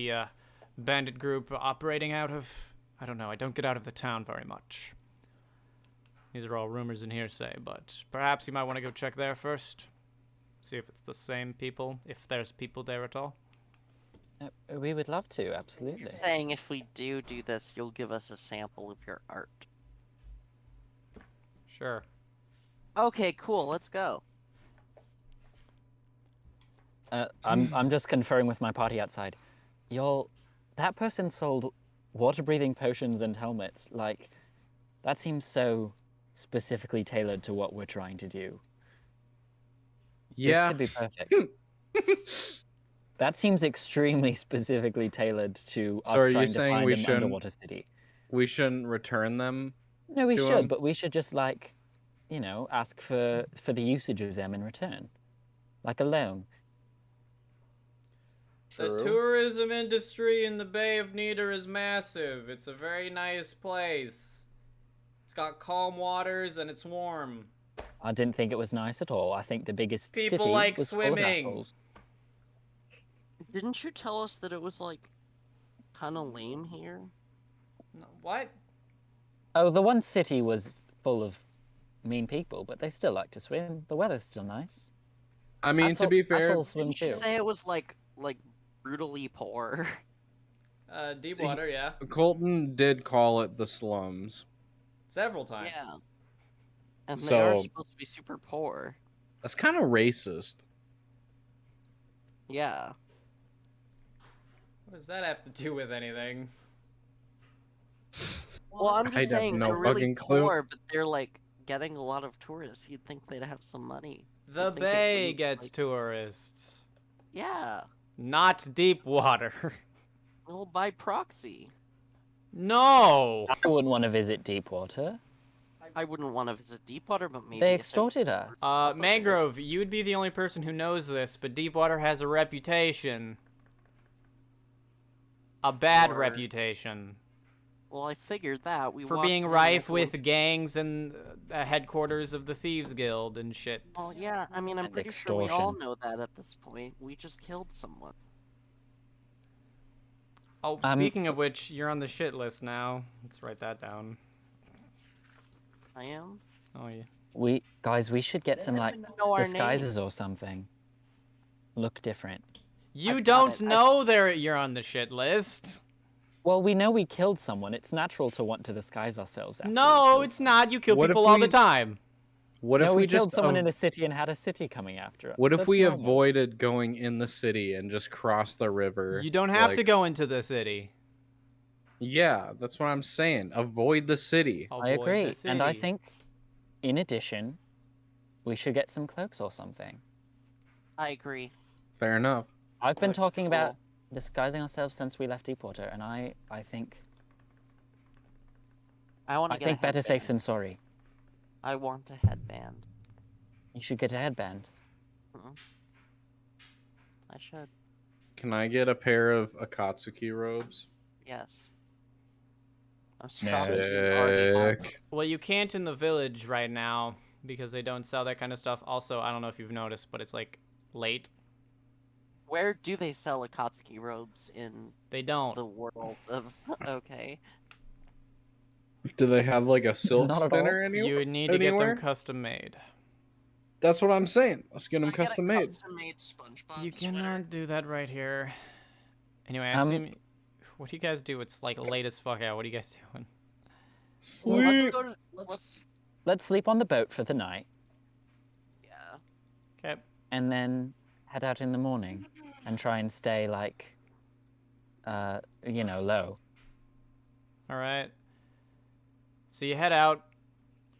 S3: a bandit group operating out of. I don't know. I don't get out of the town very much. These are all rumors and hearsay, but perhaps you might want to go check there first. See if it's the same people, if there's people there at all.
S4: We would love to, absolutely.
S5: You're saying if we do this, you'll give us a sample of your art.
S3: Sure.
S5: Okay, cool. Let's go.
S4: I'm just conferring with my party outside. That person sold water-breathing potions and helmets. Like, that seems so specifically tailored to what we're trying to do. This could be perfect. That seems extremely specifically tailored to us
S1: So are you
S4: trying to
S1: saying
S4: find
S1: we
S4: an
S1: shouldn't-
S4: underwater city.
S1: We shouldn't return them.
S4: No, we
S1: to
S4: should,
S1: 'em?
S4: but we should just like, ask for the usage of them in return, like a loan.
S3: The tourism industry in the Bay of Neder is massive. It's a very nice place. It's got calm waters and it's warm.
S4: I didn't think it was nice at all. I think the biggest
S3: People
S4: city
S3: like
S4: was full of
S3: swimming.
S4: assholes.
S5: Didn't you tell us that it was like kind of lame here?
S3: No, what?
S4: Oh, the one city was full of mean people, but they still like to swim. The weather's still nice.
S1: I mean, to be fair,
S4: Assholes swim
S5: Didn't you
S4: too.
S5: say it was like brutally poor?
S3: Deepwater, yeah.
S1: Colton did call it the slums.
S3: Several times.
S5: Yeah. And they are
S1: So-
S5: supposed to be super poor.
S1: That's kind of racist.
S5: Yeah.
S3: What does that have to do with anything?
S5: Well, I'm
S1: I
S5: just
S1: have
S5: saying
S1: no
S5: they're really
S1: fucking clue.
S5: poor, but they're like getting a lot of tourists. You'd think they'd have some money.
S3: The
S5: think it
S3: Bay
S5: wouldn't,
S3: gets
S5: like-
S3: tourists.
S5: Yeah.
S3: Not Deepwater.
S5: Well, by proxy.
S3: No!
S4: I wouldn't want to visit Deepwater.
S5: I wouldn't want to visit Deepwater, but maybe
S4: They
S5: if it
S4: extorted
S5: was
S4: us.
S5: worth up a bit.
S3: Mangrove, you would be the only person who knows this, but Deepwater has a reputation. A bad
S5: For-
S3: reputation.
S5: Well, I figured that. We
S3: For
S5: walked
S3: being
S5: in,
S3: rife
S5: everyone's-
S3: with gangs and headquarters of the Thieves Guild and shit.
S5: Well, yeah, I mean, I'm
S4: And
S5: pretty sure we all
S4: extortion.
S5: know that at this point. We just killed someone.
S3: Oh, speaking of which, you're on the shit list now. Let's write that down.
S5: I am.
S3: Oh yeah.
S4: We should get some like
S5: Know our
S4: disguises
S5: names.
S4: or something. Look different.
S3: You
S5: I've got
S3: don't
S5: it.
S3: know you're on the shit list.
S4: Well, we know we killed someone. It's natural to want to disguise ourselves after we
S3: No,
S4: kill
S3: it's
S4: someone.
S3: not. You kill
S1: What if
S3: people all the
S1: we-
S3: time.
S1: What
S4: No,
S1: if
S4: we
S1: we
S4: killed
S1: just
S4: someone in a city and had a city coming after us.
S1: what if
S4: That's
S1: we
S4: normal.
S1: avoided going in the city and just cross the river?
S3: You don't have to
S1: like-
S3: go into the city.
S1: Yeah, that's what I'm saying. Avoid the city.
S4: I
S3: Avoid
S4: agree,
S3: the
S4: and I
S3: city.
S4: think, in addition, we should get some cloaks or something.
S5: I agree.
S1: Fair enough.
S4: I've been
S5: Looks
S4: talking about
S5: cool.
S4: disguising ourselves since we left Deepwater, and I think
S5: I want to get a
S4: better safe
S5: headband.
S4: than sorry.
S5: I want a headband.
S4: You should get a headband.
S5: I should.
S1: Can I get a pair of Akatsuki robes?
S5: Yes. I'm shocked you already have them.
S1: Sick.
S3: Well, you can't in the village right now because they don't sell that kind of stuff. Also, I don't know if you've noticed, but it's like late.
S5: Where do they sell Akatsuki robes in
S3: They don't.
S5: the world of? Okay.
S1: Do they have like a silk
S4: Not at
S1: spinner
S3: You
S1: anywhere?
S3: would need to get
S1: anywhere?
S3: them custom made.
S1: That's what I'm saying. Let's get them
S5: Can I
S1: custom
S5: get a
S1: made.
S5: custom-made SpongeBob
S3: You
S5: sweater?
S3: cannot do that right here. Anyway, I
S4: Um,
S3: assume. What do you guys do? It's like late as fuck out. What are you guys doing?
S5: Well, let's
S1: Sweet.
S5: go to. Let's.
S4: Let's sleep on the boat for the night,
S5: Yeah.
S3: Okay.
S4: and then head out in the morning, and try and stay like, low.
S3: All right. So you head out.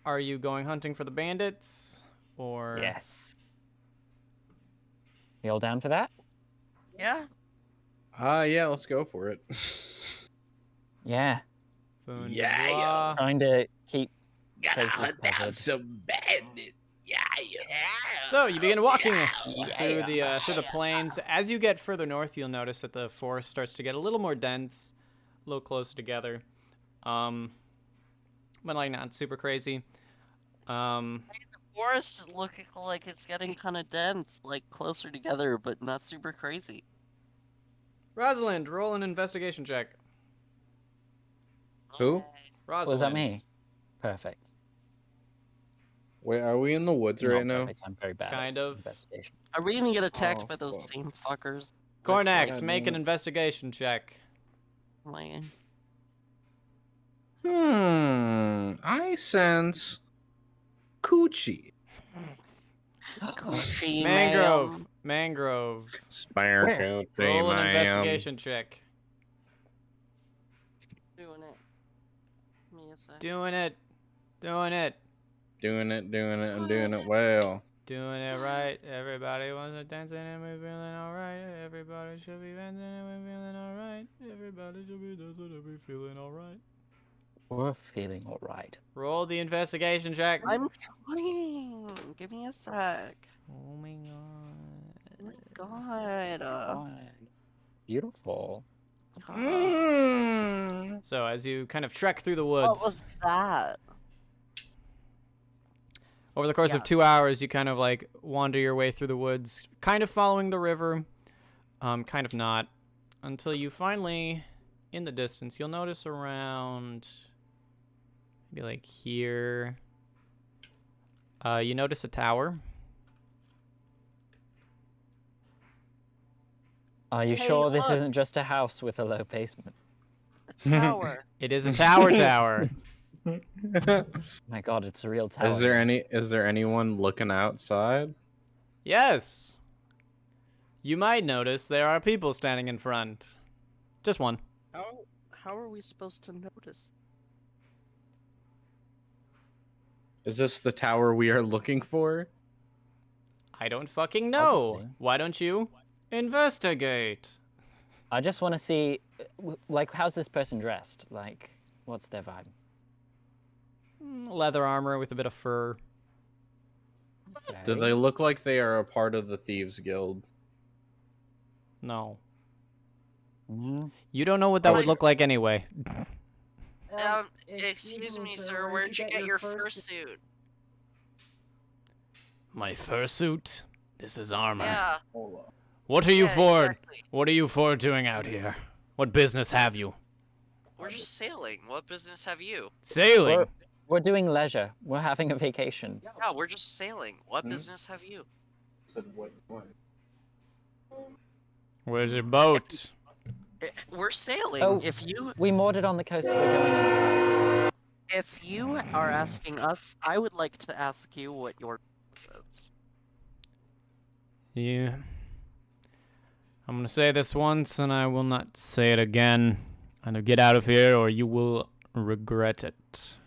S3: Are you going hunting for the bandits, or?
S4: Yes. You all down for that?
S5: Yeah.
S1: Yeah, let's go for it.
S4: Yeah.
S3: Foon
S1: Yeah,
S3: Dubois.
S4: Trying to keep places covered.
S1: some bandits. Yeah.
S3: So you begin walking through
S4: Yeah.
S3: the plains. As you get further north, you'll notice that the forest starts to get a little more dense, a little closer together. But like not super crazy.
S5: The forest is looking like it's getting kind of dense, like closer together, but not super crazy.
S3: Rosalind, roll an investigation check.
S1: Who?
S3: Rosalind.
S4: Was that me? Perfect.
S1: Wait, are we in the woods
S4: Not
S1: right now?
S4: perfect, I'm very bad.
S3: Kind
S4: at
S3: of.
S4: investigation.
S5: Are we gonna get attacked
S1: Oh,
S5: by those
S1: fuck.
S5: same fuckers? with,
S3: Cornax,
S5: like,
S3: make an investigation check.
S5: like-
S1: I sense coochie.
S5: Coochie
S3: Mangrove.
S5: ma'am.
S3: Mangrove.
S1: Spare
S4: Where?
S1: coochie,
S3: Roll an
S1: ma'am.
S3: investigation check.
S5: Doing it. Give me a sec.
S3: Doing it. Doing it.
S1: Doing it, and doing it well.
S3: Doing it right. Everybody wants to dance and we're feeling alright. Everybody should be dancing and we're feeling alright. Everybody should be dancing and we're feeling alright.
S4: We're feeling alright.
S3: Roll the investigation check.
S5: I'm trying. Give me a sec.
S3: Oh my
S5: Oh my god.
S4: Beautiful.
S3: So as you kind of trek through the woods,
S5: What was that?
S3: over the course of
S5: Yeah.
S3: 2 hours, you kind of like wander your way through the woods, kind of following the river, kind of not, until you finally, in the distance, you'll notice around, maybe like here, you notice a tower.
S4: Are you
S5: Hey,
S4: sure this
S5: look.
S4: isn't just a house with a low basement?
S5: A tower.
S3: It is a tower.
S4: My god, it's a real tower.
S1: Is there anyone looking outside?
S3: Yes. You might notice there are people standing in front. Just one.
S5: How are we supposed to notice?
S1: Is this the tower we are looking for?
S3: I don't fucking know.
S4: Probably.
S3: Why don't you investigate?
S4: I just want to see, like, how's this person dressed? Like, what's their vibe?
S3: Leather armor with a bit of fur.
S1: Do
S4: Okay.
S1: they look like they are a part of the Thieves Guild?
S3: No.
S4: Mm,
S3: You don't know what that would
S5: Wait.
S3: look like anyway.
S5: Excuse me, sir. Where'd you get your fursuit?
S3: My fursuit? This is armor.
S5: Yeah.
S3: What are you
S5: yeah,
S3: for?
S5: Exactly.
S3: What are you for doing out here? What business have you?
S5: We're just sailing. What business have you?
S3: Sailing?
S4: We're doing leisure. We're having a vacation.
S2: Yeah, we're just sailing. What
S1: Hmm?
S2: business have you?
S3: Where's your boat?
S2: We're sailing.
S4: Oh. We moored it on the coast. We're going on a hike.
S5: If you are asking us, I would like to ask you what your says.
S3: Yeah. I'm gonna say this once, and I will not say it again. Either get out of here, or you will regret it.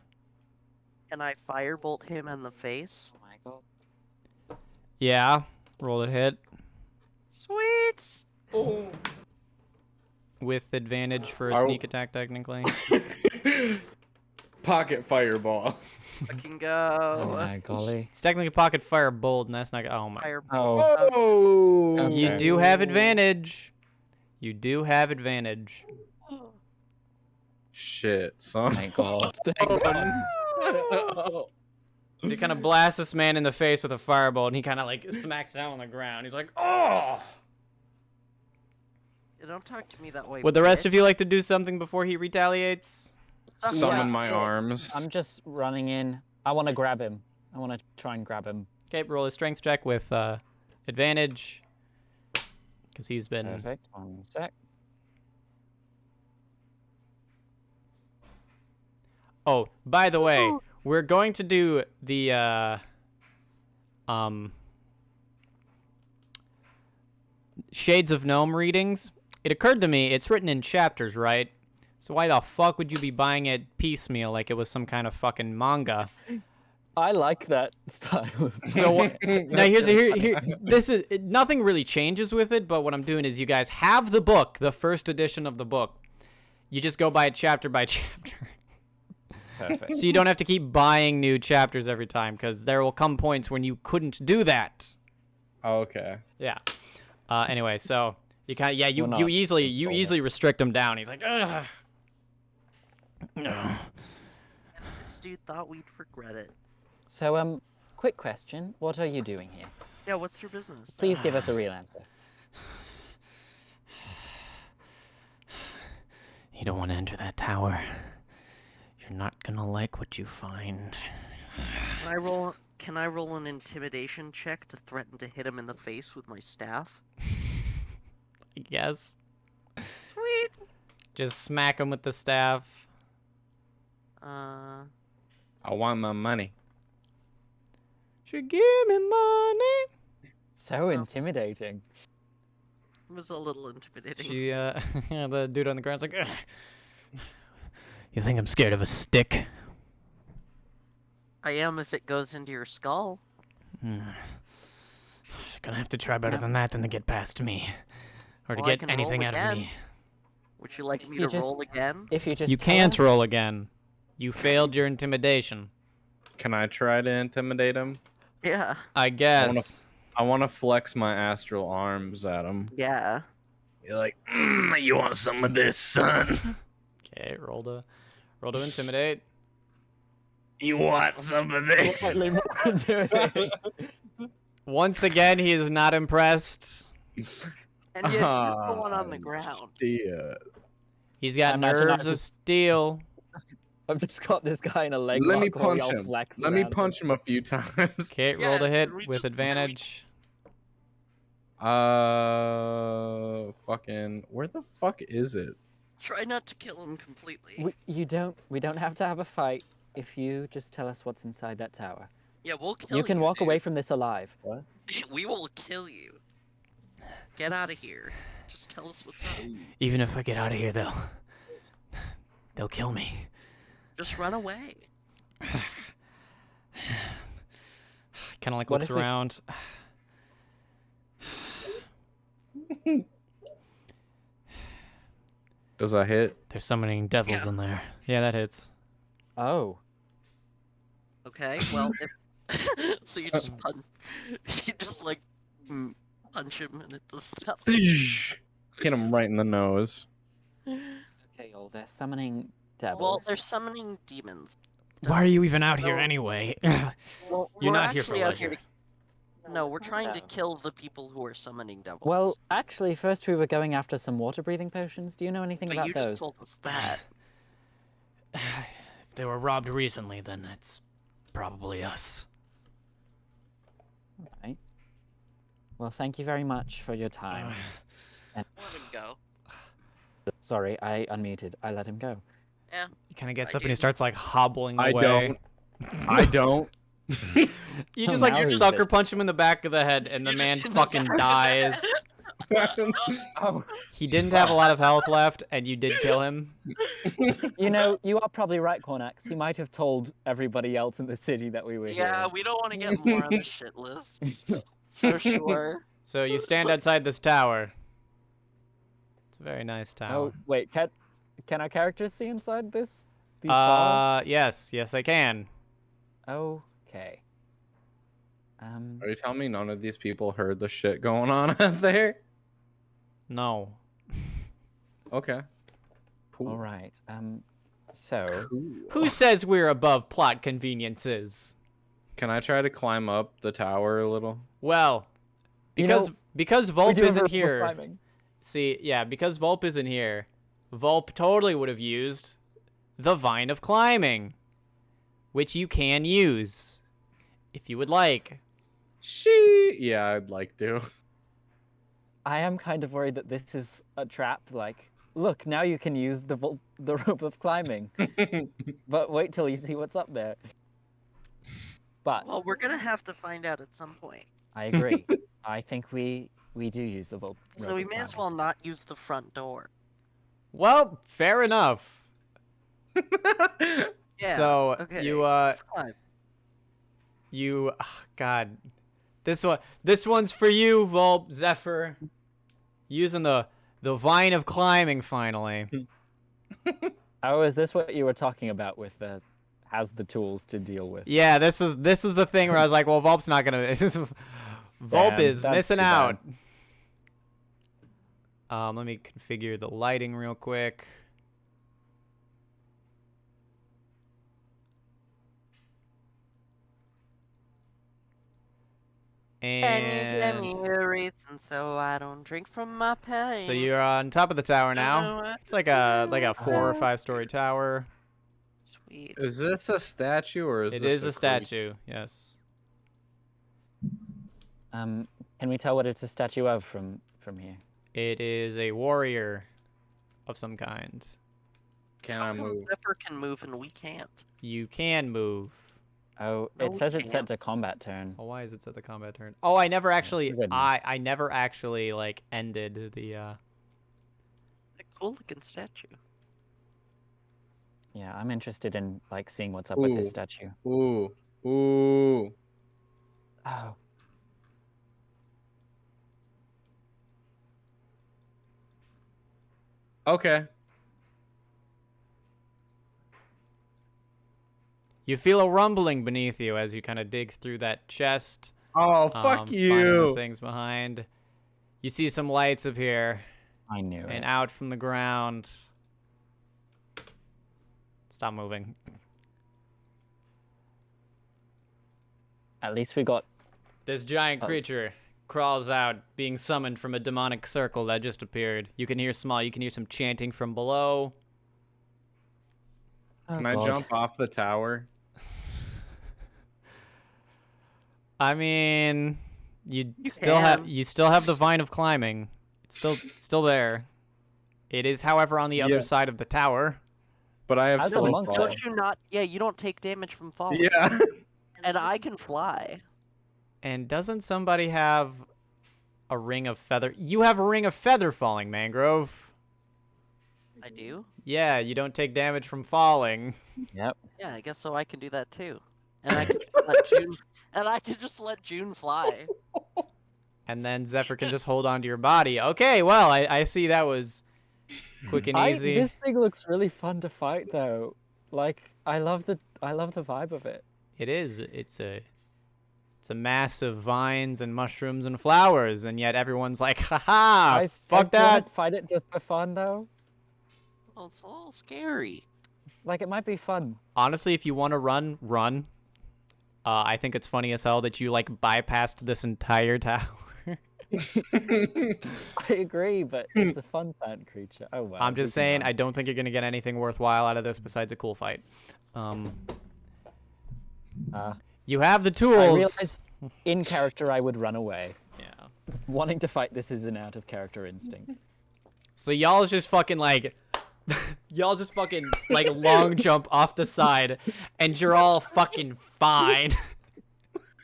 S5: Can I firebolt him in the face?
S4: Oh my god.
S3: Yeah. Roll a hit.
S5: Sweet!
S3: With advantage for a
S1: Are-
S3: sneak attack, technically.
S1: Pocket fireball.
S5: Fucking
S4: Oh
S5: go.
S4: my golly.
S3: It's technically pocket fire bold, and that's not. Oh my.
S5: Firebolt.
S4: Oh.
S1: Oh.
S3: You do have advantage. You do have advantage.
S1: Shit, son.
S4: Thank god. Thank god.
S3: So you kind of blast this man in the face with a firebolt, and he kind of like smacks down on the ground. He's like, "Oh!"
S5: Don't talk to me that way.
S3: Would the rest of
S5: bitch.
S3: you like to do something before he retaliates?
S1: Summon
S5: Yeah,
S1: my
S5: hit it.
S1: arms.
S4: I'm just running in. I want to grab him. I want to try and grab him.
S3: Okay, roll a strength check with advantage, because he's been.
S4: Perfect. 1 sec.
S3: Oh, by the way, we're going to do the Shades of Gnome readings. It occurred to me, it's written in chapters, right? So why the fuck would you be buying it piecemeal like it was some kind of fucking manga?
S4: I like that style.
S3: So now here this is nothing really changes with it, but what I'm doing is you guys have the book, the first edition of the book. You just go by it chapter by chapter.
S4: Perfect.
S3: So you don't have to keep buying new chapters every time, because there will come points when you couldn't do that.
S1: Okay.
S3: Yeah. Anyway, so you kind of you
S4: We're not
S3: easily restrict him down. He's like, ugh. No.
S5: This dude thought we'd regret it.
S4: So, quick question. What are you doing here?
S5: Yeah, what's your business?
S4: Please give us a real answer.
S3: You don't want to enter that tower. You're not gonna like what you find.
S5: Can I roll an intimidation check to threaten to hit him in the face with my staff?
S3: I guess.
S5: Sweet.
S3: Just smack him with the staff.
S5: Uh,
S1: I want my money.
S3: She give me money.
S4: So intimidating.
S5: it was a little intimidating.
S3: She the dude on the ground's like, ugh. You think I'm scared of a stick?
S5: I am if it goes into your skull.
S3: She's gonna have to try better than that than to get past me, or to
S5: Well, I
S3: get
S5: can
S3: anything
S5: roll
S3: out of
S5: again.
S3: me.
S5: Would you like me
S4: You
S5: to
S4: just-
S5: roll again?
S4: If you just
S3: You
S4: tell
S3: can't
S4: us-
S3: roll again. You failed your intimidation.
S1: Can I try to intimidate him?
S5: Yeah.
S3: I guess.
S1: I want to flex my astral arms at him.
S5: Yeah.
S1: You're like, you want some of this, son?
S3: Okay, roll to intimidate.
S1: You want some of this?
S4: Slightly more intimidating.
S3: Once again, he is not impressed.
S5: And yet he's the one on the ground.
S1: Yeah.
S3: He's got
S4: Imagine I
S3: nerves of
S4: just-
S3: steel.
S4: I've just got this guy in a leg
S1: Let me
S4: lock while we
S1: punch
S4: all
S1: him.
S4: flex
S1: Let me
S4: around
S1: punch him a few times.
S3: Okay,
S5: Yeah,
S3: roll to hit
S5: can we
S3: with
S5: just- can we
S3: advantage.
S1: Fucking. Where the fuck is it?
S5: Try not to kill him completely.
S4: We don't have to have a fight if you just tell us what's inside that tower.
S5: Yeah, we'll kill you.
S4: You can walk
S5: dude.
S4: away from this alive.
S5: We will kill you. Get out of here. Just tell us what's up.
S3: Even if I get out of here, they'll kill me.
S5: Just run away.
S3: Kind of like
S4: What
S3: looks
S4: if we-
S3: around.
S1: Does that hit?
S3: They're summoning devils
S5: Yeah.
S3: in there. Yeah, that hits.
S4: Oh.
S5: Okay, well, if so, you just punch, you just like punch him and it does nothing.
S1: Hit him right in the nose.
S4: Okay, well, they're summoning devils.
S5: Well, they're summoning demons.
S3: Why are you
S5: Devils,
S3: even out here
S5: so-
S3: anyway?
S5: Well,
S3: You're
S5: we're
S3: not here for
S5: actually out here
S3: leisure.
S5: No, we're trying to
S4: No.
S5: kill the people who are summoning devils.
S4: Well, actually, first we were going after some water-breathing potions. Do you know anything
S5: but
S4: about
S5: you
S4: those?
S5: just told us that.
S3: they were robbed recently, then it's probably us.
S4: Right. Well, thank you very much for your time.
S2: Let him go.
S4: Sorry, I unmuted. I let him go.
S2: Yeah.
S3: He kind of gets
S2: I
S3: up and he
S2: do.
S3: starts like hobbling
S1: I
S3: away.
S1: don't. I don't.
S3: You just
S4: Oh,
S3: like
S4: now he's
S3: sucker
S4: dead.
S3: punch him in the back of the head, and the
S2: You
S3: man
S2: just in the
S3: fucking
S2: back of the
S3: dies.
S4: Oh,
S3: He didn't have a lot of health left, and you did kill him.
S4: you know, you are probably right, Cornax. He might have told everybody else in the city that we were here.
S2: Yeah, we don't want to get more on the shit list. So sure.
S3: So you stand outside this tower. It's a very nice tower.
S4: Oh, wait, can our characters see inside these towers?
S3: Yes, I can.
S4: Okay.
S1: Are you telling me none of these people heard the shit going on out there?
S3: No.
S1: Okay. Cool.
S4: All right. So
S1: Cool.
S3: Who says we're above plot conveniences?
S1: Can I try to climb up the tower a little?
S3: Well,
S4: You know,
S3: because
S4: we
S3: Volp
S4: do have
S3: isn't
S4: rope
S3: here.
S4: climbing.
S3: See, yeah, because Volp isn't here, Volp totally would have used the Vine of Climbing, which you can use if you would like.
S1: Yeah, I'd like to.
S4: I am kind of worried that this is a trap. Like, look, now you can use the rope of climbing, but wait till you see what's up there. But
S2: Well, we're gonna have to find out at some point.
S4: I agree. I think we do use the rope.
S2: So we
S4: of
S2: may as
S4: climbing.
S2: well not use the front door.
S3: Well, fair enough.
S2: Yeah.
S3: So,
S2: okay.
S3: you,
S2: Let's climb.
S3: God, this one's for you, Volp, Zephyr. Using the Vine of Climbing finally.
S4: Oh, is this what you were talking about with the has the tools to deal with?
S3: Yeah, this was the thing where I was like, well, Volp's not gonna. Volp
S4: Damn,
S3: is
S4: that's
S3: missing
S4: too
S3: out.
S4: bad.
S3: Let me configure the lighting real quick.
S2: And you give
S3: And
S2: me a reason so I don't drink from my pain.
S3: so you're on top of the tower now. It's like a 4 or 5 story tower.
S2: Sweet.
S1: Is this a statue or is
S3: It
S1: this
S3: is a statue, yes.
S4: Can we tell what it's a statue of from here?
S3: It is a warrior of some kind.
S1: Can
S2: How
S1: I
S2: come
S1: move?
S2: Zephyr can move and we can't?
S3: You can move.
S4: Oh,
S2: No,
S4: it
S2: we
S4: says it's set
S2: can't.
S4: to combat turn.
S3: Oh, why is it set the combat turn? Oh, I never actually
S4: goodness.
S3: I never actually like ended the
S2: A cool looking statue.
S4: Yeah, I'm interested in like seeing what's up with this
S1: Ooh.
S4: statue.
S1: Ooh.
S4: Oh,
S1: Okay.
S3: You feel a rumbling beneath you as you kind of dig through that chest.
S1: Oh, fuck
S3: finding the
S1: you.
S3: things behind. You see some lights appear
S4: I knew
S3: and
S4: it.
S3: out from the ground. Stop moving.
S4: At least we got.
S3: This giant
S4: Oh.
S3: creature crawls out, being summoned from a demonic circle that just appeared. You can hear some chanting from below.
S4: Oh,
S1: Can I
S4: God.
S1: jump off the tower?
S3: I mean,
S2: You
S3: still
S2: can.
S3: have the Vine of Climbing. It's still there. It is, however, on the
S1: Yeah.
S3: other side of the tower.
S1: But I have
S4: How's the
S1: slow
S4: monk
S1: fall.
S2: Don't you not? Yeah, you don't take damage from falling.
S1: Yeah.
S2: And I can fly.
S3: And doesn't somebody have a ring of feather? You have a ring of feather falling, Mangrove.
S2: I do?
S3: Yeah, you don't take damage from falling.
S4: Yep.
S2: Yeah, I guess so I can do that too. And I can just let June and I can just let June fly.
S3: And then Zephyr can just hold on to your body. Okay, well, I see that was quick and easy.
S4: This thing looks really fun to fight though. Like I love the vibe of it.
S3: It is. It's a mass of vines and mushrooms and flowers, and yet everyone's like, haha,
S4: I
S3: fuck
S4: still wanna
S3: that.
S4: fight it just for fun though.
S2: Well, it's a little scary.
S4: Like it might be fun.
S3: Honestly, if you want to run. I think it's funny as hell that you like bypassed this entire tower.
S4: I agree, but it's a fun plant creature. Oh well.
S3: I'm
S4: he
S3: just
S4: can
S3: saying,
S4: run.
S3: I don't think you're gonna get anything worthwhile out of this besides a cool fight. You have the tools.
S4: I realized in character I would run away.
S3: Yeah.
S4: Wanting to fight this is an out of character instinct.
S3: So y'all just fucking like, y'all just fucking like long jump off the side, and you're all fucking fine.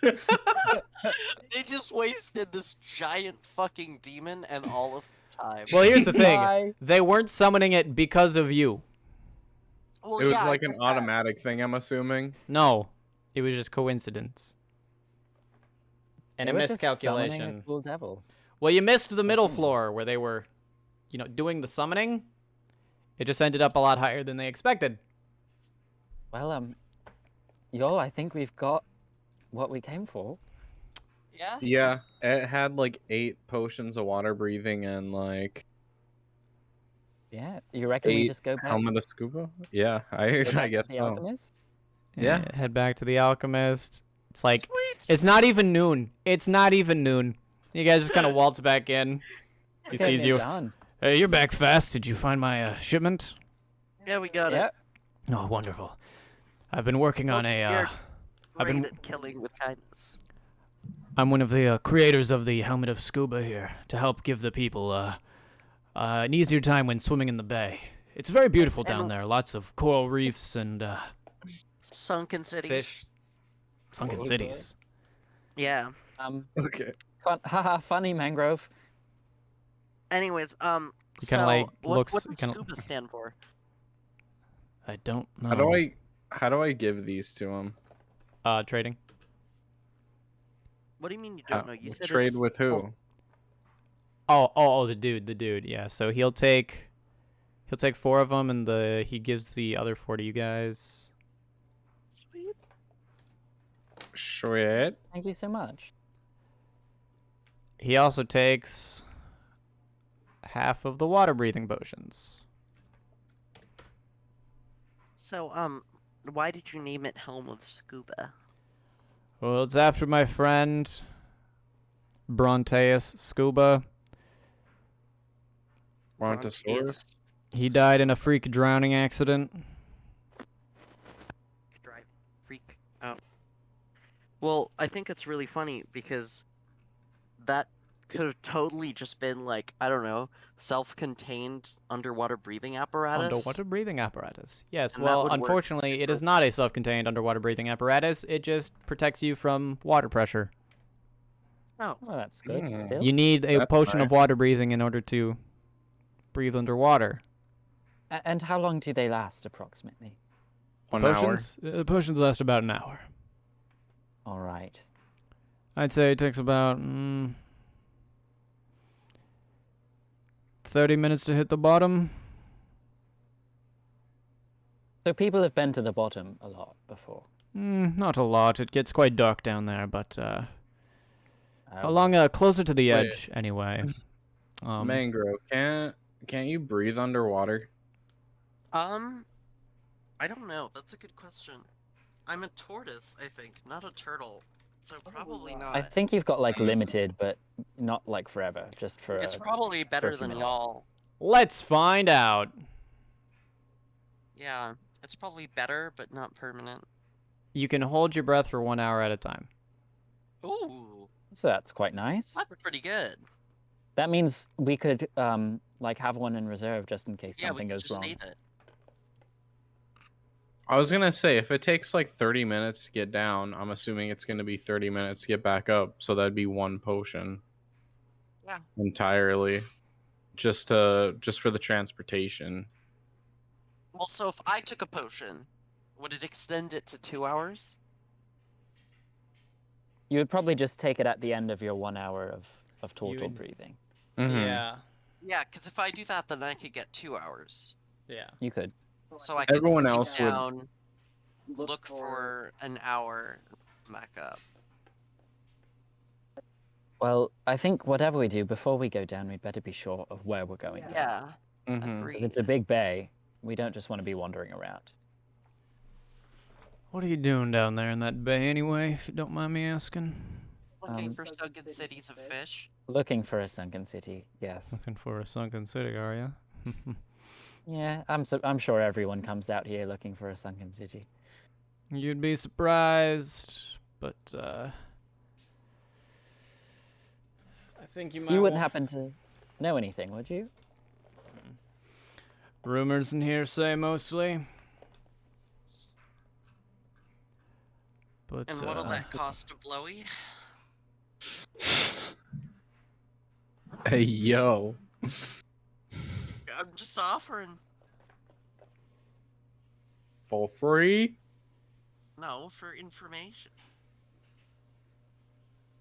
S5: They just wasted this giant fucking demon and all of the time.
S3: Well, here's the thing:
S4: Bye.
S3: they weren't summoning it because of you.
S5: Well,
S1: It was
S5: yeah, I
S1: like an
S5: guess that.
S1: automatic thing, I'm assuming.
S3: No, it was just coincidence. And
S4: They
S3: a
S4: were just summoning
S3: miscalculation.
S4: a cool devil.
S3: Well, you missed the middle floor where they were, doing the summoning. It just ended up a lot higher than they expected.
S4: Well, y'all, I think we've got what we came for.
S5: Yeah.
S1: Yeah, it had like 8 potions of water breathing and like
S4: Yeah, you reckon we
S1: 8
S4: just go back?
S1: helmet of scuba. Yeah,
S4: Go
S1: I
S4: back
S1: guess
S4: to the
S1: so.
S4: alchemist?
S1: Yeah.
S3: Head back to the alchemist. It's like,
S5: Sweet.
S3: it's not even noon. It's not even noon. You guys just kind of waltz back in. He
S4: Getting
S3: sees
S4: it
S3: you.
S4: done.
S3: Hey, you're back fast. Did you find my shipment?
S5: Yeah, we got
S4: Yeah.
S5: it.
S3: Oh, wonderful. I've been working on a.
S5: You're
S3: I've been.
S5: great at killing with kindness.
S3: I'm one of the creators of the helmet of scuba here to help give the people an easier time when swimming in the bay. It's very beautiful down
S5: And-
S3: there. Lots of coral reefs and
S5: Sunken cities.
S3: fish. Sunken
S4: Oh,
S3: cities.
S5: Yeah.
S1: Okay.
S4: Haha, funny mangrove.
S5: Anyways,
S3: He kinda, like, looks-
S5: what does
S3: kinda-
S5: scuba stand for?
S3: I don't know.
S1: How do I give these to him?
S3: Trading.
S5: What do you mean you don't know? You said
S1: Trade
S5: it's...
S1: with who?
S3: Oh, the dude. Yeah, so he'll take 4 of them, and he gives the other 4 to you guys.
S5: Sweet.
S1: Sweet.
S4: Thank you so much.
S3: He also takes half of the water breathing potions.
S5: So, why did you name it Helm of Scuba?
S3: Well, it's after my friend Bronteus Scuba.
S1: Brontosaurus?
S3: He died in a freak drowning accident.
S5: Drive freak. Oh. Well, I think it's really funny because that could have totally just been like, I don't know, self-contained underwater breathing apparatus.
S3: Underwater breathing apparatus. Yes,
S5: And that
S3: well,
S5: would work
S3: unfortunately, it
S5: super
S3: is not a self-contained underwater breathing apparatus. It just protects you from water pressure.
S5: Oh,
S4: Well, that's good.
S1: Mm.
S4: Still.
S3: You need a
S1: That's
S3: potion
S1: nice.
S3: of water breathing in order to breathe underwater.
S4: And how long do they last, approximately?
S1: 1 hour.
S3: Potions last about an hour.
S4: All right.
S3: I'd say it takes about 30 minutes to hit the bottom.
S4: So people have been to the bottom a lot before.
S3: Not a lot. It gets quite dark down there, but
S4: Oh,
S3: along closer to the
S1: Wait.
S3: edge anyway.
S1: Mangrove, can't you breathe underwater?
S5: I don't know. That's a good question. I'm a tortoise, I think, not a turtle. So probably not.
S4: I think you've got like limited, but not like forever. Just for.
S5: It's probably better
S4: few
S5: than
S4: minutes.
S5: y'all.
S3: Let's find out.
S5: Yeah, it's probably better, but not permanent.
S3: You can hold your breath for 1 hour at a time.
S5: Ooh,
S4: So that's quite nice.
S5: that's pretty good.
S4: That means we could like have one in reserve just in case
S5: Yeah, we
S4: something
S5: could
S4: goes
S5: just
S4: wrong.
S5: save it.
S1: I was gonna say, if it takes like 30 minutes to get down, I'm assuming it's gonna be 30 minutes to get back up. So that'd be 1 potion.
S5: Yeah.
S1: Entirely. Just for the transportation.
S5: Well, so if I took a potion, would it extend it to 2 hours?
S4: You would probably just take it at the end of your 1 hour of total
S3: would-
S4: breathing.
S1: Mhm.
S5: Yeah, because if I do that, then I could get 2 hours.
S3: Yeah.
S4: You could.
S5: So I could
S1: Everyone
S5: sit
S1: else would-
S5: down, look for an hour, back up.
S4: Well, I think whatever we do before we go down, we'd better be sure of where we're going.
S5: Yeah,
S1: Mhm.
S4: 'Cause
S5: agreed.
S4: it's a big bay. We don't just want to be wandering around.
S3: What are you doing down there in that bay anyway, if you don't mind me asking?
S5: Looking
S4: Um,
S5: for sunken cities of fish.
S4: Looking for a sunken city, yes.
S3: Looking for a sunken city, are you?
S4: Yeah, I'm sure everyone comes out here looking for a sunken city.
S3: You'd be surprised, but I think you might.
S4: You wouldn't happen to know anything, would you?
S3: Rumors and hearsay mostly. But
S2: And what'll that cost to Blowy?
S1: Hey, yo.
S2: I'm just offering.
S1: For free?
S2: No, for information.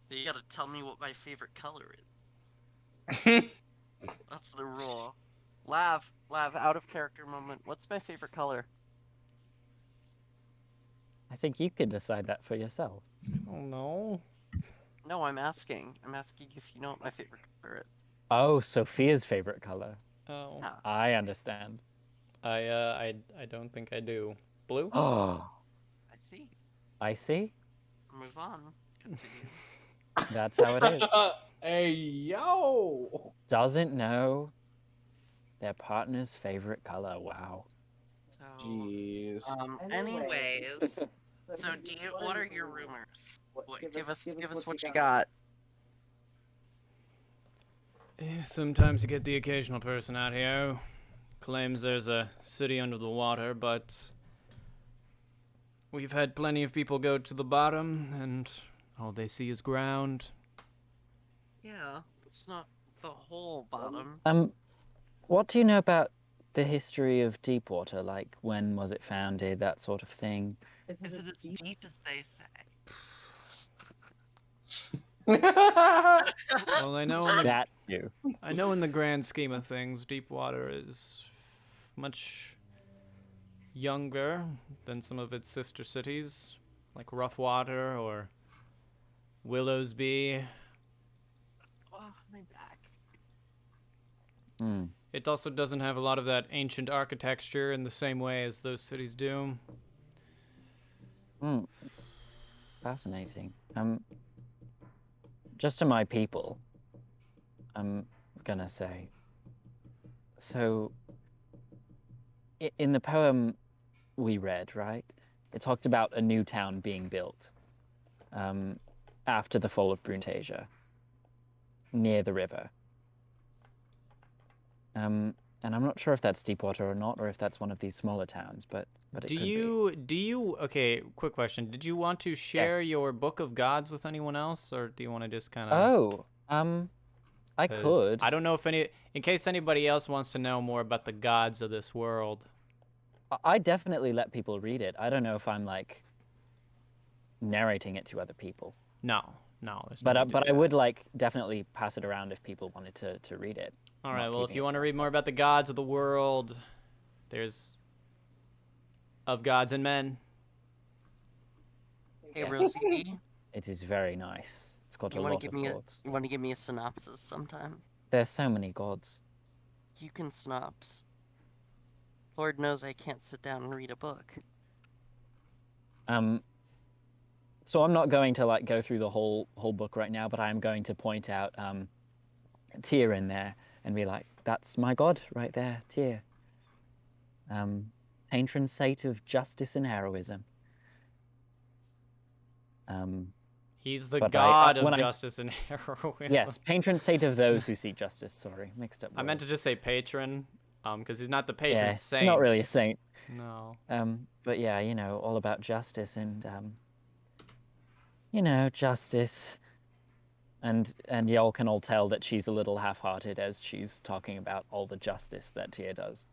S2: You gotta tell me what my favorite color is. That's the rule.
S5: Lav, out of character moment. What's my favorite color?
S4: I think you could decide that for yourself.
S3: Oh no.
S5: No, I'm asking. I'm asking if you know what my favorite color is.
S4: Oh, Sophia's favorite color.
S3: Oh.
S5: Yeah.
S4: I understand.
S3: I don't think I do. Blue?
S4: Oh,
S2: I see.
S4: I see.
S2: Move on. Continue.
S4: That's how it is.
S1: Hey, yo.
S4: Doesn't know their partner's favorite color. Wow.
S2: So,
S1: Jeez.
S2: anyways, so what are your rumors?
S5: Give us what you got.
S3: Sometimes you get the occasional person out here who claims there's a city under the water, but we've had plenty of people go to the bottom, and all they see is ground.
S2: Yeah, it's not the whole bottom.
S4: What do you know about the history of Deepwater? Like, when was it founded? That sort of thing.
S2: Is it as deep as they say?
S3: Well, I know
S4: That too.
S3: in the grand scheme of things, Deepwater is much younger than some of its sister cities, like Roughwater or Willowsby.
S2: Oh, my back.
S4: Hmm.
S3: It also doesn't have a lot of that ancient architecture in the same way as those cities do.
S4: Hmm. Fascinating. Just to my people, I'm gonna say. So, in the poem we read, right, it talked about a new town being built after the fall of Bruntasia, near the river. And I'm not sure if that's Deepwater or not, or if that's one of these smaller towns, but it could be.
S3: Okay, quick question. Did you want to share your Book of Gods with anyone else, or do you want to just kind of...
S4: Oh, I could.
S3: I don't know if in case anybody else wants to know more about the gods of this world.
S4: I definitely let people read it. I don't know if I'm like narrating it to other people.
S3: No, there's
S4: But
S3: no need to
S4: but
S3: do
S4: I would
S3: that.
S4: like definitely pass it around if people wanted to read it.
S3: All
S4: I'm
S3: right,
S4: not
S3: well, if
S4: keeping
S3: you
S4: it
S3: want to
S4: to
S3: read more
S4: myself.
S3: about the gods of the world, there's Of Gods and Men.
S2: Hey, Rosie,
S4: It is very nice. It's got
S2: you
S4: a
S2: want
S4: lot
S2: to give
S4: of
S2: me
S4: gods.
S2: you want to give me a synopsis sometime?
S4: There's so many gods.
S2: You can synops. Lord knows I can't sit down and read a book.
S4: So I'm not going to like go through the whole book right now, but I am going to point out Tyr in there and be like, that's my god right there, Tyr. Patron saint of justice and heroism.
S3: He's the
S4: But
S3: god of
S4: when
S3: justice and heroism.
S4: Yes, patron saint of those who seek justice. Sorry, mixed up.
S3: I meant to just say patron, because he's not the
S4: Yeah,
S3: patron saint.
S4: he's not really a saint.
S3: No.
S4: But yeah, you know, all about justice and justice. And y'all can all tell that she's a little half-hearted as she's talking about all the justice that Tyr does.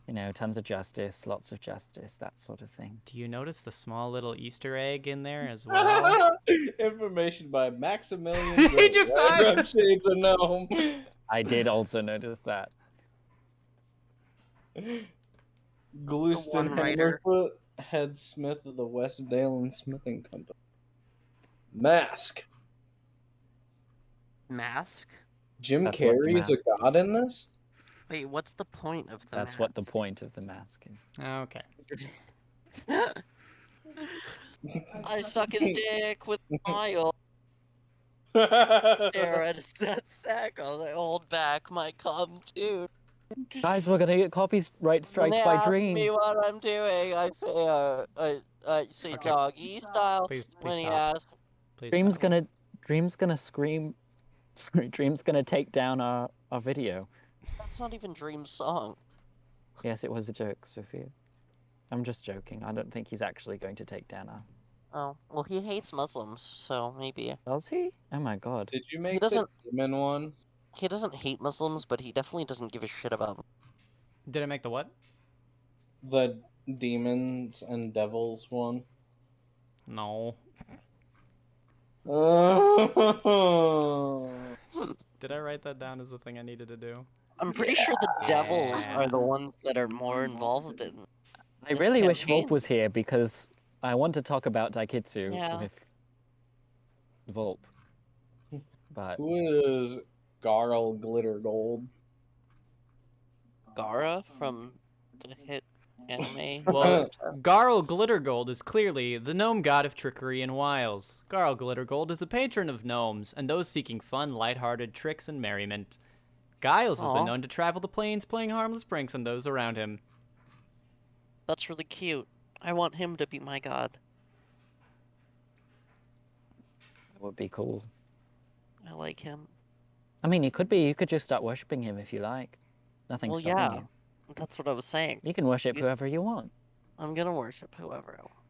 S4: You know, tons of justice, lots of justice, that sort of thing.
S3: Do you notice the small little Easter egg in there as well?
S1: Information by Maximilian.
S3: He just saw it.
S1: Shades of Gnome.
S4: I did also notice that.
S1: Gluston
S2: one writer.
S1: Hammerfoot, head smith of the West Dalen Smithing Company. Mask.
S2: Mask?
S1: Jim
S4: That's what the
S1: Carrey is a
S4: mask
S1: god
S4: is.
S1: in this?
S2: Wait, what's the point of the
S4: That's
S2: mask?
S4: what the point of the mask is.
S3: Okay.
S2: I suck his dick with a smile.
S5: Stare at his nutsack. I'll like, hold back my cum, too.
S4: Guys, we're gonna get copyright
S5: When
S4: strikes
S5: they
S4: by
S5: ask
S4: Dream.
S5: me what I'm doing, I say
S3: Okay.
S5: doggy style.
S3: Please
S5: When he
S3: stop.
S5: asks,
S3: Please
S4: Dream's
S3: stop.
S4: gonna scream. Sorry, Dream's gonna take down our video.
S5: that's not even Dream's song.
S4: Yes, it was a joke, Sophia. I'm just joking. I don't think he's actually going to take down our.
S5: Oh, well, he hates Muslims, so maybe.
S4: Does he? Oh my god.
S1: Did you make the
S5: doesn't-
S1: demon one?
S5: He doesn't hate Muslims, but he definitely doesn't give a shit about them.
S3: Did I make the what?
S1: The demons and devils one?
S3: No. Did I write that down as the thing I needed to do?
S5: I'm pretty sure the devils
S3: Yeah.
S5: are the ones that are more involved in.
S4: I
S5: This
S4: really wish
S5: campaign?
S4: Volp was here because I want to talk about Daikitsu
S5: Yeah.
S4: with Volp. But
S1: Who is Garl Glitter Gold?
S5: Gara from the hit anime.
S3: Well,
S5: Naruto.
S3: Garl Glittergold is clearly the gnome god of trickery and wiles. Garl Glittergold is a patron of gnomes and those seeking fun, lighthearted tricks and merriment. Giles has been
S5: Aw.
S3: known to travel the plains playing harmless pranks on those around him.
S5: That's really cute. I want him to be my god.
S4: that would be cool.
S5: I like him.
S4: I mean, you could just start worshipping him if you like. Nothing's
S5: Well,
S4: stopping
S5: yeah.
S4: you.
S5: That's what I was saying.
S4: You can worship
S5: He's-
S4: whoever you want.
S5: I'm gonna worship whoever I want.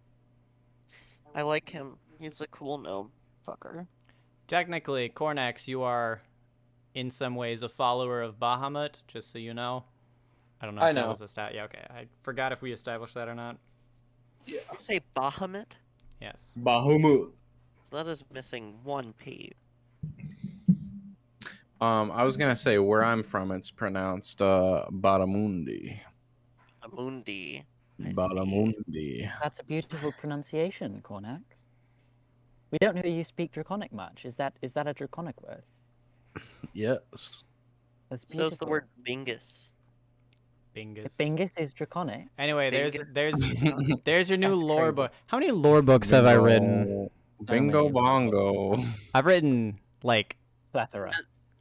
S5: I like him. He's a cool gnome fucker.
S3: Technically, Cornax, you are in some ways a follower of Bahamut, just so you know. I don't know
S1: I
S3: if that
S1: know.
S3: was a stat. Yeah, okay. I forgot if we established that or not.
S5: Say Bahamut?
S3: Yes.
S1: Bahamut.
S5: So that is missing one P.
S1: I was gonna say where I'm from, it's pronounced Baramundi.
S5: Amundi. I see.
S1: Baramundi.
S4: That's a beautiful pronunciation, Cornax. We don't hear you speak Draconic much. Is that a Draconic word?
S1: Yes.
S4: That's
S5: So is the
S4: beautiful.
S5: word Bingus.
S3: Bingus.
S4: Bingus is Draconic.
S3: Anyway, there's your new
S4: That's
S3: lore
S4: crazy.
S3: book. How many lore books have I written?
S1: Bingo
S4: many
S1: bongo.
S3: I've written like
S4: Plethora.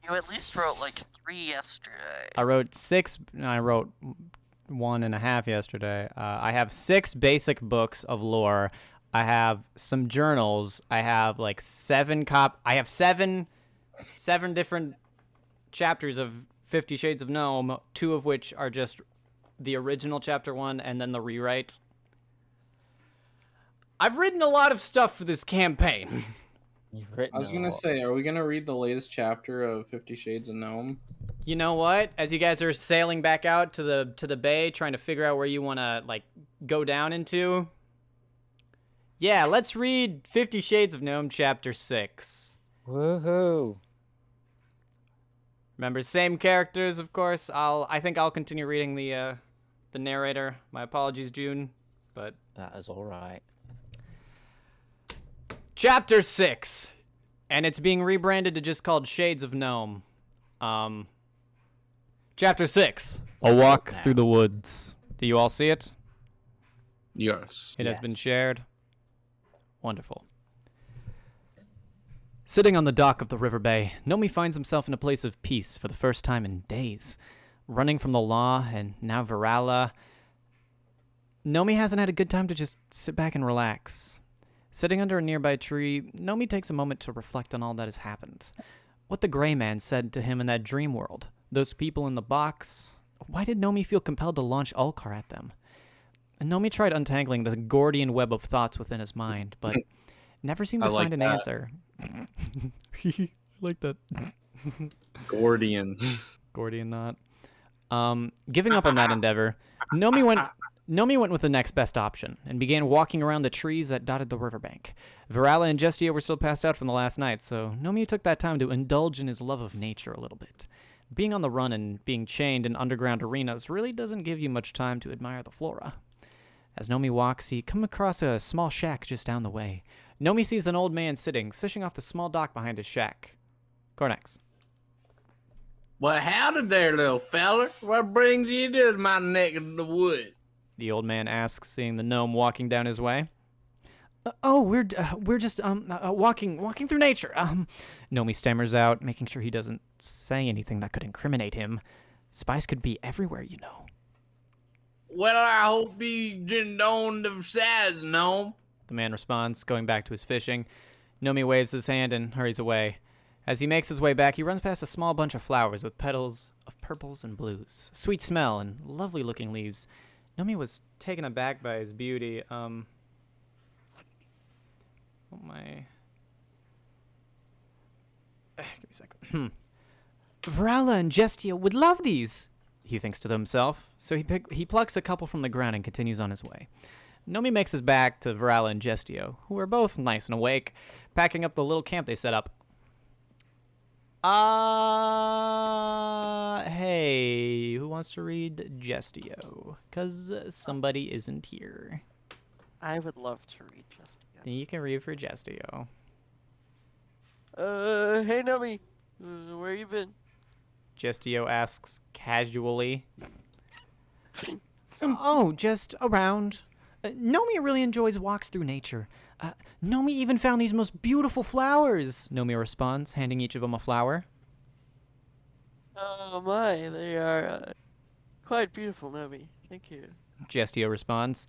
S5: You at least wrote like 3 yesterday.
S3: I wrote 6. I wrote 1.5 yesterday. I have 6 basic books of lore. I have some journals. I have like 7 I have 7 different chapters of 50 Shades of Gnome, 2 of which are just the original chapter 1 and then the rewrite. I've written a lot of stuff for this campaign.
S4: You've written.
S1: I was
S4: a
S1: gonna
S4: lot.
S1: say, are we gonna read the latest chapter of 50 Shades of Gnome?
S3: You know what? As you guys are sailing back out to the bay, trying to figure out where you want to like go down into. Yeah, let's read 50 Shades of Gnome chapter 6.
S4: Woohoo!
S3: Remember, same characters, of course. I think I'll continue reading the narrator. My apologies, June, but
S4: That is all right.
S3: chapter 6, and it's being rebranded to just called Shades of Gnome. Chapter 6, A Walk Through the Woods. Do you all see it?
S1: Yes.
S3: It has been
S4: Yes.
S3: shared. Wonderful. Sitting on the dock of the river bay, Nomi finds himself in a place of peace for the first time in days. Running from the law and now Virala, Nomi hasn't had a good time to just sit back and relax. Sitting under a nearby tree, Nomi takes a moment to reflect on all that has happened. What the gray man said to him in that dream world, those people in the box. Why did Nomi feel compelled to launch Ulcar at them? And Nomi tried untangling the Gordian web of thoughts within his mind, but never seemed to
S1: I like
S3: find an
S1: that.
S3: answer. I like that.
S1: Gordian.
S3: Gordian knot. Giving up on that endeavor, Nomi went with the next best option and began walking around the trees that dotted the riverbank. Virala and Justia were still passed out from the last night, so Nomi took that time to indulge in his love of nature a little bit. Being on the run and being chained in underground arenas really doesn't give you much time to admire the flora. As Nomi walks, he comes across a small shack just down the way. Nomi sees an old man sitting, fishing off the small dock behind his shack. Cornex.
S1: Well, howdy there, little feller. What brings you to my neck of the wood?
S3: The old man asks, seeing the gnome walking down his way. Oh, we're just walking through nature. Nomi stammers out, making sure he doesn't say anything that could incriminate him. Spies could be everywhere, you know.
S1: Well, I hope he didn't own the size, no.
S3: The man responds, going back to his fishing. Nomi waves his hand and hurries away. As he makes his way back, he runs past a small bunch of flowers with petals of purples and blues, sweet smell and lovely-looking leaves. Nomi was taken aback by his beauty. Oh my. Give me a second. Varala and Gestia would love these, he thinks to himself. So he plucks a couple from the ground and continues on his way. Nomi makes his back to Varala and Gestio, who are both nice and awake, packing up the little camp they set up. Hey, who wants to read Gestio? Because somebody isn't here.
S5: I would love to read Jessica.
S3: You can read for Gestio.
S5: Hey Numi, where you been?
S3: Gestio asks casually. Oh, just around. Nomi really enjoys walks through nature. Nomi even found these most beautiful flowers, Nomi responds, handing each of them a flower.
S5: Oh my, they are quite beautiful, Nomi. Thank you.
S3: Gestio responds.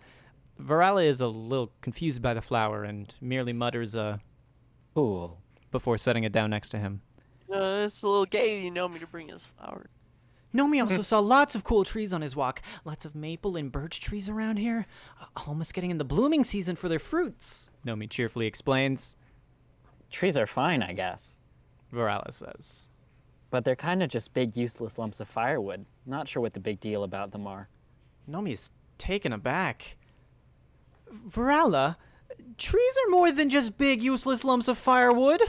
S3: Varala is a little confused by the flower and merely mutters
S4: Cool.
S3: before setting it down next to him.
S5: It's a little gay, you know me to bring his flower.
S3: Nomi also saw lots of cool trees on his walk. Lots of maple and birch trees around here. Almost getting in the blooming season for their fruits, Nomi cheerfully explains.
S4: Trees are fine, I guess.
S3: Varala says.
S4: But they're kind of just big, useless lumps of firewood. Not sure what the big deal about them are.
S3: Nomi is taken aback. Varala, trees are more than just big, useless lumps of firewood.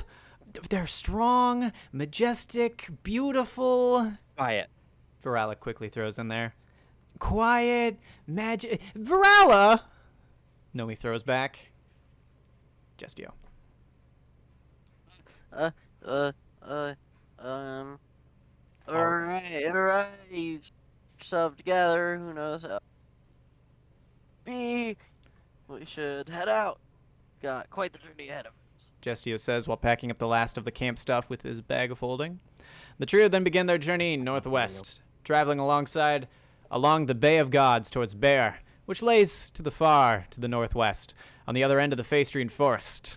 S3: They're strong, majestic, beautiful.
S4: Quiet.
S3: Varala quickly throws in there. Quiet, magic. Varala! Nomi throws back. Gestio.
S5: Alright, yourself together, who knows how. We should head out. Got quite the journey ahead of us.
S3: Gestio says while packing up the last of the camp stuff with his bag of holding. The trio then begin their journey northwest, traveling along the Bay of Gods towards Bear, which lays to the northwest, on the other end of the Faestrian forest.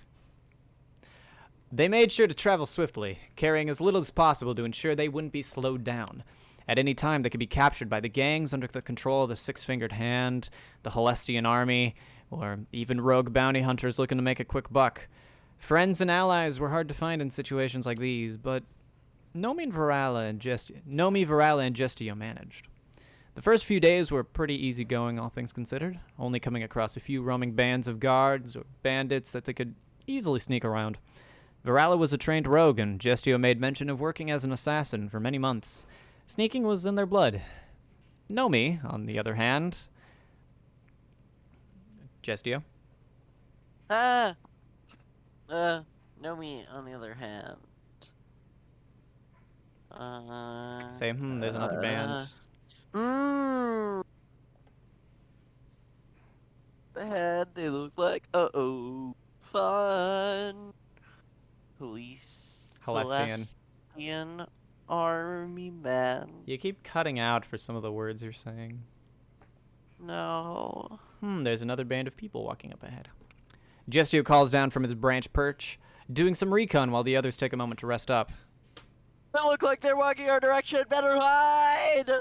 S3: They made sure to travel swiftly, carrying as little as possible to ensure they wouldn't be slowed down. At any time, they could be captured by the gangs under the control of the Six-Fingered Hand, the Halestian army, or even rogue bounty hunters looking to make a quick buck. Friends and allies were hard to find in situations like these, but Nomi, Varala, and Gestio managed. The first few days were pretty easygoing, all things considered, only coming across a few roaming bands of guards or bandits that they could easily sneak around. Varala was a trained rogue, and Gestio made mention of working as an assassin for many months. Sneaking was in their blood. Nomi, on the other hand... Gestio?
S5: Nomi, on the other hand.
S3: Say, there's another band.
S5: Bad, they look like, fun. Police.
S3: Halestian.
S5: Celestian army man.
S3: You keep cutting out for some of the words you're saying.
S5: No.
S3: There's another band of people walking up ahead. Gestio calls down from his branch perch, doing some recon while the others take a moment to rest up.
S5: They look like they're walking our direction. Better hide!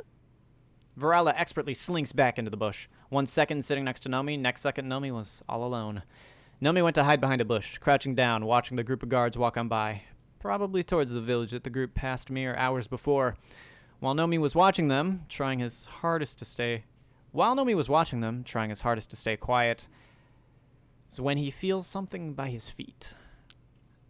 S3: Varala expertly slinks back into the bush. 1 second sitting next to Nomi, next second Nomi was all alone. Nomi went to hide behind a bush, crouching down, watching the group of guards walk on by, probably towards the village that the group passed mere hours before. While Nomi was watching them, trying his hardest to stay quiet, is when he feels something by his feet.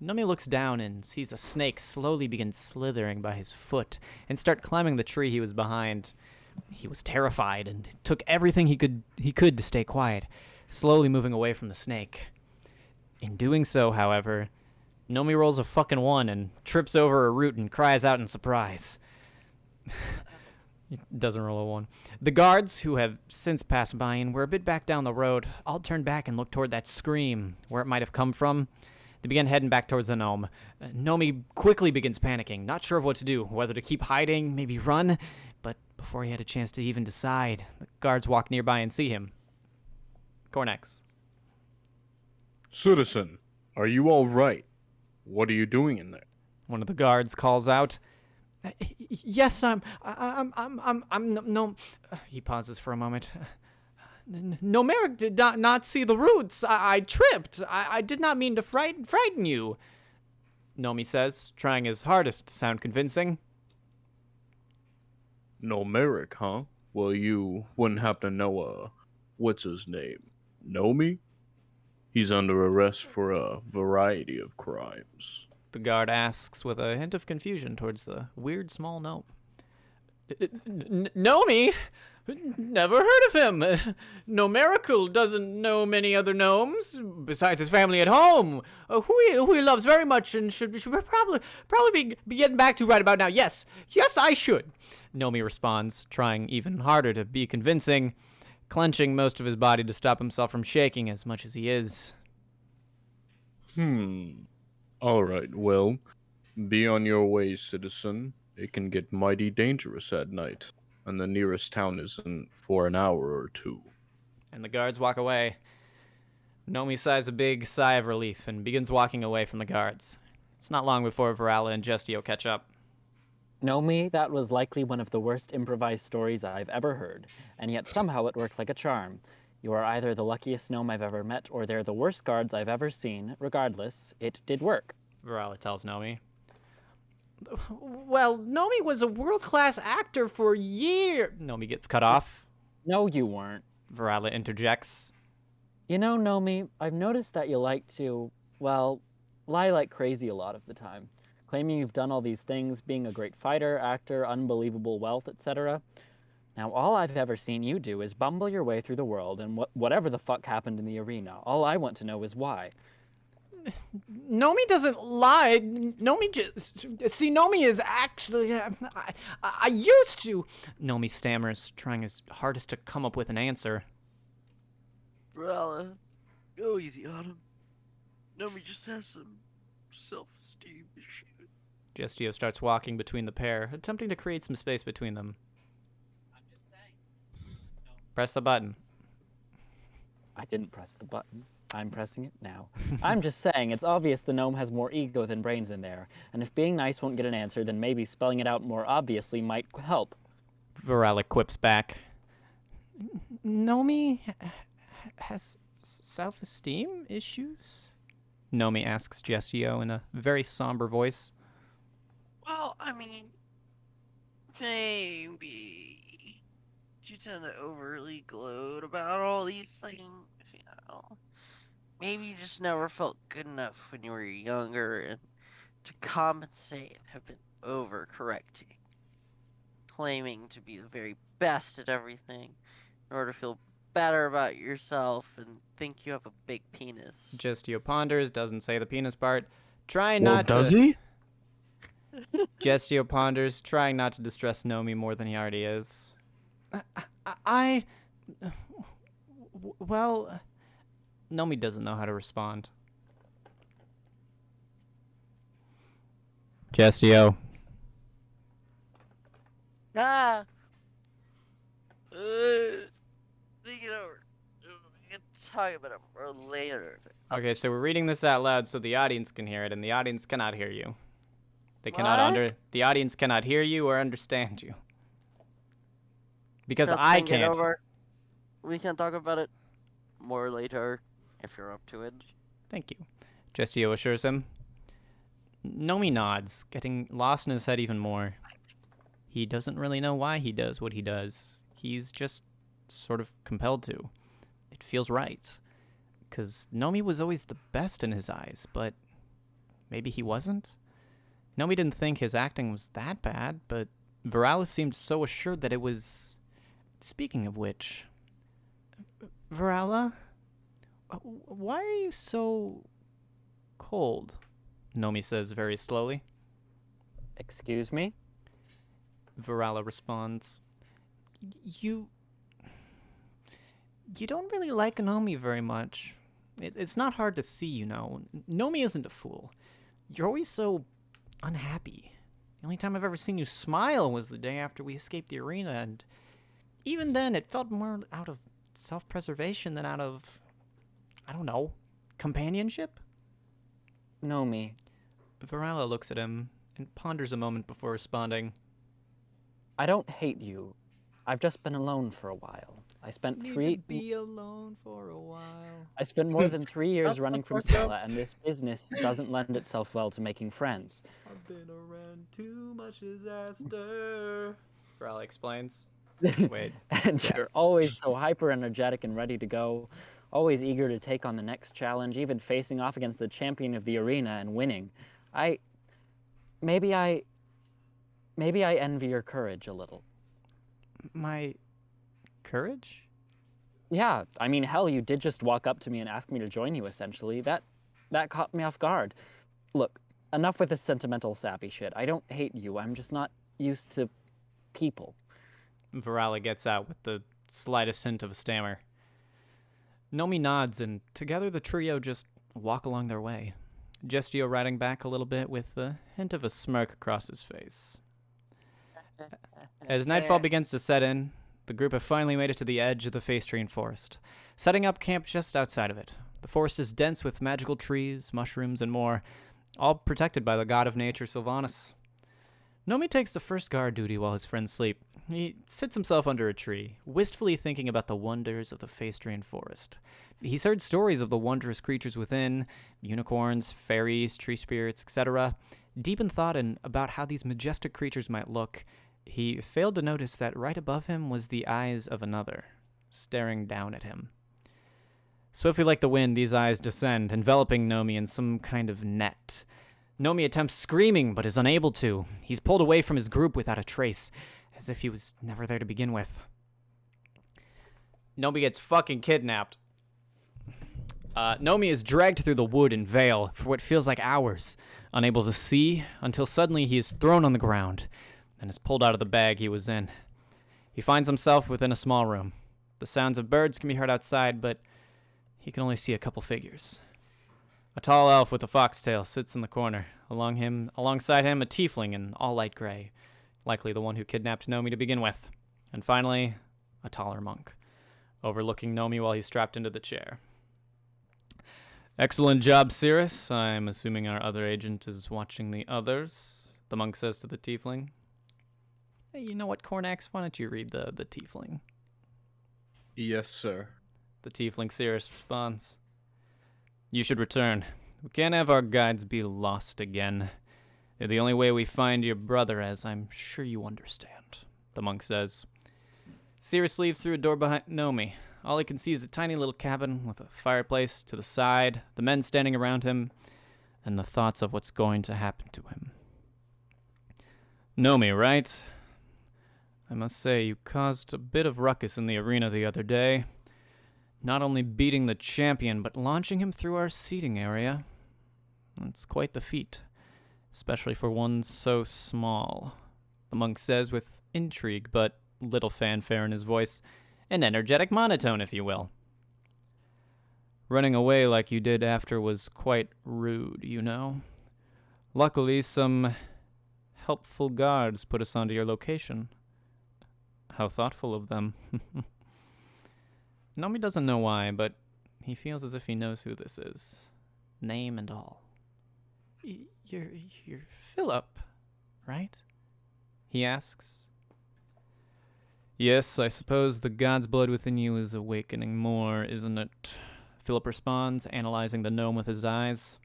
S3: Nomi looks down and sees a snake slowly begin slithering by his foot and start climbing the tree he was behind. He was terrified and took everything he could to stay quiet, slowly moving away from the snake. In doing so, however, Nomi rolls a fucking 1 and trips over a root and cries out in surprise. He doesn't roll a 1. The guards, who have since passed by and were a bit back down the road, all turned back and looked toward that scream, where it might have come from. They began heading back towards the gnome. Nomi quickly begins panicking, not sure of what to do, whether to keep hiding, maybe run. But before he had a chance to even decide, the guards walk nearby and see him. Cornex.
S1: Citizen, are you all right? What are you doing in there?
S3: One of the guards calls out. Yes, I'm no. He pauses for a moment. No, Merrick did not see the roots. I tripped. I did not mean to frighten you. Nomi says, trying his hardest to sound convincing.
S1: No Merrick, huh? Well, you wouldn't happen to know, what's his name? Know me? He's under arrest for a variety of crimes.
S3: The guard asks with a hint of confusion towards the weird small gnome. Nomi? Never heard of him. No Miracle doesn't know many other gnomes, besides his family at home, who he loves very much and should probably be getting back to right about now. Yes, I should. Nomi responds, trying even harder to be convincing, clenching most of his body to stop himself from shaking as much as he is.
S1: All right, well, be on your way, citizen. It can get mighty dangerous at night, and the nearest town isn't for an hour or two.
S3: And the guards walk away. Nomi sighs a big sigh of relief and begins walking away from the guards. It's not long before Varala and Justio catch up.
S4: Nomi, that was likely one of the worst improvised stories I've ever heard, and yet somehow it worked like a charm. You are either the luckiest gnome I've ever met, or they're the worst guards I've ever seen. Regardless, it did work.
S3: Varala tells Nomi. Well, Nomi was a world-class actor for years. Nomi gets cut off.
S4: No, you weren't.
S3: Varala interjects.
S4: You know, Nomi, I've noticed that you like to, well, lie like crazy a lot of the time. Claiming you've done all these things, being a great fighter, actor, unbelievable wealth, etc. Now, all I've ever seen you do is bumble your way through the world, and whatever the fuck happened in the arena. All I want to know is why.
S3: Nomi doesn't lie. Nomi is actually. I used to. Nomi stammers, trying his hardest to come up with an answer.
S5: Brella, go easy on him. Nomi just has some self-esteem issues.
S3: Justio starts walking between the pair, attempting to create some space between them. I'm just saying. Press the button.
S4: I didn't press the button. I'm pressing it now. I'm just saying, it's obvious the gnome has more ego than brains in there, and if being nice won't get an answer, then maybe spelling it out more obviously might help.
S3: Varala quips back. Nomi has self-esteem issues? Nomi asks Justio in a very somber voice.
S5: Well, I mean, maybe you tend to overly gloat about all these things, you know. Maybe you just never felt good enough when you were younger, and to compensate have been overcorrecting. Claiming to be the very best at everything in order to feel better about yourself and think you have a big penis.
S3: Justio ponders, doesn't say the penis part. Trying
S1: Well,
S3: not
S1: does
S3: to...
S1: he?
S3: Justio ponders, trying not to distress Nomi more than he already is. Well... Nomi doesn't know how to respond. Justio.
S5: Think it over. We can talk about it more later.
S3: Okay, so we're reading this out loud so the audience can hear it, and the audience cannot hear you. They cannot The audience cannot hear you or understand you. Because
S5: Just
S3: I
S5: think it
S3: can't.
S5: over. We can talk about it more later if you're up to it.
S3: Thank you. Justio assures him. Nomi nods, getting lost in his head even more. He doesn't really know why he does what he does. He's just sort of compelled to. It feels right. Because Nomi was always the best in his eyes, but maybe he wasn't? Nomi didn't think his acting was that bad, but Viralis seemed so assured that it was... Speaking of which... Virala? Why are you so cold? Nomi says very slowly.
S4: Excuse me?
S3: Virala responds. You don't really like Nomi very much. It's not hard to see, you know. Nomi isn't a fool. You're always so unhappy. The only time I've ever seen you smile was the day after we escaped the arena, and even then it felt more out of self-preservation than out of, I don't know, companionship?
S4: Nomi,
S3: Varela looks at him and ponders a moment before responding.
S4: I don't hate you. I've just been alone for a while. I spent
S3: be alone for a while.
S4: I spent more than 3 years running from Stella, and this business doesn't lend itself well to making friends.
S3: I've been around too much disaster. Varela explains. Wait.
S4: And you're always so hyper energetic and ready to go, always eager to take on the next challenge, even facing off against the champion of the arena and winning. Maybe I envy your courage a little.
S3: My courage?
S4: Yeah, I mean, hell, you did just walk up to me and ask me to join you, essentially. That caught me off guard. Look, enough with this sentimental, sappy shit. I don't hate you. I'm just not used to people.
S3: Varela gets out with the slightest hint of a stammer. Nomi nods, and together the trio just walk along their way. Gestio riding back a little bit with the hint of a smirk across his face. As nightfall begins to set in, the group have finally made it to the edge of the Faestrian forest, setting up camp just outside of it. The forest is dense with magical trees, mushrooms, and more, all protected by the god of nature, Sylvanas. Nomi takes the first guard duty while his friends sleep. He sits himself under a tree, wistfully thinking about the wonders of the Faestrian forest. He's heard stories of the wondrous creatures within, unicorns, fairies, tree spirits, etc. Deep in thought and about how these majestic creatures might look, he failed to notice that right above him was the eyes of another, staring down at him. Swiftly like the wind, these eyes descend, enveloping Nomi in some kind of net. Nomi attempts screaming, but is unable to. He's pulled away from his group without a trace, as if he was never there to begin with. Nomi gets fucking kidnapped. Nomi is dragged through the wood and vale for what feels like hours, unable to see, until suddenly he is thrown on the ground and is pulled out of the bag he was in. He finds himself within a small room. The sounds of birds can be heard outside, but he can only see a couple figures. A tall elf with a foxtail sits in the corner. Alongside him, a tiefling in all light gray, likely the one who kidnapped Nomi to begin with. And finally, a taller monk, overlooking Nomi while he's strapped into the chair. Excellent job, Cirrus. I'm assuming our other agent is watching the others, the monk says to the tiefling. Hey, you know what, Cornax? Why don't you read the tiefling?
S1: Yes, sir.
S3: The tiefling Cirrus responds. You should return. We can't have our guides be lost again. They're the only way we find your brother, as I'm sure you understand, the monk says. Cirrus leaves through a door behind Nomi. All he can see is a tiny little cabin with a fireplace to the side, the men standing around him, and the thoughts of what's going to happen to him. Nomi, right? I must say, you caused a bit of ruckus in the arena the other day. Not only beating the champion, but launching him through our seating area. That's quite the feat, especially for one so small, the monk says with intrigue, but little fanfare in his voice. An energetic monotone, if you will. Running away like you did after was quite rude, you know. Luckily, some helpful guards put us onto your location. How thoughtful of them. Nomi doesn't know why, but he feels as if he knows who this is. Name and all. You're Philip, right? He asks. Yes, I suppose the god's blood within you is awakening more, isn't it? Philip responds, analyzing the gnome with his eyes.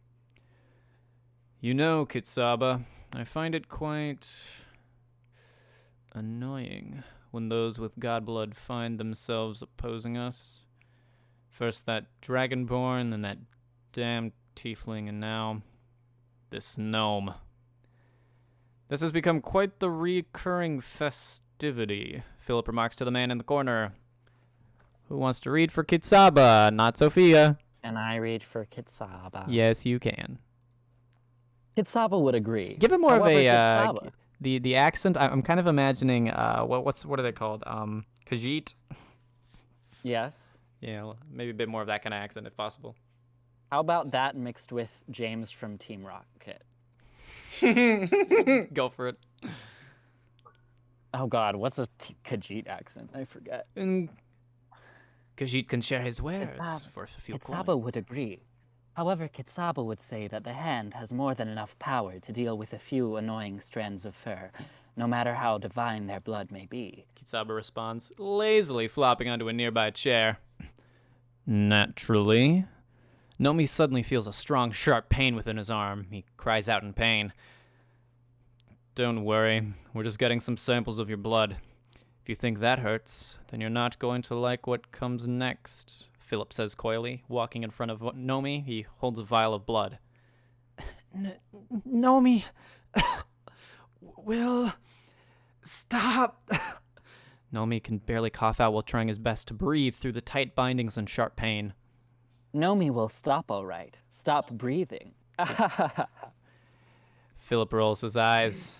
S3: You know, Kitsaba, I find it quite annoying when those with god blood find themselves opposing us. First that dragonborn, then that damned tiefling, and now this gnome. This has become quite the recurring festivity, Philip remarks to the man in the corner. Who wants to read for Kitsaba? Not Sophia.
S4: And I read for Kitsaba.
S3: Yes, you can.
S4: Kitsaba would agree.
S3: Give it more
S4: However,
S3: of a
S4: Kitsaba,
S3: The accent, I'm kind of imagining, what are they called? Khajiit?
S4: Yes.
S3: Yeah, maybe a bit more of that kind of accent if possible.
S4: How about that mixed with James from Team Rocket?
S3: Go for it.
S4: Oh God, what's a Khajiit accent? I forget.
S3: And Khajiit can share his wares
S4: Kitsaba-
S3: for a few
S4: Kitsaba
S3: coins.
S4: would agree. However, Kitsaba would say that the hand has more than enough power to deal with a few annoying strands of fur, no matter how divine their blood may be.
S3: Kitsaba responds, lazily flopping onto a nearby chair. Naturally. Nomi suddenly feels a strong, sharp pain within his arm. He cries out in pain. Don't worry, we're just getting some samples of your blood. If you think that hurts, then you're not going to like what comes next, Philip says coyly, walking in front of Nomi. He holds a vial of blood. Nomi, will stop. Nomi can barely cough out while trying his best to breathe through the tight bindings and sharp pain.
S4: Nomi will stop all right. Stop breathing.
S3: Philip rolls his eyes.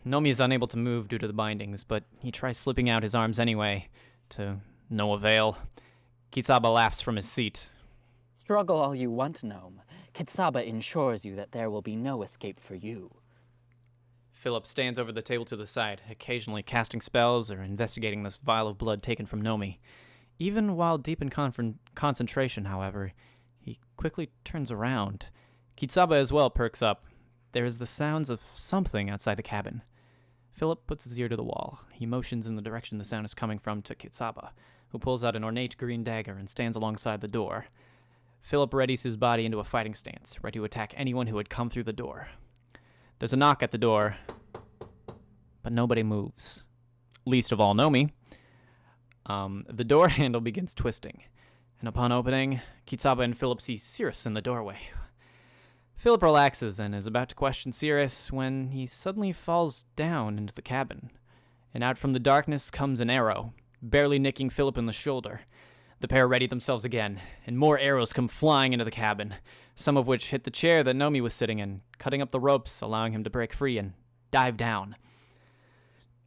S3: Nomi is unable to move due to the bindings, but he tries slipping out his arms anyway, to no avail. Kitsaba laughs from his seat.
S4: Struggle all you want, Gnome. Kitsaba ensures you that there will be no escape for you.
S3: Philip stands over the table to the side, occasionally casting spells or investigating this vial of blood taken from Nomi. Even while deep in concentration, however, he quickly turns around. Kitsaba as well perks up. There is the sounds of something outside the cabin. Philip puts his ear to the wall. He motions in the direction the sound is coming from to Kitsaba, who pulls out an ornate green dagger and stands alongside the door. Philip readies his body into a fighting stance, ready to attack anyone who would come through the door. There's a knock at the door, but nobody moves. Least of all Nomi. The door handle begins twisting, and upon opening, Kitsaba and Philip see Cirrus in the doorway. Philip relaxes and is about to question Cirrus when he suddenly falls down into the cabin, and out from the darkness comes an arrow, barely nicking Philip in the shoulder. The pair ready themselves again, and more arrows come flying into the cabin, some of which hit the chair that Nomi was sitting in, cutting up the ropes, allowing him to break free and dive down.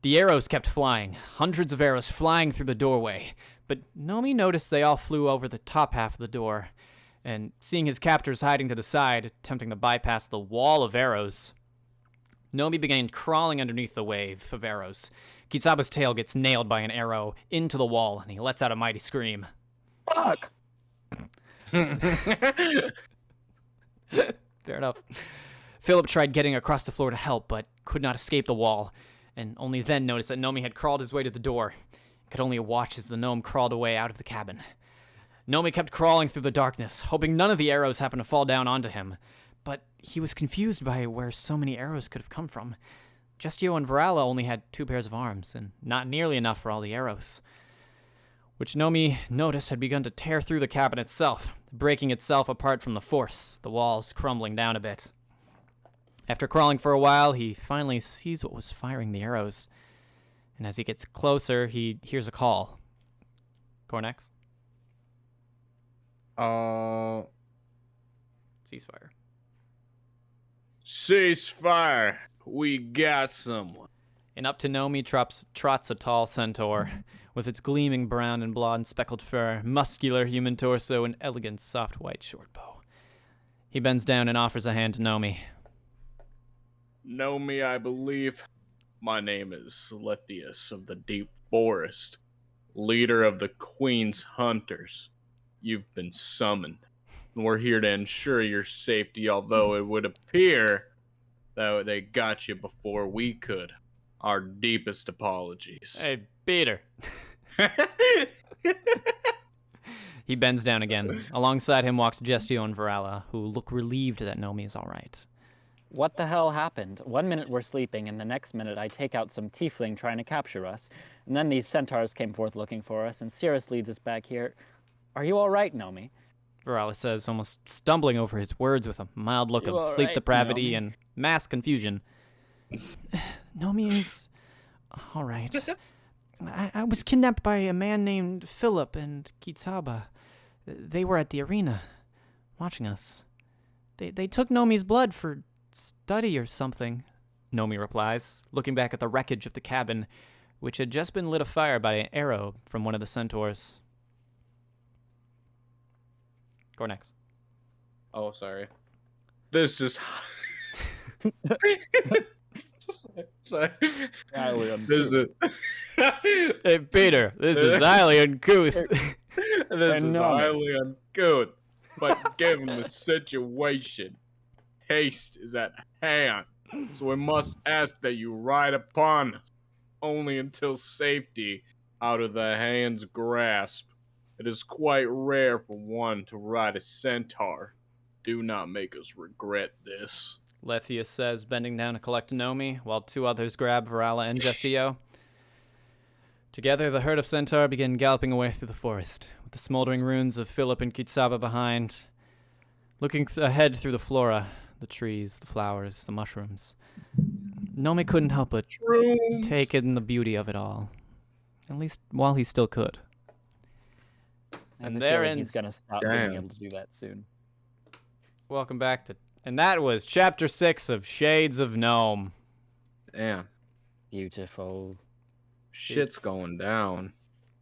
S3: The arrows kept flying, hundreds of arrows flying through the doorway, but Nomi noticed they all flew over the top half of the door, and seeing his captors hiding to the side, attempting to bypass the wall of arrows, Nomi began crawling underneath the wave of arrows. Kitsaba's tail gets nailed by an arrow into the wall, and he lets out a mighty scream.
S4: Fuck!
S3: Fair enough. Philip tried getting across the floor to help, but could not escape the wall, and only then noticed that Nomi had crawled his way to the door. He could only watch as the gnome crawled away out of the cabin. Nomi kept crawling through the darkness, hoping none of the arrows happened to fall down onto him. But he was confused by where so many arrows could have come from. Justio and Varala only had 2 pairs of arms, and not nearly enough for all the arrows, which Nomi noticed had begun to tear through the cabin itself, breaking itself apart from the force, the walls crumbling down a bit. After crawling for a while, he finally sees what was firing the arrows, and as he gets closer, he hears a call. Cornex? Ceasefire.
S1: Ceasefire. We got someone.
S3: And up to Nomi trots a tall centaur, with its gleaming brown and blonde speckled fur, muscular human torso, and elegant soft white short bow. He bends down and offers a hand to Nomi.
S1: Know me, I believe. My name is Lithius of the Deep Forest, leader of the Queen's Hunters. You've been summoned, and we're here to ensure your safety, although it would appear that they got you before we could. Our deepest apologies.
S3: Hey, Peter. He bends down again. Alongside him walks Gestio and Varala, who look relieved that Nomi is all right.
S4: What the hell happened? 1 minute we're sleeping, and the next minute I take out some tiefling trying to capture us. And then these centaurs came forth looking for us, and Cirrus leads us back here. Are you all right, Nomi?
S3: Varala says, almost stumbling over his words with a mild look
S4: You
S3: of
S4: all
S3: sleep
S4: right,
S3: depravity
S4: Nomi?
S3: and mass confusion. Nomi is all right. I was kidnapped by a man named Philip and Kitsaba. They were at the arena, watching us. They took Nomi's blood for study or something. Nomi replies, looking back at the wreckage of the cabin, which had just been lit afire by an arrow from one of the centaurs. Gornex.
S1: Oh, sorry. This is. Sorry. This is.
S3: Hey, Peter, this is highly uncouth.
S1: This is highly uncouth, but given the situation, haste is at hand, so we must ask that you ride upon us, only until safety out of the hand's grasp. It is quite rare for one to ride a centaur. Do not make us regret this.
S3: Lethius says, bending down to collect Nomi, while two others grab Varala and Gestio. Together, the herd of centaur begin galloping away through the forest, with the smoldering ruins of Philip and Kitsaba behind. Looking ahead through the flora, the trees, the flowers, the mushrooms, Nomi couldn't help but take in the beauty of it all, at least while he still could. And there ends.
S4: He's gonna stop being able to do that soon.
S3: Welcome back to, and that was Chapter 6 of Shades of Gnome.
S1: Damn.
S4: Beautiful.
S1: Shit's going down.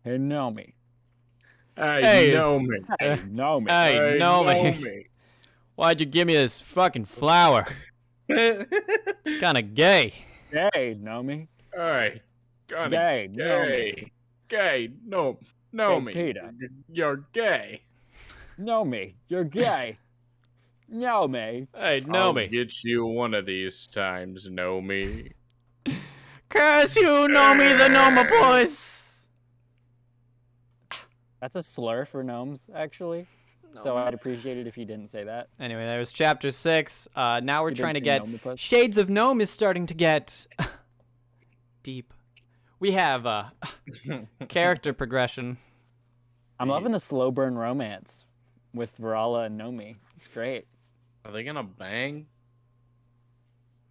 S4: Hey, Nomi.
S1: Hey, Nomi.
S4: Hey, Nomi.
S3: Hey, Nomi. Why'd you give me this fucking flower? It's kind of gay.
S4: Hey, Nomi.
S1: Hey,
S4: Gay, Nomi.
S1: Gay, no, Nomi.
S4: Hey, Peter.
S1: You're gay.
S4: Nomi, you're gay. Nomi.
S3: Hey,
S1: I'll
S3: Nomi.
S1: get you one of these times, Nomi.
S3: Curse you, Nomi the Nomopus!
S4: That's a slur for gnomes, actually. So I'd appreciate it if you didn't say that.
S3: Anyway, there's Chapter 6. Now we're
S4: You
S3: trying to
S4: didn't
S3: get...
S4: say Nomopus?
S3: Shades of Gnome is starting to get... deep. We have character progression.
S4: I'm loving the slow burn romance with Varala and Nomi. It's great.
S1: Are they gonna bang?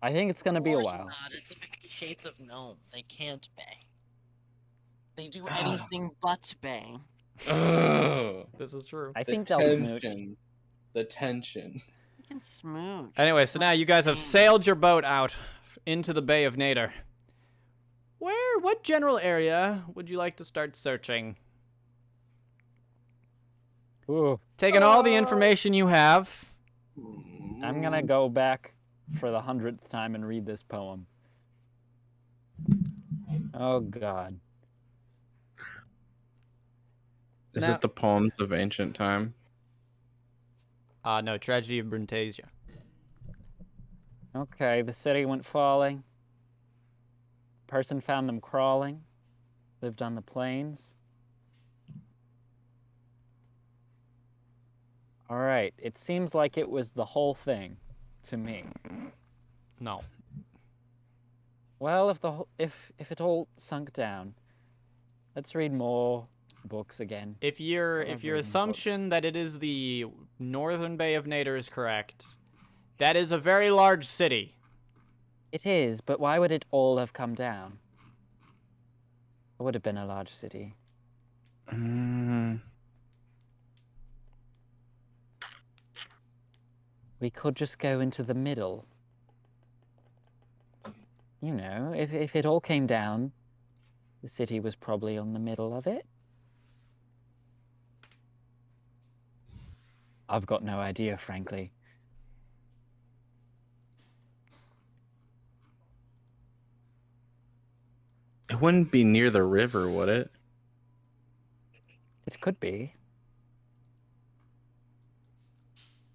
S4: I think it's gonna be a
S5: Of course
S4: while.
S5: not, it's 50 Shades of Gnome. They can't bang. They do anything but bang.
S1: Ugh.
S3: This is true.
S4: I think they'll smooch.
S1: The tension.
S5: You can smooch.
S3: Anyway, so now you guys have sailed your boat out into the Bay of Nader. What general area would you like to start searching?
S4: Ooh,
S3: Taking all the information you have.
S4: I'm gonna go back for the 100th time and read this poem. Oh God.
S1: Is
S3: Now-
S1: it the poems of ancient time?
S3: No, Tragedy of Bruntasia.
S4: Okay, the city went falling. Person found them crawling. Lived on the plains. All right, it seems like it was the whole thing to me.
S3: No.
S4: Well, if it all sunk down, let's read more books again.
S3: If your
S4: Whatever in the
S3: assumption that it is the northern Bay of Nader is correct, that is a very large city.
S4: It is, but why would it all have come down? It would have been a large city. We could just go into the middle. You know, if it all came down, the city was probably on the middle of it. I've got no idea, frankly.
S1: It wouldn't be near the river, would it?
S4: It could be.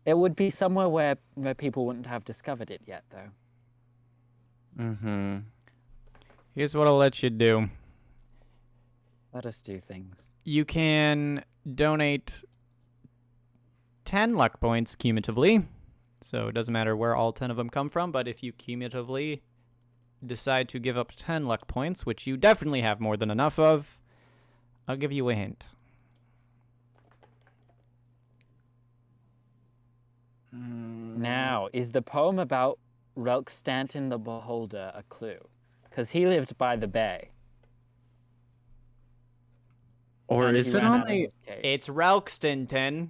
S4: It would be somewhere where people wouldn't have discovered it yet, though.
S1: Mm-hmm.
S3: Here's what I'll let you do.
S4: Let us do things.
S3: You can donate 10 luck points cumulatively. So it doesn't matter where all 10 of them come from, but if you cumulatively decide to give up 10 luck points, which you definitely have more than enough of, I'll give you a hint.
S4: Now, is the poem about Relk Stanton the Beholder a clue? Because he lived by the bay.
S1: Or
S4: and
S1: is
S4: he
S1: it
S4: ran
S1: on
S4: out of
S1: the...
S4: his cave.
S3: It's Relkstinton.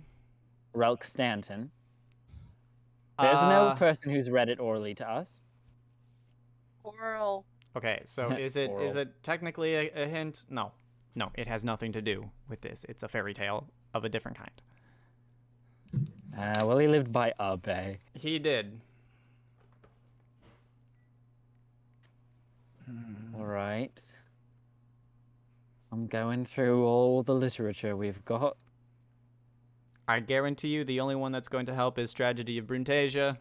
S4: Relk Stanton. There's no person who's read it orally to us.
S5: Coral.
S3: Okay, so is
S4: Oral.
S3: it technically a hint? No. No, it has nothing to do with this. It's a fairy tale of a different kind.
S4: Well, he lived by a bay.
S3: He did.
S4: All right. I'm going through all the literature we've got.
S3: I guarantee you the only one that's going to help is Tragedy of Bruntasia.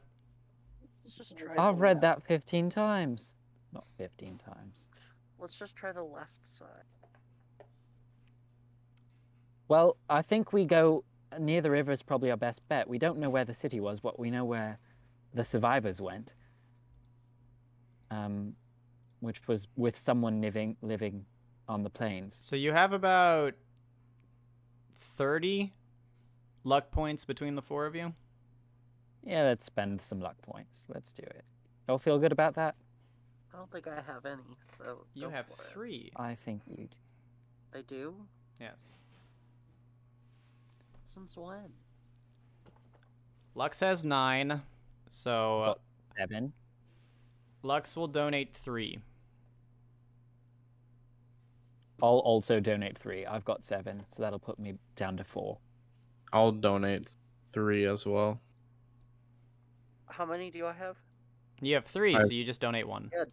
S5: Let's just try.
S4: I've
S5: the
S4: read
S5: left.
S4: that 15 times. Not 15 times.
S5: Let's just try the left side.
S4: Well, I think we go near the river is probably our best bet. We don't know where the city was, but we know where the survivors went. Which was with someone living on the plains.
S3: So you have about 30 luck points between the four of you.
S4: Yeah, let's spend some luck points. Let's do it. Y'all feel good about that?
S5: I don't think I have any, so
S3: You
S5: go
S3: have
S5: for it.
S3: 3.
S4: I think you do.
S5: I do?
S3: Yes.
S5: Since when?
S3: Lux has 9, so
S4: Got 7.
S3: Lux will donate 3.
S4: I'll also donate 3. I've got 7, so that'll put me down to 4.
S1: I'll donate 3 as well.
S5: How many do I have?
S3: You have 3, so you just donate 1.
S5: Yeah,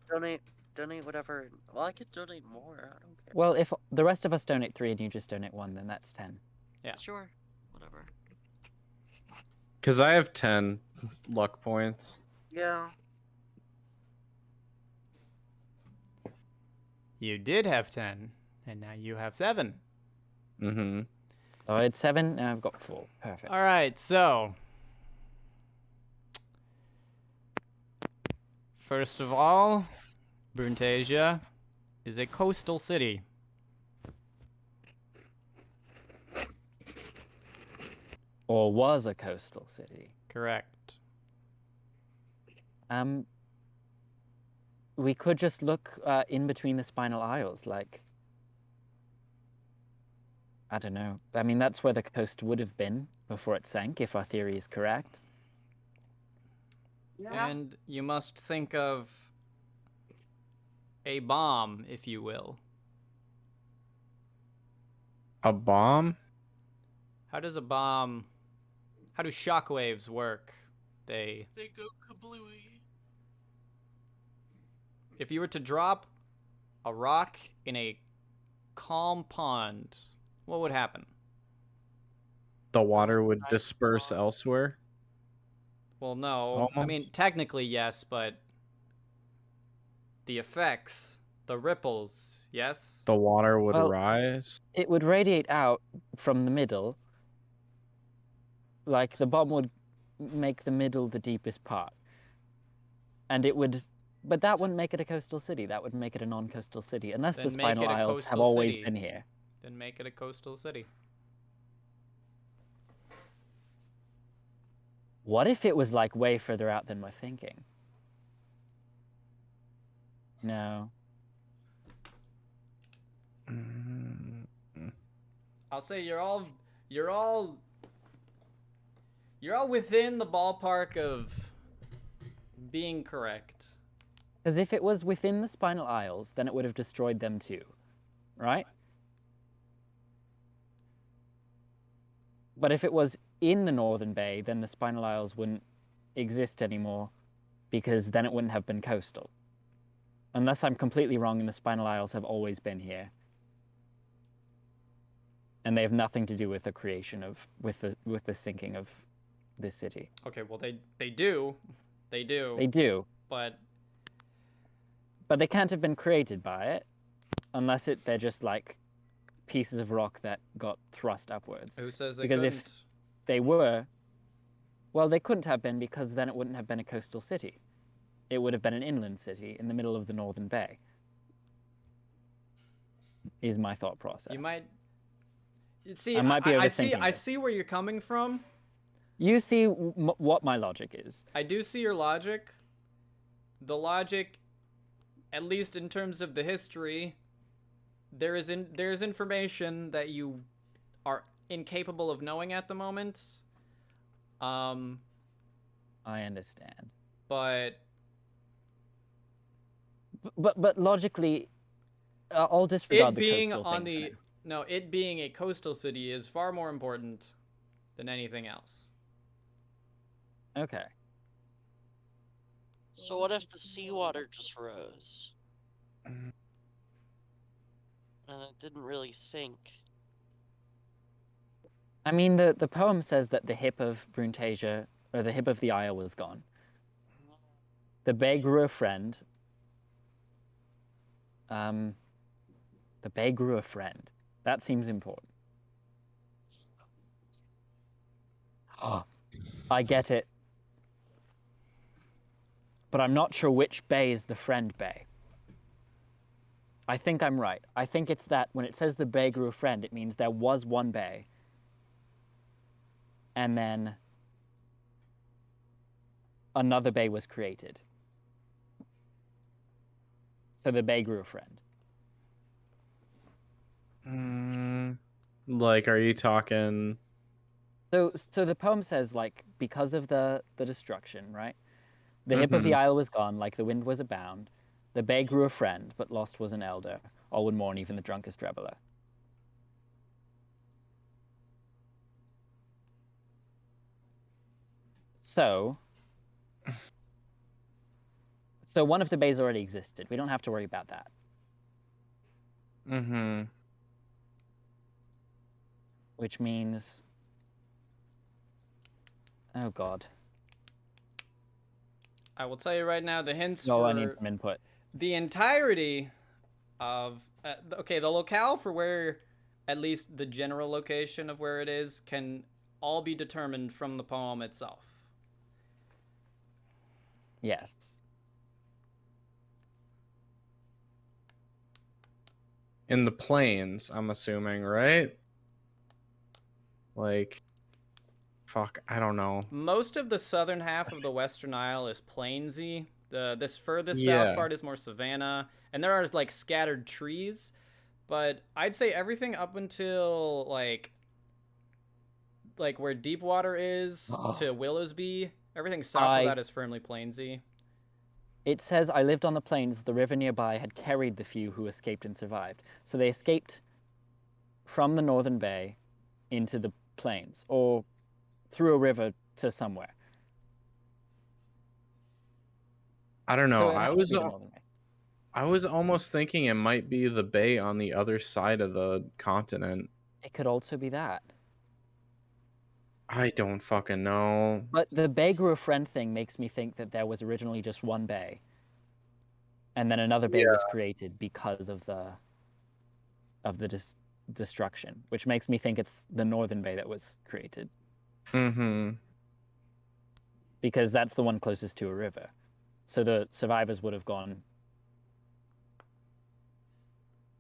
S5: donate whatever. Well, I could donate more. I don't care.
S4: Well, if the rest of us donate 3 and you just donate 1, then that's 10.
S3: Yeah.
S5: Sure. Whatever.
S1: Because I have 10 luck points.
S5: Yeah.
S3: You did have 10, and now you have 7.
S1: Mm-hmm.
S4: So I had 7, and I've got 4. Perfect.
S3: All right, so first of all, Bruntasia is a coastal city.
S4: Or was a coastal city.
S3: Correct.
S4: We could just look in between the Spinal Isles, like... I don't know. I mean, that's where the coast would have been before it sank, if our theory is correct.
S5: Yeah.
S3: And you must think of a bomb, if you will.
S1: A bomb?
S3: How do shockwaves work?
S5: They go kablooey.
S3: If you were to drop a rock in a calm pond, what would happen?
S1: The water would
S5: Inside the
S1: disperse
S5: pond.
S1: elsewhere?
S3: Well, no. I
S1: Almost.
S3: mean, technically, yes, but the effects, the ripples, yes?
S1: The water would
S4: Well-
S1: rise?
S4: It would radiate out from the middle. Like, the bomb would make the middle the deepest part. And it would... But that wouldn't make it a coastal city. That would make it a non-coastal city. Unless
S3: Then
S4: the
S3: make
S4: Spinal
S3: it a
S4: Isles have
S3: coastal
S4: always
S3: city.
S4: been here.
S3: Then make it a coastal city.
S4: What if it was, like, way further out than we're thinking? No.
S3: I'll say you're all within the ballpark of being correct.
S4: Because if it was within the Spinal Isles, then it would have destroyed them too. Right? But if it was in the Northern Bay, then the Spinal Isles wouldn't exist anymore, because then it wouldn't have been coastal. Unless I'm completely wrong and the Spinal Isles have always been here. And they have nothing to do with the creation of, with the sinking of this city.
S3: Okay, well they do. They do.
S4: They do,
S3: But
S4: but they can't have been created by it, unless they're just like pieces of rock that got thrust upwards.
S3: who says they
S4: Because
S3: couldn't?
S4: if they were, well, they couldn't have been, because then it wouldn't have been a coastal city. It would have been an inland city in the middle of the Northern Bay. Is my thought process.
S3: You might see.
S4: I might be
S3: I see.
S4: overthinking
S3: I
S4: this.
S3: see where you're coming from.
S4: You see what my logic is.
S3: I do see your logic. The logic, at least in terms of the history, there is information that you are incapable of knowing at the moment.
S4: I understand.
S3: But
S4: But logically, I'll disregard the coastal thing for now.
S3: No, it being a coastal city is far more important than anything else.
S4: Okay.
S5: So what if the seawater just rose? And it didn't really sink.
S4: I mean, the poem says that the hip of Bruntasia, or the hip of the isle, was gone. The bay grew a friend. The bay grew a friend. That seems important. Oh, I get it. But I'm not sure which bay is the friend bay. I think I'm right. I think it's that when it says the bay grew a friend, it means there was one bay. And then another bay was created. So the bay grew a friend.
S1: Like, are you talking?
S4: So the poem says, like, because of the destruction, right? The hip of the isle was gone, like the wind was abound. The bay grew a friend, but lost was an elder. All would mourn, even the drunkest reveler. So one of the bays already existed. We don't have to worry about that. Which means... Oh, God.
S3: I will tell you right now, the hints
S4: Oh,
S3: for
S4: I need some input.
S3: the entirety of... okay, the locale for where, at least the general location of where it is, can all be determined from the poem itself.
S4: Yes.
S1: In the plains, I'm assuming, right? Like, fuck, I don't know.
S3: Most of the southern half of the Western Isle is plainsy. This furthest
S1: Yeah.
S3: south part is more savanna, and there are like scattered trees. But I'd say everything up until like where Deepwater is to Willowsby, everything south of that is firmly plainsy.
S4: It says, I lived on the plains. The river nearby had carried the few who escaped and survived. So they escaped from the northern bay into the plains, or through a river to somewhere.
S1: I don't know.
S4: So it has to be the northern bay.
S1: I was almost thinking it might be the bay on the other side of the continent.
S4: It could also be that.
S1: I don't fucking know.
S4: But the bay grew a friend thing makes me think that there was originally just one bay. And then another bay was created because of the destruction, which makes me think it's the northern bay that was created. Because that's the one closest to a river. So the survivors would have gone...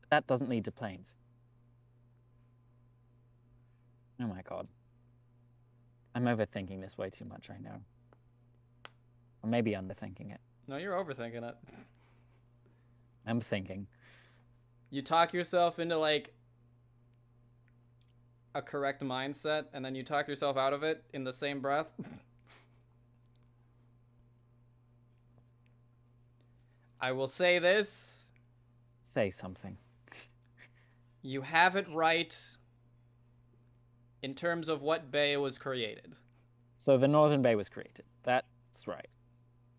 S4: That doesn't lead to plains. Oh my God. I'm overthinking this way too much, I know. Or maybe underthinking it.
S3: No, you're overthinking it.
S4: I'm thinking.
S3: You talk yourself into like a correct mindset, and then you talk yourself out of it in the same breath. I will say this.
S4: Say something.
S3: You have it right in terms of what bay was created.
S4: So the northern bay was created. That's right.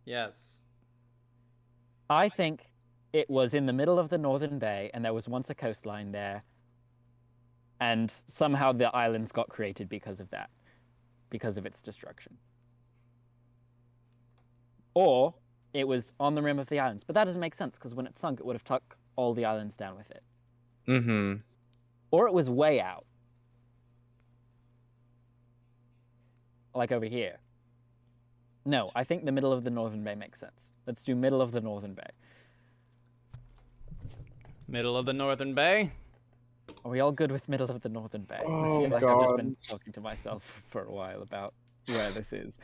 S3: Yes.
S4: I think it was in the middle of the northern bay, and there was once a coastline there. And somehow the islands got created because of that. Because of its destruction. Or it was on the rim of the islands. But that doesn't make sense, because when it sunk, it would have tucked all the islands down with it. Or it was way out. Like over here. No, I think the middle of the northern bay makes sense. Let's do middle of the northern bay.
S3: Middle of the northern bay?
S4: Are we all good with middle of the northern bay?
S1: Oh,
S4: I feel like
S1: God.
S4: I've just been talking to myself for a while about where this is.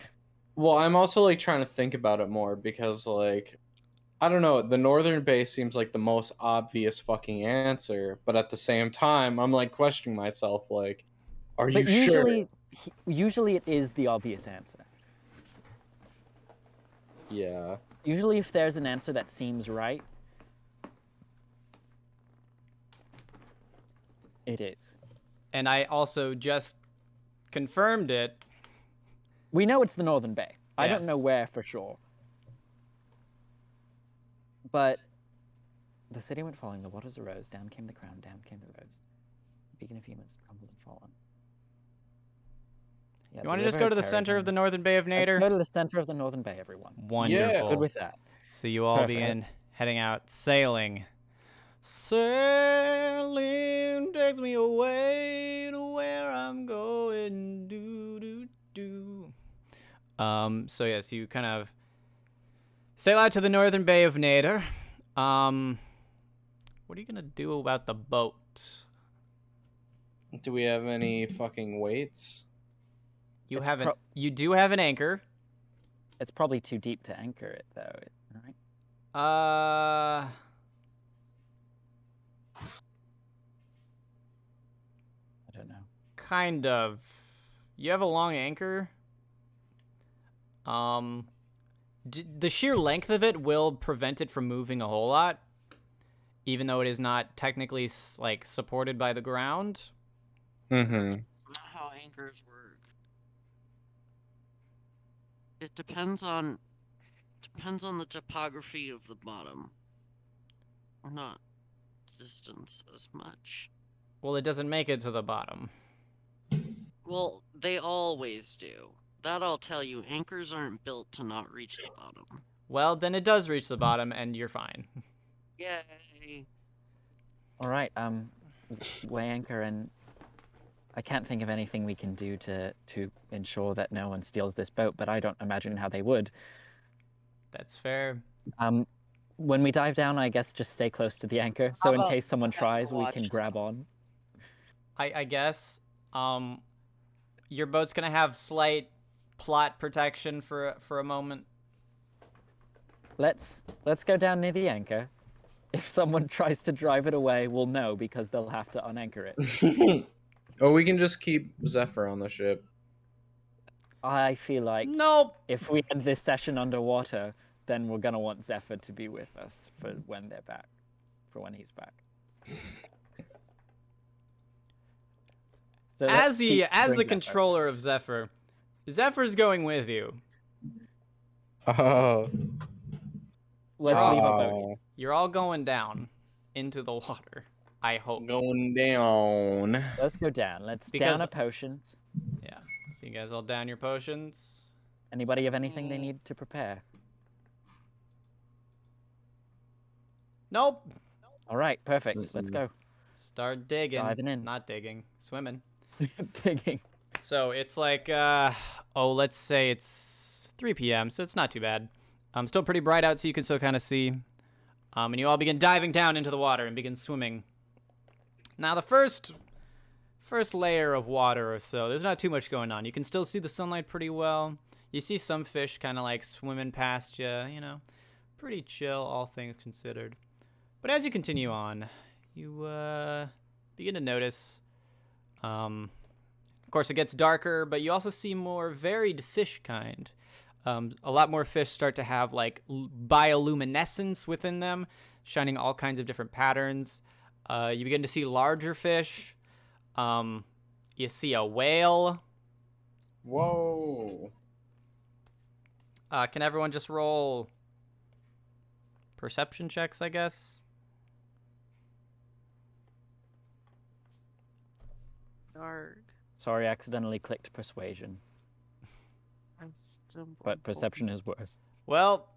S1: Well, I'm also like trying to think about it more because like I don't know, the northern bay seems like the most obvious fucking answer, but at the same time I'm like questioning myself like are you sure?
S4: Usually it is the obvious answer.
S1: Yeah.
S4: Usually if there's an answer that seems right, It is.
S3: And I also just confirmed it.
S4: We know it's the Northern Bay. I don't know
S3: Yes.
S4: where for sure. But the city went falling, the waters arose, down came the crown, down came the rose. The beacon of humans crumbled and fallen. Yeah,
S3: You want to just go to the center of the Northern Bay of
S4: Let's
S3: Nader?
S4: go to the center of the Northern Bay, everyone.
S3: Wonderful.
S4: Good with that.
S3: So you all
S4: Perfect.
S3: begin heading out, sailing. Sailing takes me away to where I'm going. Do do do. So yes, you kind of sail out to the Northern Bay of Nader. What are you gonna do about the boat?
S6: Do we have any fucking weights?
S3: You
S4: It's
S3: have you do have an anchor.
S4: It's probably too deep to anchor it, though, right?
S3: Uh,
S4: I don't know.
S3: kind of. You have a long anchor. The sheer length of it will prevent it from moving a whole lot, even though it is not technically like supported by the ground.
S6: Mm-hmm.
S2: It's not how anchors work. It depends on the topography of the bottom. Or not distance as much.
S3: Well, it doesn't make it to the bottom.
S2: Well, they always do. That I'll tell you, anchors aren't built to not reach the bottom.
S3: Well, then it does reach the bottom, and you're fine.
S2: Yay!
S4: All right, weigh anchor, and I can't think of anything we can do to ensure that no one steals this boat, but I don't imagine how they would.
S3: That's fair.
S4: When we dive down, I guess just stay close to the anchor, so in
S5: about
S4: case someone
S5: Zephyr
S4: tries, we
S5: watch
S4: can
S5: us?
S4: grab on.
S3: I guess. Your boat's gonna have slight plot protection for a moment.
S4: Let's go down near the anchor. If someone tries to drive it away, we'll know because they'll have to unanchor it.
S6: Oh, we can just keep Zephyr on the ship.
S4: I feel like
S3: Nope.
S4: if we end this session underwater, then we're gonna want Zephyr to be with us for when they're back, for when he's back. So
S3: As the
S4: Zephyr.
S3: controller of Zephyr, Zephyr's going with you.
S6: Oh.
S4: Let's leave a boat.
S6: Oh.
S3: You're all going down into the water. I hope.
S6: Going down.
S4: Let's go down. Let's
S3: Because-
S4: down a potion.
S3: Yeah. So you guys all down your potions.
S4: Anybody have anything they need to prepare?
S3: Nope.
S4: All right, perfect. Let's go.
S3: Start digging.
S4: Diving in.
S3: Not digging. Swimming.
S4: Digging.
S3: So it's like, let's say it's 3 p.m., so it's not too bad. Still pretty bright out, so you can still kind of see. And you all begin diving down into the water and begin swimming. Now, the first layer of water or so, there's not too much going on. You can still see the sunlight pretty well. You see some fish kind of like swimming past you, you know. Pretty chill, all things considered. But as you continue on, you begin to notice, of course it gets darker, but you also see more varied fish kind. A lot more fish start to have like bioluminescence within them, shining all kinds of different patterns. You begin to see larger fish. You see a whale.
S6: Whoa.
S3: Can everyone just roll perception checks, I guess?
S5: Dark.
S4: Sorry, I accidentally clicked persuasion,
S5: I stumbled
S4: but perception is worse.
S3: Well,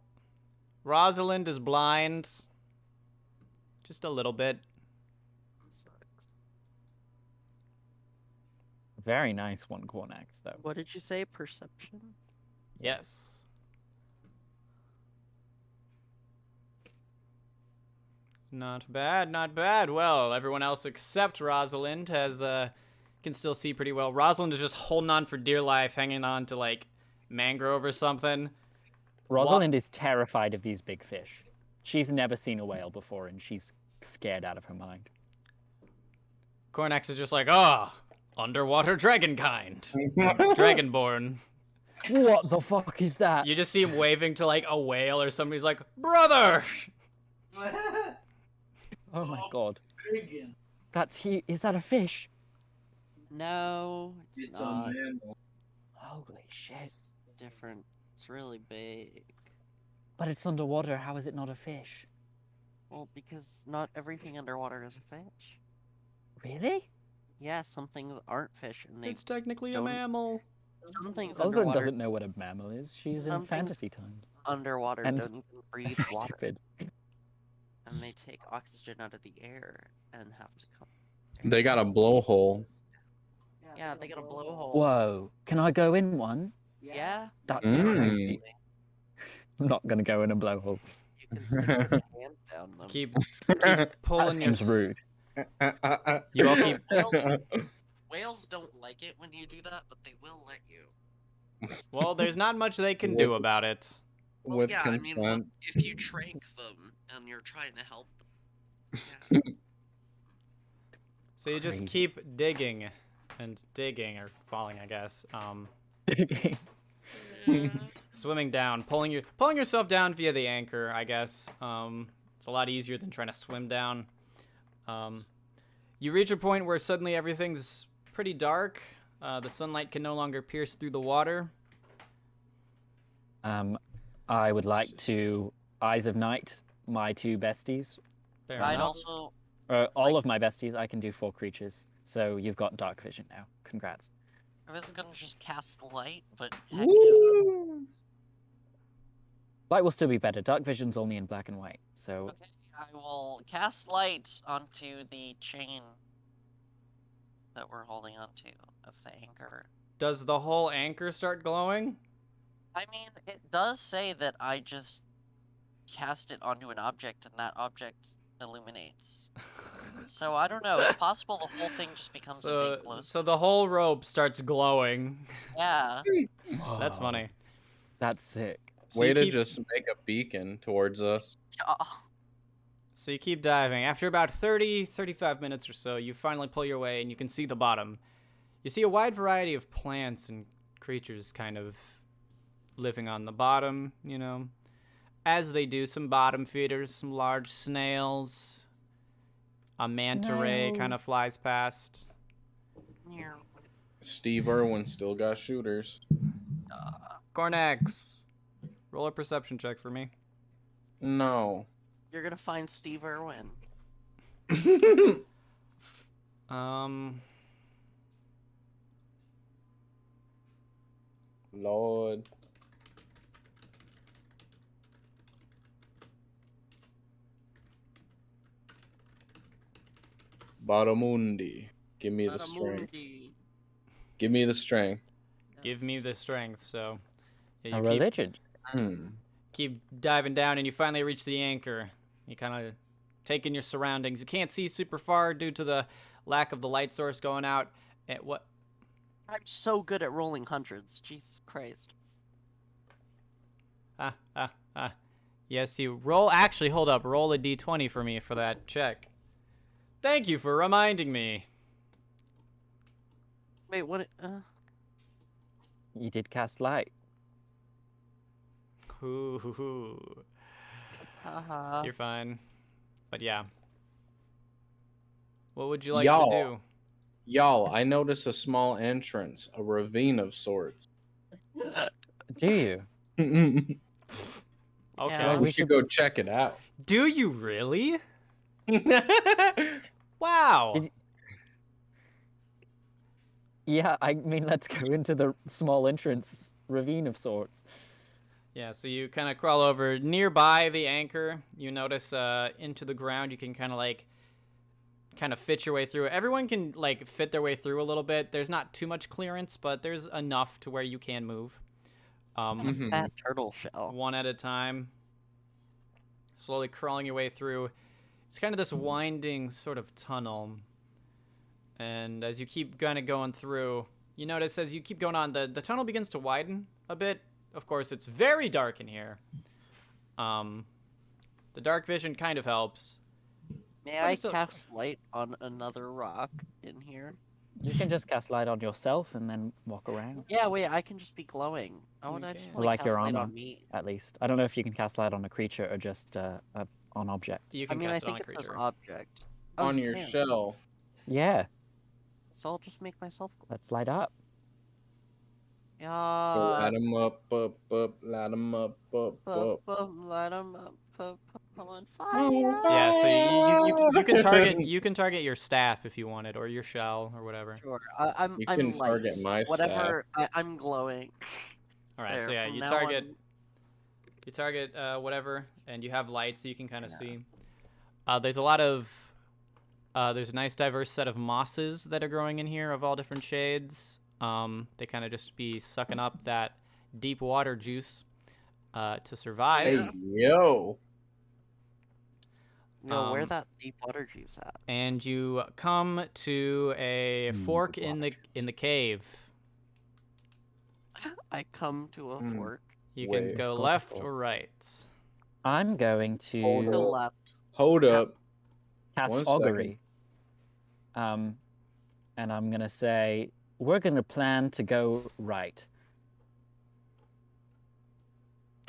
S3: Rosalind is blind. Just a little bit.
S5: Sucks.
S4: Very nice one, Cornax, though.
S5: What did you say? Perception?
S3: Yes. Not bad, not bad. Well, everyone else except Rosalind has can still see pretty well. Rosalind is just holding on for dear life, hanging on to like mangrove or something.
S4: Rosalind is terrified of these big fish. She's never seen a whale before, and she's scared out of her mind.
S3: Cornax is just like, oh, underwater dragon kind. Dragonborn.
S4: What the fuck is that?
S3: You just see him waving to like a whale or somebody's like, brother!
S4: Oh my god. That's Is that a fish?
S5: No, it's not.
S4: Holy shit.
S5: It's different. It's really big.
S4: But it's underwater. How is it not a fish?
S5: Well, because not everything underwater is a fish.
S4: Really?
S5: Yeah, some things aren't fish, and they
S3: It's technically a
S5: don't-
S3: mammal.
S5: some things
S4: Rosalind
S5: underwater
S4: doesn't know what a mammal is. She's in
S5: Some things-
S4: fantasy time.
S5: underwater
S4: And-
S5: don't even breathe water,
S4: Stupid.
S5: and they take oxygen out of the air and have to come.
S6: They got a blowhole.
S5: Yeah, they got a blowhole.
S4: Whoa. Can I go in one?
S5: Yeah,
S4: That's
S6: Mm.
S4: crazy. I'm not gonna go in a blowhole.
S5: you can stick your hand down them.
S3: Keep
S4: That
S3: pulling your.
S4: seems rude.
S3: You all keep.
S5: Whales don't like it when you do that, but they will let you.
S3: Well, there's not much they can do about it.
S5: Well,
S6: With
S5: yeah,
S6: consent.
S5: I mean, look, if you trank them and you're trying to help them, yeah.
S3: So you just
S4: Crazy.
S3: keep digging and digging or falling, I guess. Swimming down, pulling yourself down via the anchor, I guess. It's a lot easier than trying to swim down. You reach a point where suddenly everything's pretty dark. The sunlight can no longer pierce through the water.
S4: I would like to Eyes of Night my 2 besties.
S3: Fair
S5: I'd
S3: enough.
S5: also
S4: All of my besties, I can do 4 creatures. So you've got dark vision now. Congrats.
S5: I was gonna just cast light, but heck yeah.
S6: Woo!
S4: Light will still be better. Dark vision's only in black and white. So
S5: Okay, I will cast light onto the chain that we're holding onto of the anchor.
S3: Does the whole anchor start glowing?
S5: I mean, it does say that I just cast it onto an object and that object illuminates. So I don't know. It's possible the whole thing just becomes a big glow.
S3: So the whole rope starts glowing.
S5: Yeah.
S3: That's funny.
S4: That's sick.
S3: So
S6: Way
S3: you
S6: to
S3: keep-
S6: just make a beacon towards us.
S3: So you keep diving. After about 35 minutes or so, you finally pull your way and you can see the bottom. You see a wide variety of plants and creatures kind of living on the bottom, you know. As they do, some bottom feeders, some large snails. A manta ray kind of flies past.
S6: Steve Irwin still got shooters.
S3: Cornax, roll a perception check for me.
S6: No.
S5: You're gonna find Steve Irwin.
S6: Lord. Baramundi. Give me the strength.
S5: Baramundi.
S6: Give me the strength.
S3: Give me the strength. So yeah,
S4: A
S3: you
S4: religion.
S3: keep diving down and you finally reach the anchor. You kind of take in your surroundings. You can't see super far due to the lack of the light source going out. At what?
S5: I'm so good at rolling hundreds. Jesus Christ.
S3: Yes, you roll. Actually, hold up. Roll a d20 for me for that check. Thank you for reminding me.
S5: Wait, what?
S4: You did cast light.
S3: Ooh.
S5: Haha.
S3: You're fine. But yeah. What would you like
S6: Y'all.
S3: to do?
S6: Y'all, I notice a small entrance, a ravine of sorts.
S4: Do you?
S3: Okay.
S5: Yeah.
S6: We should go check it out.
S3: Do you really? Wow.
S4: Did- Yeah, I mean, let's go into the small entrance ravine of sorts.
S3: Yeah, so you kind of crawl over nearby the anchor. You notice into the ground. You can kind of fit your way through. Everyone can like fit their way through a little bit. There's not too much clearance, but there's enough to where you can move.
S5: Fat turtle shell.
S3: One at a time. Slowly crawling your way through. It's kind of this winding sort of tunnel. And as you keep kind of going through, you notice as you keep going on, the tunnel begins to widen a bit. Of course, it's very dark in here. The dark vision kind of helps.
S5: May
S3: But
S5: I
S3: it's still-
S5: cast light on another rock in here?
S4: You can just cast light on yourself and then walk around,
S5: Yeah, wait, I can just be glowing. I would
S3: You
S5: just
S3: can.
S5: want
S4: Like
S5: to
S4: your
S5: cast light
S4: armor.
S5: on me.
S4: at least. I don't know if you can cast light on a creature or just on object.
S3: You
S5: I
S3: can
S5: mean, I
S3: cast it on
S5: think
S3: a
S5: it says
S3: creature.
S5: object. Oh,
S6: On
S5: you
S6: your
S5: can.
S6: shell.
S4: Yeah,
S5: So I'll just make myself
S4: let's light up.
S6: Light
S5: yeah.
S6: 'em up, light 'em up,
S5: Light 'em up, on
S3: Yeah, so
S5: fire.
S3: you can target your staff if you wanted, or your shell, or whatever.
S5: Sure.
S6: You
S5: I'm
S6: can
S5: light.
S6: target my staff.
S5: Whatever. I'm glowing.
S3: All right, so
S5: There.
S3: yeah,
S5: From
S3: you
S5: now
S3: target
S5: on.
S3: whatever, and you have light, so you can kind of
S5: Yeah.
S3: see. There's a lot of there's a nice diverse set of mosses that are growing in here of all different shades. They kind of just be sucking up that deep water juice to survive.
S6: Hey, yo.
S5: Yo, where that deep water juice at?
S3: And you come to a fork in the cave.
S5: I come to a fork.
S3: You can
S6: Wait,
S3: go left or right.
S4: I'm going
S6: Hold
S4: to
S5: To
S6: up.
S5: left.
S6: Hold up.
S4: cast
S6: 1 second.
S4: augury. And I'm gonna say we're gonna plan to go right.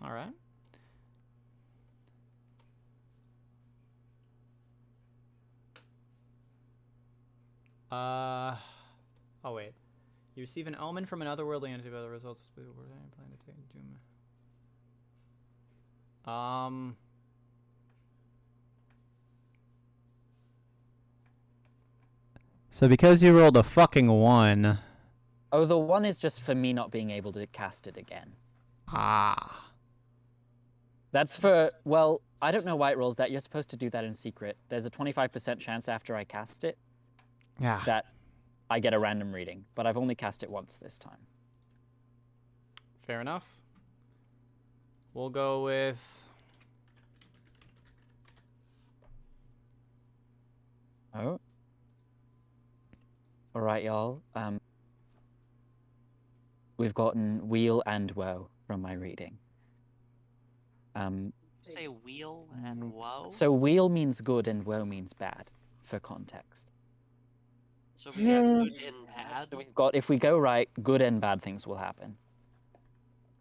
S3: All right. Oh wait. You receive an omen from an otherworldly entity by the results of spiritual work you plan to take doom. So because you rolled a fucking 1.
S4: Oh, the 1 is just for me not being able to cast it again.
S3: Ah.
S4: That's for, well, I don't know why it rolls that. You're supposed to do that in secret. There's a 25% chance after I cast it
S3: Yeah.
S4: that I get a random reading, but I've only cast it once this time.
S3: Fair enough. We'll go with...
S4: Oh. All right, y'all. We've gotten weal and woe from my reading.
S5: Say wheel and woe.
S4: So weal means good and woe means bad, for context.
S5: So we got good and bad.
S4: We've got, if we go right, good and bad things will happen.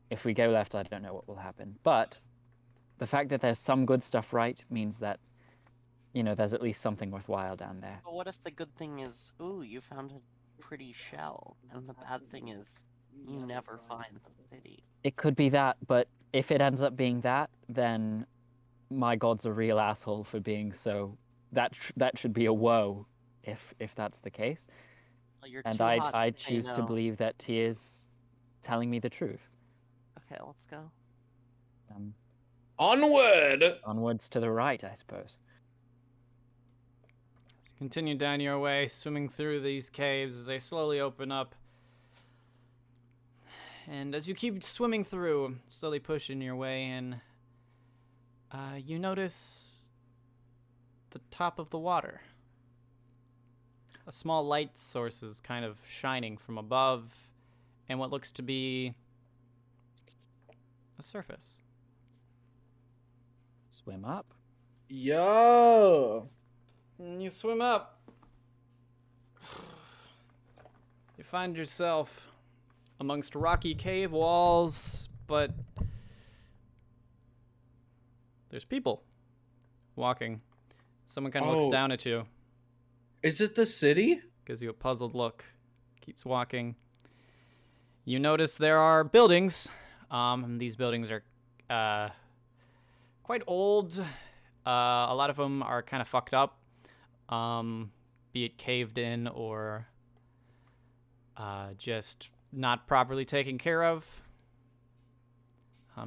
S4: If we go left, I don't know what will happen. But the fact that there's some good stuff right means that, you know, there's at least something worthwhile down there.
S5: But what if the good thing is, ooh, you found a pretty shell, and the bad thing is, you never find the city?
S4: It could be that, but if it ends up being that, then my god's a real asshole for being so. That should be a woe, if that's the case.
S5: Well, you're
S4: And
S5: too hot
S4: I
S5: to say
S4: choose to
S5: no.
S4: believe that Tia's telling me the truth.
S5: Okay, let's go.
S6: Onward!
S4: Onwards to the right, I suppose.
S3: Continue down your way, swimming through these caves as they slowly open up. And as you keep swimming through, slowly pushing your way in, you notice the top of the water. A small light source is kind of shining from above, and what looks to be a surface.
S4: Swim up.
S6: Yo!
S3: And you swim up. You find yourself amongst rocky cave walls, but there's people walking. Someone kind of looks
S6: Oh.
S3: down at you,
S6: Is it the city?
S3: gives you a puzzled look, keeps walking. You notice there are buildings. These buildings are quite old. A lot of them are kind of fucked up, be it caved in or just not properly taken care of.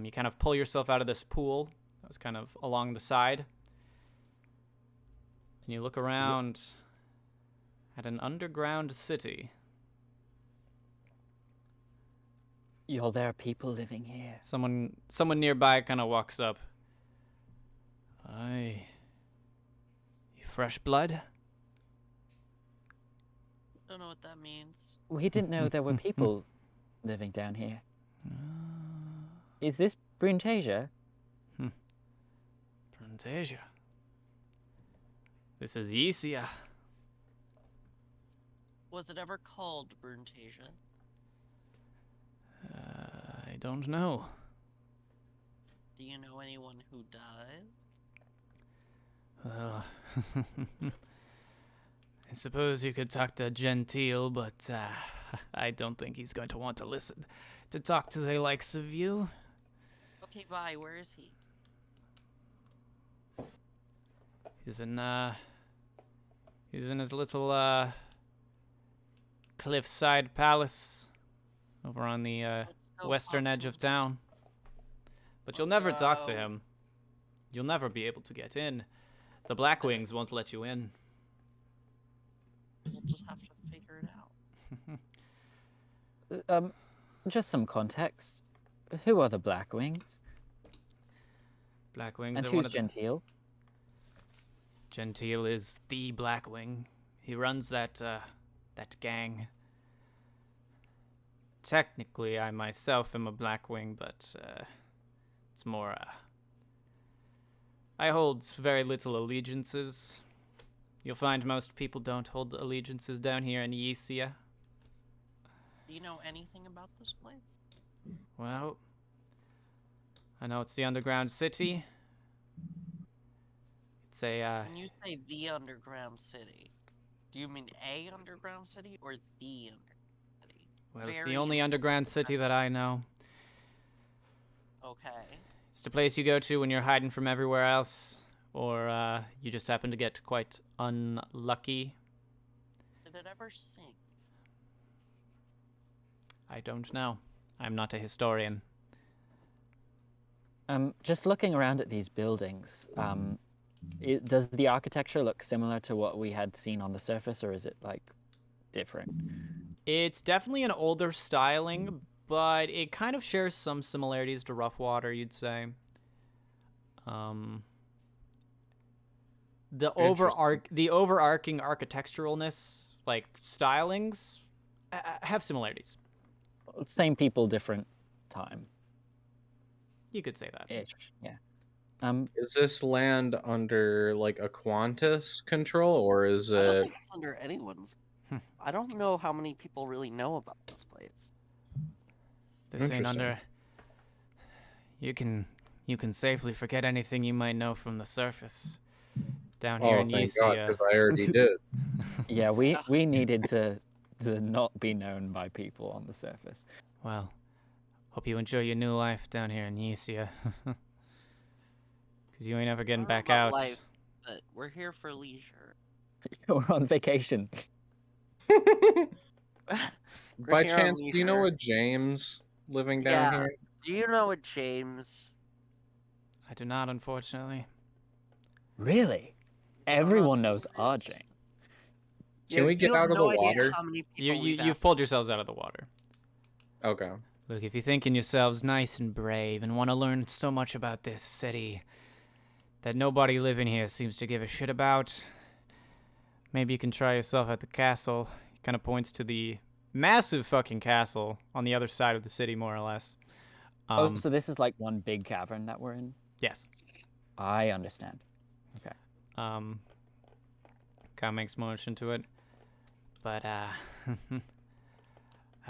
S3: You kind of pull yourself out of this pool that was kind of along the side, and you look around at an underground city.
S4: Yo, there are people living here.
S3: Someone nearby kind of walks up. Aye. You fresh blood?
S5: Don't know what that means.
S4: We didn't know there were people living down here. Is this Bruntasia?
S3: Frontasia. This is Isia.
S5: Was it ever called Bruntasia?
S3: I don't know.
S5: Do you know anyone who does?
S3: Well, I suppose you could talk to Gentile, but I don't think he's going to want to listen to talk to the likes of you.
S5: Okay, bye. Where is he?
S3: He's in his little cliffside palace over on the
S5: Let's go
S3: western
S5: talk
S3: edge
S5: to
S3: of
S5: him.
S3: town. But you'll
S5: Let's
S3: never talk to
S5: go.
S3: him. You'll never be able to get in. The Blackwings won't let you in.
S5: We'll just have to figure it out.
S4: Just some context. Who are the Blackwings?
S3: Blackwings
S4: And
S3: are one
S4: who's
S3: of the...
S4: Gentile?
S3: Gentile is the Blackwing. He runs that gang. Technically, I myself am a Blackwing, but it's more. I hold very little allegiances. You'll find most people don't hold allegiances down here in Yesia.
S5: Do you know anything about this place?
S3: Well, I know it's the underground city. It's a
S5: When you say the underground city, do you mean a underground city or the underground city?
S3: well, it's
S5: Very
S3: the only underground city that I know.
S5: Okay.
S3: It's the place you go to when you're hiding from everywhere else, or you just happen to get quite unlucky.
S5: Did it ever sink?
S3: I don't know. I'm not a historian.
S4: Just looking around at these buildings, does the architecture look similar to what we had seen on the surface, or is it like different?
S3: It's definitely an older styling, but it kind of shares some similarities to Roughwater, you'd say. The overarching architecturalness, like stylings, have similarities.
S4: Same people, different time.
S3: You could say that.
S4: Ish, yeah.
S6: Is this land under like a Qantas control, or is
S5: I don't
S6: it?
S5: think it's under anyone's. I don't know how many people really know about this place.
S3: This ain't
S6: Interesting.
S3: under. You can safely forget anything you might know from the surface. Down here
S6: Oh,
S3: in
S6: thank God,
S3: Yesia.
S6: because I already did.
S4: Yeah, we needed to not be known by people on the surface.
S3: Well, hope you enjoy your new life down here in Yesia. Because you ain't ever getting
S5: I don't know
S3: back
S5: about
S3: out.
S5: life, but we're here for leisure.
S4: We're on vacation.
S5: We're
S6: By
S5: here on
S6: chance, do you know
S5: leisure.
S6: a James living down
S5: Yeah.
S6: here?
S5: Do you know a James?
S3: I do not, unfortunately.
S4: Really? Everyone knows our Jane.
S6: Can we get
S5: you have
S6: out of
S5: no
S6: the
S5: idea
S6: water?
S5: how many
S3: You,
S5: people
S3: you,
S5: we've
S3: you've
S5: asked.
S3: pulled yourselves out of the water.
S6: Okay.
S3: Look, if you think in yourselves nice and brave and want to learn so much about this city that nobody living here seems to give a shit about, maybe you can try yourself at the castle. He kind of points to the massive fucking castle on the other side of the city, more or less.
S4: Oh, so this is like one big cavern that we're in?
S3: Yes.
S4: I understand. Okay.
S3: Kind of makes motion to it. But, I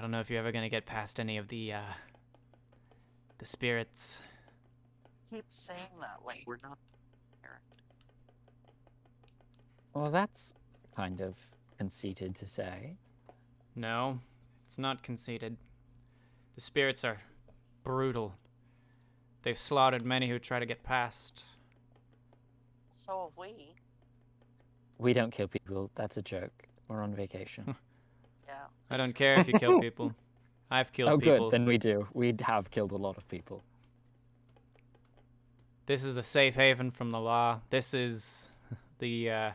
S3: don't know if you're ever going to get past any of the spirits.
S5: Keep saying that like we're not there.
S4: Well, that's kind of conceited to say.
S3: No, it's not conceited. The spirits are brutal. They've slaughtered many who try to get past.
S5: So have we.
S4: We don't kill people. That's a joke. We're on vacation.
S5: Yeah.
S3: I don't care if you kill people. I've killed
S4: Oh,
S3: people.
S4: good. Then we do. We have killed a lot of people.
S3: This is a safe haven from the law. This is this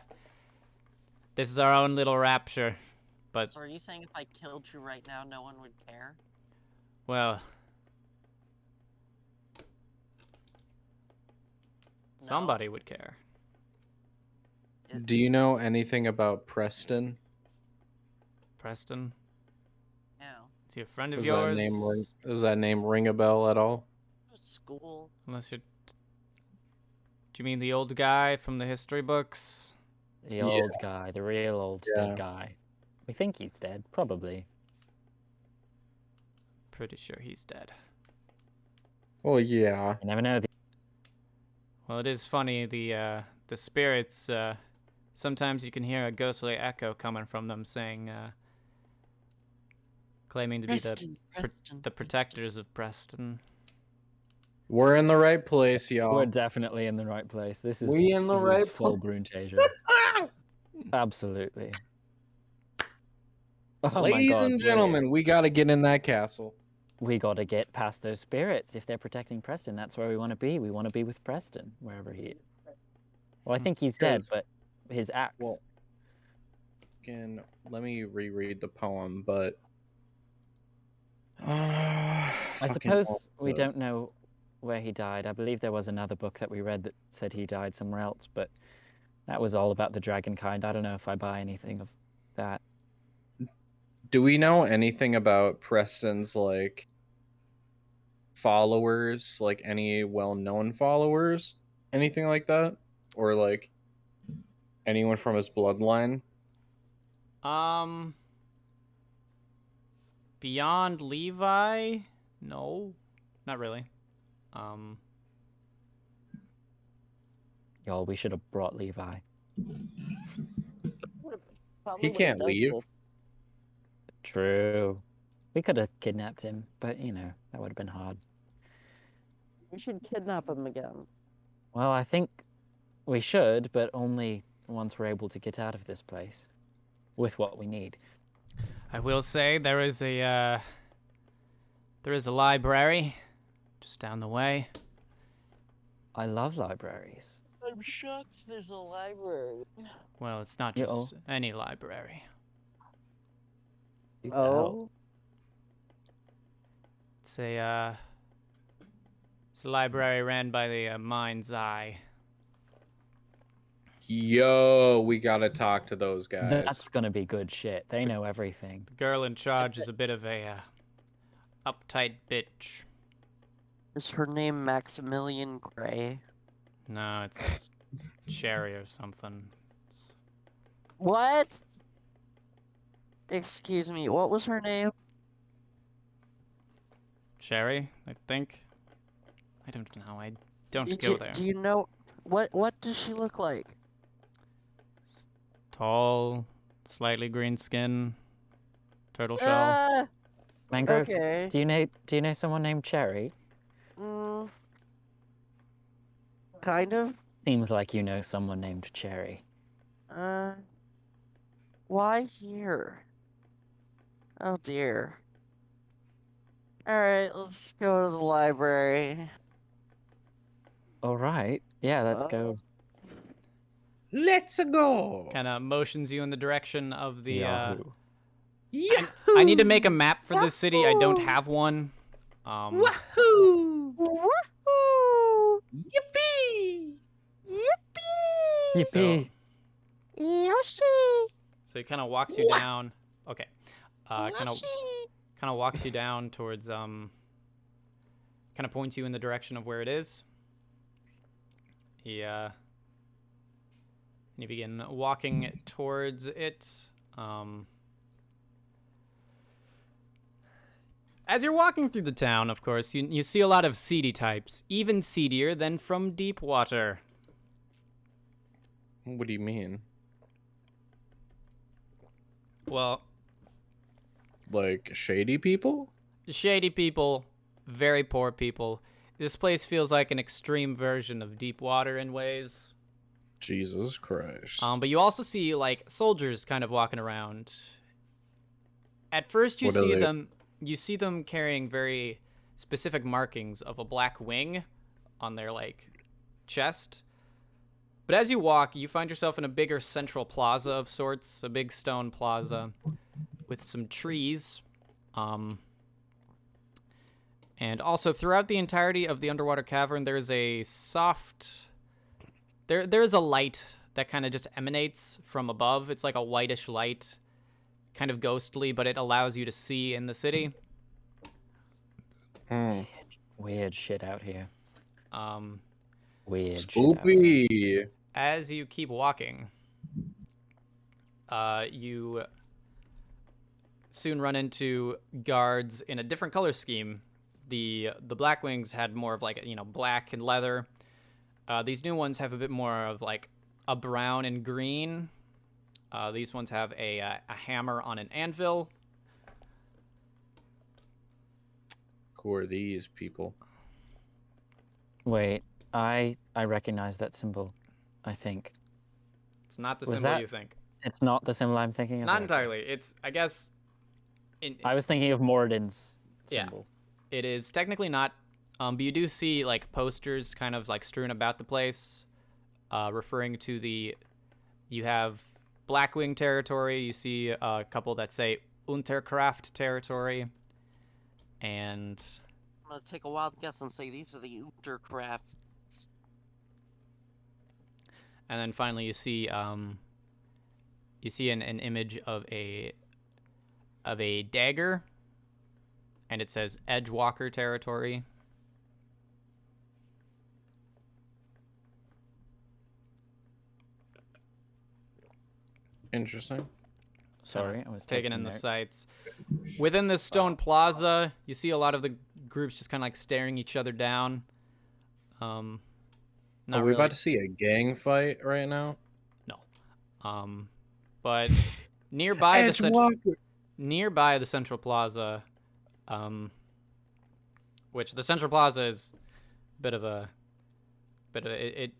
S3: is our own little rapture. But,
S5: So are you saying if I killed you right now, no one would care?
S3: well,
S5: No?
S3: somebody would care.
S6: Do you know anything about Preston?
S3: Preston,
S5: Yeah.
S3: is he a friend of
S6: Does
S3: yours?
S6: does that name ring a bell at all?
S5: School.
S3: Unless you're... Do you mean the old guy from the history books?
S4: The
S6: Yeah.
S4: old guy, the real old
S6: Yeah.
S4: dead guy. We think he's dead, probably.
S3: Pretty sure he's dead.
S6: Well, yeah.
S4: You never know.
S3: Well, it is funny. The spirits sometimes you can hear a ghostly echo coming from them saying, claiming to be the protectors of Preston.
S6: We're in the right place, y'all.
S4: We're definitely in the right place. This is
S6: We in the right
S4: full Bruntasia. Absolutely. Oh my
S6: Ladies
S4: God,
S6: and gentlemen, we got to get in that castle.
S4: we got to get past those spirits. If they're protecting Preston, that's where we want to be. We want to be with Preston, wherever he is. Well, I think he's dead, but his axe.
S6: Well, let me reread the poem, but
S4: I suppose we don't know where he died. I believe there was another book that we read that said he died somewhere else, but that was all about the dragon kind. I don't know if I buy anything of that.
S6: Do we know anything about Preston's like followers, like any well-known followers, anything like that, or like anyone from his bloodline?
S3: Beyond Levi? No, not really.
S4: Y'all, we should have brought Levi.
S6: He can't leave.
S4: True. We could have kidnapped him, but you know, that would have been hard.
S5: We should kidnap him again.
S4: Well, I think we should, but only once we're able to get out of this place with what we need.
S3: I will say there is a library just down the way.
S4: I love libraries.
S5: I'm shocked there's a library.
S3: Well, it's not just any library.
S5: Oh.
S3: It's a library ran by the Mind's Eye.
S6: Yo, we gotta talk to those guys.
S4: That's gonna be good shit. They know everything.
S3: The girl in charge is a bit of a uptight bitch.
S5: Is her name Maximilian Gray?
S3: No, it's Cherry or something.
S5: What? Excuse me, what was her name?
S3: Cherry, I think. I don't know. I don't go there.
S5: Do you know what does she look like?
S3: Tall, slightly green skin, turtle shell.
S4: Mangrove,
S5: Okay.
S4: do you know someone named Cherry?
S5: Kind of.
S4: Seems like you know someone named Cherry.
S5: Why here? Oh dear. Alright, let's go to the library.
S4: All right. Yeah, let's go.
S6: Let's go.
S3: Kind of motions you in the direction of the.
S4: Yahoo.
S3: I need to make a map for this city. I don't have one.
S6: Wahoo!
S5: Woohoo!
S6: Yippee!
S5: Yippee!
S4: Yippee!
S5: Yoshi!
S3: So he kind of walks you down. Okay. Kind of walks you down towards kind of points you in the direction of where it is. And you begin walking towards it. As you're walking through the town, of course, you see a lot of seedy types, even seedier than from Deepwater.
S6: What do you mean?
S3: Well,
S6: like shady people?
S3: Shady people, very poor people. This place feels like an extreme version of Deepwater in ways.
S6: Jesus Christ.
S3: But you also see like soldiers kind of walking around. At first you see them carrying very specific markings of a black wing on their like chest. But as you walk, you find yourself in a bigger central plaza of sorts, a big stone plaza with some trees. And also throughout the entirety of the underwater cavern, there's a soft... There is a light that kind of just emanates from above. It's like a whitish light, kind of ghostly, but it allows you to see in the city.
S4: Weird shit out here. Weird
S6: Spoopy.
S4: shit.
S3: As you keep walking, you soon run into guards in a different color scheme. The Black Wings had more of like, black and leather. These new ones have a bit more of like a brown and green. These ones have a hammer on an anvil.
S6: Who are these people?
S4: Wait, I recognize that symbol, I think.
S3: It's not the
S4: Was
S3: symbol
S4: that-
S3: you think.
S4: It's not the symbol I'm thinking of?
S3: Not
S4: Okay.
S3: entirely. It's, I guess...
S4: I was thinking of Moradin's
S3: Yeah.
S4: symbol.
S3: It is technically not, but you do see like posters kind of like strewn about the place, referring to the. You have Blackwing territory. You see a couple that say Unterkraft territory, and
S5: I'm gonna take a wild guess and say these are the Untercraft.
S3: and then finally you see an image of a dagger, and it says Edgewalker territory.
S6: Interesting.
S4: Sorry, I was
S3: taking in the
S4: notes.
S3: sights. Within this stone plaza, you see a lot of the groups just kind of like staring each other down. Not
S6: Are we
S3: really.
S6: about to see a gang fight right now?
S3: But nearby the central plaza, which the central plaza is a bit of a it.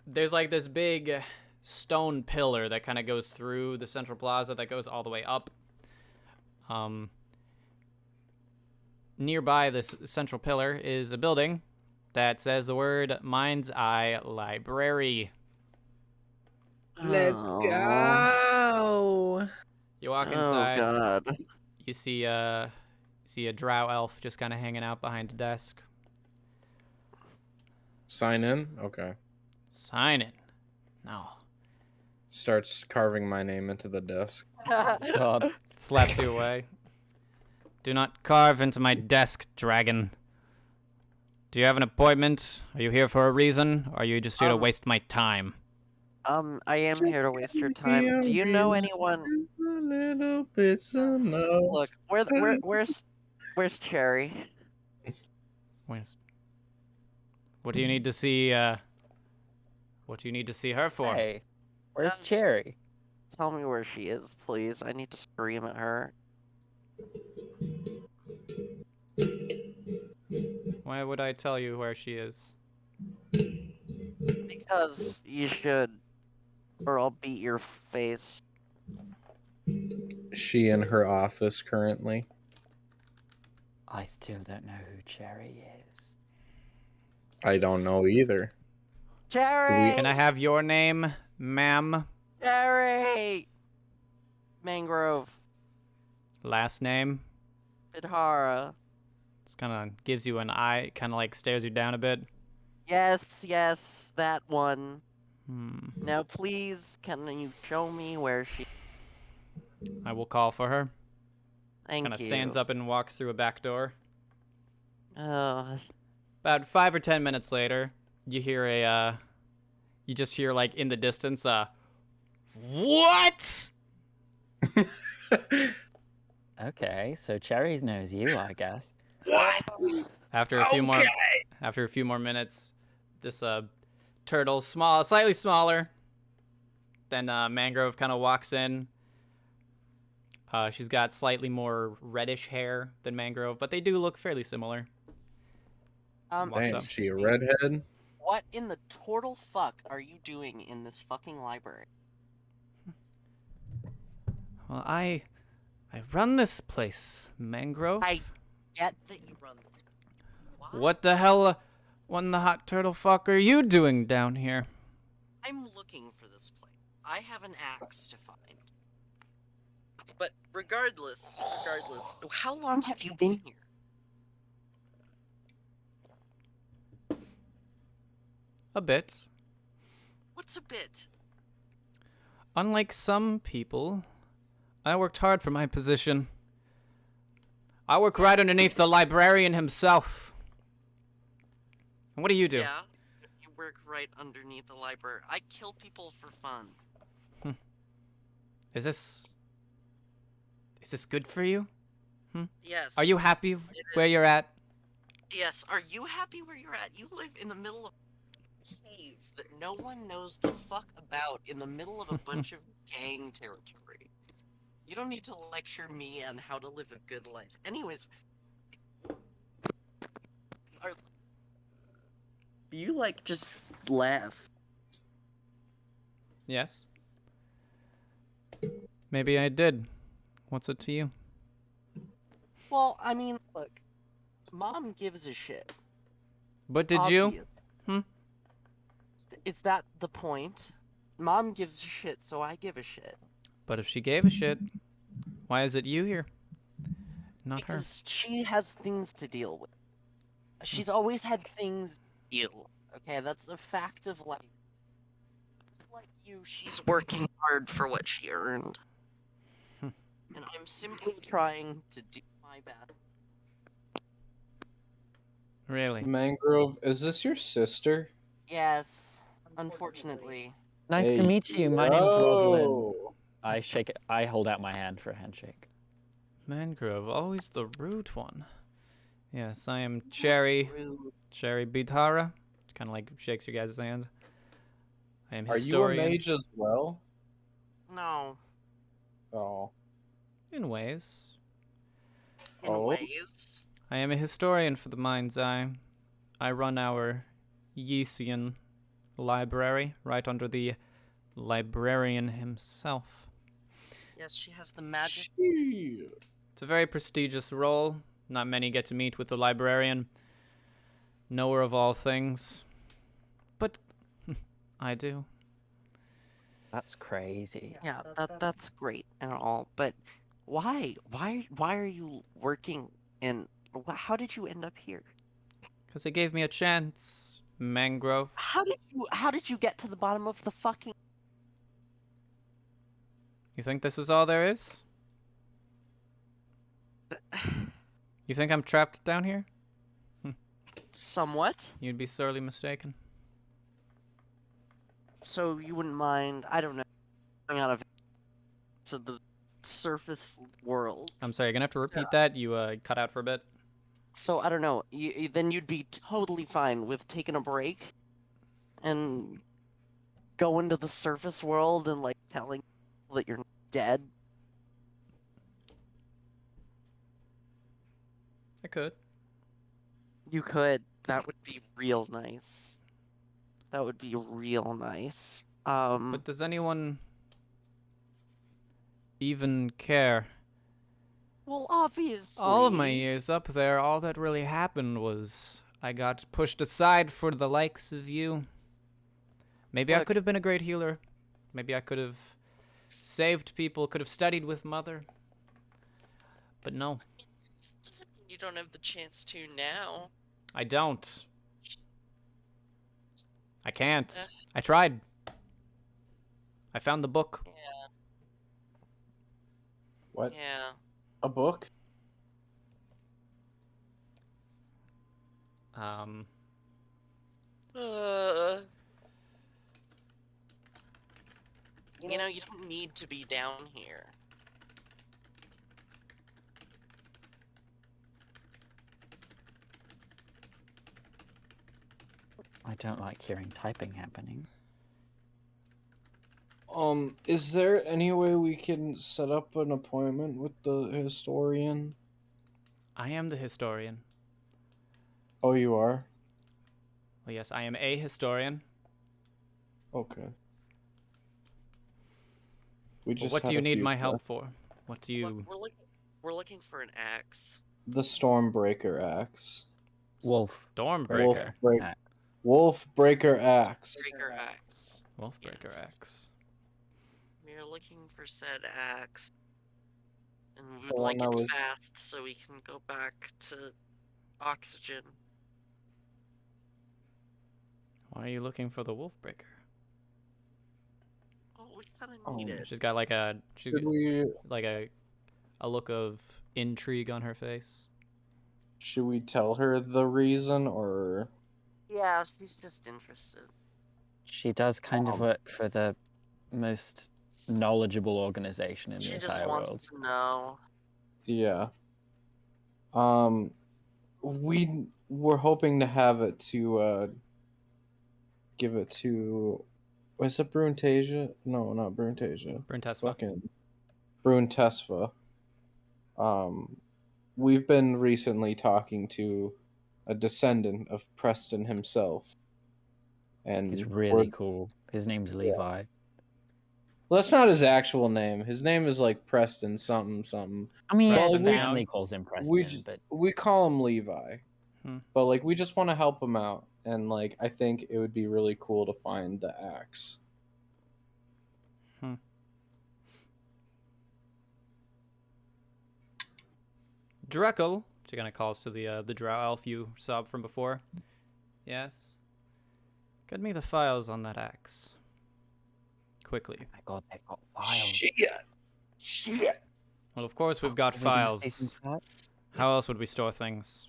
S3: There's like this big stone pillar that kind of goes through the central plaza that goes all the way up. Nearby this central pillar is a building that says the word Mind's Eye Library.
S6: Let's go.
S3: You walk
S5: Oh
S3: inside.
S5: god.
S3: You see a drow elf just kind of hanging out behind a desk.
S6: Sign in. Okay.
S3: Sign in. No.
S6: Starts carving my name into the desk.
S4: God.
S3: Slaps you away. Do not carve into my desk, dragon. Do you have an appointment? Are you here for a reason? Or are you just here to waste my time?
S5: I am here to waste your time. Do you know anyone?
S6: A little bit's enough.
S5: Look, where's Cherry?
S3: What do you need to see? What do you need to see her for?
S4: Hey, where's
S5: Um,
S4: Cherry?
S5: Tell me where she is, please. I need to scream at her.
S3: Why would I tell you where she is?
S5: Because you should, or I'll beat your face.
S6: She in her office currently.
S4: I still don't know who Cherry is.
S6: I don't know either.
S5: Cherry!
S3: Can I have your name, ma'am?
S5: Cherry! Mangrove.
S3: Last name?
S5: Vidhara.
S3: This kind of gives you an eye, kind of like stares you down a bit.
S5: Yes, that one.
S3: Hmm.
S5: Now, please, can you show me where she...
S3: I will call for her.
S5: Thank
S3: Kind of
S5: you.
S3: stands up and walks through a back door.
S5: Oh,
S3: About 5 or 10 minutes later, you hear you just hear like in the distance, what?
S4: Okay, so Cherry knows you, I guess.
S3: After a few more minutes, this turtle, slightly smaller than Mangrove, kind of walks in. She's got slightly more reddish hair than Mangrove, but they do look fairly similar.
S6: Damn,
S5: excuse
S6: she a
S5: me.
S6: redhead?
S5: What in the total fuck are you doing in this fucking library?
S3: Well, I run this place, Mangrove.
S5: I get that you run this. Why?
S3: What the hell? What in the hot turtle fuck are you doing down here?
S5: I'm looking for this place. I have an axe to find. But regardless, how long have you been here?
S3: A bit.
S5: What's a bit?
S3: Unlike some people, I worked hard for my position. I work right underneath the librarian himself. And what do you do?
S5: Yeah, you work right underneath the library. I kill people for fun.
S3: Is this good for you?
S5: Yes.
S3: Are you happy where you're at?
S5: Yes. Are you happy where you're at? You live in the middle of cave that no one knows the fuck about in the middle of a bunch of gang territory. You don't need to lecture me on how to live a good life. Anyways, you like just laugh.
S3: Yes. Maybe I did. What's it to you?
S5: Well, I mean, look, Mom gives a shit.
S3: But did you?
S5: Obvious. Is that the point? Mom gives a shit, so I give a shit.
S3: But if she gave a shit, why is it you here? Not her.
S5: Because she has things to deal with. She's always had things to deal. Okay, that's a fact of life. Just like you, she's working hard for what she earned. And I'm simply trying to do my best.
S3: Really?
S6: Mangrove, is this your sister?
S5: Yes, unfortunately.
S4: Nice
S6: Hey,
S4: to meet you. My name's Rosalind.
S6: yo.
S4: I hold out my hand for a handshake.
S3: Mangrove, always the rude one. Yes, I am Cherry.
S5: Rude.
S3: Cherry Bidhara. Kind of like shakes your guys' hand. I am
S6: Are you a
S3: historian.
S6: mage as well?
S5: No,
S6: Oh.
S3: In ways.
S5: in
S6: Oh.
S5: ways.
S3: I am a historian for the Mind's Eye. I run our Yeesian library right under the librarian himself.
S5: Yes, she has the magic.
S6: Shit.
S3: It's a very prestigious role. Not many get to meet with the librarian, knower of all things. But I do.
S4: That's crazy.
S5: Yeah, that's great and all, but why? Why are you working in? How did you end up here?
S3: Because it gave me a chance, Mangrove.
S5: How did you get to the bottom of the fucking?
S3: You think this is all there is? You think I'm trapped down here?
S5: Somewhat.
S3: You'd be sorely mistaken.
S5: So you wouldn't mind? I don't know. Going out of to the surface world.
S3: I'm sorry, you're gonna have to repeat that. You cut out for a bit.
S5: So I don't know. Then you'd be totally fine with taking a break and going to the surface world and like telling people that you're dead.
S3: I could.
S5: You could. That would be real nice. That would be real nice.
S3: But does anyone even care?
S5: Well, obviously.
S3: All of my years up there, all that really happened was I got pushed aside for the likes of you. Maybe I
S5: Look.
S3: could have been a great healer. Maybe I could have saved people, could have studied with Mother. But no,
S5: Doesn't mean you don't have the chance to now.
S3: I don't. I can't. I tried. I found the book.
S5: Yeah.
S6: What?
S5: Yeah.
S6: A book?
S5: You know, you don't need to be down here.
S4: I don't like hearing typing happening.
S6: Is there any way we can set up an appointment with the historian?
S3: I am the historian.
S6: Oh, you are?
S3: Well, yes, I am a historian.
S6: Okay. We
S3: Well,
S6: just
S3: what do
S6: had
S3: you
S6: a
S3: need
S6: few
S3: my
S6: que-
S3: help for? What do you...
S5: Look, we're looking for an axe.
S6: The Stormbreaker axe.
S4: Wolf.
S3: Stormbreaker.
S6: Wolfbreaker axe.
S5: Breaker axe.
S3: Wolfbreaker
S5: Yes.
S3: X.
S5: We are looking for said axe. And we
S6: The
S5: would like
S6: one
S5: it
S6: that was-
S5: fast so we can go back to oxygen.
S3: Why are you looking for the Wolfbreaker?
S5: Oh, we kind of need it.
S3: She's got like a...
S6: Should we
S3: like a look of intrigue on her face.
S6: tell her the reason, or
S5: Yeah, she's just interested.
S4: She does kind of work for the most knowledgeable organization in the
S5: She
S4: entire
S5: just
S4: world.
S5: wants to know.
S6: yeah. We were hoping to have it to give it to. Was it Bruntasia? No, not Bruntasia.
S3: Bruntasva.
S6: Fucking Bruntesva. We've been recently talking to a descendant of Preston himself, and
S4: He's really cool. His name's Levi.
S6: Well, that's not his actual name. His name is like Preston something something.
S4: I mean,
S3: Preston
S4: his
S3: Leon.
S4: family calls him
S6: We
S4: Preston, but
S6: we call him Levi,
S3: Hmm.
S6: but like we just want to help him out, and like I think it would be really cool to find the axe.
S3: Drekel, which again calls to the drow elf you saw from before. Yes. Get me the files on that axe. Quickly.
S4: my God, they've got files.
S6: Shit.
S3: Well, of course we've got
S4: Are we gonna say some
S3: files.
S4: facts?
S3: How else would we store things?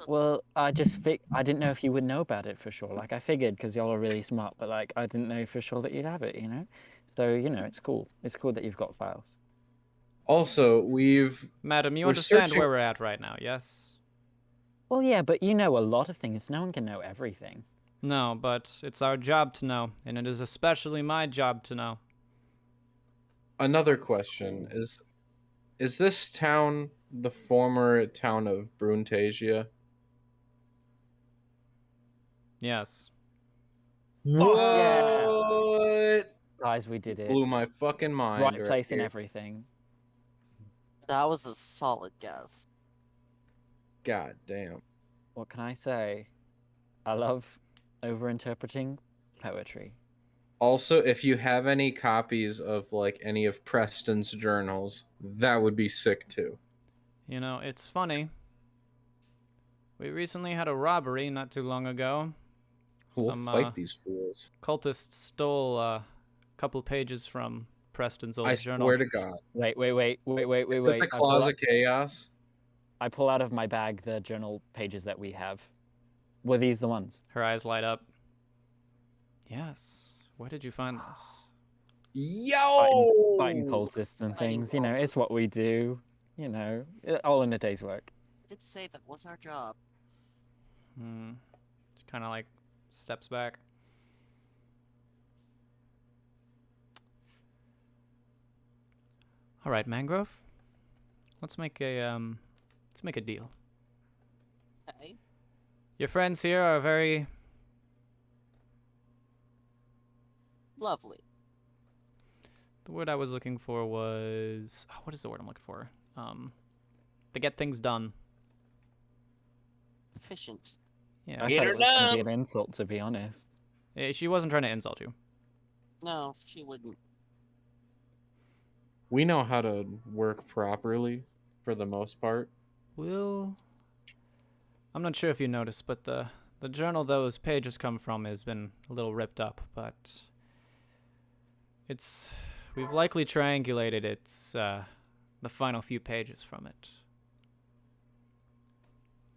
S4: Well, I didn't know if you would know about it for sure. Like, I figured because y'all are really smart, but like, I didn't know for sure that you'd have it, you know? So, you know, it's cool. It's cool that you've got files.
S6: Also,
S3: Madam, you
S6: We're
S3: understand
S6: searching-
S3: where we're at right now, yes?
S4: Well, yeah, but you know a lot of things. No one can know everything.
S3: No, but it's our job to know, and it is especially my job to know.
S6: another question is this town the former town of Bruntasia?
S3: Yes.
S6: What?
S4: Guys, we did it.
S6: Blew my fucking mind.
S4: Right place and
S6: here.
S4: everything.
S5: That was a solid guess.
S6: God damn.
S4: What can I say? I love overinterpreting poetry.
S6: Also, if you have any copies of like any of Preston's journals, that would be sick too.
S3: You know, it's funny. We recently had a robbery not too long ago.
S6: We'll
S3: Some
S6: fight these fools.
S3: cultists stole a couple pages from Preston's old
S6: I
S3: journal.
S6: swear to God.
S4: Wait.
S6: Is it the
S4: I
S6: Claws of Chaos?
S4: pull out of my bag the journal pages that we have. Were these the ones?
S3: Her eyes light up. Yes. Where did you find this?
S6: Yo!
S4: Fighting cultists and
S5: Fighting
S4: things. You know, it's what we do. You know, all in a day's work.
S5: Did say that was our job.
S3: She kind of like steps back. All right, Mangrove. Let's make a deal.
S5: Okay.
S3: Your friends here are very
S5: Lovely.
S3: The word I was looking for was what is the word I'm looking for? To get things done.
S5: Efficient.
S3: Yeah.
S4: I thought it was gonna be an insult, to be honest.
S3: She wasn't trying to insult you.
S5: No, she wouldn't.
S6: We know how to work properly for the most part.
S3: Well, I'm not sure if you noticed, but the journal those pages come from has been a little ripped up, but we've likely triangulated the final few pages from it.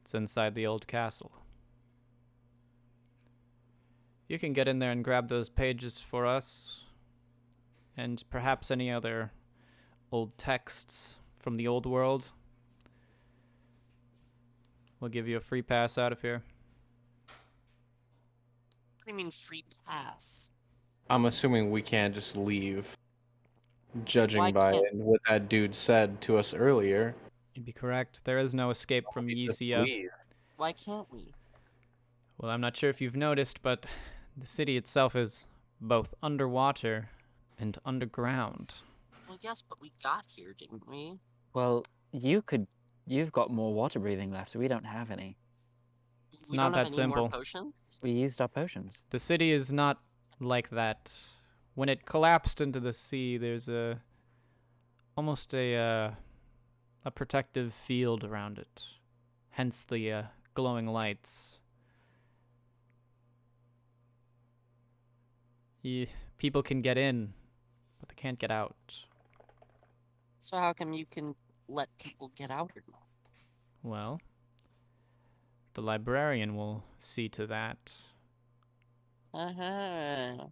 S3: It's inside the old castle. You can get in there and grab those pages for us, and perhaps any other old texts from the old world. We'll give you a free pass out of here.
S5: What do you mean free pass?
S6: I'm assuming we can't just leave, judging
S5: Why
S6: by
S5: can't-
S6: what that dude said to us earlier.
S3: You'd be correct. There is no escape from
S6: We just
S3: Yesia.
S6: leave.
S5: Why can't we?
S3: Well, I'm not sure if you've noticed, but the city itself is both underwater and underground.
S5: Well, yes, but we got here, didn't we?
S4: Well, you've got more water breathing left, so we don't have any.
S5: We
S3: not
S5: don't have
S3: that
S5: any more
S3: simple.
S5: potions?
S4: We used our potions.
S3: The city is not like that. When it collapsed into the sea, there's almost a protective field around it. Hence the glowing lights. People can get in, but they can't get out.
S5: So how come you can let people get out or not?
S3: Well, the librarian will see to that.
S5: Uh-huh.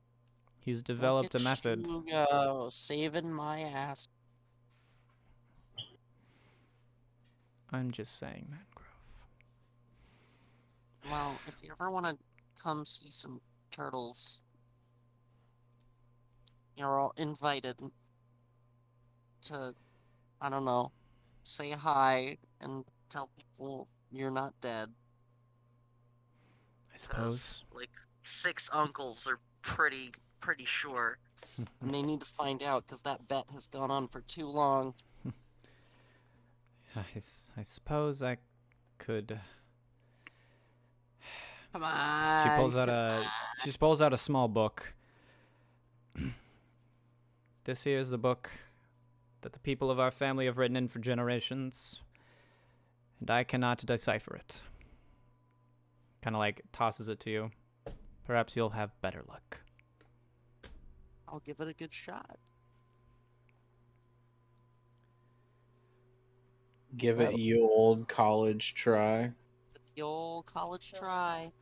S3: He's developed a
S5: Look at
S3: method.
S5: you go, saving my ass.
S3: I'm just saying, Mangrove.
S5: Well, if you ever want to come see some turtles. You're all invited to, I don't know, say hi and tell people you're not dead.
S3: I suppose.
S5: Like 6 uncles are pretty sure, and they need to find out because that bet has gone on for too long.
S3: I suppose I could.
S5: Come on.
S3: She pulls out a small book. This here is the book that the people of our family have written in for generations, and I cannot decipher it. Kind of like tosses it to you. Perhaps you'll have better luck.
S5: I'll give it a good shot.
S6: Give it you old college try.
S5: The old college try.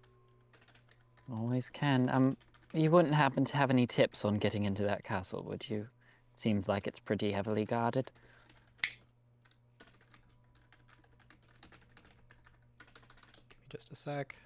S4: Always can. You wouldn't happen to have any tips on getting into that castle, would you? Seems like it's pretty heavily guarded.
S3: Give me just a sec.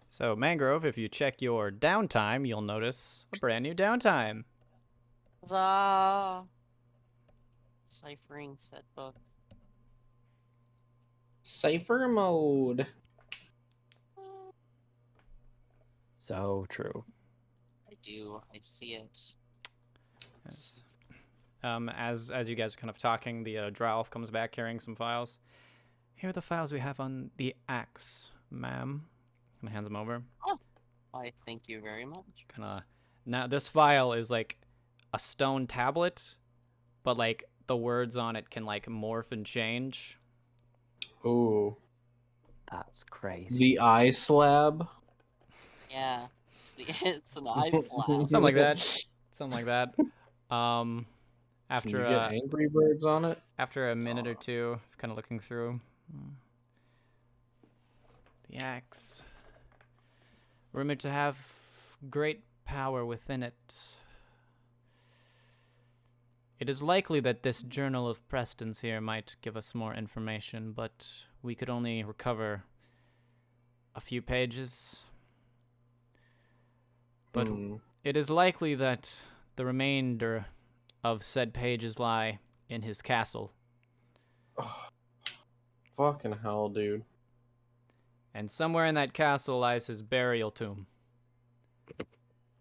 S3: So, Mangrove, if you check your downtime, you'll notice a brand new downtime.
S5: Huzzah! Ciphering said book.
S6: Cipher mode.
S4: So true.
S5: I do. I see it.
S3: Yes. As you guys are kind of talking, the drow elf comes back carrying some files. Here are the files we have on the axe, ma'am. And hands them over.
S5: Oh, I thank you very much.
S3: Now this file is like a stone tablet, but like the words on it can like morph and change.
S6: Ooh.
S4: That's crazy.
S6: The eye slab.
S5: Yeah, it's an eye slap.
S3: Something like that. Something like that.
S6: Can
S3: After
S6: you get Angry Birds on it?
S3: after a minute or two, kind of looking through the axe, rumored to have great power within it. It is likely that this journal of Preston's here might give us more information, but we could only recover a few pages. But it is likely that the remainder of said pages lie in his castle.
S6: Oh, fucking hell, dude.
S3: And somewhere in that castle lies his burial tomb.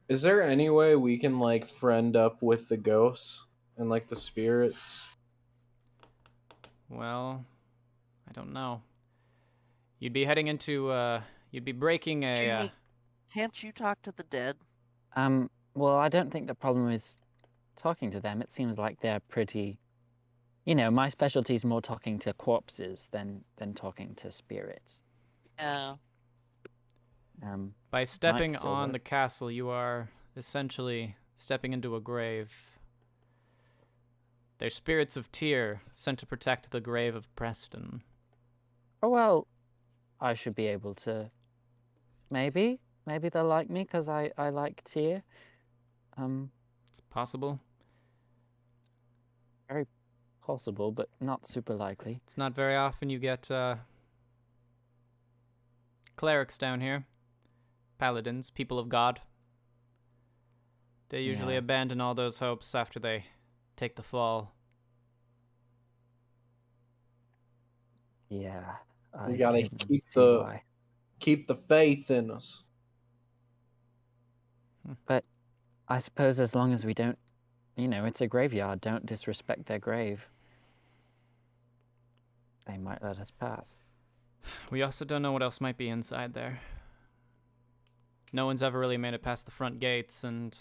S6: Is there any way we can, like, friend up with the ghosts and, like, the spirits?
S3: Well, I don't know. You'd be heading into, you'd be breaking a,
S5: Jimmy, can't you talk to the dead?
S4: Well, I don't think the problem is talking to them. It seems like they're pretty... You know, my specialty is more talking to corpses than talking to spirits.
S5: Yeah.
S3: By stepping
S4: still
S3: on
S4: work.
S3: the castle, you are essentially stepping into a grave. They're spirits of Tyr, sent to protect the grave of Preston.
S4: Oh, well, I should be able to... Maybe they'll like me because I like Tyr.
S3: It's possible.
S4: Very possible, but not super likely.
S3: It's not very often you get, clerics down here. Paladins, people of God. They usually
S4: Yeah.
S3: abandon all those hopes after they take the fall.
S4: Yeah.
S6: We gotta
S4: I can
S6: keep
S4: see why.
S6: the faith in us.
S4: But I suppose as long as we don't, you know, it's a graveyard, don't disrespect their grave. They might let us pass.
S3: We also don't know what else might be inside there. No one's ever really made it past the front gates, and...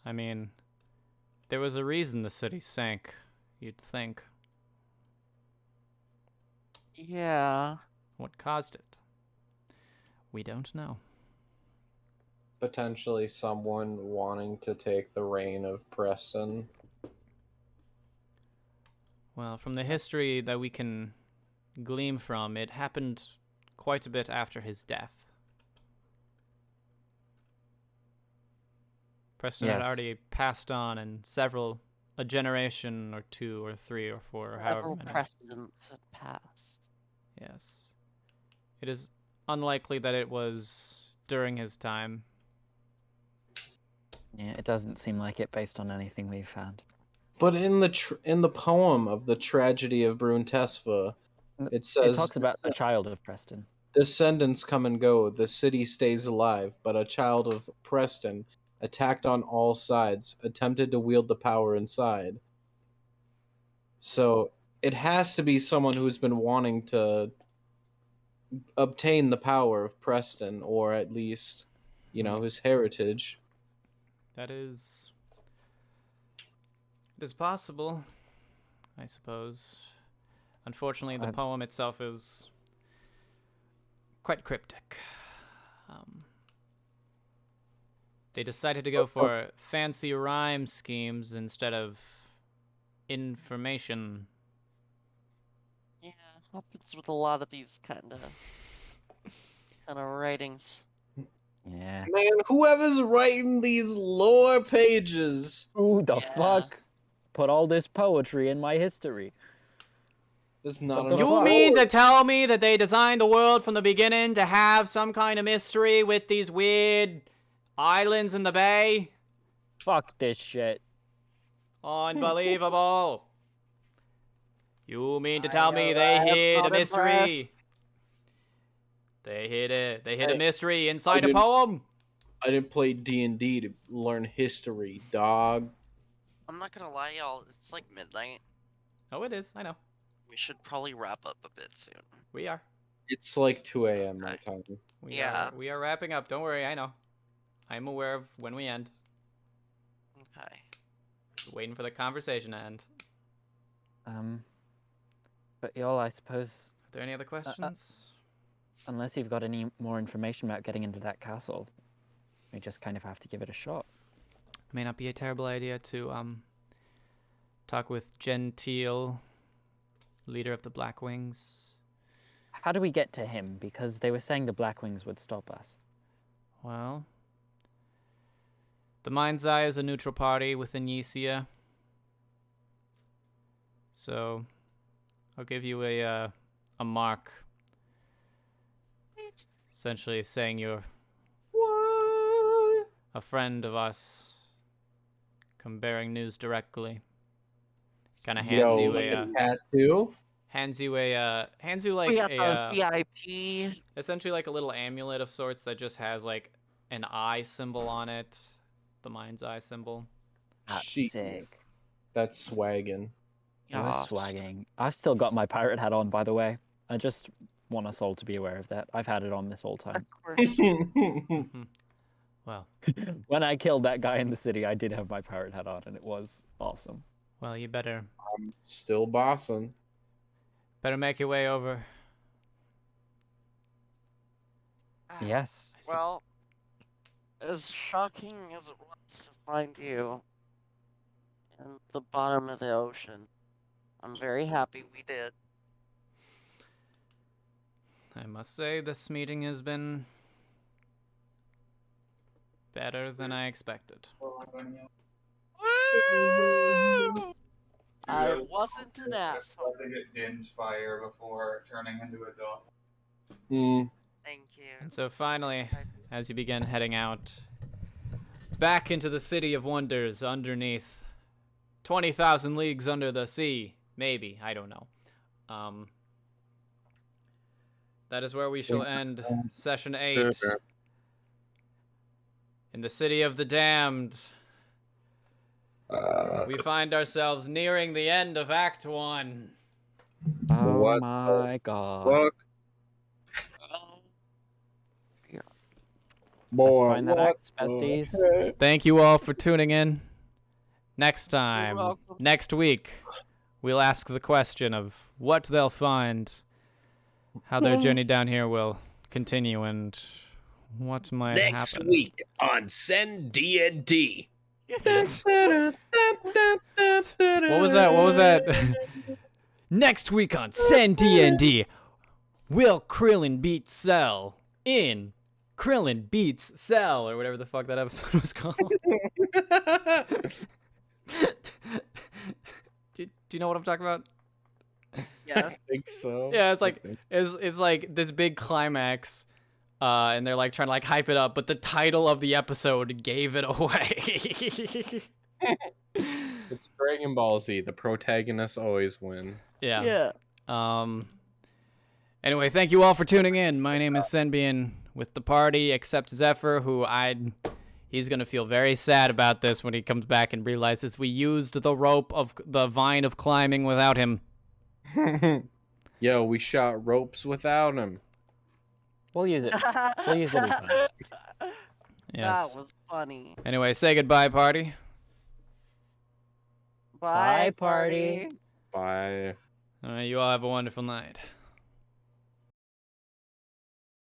S3: I mean, there was a reason the city sank, you'd think.
S5: Yeah.
S3: What caused it? We don't know.
S6: Potentially someone wanting to take the reign of Preston.
S3: Well, from the history that we can glean from, it happened quite a bit after his death. Preston had
S4: Yes.
S3: already passed on, and a generation or 2 or 3 or 4 or however
S5: Several
S3: many.
S5: precedents had passed.
S3: Yes. It is unlikely that it was during his time.
S4: Yeah, it doesn't seem like it based on anything we've found.
S6: But in the poem of the tragedy of Brune Tesfa, it says
S4: It talks about the child of Preston.
S6: descendants come and go, the city stays alive, but a child of Preston, attacked on all sides, attempted to wield the power inside. So it has to be someone who's been wanting to obtain the power of Preston, or at least, his heritage.
S3: That is... It is possible, I suppose. Unfortunately, the poem itself is quite cryptic. They decided to go for fancy rhyme schemes instead of information.
S5: Yeah, happens with a lot of these kind of writings.
S4: Yeah.
S6: Man, whoever's writing these lore pages.
S4: Who the
S5: Yeah.
S4: fuck put all this poetry in my history?
S6: There's not
S4: What the
S6: enough.
S3: You
S4: fuck?
S3: mean to tell me that they designed the world from the beginning to have some kind of mystery with these weird islands in the bay?
S4: Fuck this shit.
S3: Unbelievable. You mean to
S5: I
S3: tell me they
S5: am
S3: hid a
S5: not
S3: mystery?
S5: impressed.
S3: They hid a
S6: Hey,
S3: mystery inside a
S6: didn't-
S3: poem?
S6: I didn't play D&D to learn history, dog.
S2: I'm not gonna lie, y'all. It's like midnight.
S3: Oh, it is. I know.
S2: We should probably wrap up a bit soon.
S3: We are.
S6: It's like 2 a.m. my time.
S3: We are wrapping up. Don't worry. I know. I'm aware of when we end.
S2: Okay.
S3: Waiting for the conversation to end.
S4: But y'all, I suppose,
S3: Are there any other questions?
S4: unless you've got any more information about getting into that castle, we just kind of have to give it a shot.
S3: May not be a terrible idea to talk with Gentile, leader of the Black Wings.
S4: How do we get to him? Because they were saying the Blackwings would stop us.
S3: Well, the Mind's Eye is a neutral party within Ysia. So, I'll give you a mark. Essentially saying you're a friend of us. Come bearing news directly. Kind of hands you
S6: like
S3: a
S6: tattoo.
S3: hands you like
S5: We got
S3: a
S5: the VIP.
S3: essentially like a little amulet of sorts that just has like an eye symbol on it, the Mind's Eye symbol.
S4: That's
S6: Sheet.
S4: sick.
S6: That's swagging.
S4: You're
S5: Yas.
S4: swagging. I've still got my pirate hat on, by the way. I just want us all to be aware of that. I've had it on this whole time.
S5: Of course.
S3: Well,
S4: When I killed that guy in the city, I did have my pirate hat on, and it was awesome.
S3: well, you better
S6: Still bossing.
S3: make your way over.
S4: Yes.
S5: Well, as shocking as it was to find you in the bottom of the ocean, I'm very happy we did.
S3: I must say this meeting has been better than I expected.
S5: Woo! I wasn't an asshole.
S7: To get Din's fire before turning into a dog.
S5: Thank you.
S3: And so finally, as you begin heading out back into the City of Wonders underneath 20,000 leagues under the sea, maybe, I don't know. That is where we shall end session 8 in the City of the Damned. We find ourselves nearing the end of Act 1.
S4: Oh
S6: What
S4: my god.
S6: Fuck.
S4: Let's
S6: Boy,
S4: find that
S6: what
S4: axe, besties.
S6: the
S3: Thank you all for tuning in. Next time,
S5: welcome.
S3: next week, we'll ask the question of what they'll find, how their journey down here will continue, and what might
S1: Next
S3: happen.
S1: week on CenD&D.
S3: What was that? What was that? Next week on CenD&D, Will Krillin beat Cell in Krillin Beats Cell, or whatever the fuck that episode was called? do you know what I'm talking about?
S2: Yes.
S1: think so.
S3: Yeah, it's
S1: I
S3: like
S1: think-
S3: it's like this big climax, and they're like trying to like hype it up, but the title of the episode gave it away.
S1: It's Dragon Ball Z. The protagonists always win.
S3: Yeah. Anyway, thank you all for tuning in. My name is CenD&D with the party, except Zephyr, he's gonna feel very sad about this when he comes back and realizes we used the rope of the vine of climbing without him.
S1: Yo, we shot ropes without him.
S4: We'll use it. We'll use what we find.
S3: Yes.
S5: That was funny.
S3: Anyway, say goodbye, party.
S5: Bye,
S4: Bye, party.
S1: Bye.
S3: All right, you all have a wonderful night.